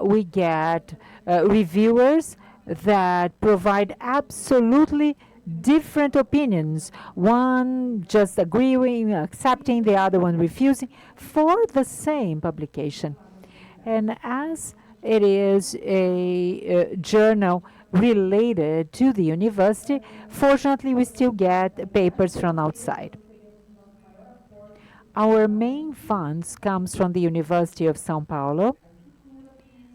we get reviewers that provide absolutely different opinions. One just agreeing, accepting, the other one refusing for the same publication. And as it is a journal related to the university, fortunately we still get papers from outside. Our main funds comes from the University of São Paulo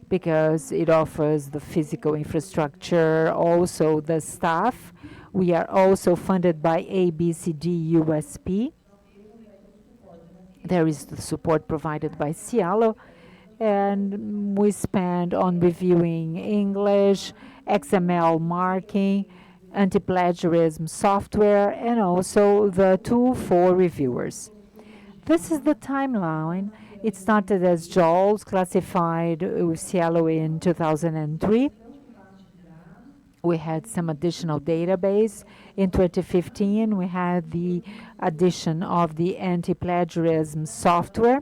because it offers the physical infrastructure, also the staff. We are also funded by ABCD USP. There is the support provided by SciELO, and we spend on reviewing English, XML marking, anti-plagiarism software, and also the tool for reviewers. This is the timeline. It started as JOLS, classified with SciELO in 2003. We had some additional database. In 2015, we had the addition of the anti-plagiarism software.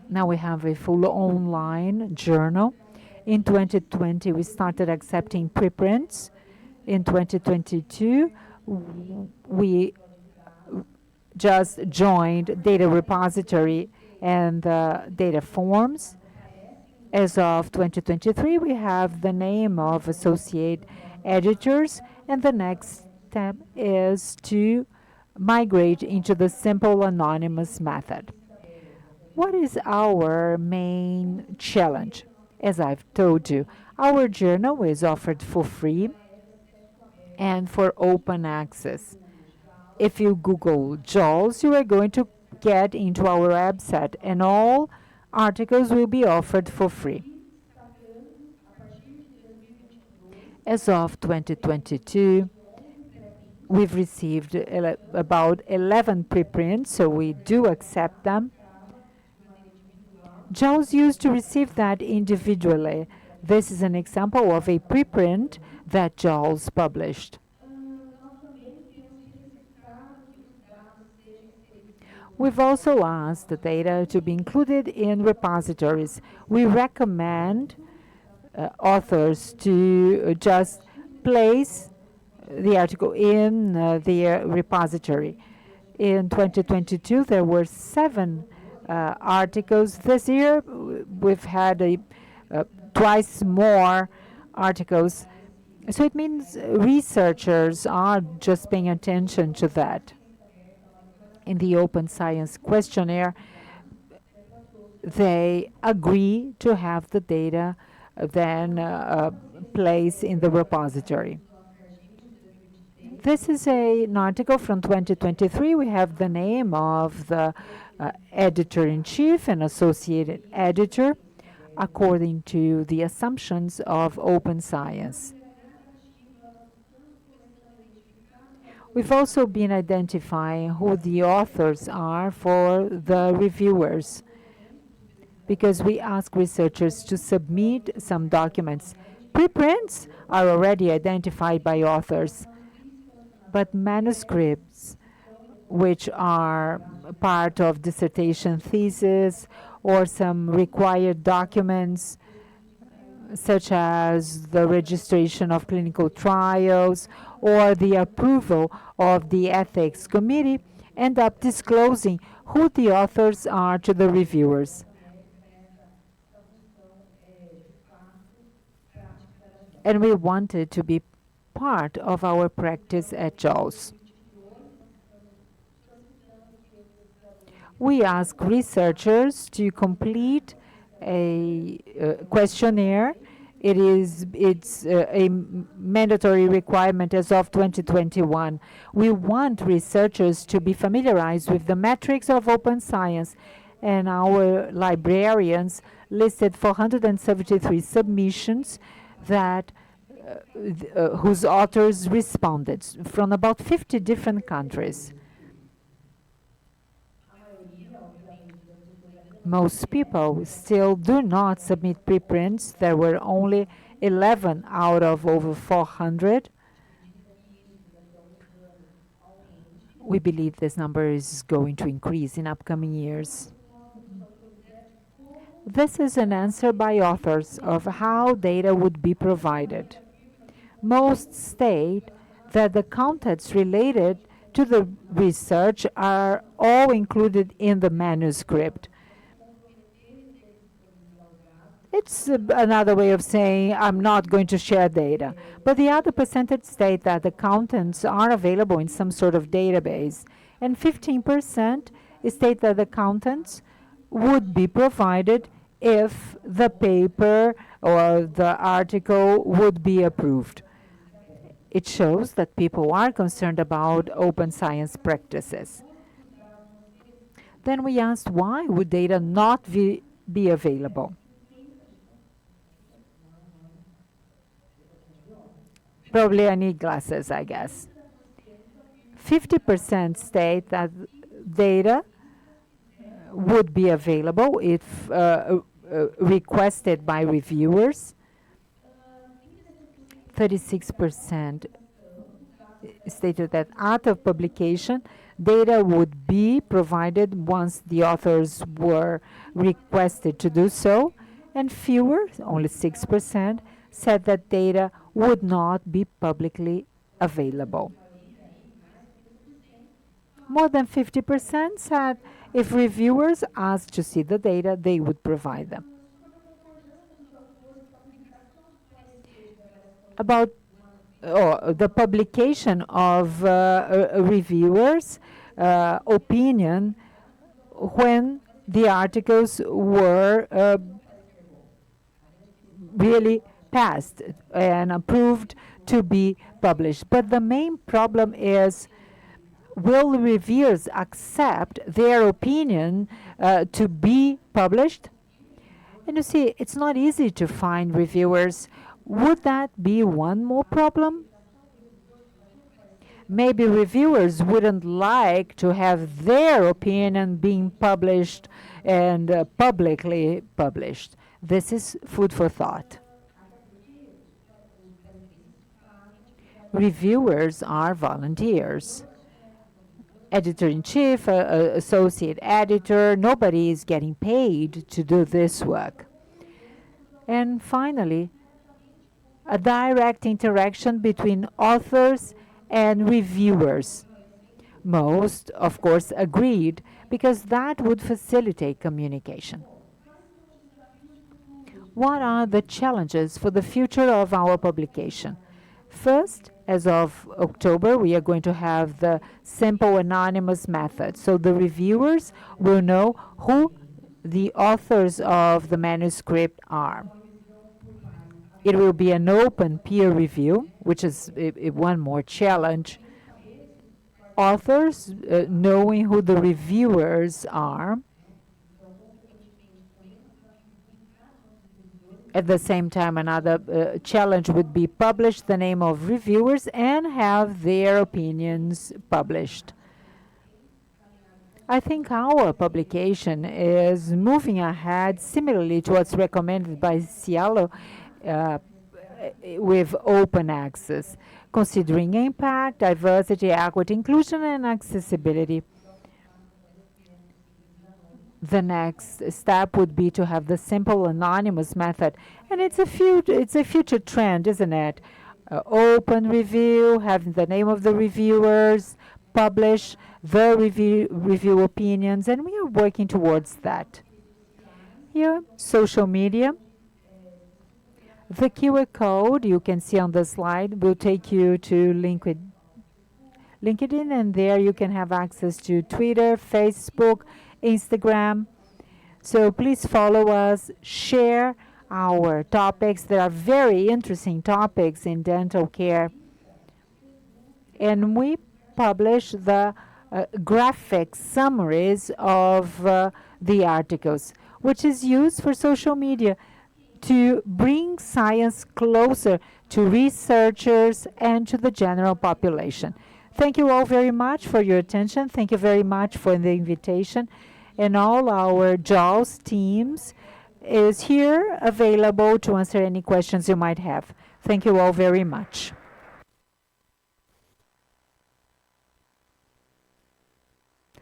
Now we have a full online journal. In 2020, we started accepting preprints. In 2022, we just joined data repository and data forms. As of 2023, we have the name of associate editors, and the next step is to migrate into the simple anonymous method. What is our main challenge? As I've told you, our journal is offered for free and for open access. If you Google JOLS, you are going to get into our website, and all articles will be offered for free. As of 2022, we've received about 11 preprints, so we do accept them. JOLS used to receive that individually. This is an example of a preprint that JOLS published. We've also asked the data to be included in repositories. We recommend authors to just place the article in their repository. In 2022, there were 7 articles. This year, we've had twice more articles. So it means researchers are just paying attention to that. In the Open Science questionnaire, they agree to have the data then placed in the repository. This is an article from 2023. We have the name of the editor-in-chief and associated editor according to the assumptions of Open Science. We've also been identifying who the authors are for the reviewers, because we ask researchers to submit some documents. Preprints are already identified by authors, but manuscripts, which are part of dissertation thesis or some required documents, such as the registration of clinical trials or the approval of the ethics committee, end up disclosing who the authors are to the reviewers. And we wanted to be part of our practice at JOLS. We ask researchers to complete a questionnaire. It's a mandatory requirement as of 2021. We want researchers to be familiarized with the metrics of open science, and our librarians listed 473 submissions that whose authors responded from about 50 different countries. Most people still do not submit preprints. There were only 11 out of over 400. We believe this number is going to increase in upcoming years. This is an answer by authors of how data would be provided. Most state that the contents related to the research are all included in the manuscript. It's another way of saying I'm not going to share data. But the other percentage state that the contents are available in some sort of database. And 15% state that the contents would be provided if the paper or the article would be approved. It shows that people are concerned about open science practices. Then we asked, why would data not be be available. Probably I need glasses, I guess. 50% state that data would be available if requested by reviewers. 36% stated that after publication, data would be provided once the authors were requested to do so, and fewer, only 6%, said that data would not be publicly available. More than 50% said if reviewers asked to see the data, they would provide them. About the publication of reviewers' opinion when the articles were really passed and approved to be published. But the main problem is, will reviewers accept their opinion to be published? And you see, it's not easy to find reviewers. Would that be one more problem? Maybe reviewers wouldn't like to have their opinion being published and publicly published. This is food for thought. Reviewers are volunteers. Editor-in-chief, associate editor, nobody is getting paid to do this work. And finally, a direct interaction between authors and reviewers. Most, of course, agreed, because that would facilitate communication. What are the challenges for the future of our publication? First, as of October, we are going to have the simple anonymous method. So the reviewers will know who the authors of the manuscript are. It will be an open peer review, which is one more challenge. Authors knowing who the reviewers are. At the same time, another challenge would be publish the name of reviewers and have their opinions published. I think our publication is moving ahead similarly to what's recommended by SciELO with open access, considering impact, diversity, equity, inclusion, and accessibility. The next step would be to have the simple anonymous method, and it's a future trend, isn't it? Open review, having the name of the reviewers, publish the review opinions, and we are working towards that. Here, social media. The QR code you can see on the slide will take you to LinkedIn, and there you can have access to Twitter, Facebook, Instagram. So please follow us, share our topics. There are very interesting topics in dental care. And we publish the graphic summaries of the articles, which is used for social media to bring science closer to researchers and to the general population. Thank you all very much for your attention. Thank you very much for the invitation. And all our JAWS teams is here available to answer any questions you might have. Thank you all very much.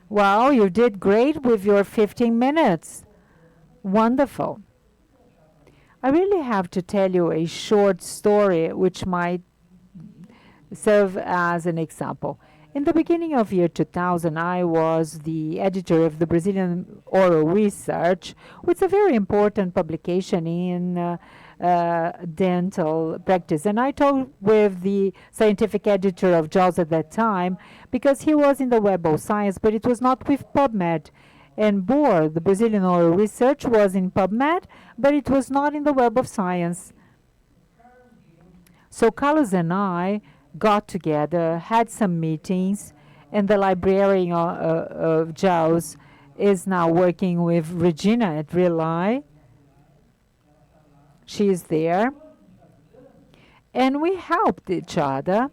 Wow, you did great with your 15 minutes. Wonderful. I really have to tell you a short story which might serve as an example. In the beginning of year 2000, I was the editor of the Brazilian Oral Research, which is a very important publication in dental practice. And I talked with the scientific editor of JAWS at that time, because he was in the Web of Science, but it was not with PubMed. And BOR, the Brazilian Oral Research, was in PubMed, but it was not in the Web of Science. So Carlos and I got together, had some meetings, and the librarian of JAWS is now working with Regina at Rely. She is there. And we helped each other.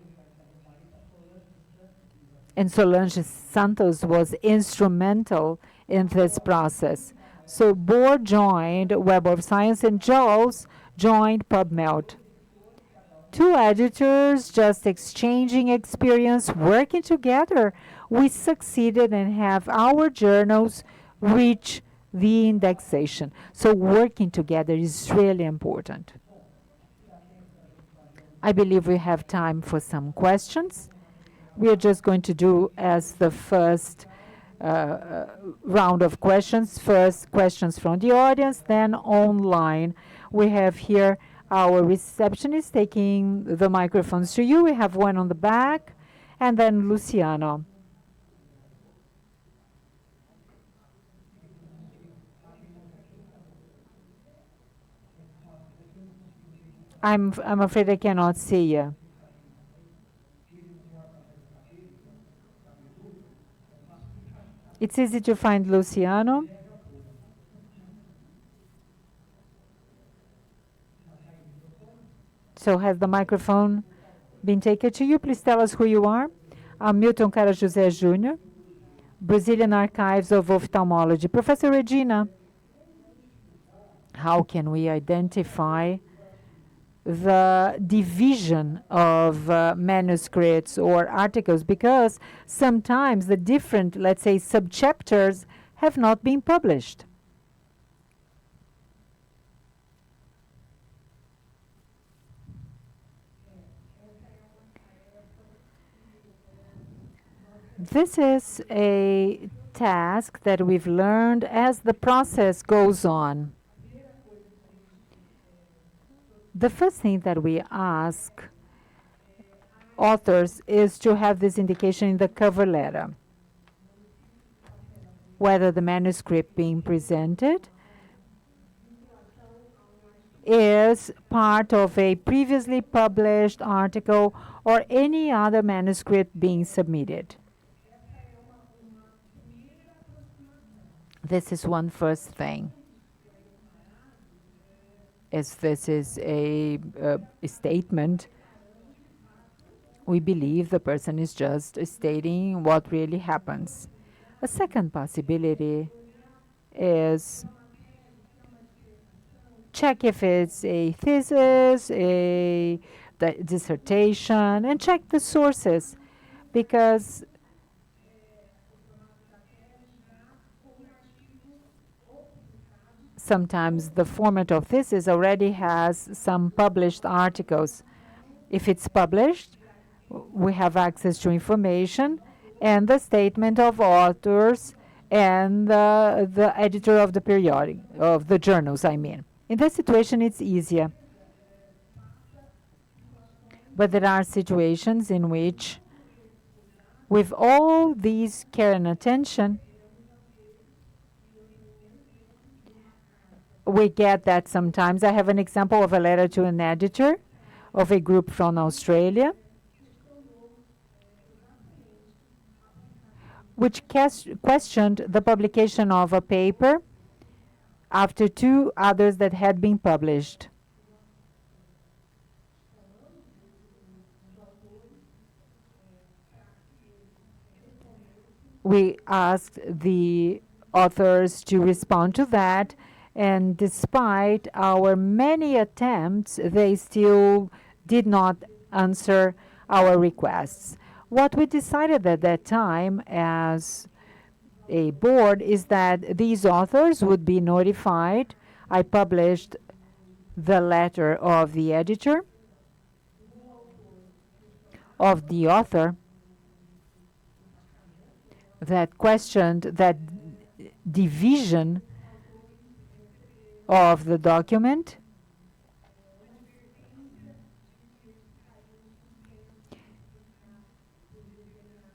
And Solange Santos was instrumental in this process. So Board joined Web of Science and Jules joined PubMed. Two editors just exchanging experience, working together. We succeeded and have our journals reach the indexation. So working together is really important. I believe we have time for some questions. We are just going to do as the first round of questions. First, questions from the audience, then online. We have here our receptionist taking the microphones to you. We have one on the back, and then Luciano. I'm afraid I cannot see you. It's easy to find Luciano. So has the microphone been taken to you? Please tell us who you are. I'm Milton Cara José Jr., Brazilian Archives of Ophthalmology. Professor Regina, how can we identify the division of manuscripts or articles? Because sometimes the different, let's say, subchapters have not been published. This is a task that we've learned as the process goes on. The first thing that we ask authors is to have this indication in the cover letter, whether the manuscript being presented is part of a previously published article or any other manuscript being submitted. This is one first thing. As this is a statement, we believe the person is just stating what really happens. A second possibility is check if it's a thesis, a dissertation, and check the sources, because sometimes the format of thesis already has some published articles. If it's published, we have access to information and the statement of authors and the editor of the periodic, of the journals, I mean. In that situation, it's easier. But there are situations in which, with all these care and attention, we get that sometimes. I have an example of a letter to an editor of a group from Australia, which questioned the publication of a paper after two others that had been published. We asked the authors to respond to that, and despite our many attempts, they still did not answer our requests. What we decided at that time as a board is that these authors would be notified. I published the letter of the editor, of the author, that questioned that division of the document.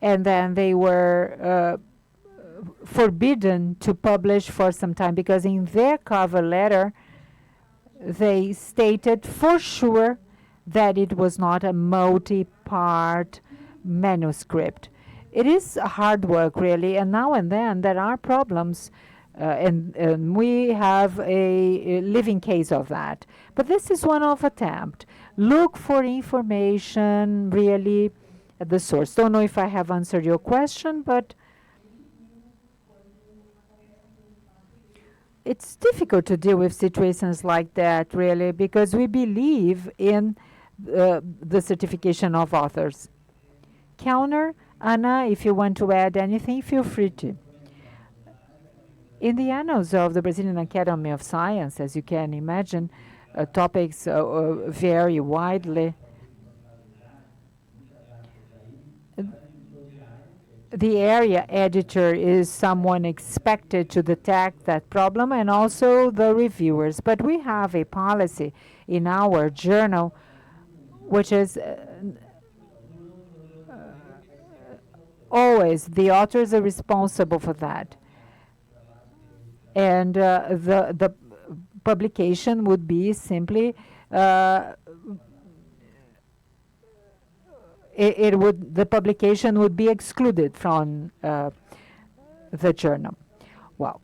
And then they were forbidden to publish for some time, because in their cover letter, they stated for sure that it was not a multi-part manuscript. It is hard work, really, and now and then there are problems, and we have a living case of that. But this is one of attempt. Look for information really at the source. Don't know if I have answered your question, but it's difficult to deal with situations like that, really, because we believe in the certification of authors. Counter, Anna, if you want to add anything, feel free to. In the annals of the Brazilian Academy of Science, as you can imagine, topics vary widely. The area editor is someone expected to detect that problem, and also the reviewers. But we have a policy in our journal which is always the authors are responsible for that. And the publication would be simply the publication would be excluded from the journal. Well,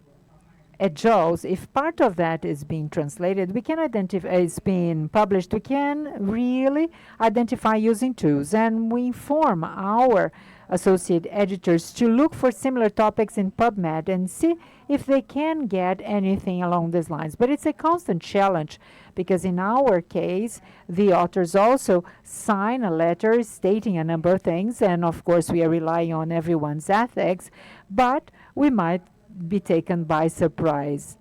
at JAWS, if part of that is being translated, we can identify, is being published, we can really identify using tools, and we inform our associate editors to look for similar topics in PubMed and see if they can get anything along these lines. But it's a constant challenge, because in our case, the authors also sign a letter stating a number of things, and of course we are relying on everyone's ethics, but we might be taken by surprise.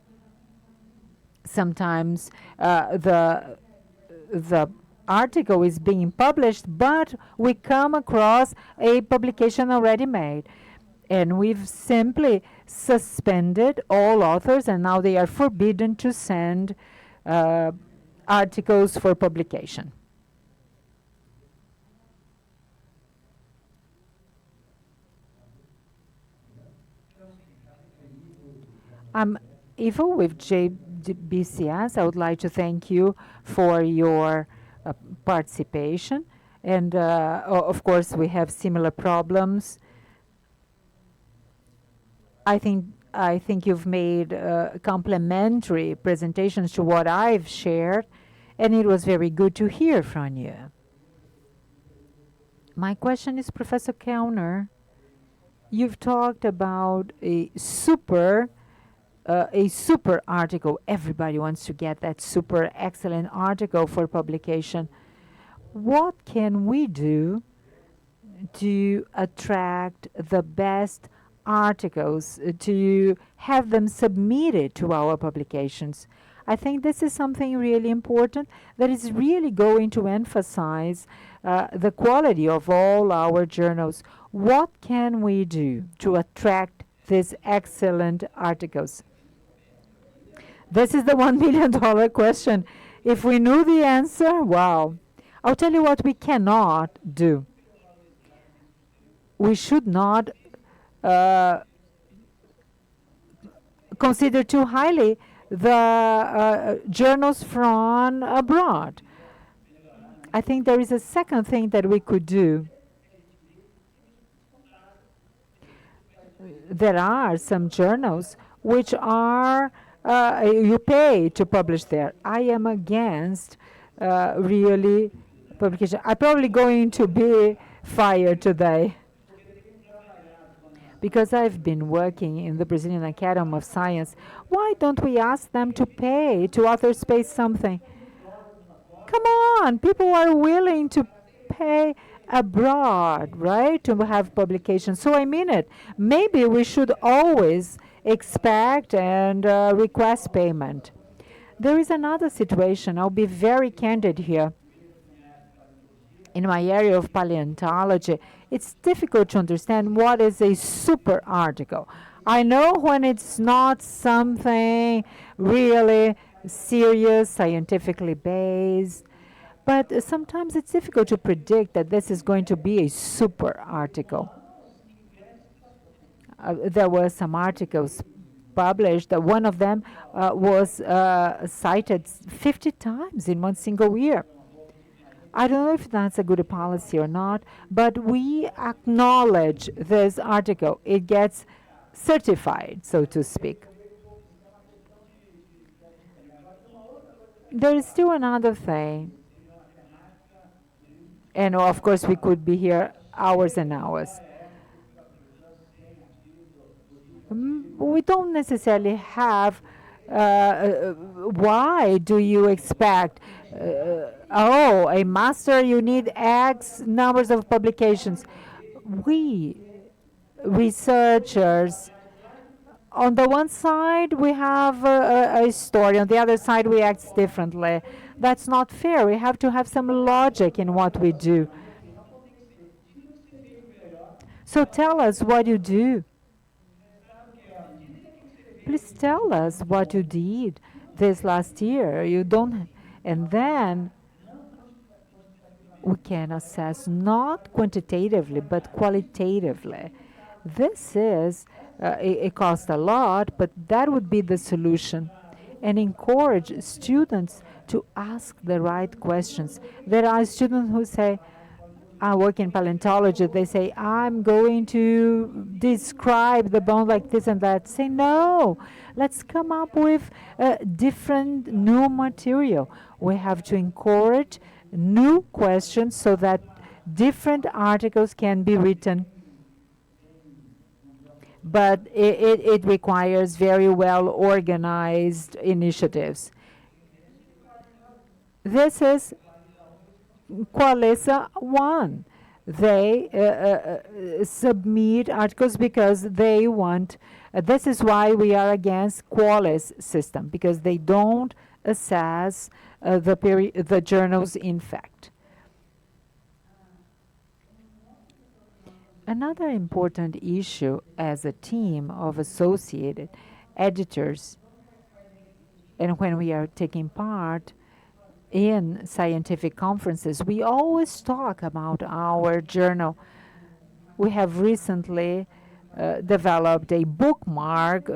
Sometimes the article is being published, but we come across a publication already made. And we've simply suspended all authors, and now they are forbidden to send articles for publication. I'm Ivo with JBCS. I would like to thank you for your participation. And of course, we have similar problems. I think you've made complementary presentations to what I've shared, and it was very good to hear from you. My question is, Professor Kellner, you've talked about a super article. Everybody wants to get that super excellent article for publication. What can we do to attract the best articles, to have them submitted to our publications? I think this is something really important that is really going to emphasize the quality of all our journals. What can we do to attract these excellent articles? This is the $1 million question. If we knew the answer, wow. I'll tell you what we cannot do. We should not consider too highly the journals from abroad. I think there is a second thing that we could do. There are some journals which are you pay to publish there. I am against really publication. I'm probably going to be fired today, because I've been working in the Brazilian Academy of Science. Why don't we ask them to pay, to authors pay something? Come on, people are willing to pay abroad, right, to have publications. So I mean it. Maybe we should always expect and request payment. There is another situation. I'll be very candid here. In my area of paleontology, it's difficult to understand what is a super article. I know when it's not something really serious, scientifically based, but sometimes it's difficult to predict that this is going to be a super article. There were some articles published. One of them was cited 50 times in one single year. I don't know if that's a good policy or not, but we acknowledge this article. It gets certified, so to speak. There is still another thing, and of course we could be here hours and hours. We don't necessarily have why do you expect oh, a master, you need X numbers of publications. We researchers, on the one side we have a story, on the other side we act differently. That's not fair. We have to have some logic in what we do. So tell us what you do. Please tell us what you did this last year. You don't, and then we can assess not quantitatively but qualitatively. This is, it costs a lot, but that would be the solution. And encourage students to ask the right questions. There are students who say, I work in paleontology, they say, I'm going to describe the bone like this and that. Say, no, let's come up with different new material. We have to encourage new questions so that different articles can be written. But it requires very well organized initiatives. This is Qualesa 1. They submit articles because they want, this is why we are against Qualis system, because they don't assess the journals in fact. Another important issue as a team of associated editors, and when we are taking part in scientific conferences, we always talk about our journal. We have recently developed a bookmark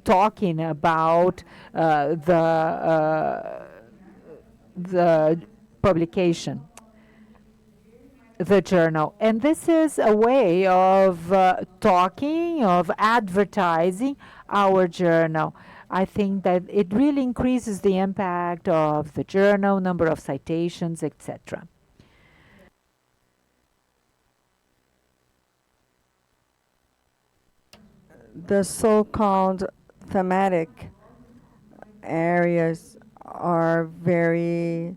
talking about the publication, the journal. And this is a way of talking, of advertising our journal. I think that it really increases the impact of the journal, number of citations, etc. The so-called thematic areas are very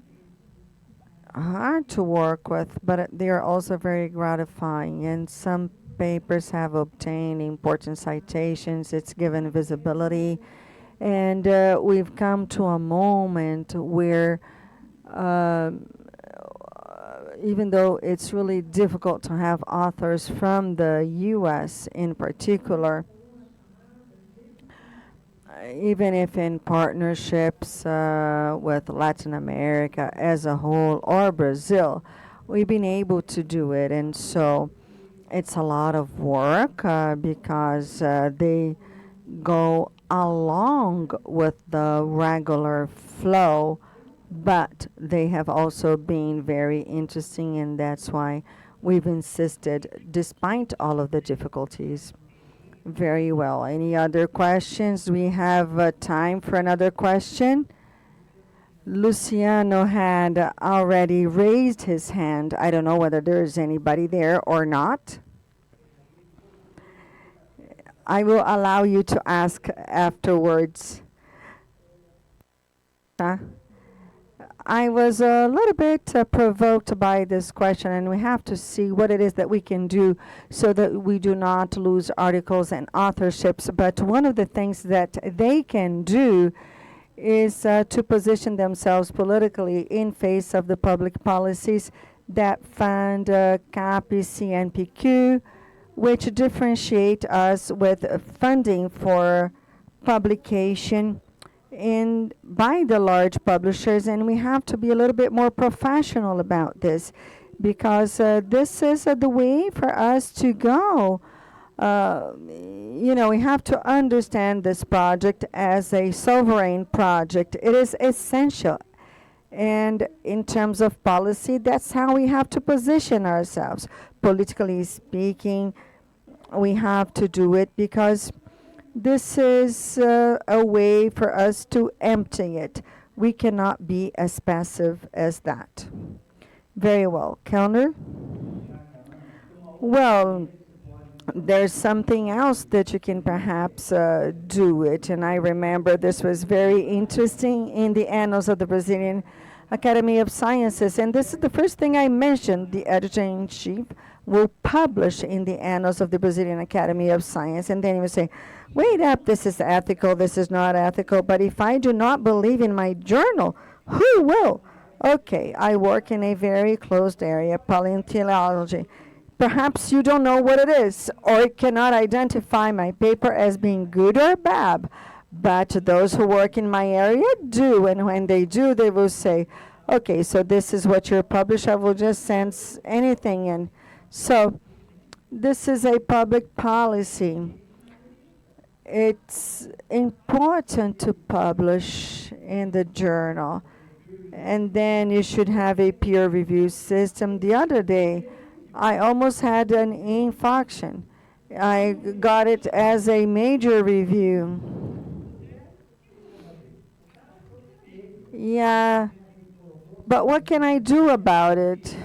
hard to work with, but they are also very gratifying. And some papers have obtained important citations. It's given visibility. And we've come to a moment where even though it's really difficult to have authors from the U.S. in particular, even if in partnerships with Latin America as a whole or Brazil, we've been able to do it. And so it's a lot of work because they go along with the regular flow, but they have also been very interesting, and that's why we've insisted despite all of the difficulties. Very well. Any other questions? We have time for another question. Luciano had already raised his hand. I don't know whether there's anybody there or not. I will allow you to ask afterwards. I was a little bit provoked by this question, and we have to see what it is that we can do so that we do not lose articles and authorships. But one of the things that they can do is to position themselves politically in face of the public policies that fund CAPI, CNPq, which differentiate us with funding for publication by the large publishers. And we have to be a little bit more professional about this, because this is the way for us to go. We have to understand this project as a sovereign project. It is essential. And in terms of policy, that's how we have to position ourselves. Politically speaking, we have to do it because this is a way for us to empty it. We cannot be as passive as that. Very well. Kellner? Well, there's something else that you can perhaps do it. And I remember this was very interesting in the annals of the Brazilian Academy of Sciences. And this is the first thing I mentioned. The editor-in-chief will publish in the annals of the Brazilian Academy of Science. And then he will say, wait up, this is ethical, this is not ethical. But if I do not believe in my journal, who will? Okay, I work in a very closed area, paleontology. Perhaps you don't know what it is, or cannot identify my paper as being good or bad. But those who work in my area do, and when they do, they will say, okay, so this is what you're published, I will just send anything in. So this is a public policy. It's important to publish in the journal, and then you should have a peer review system. The other day, I almost had an infarction. I got it as a major review. Yeah, but what can I do about it?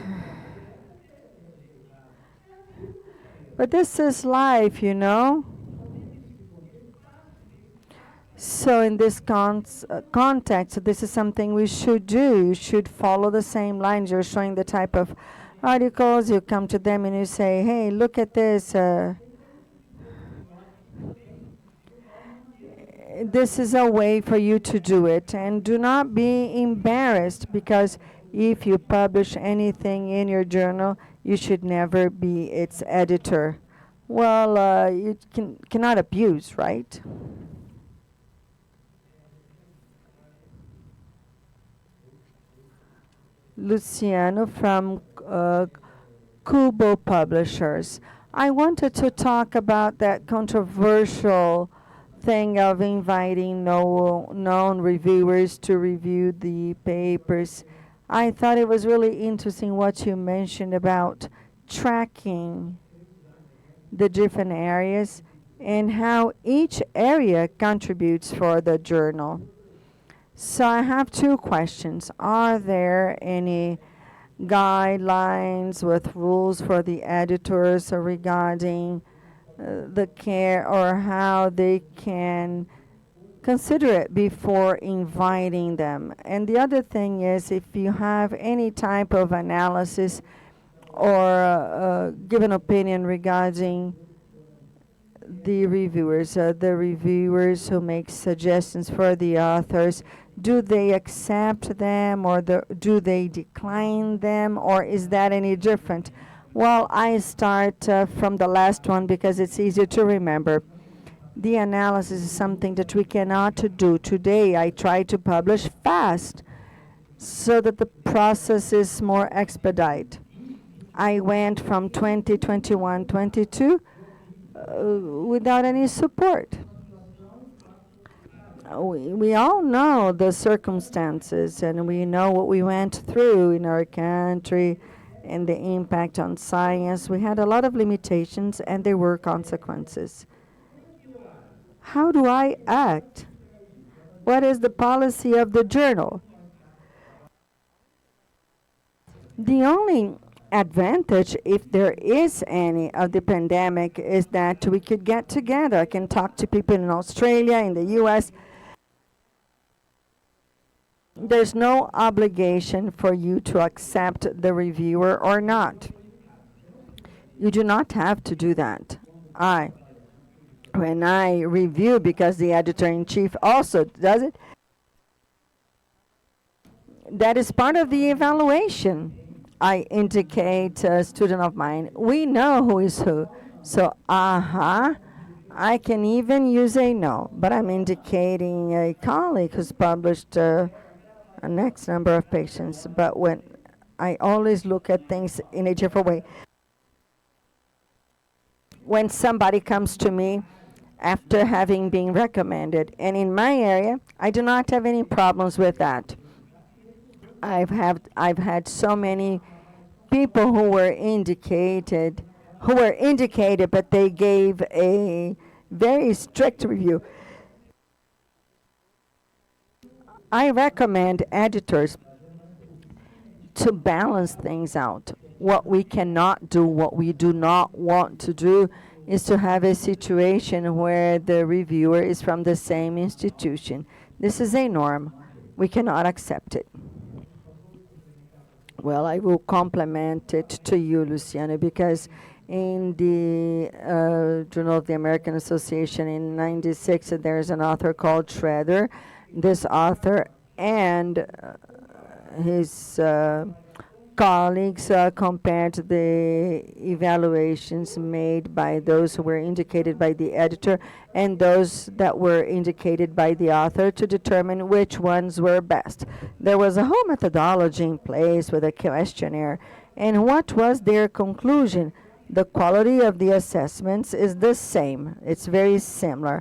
But this is life, you know? So in this context, this is something we should do. You should follow the same lines. You're showing the type of articles, you come to them and you say, hey, look at this. This is a way for you to do it. And do not be embarrassed, because if you publish anything in your journal, you should never be its editor. Well, you cannot abuse, right? Luciano from Kubo Publishers. I wanted to talk about that controversial thing of inviting known reviewers to review the papers. I thought it was really interesting what you mentioned about tracking the different areas and how each area contributes for the journal. So I have two questions. Are there any guidelines with rules for the editors regarding the care or how they can consider it before inviting them? And the other thing is, if you have any type of analysis or give an opinion regarding the reviewers who make suggestions for the authors, do they accept them or do they decline them, or is that any different? Well, I start from the last one because it's easier to remember. The analysis is something that we cannot do today. I try to publish fast so that the process is more expedite. I went from 2021, 22 without any support. We all know the circumstances, and we know what we went through in our country and the impact on science. We had a lot of limitations, and there were consequences. How do I act? What is the policy of the journal? The only advantage, if there is any, of the pandemic is that we could get together. I can talk to people in Australia, in the US. There's no obligation for you to accept the reviewer or not. You do not have to do that. When I review, because the editor-in-chief also does it, that is part of the evaluation. I indicate a student of mine, we know who is who. So, I can even use a no, but I'm indicating a colleague who's published a next number of patients. But when I always look at things in a different way. When somebody comes to me after having been recommended, and in my area, I do not have any problems with that. I've had so many people who were indicated, but they gave a very strict review. I recommend editors to balance things out. What we cannot do, what we do not want to do, is to have a situation where the reviewer is from the same institution. This is a norm. We cannot accept it. Well, I will compliment it to you, Luciano, because in the Journal of the American Association in '96, there's an author called Schroeder. This author and his colleagues compared the evaluations made by those who were indicated by the editor and those that were indicated by the author to determine which ones were best. There was a whole methodology in place with a questionnaire. And what was their conclusion? The quality of the assessments is the same. It's very similar.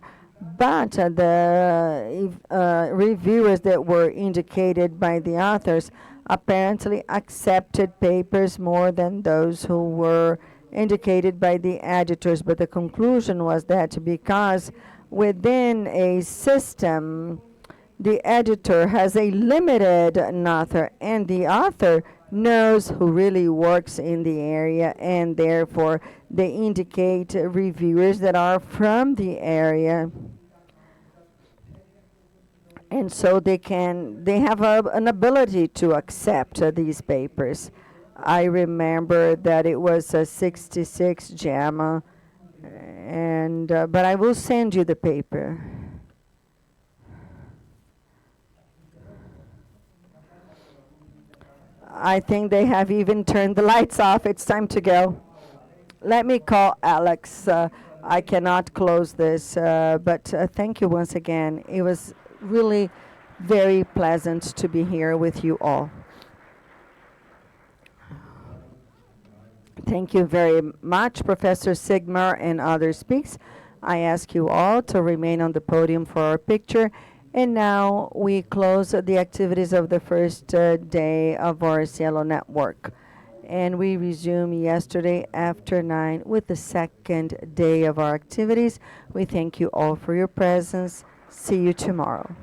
But the reviewers that were indicated by the authors apparently accepted papers more than those who were indicated by the editors. But the conclusion was that because within a system, the editor has a limited author, and the author knows who really works in the area, and therefore they indicate reviewers that are from the area. And so they have an ability to accept these papers. I remember that it was a 66 JAMA, and but I will send you the paper. I think they have even turned the lights off. It's time to go. Let me call Alex. I cannot close this, but thank you once again. It was really very pleasant to be here with you all. Thank you very much, Professor Sigmar and other speakers. I ask you all to remain on the podium for our picture. And now we close the activities of the first day of our SciELO network. And we resume yesterday after 9 with the second day of our activities. We thank you all for your presence. See you tomorrow.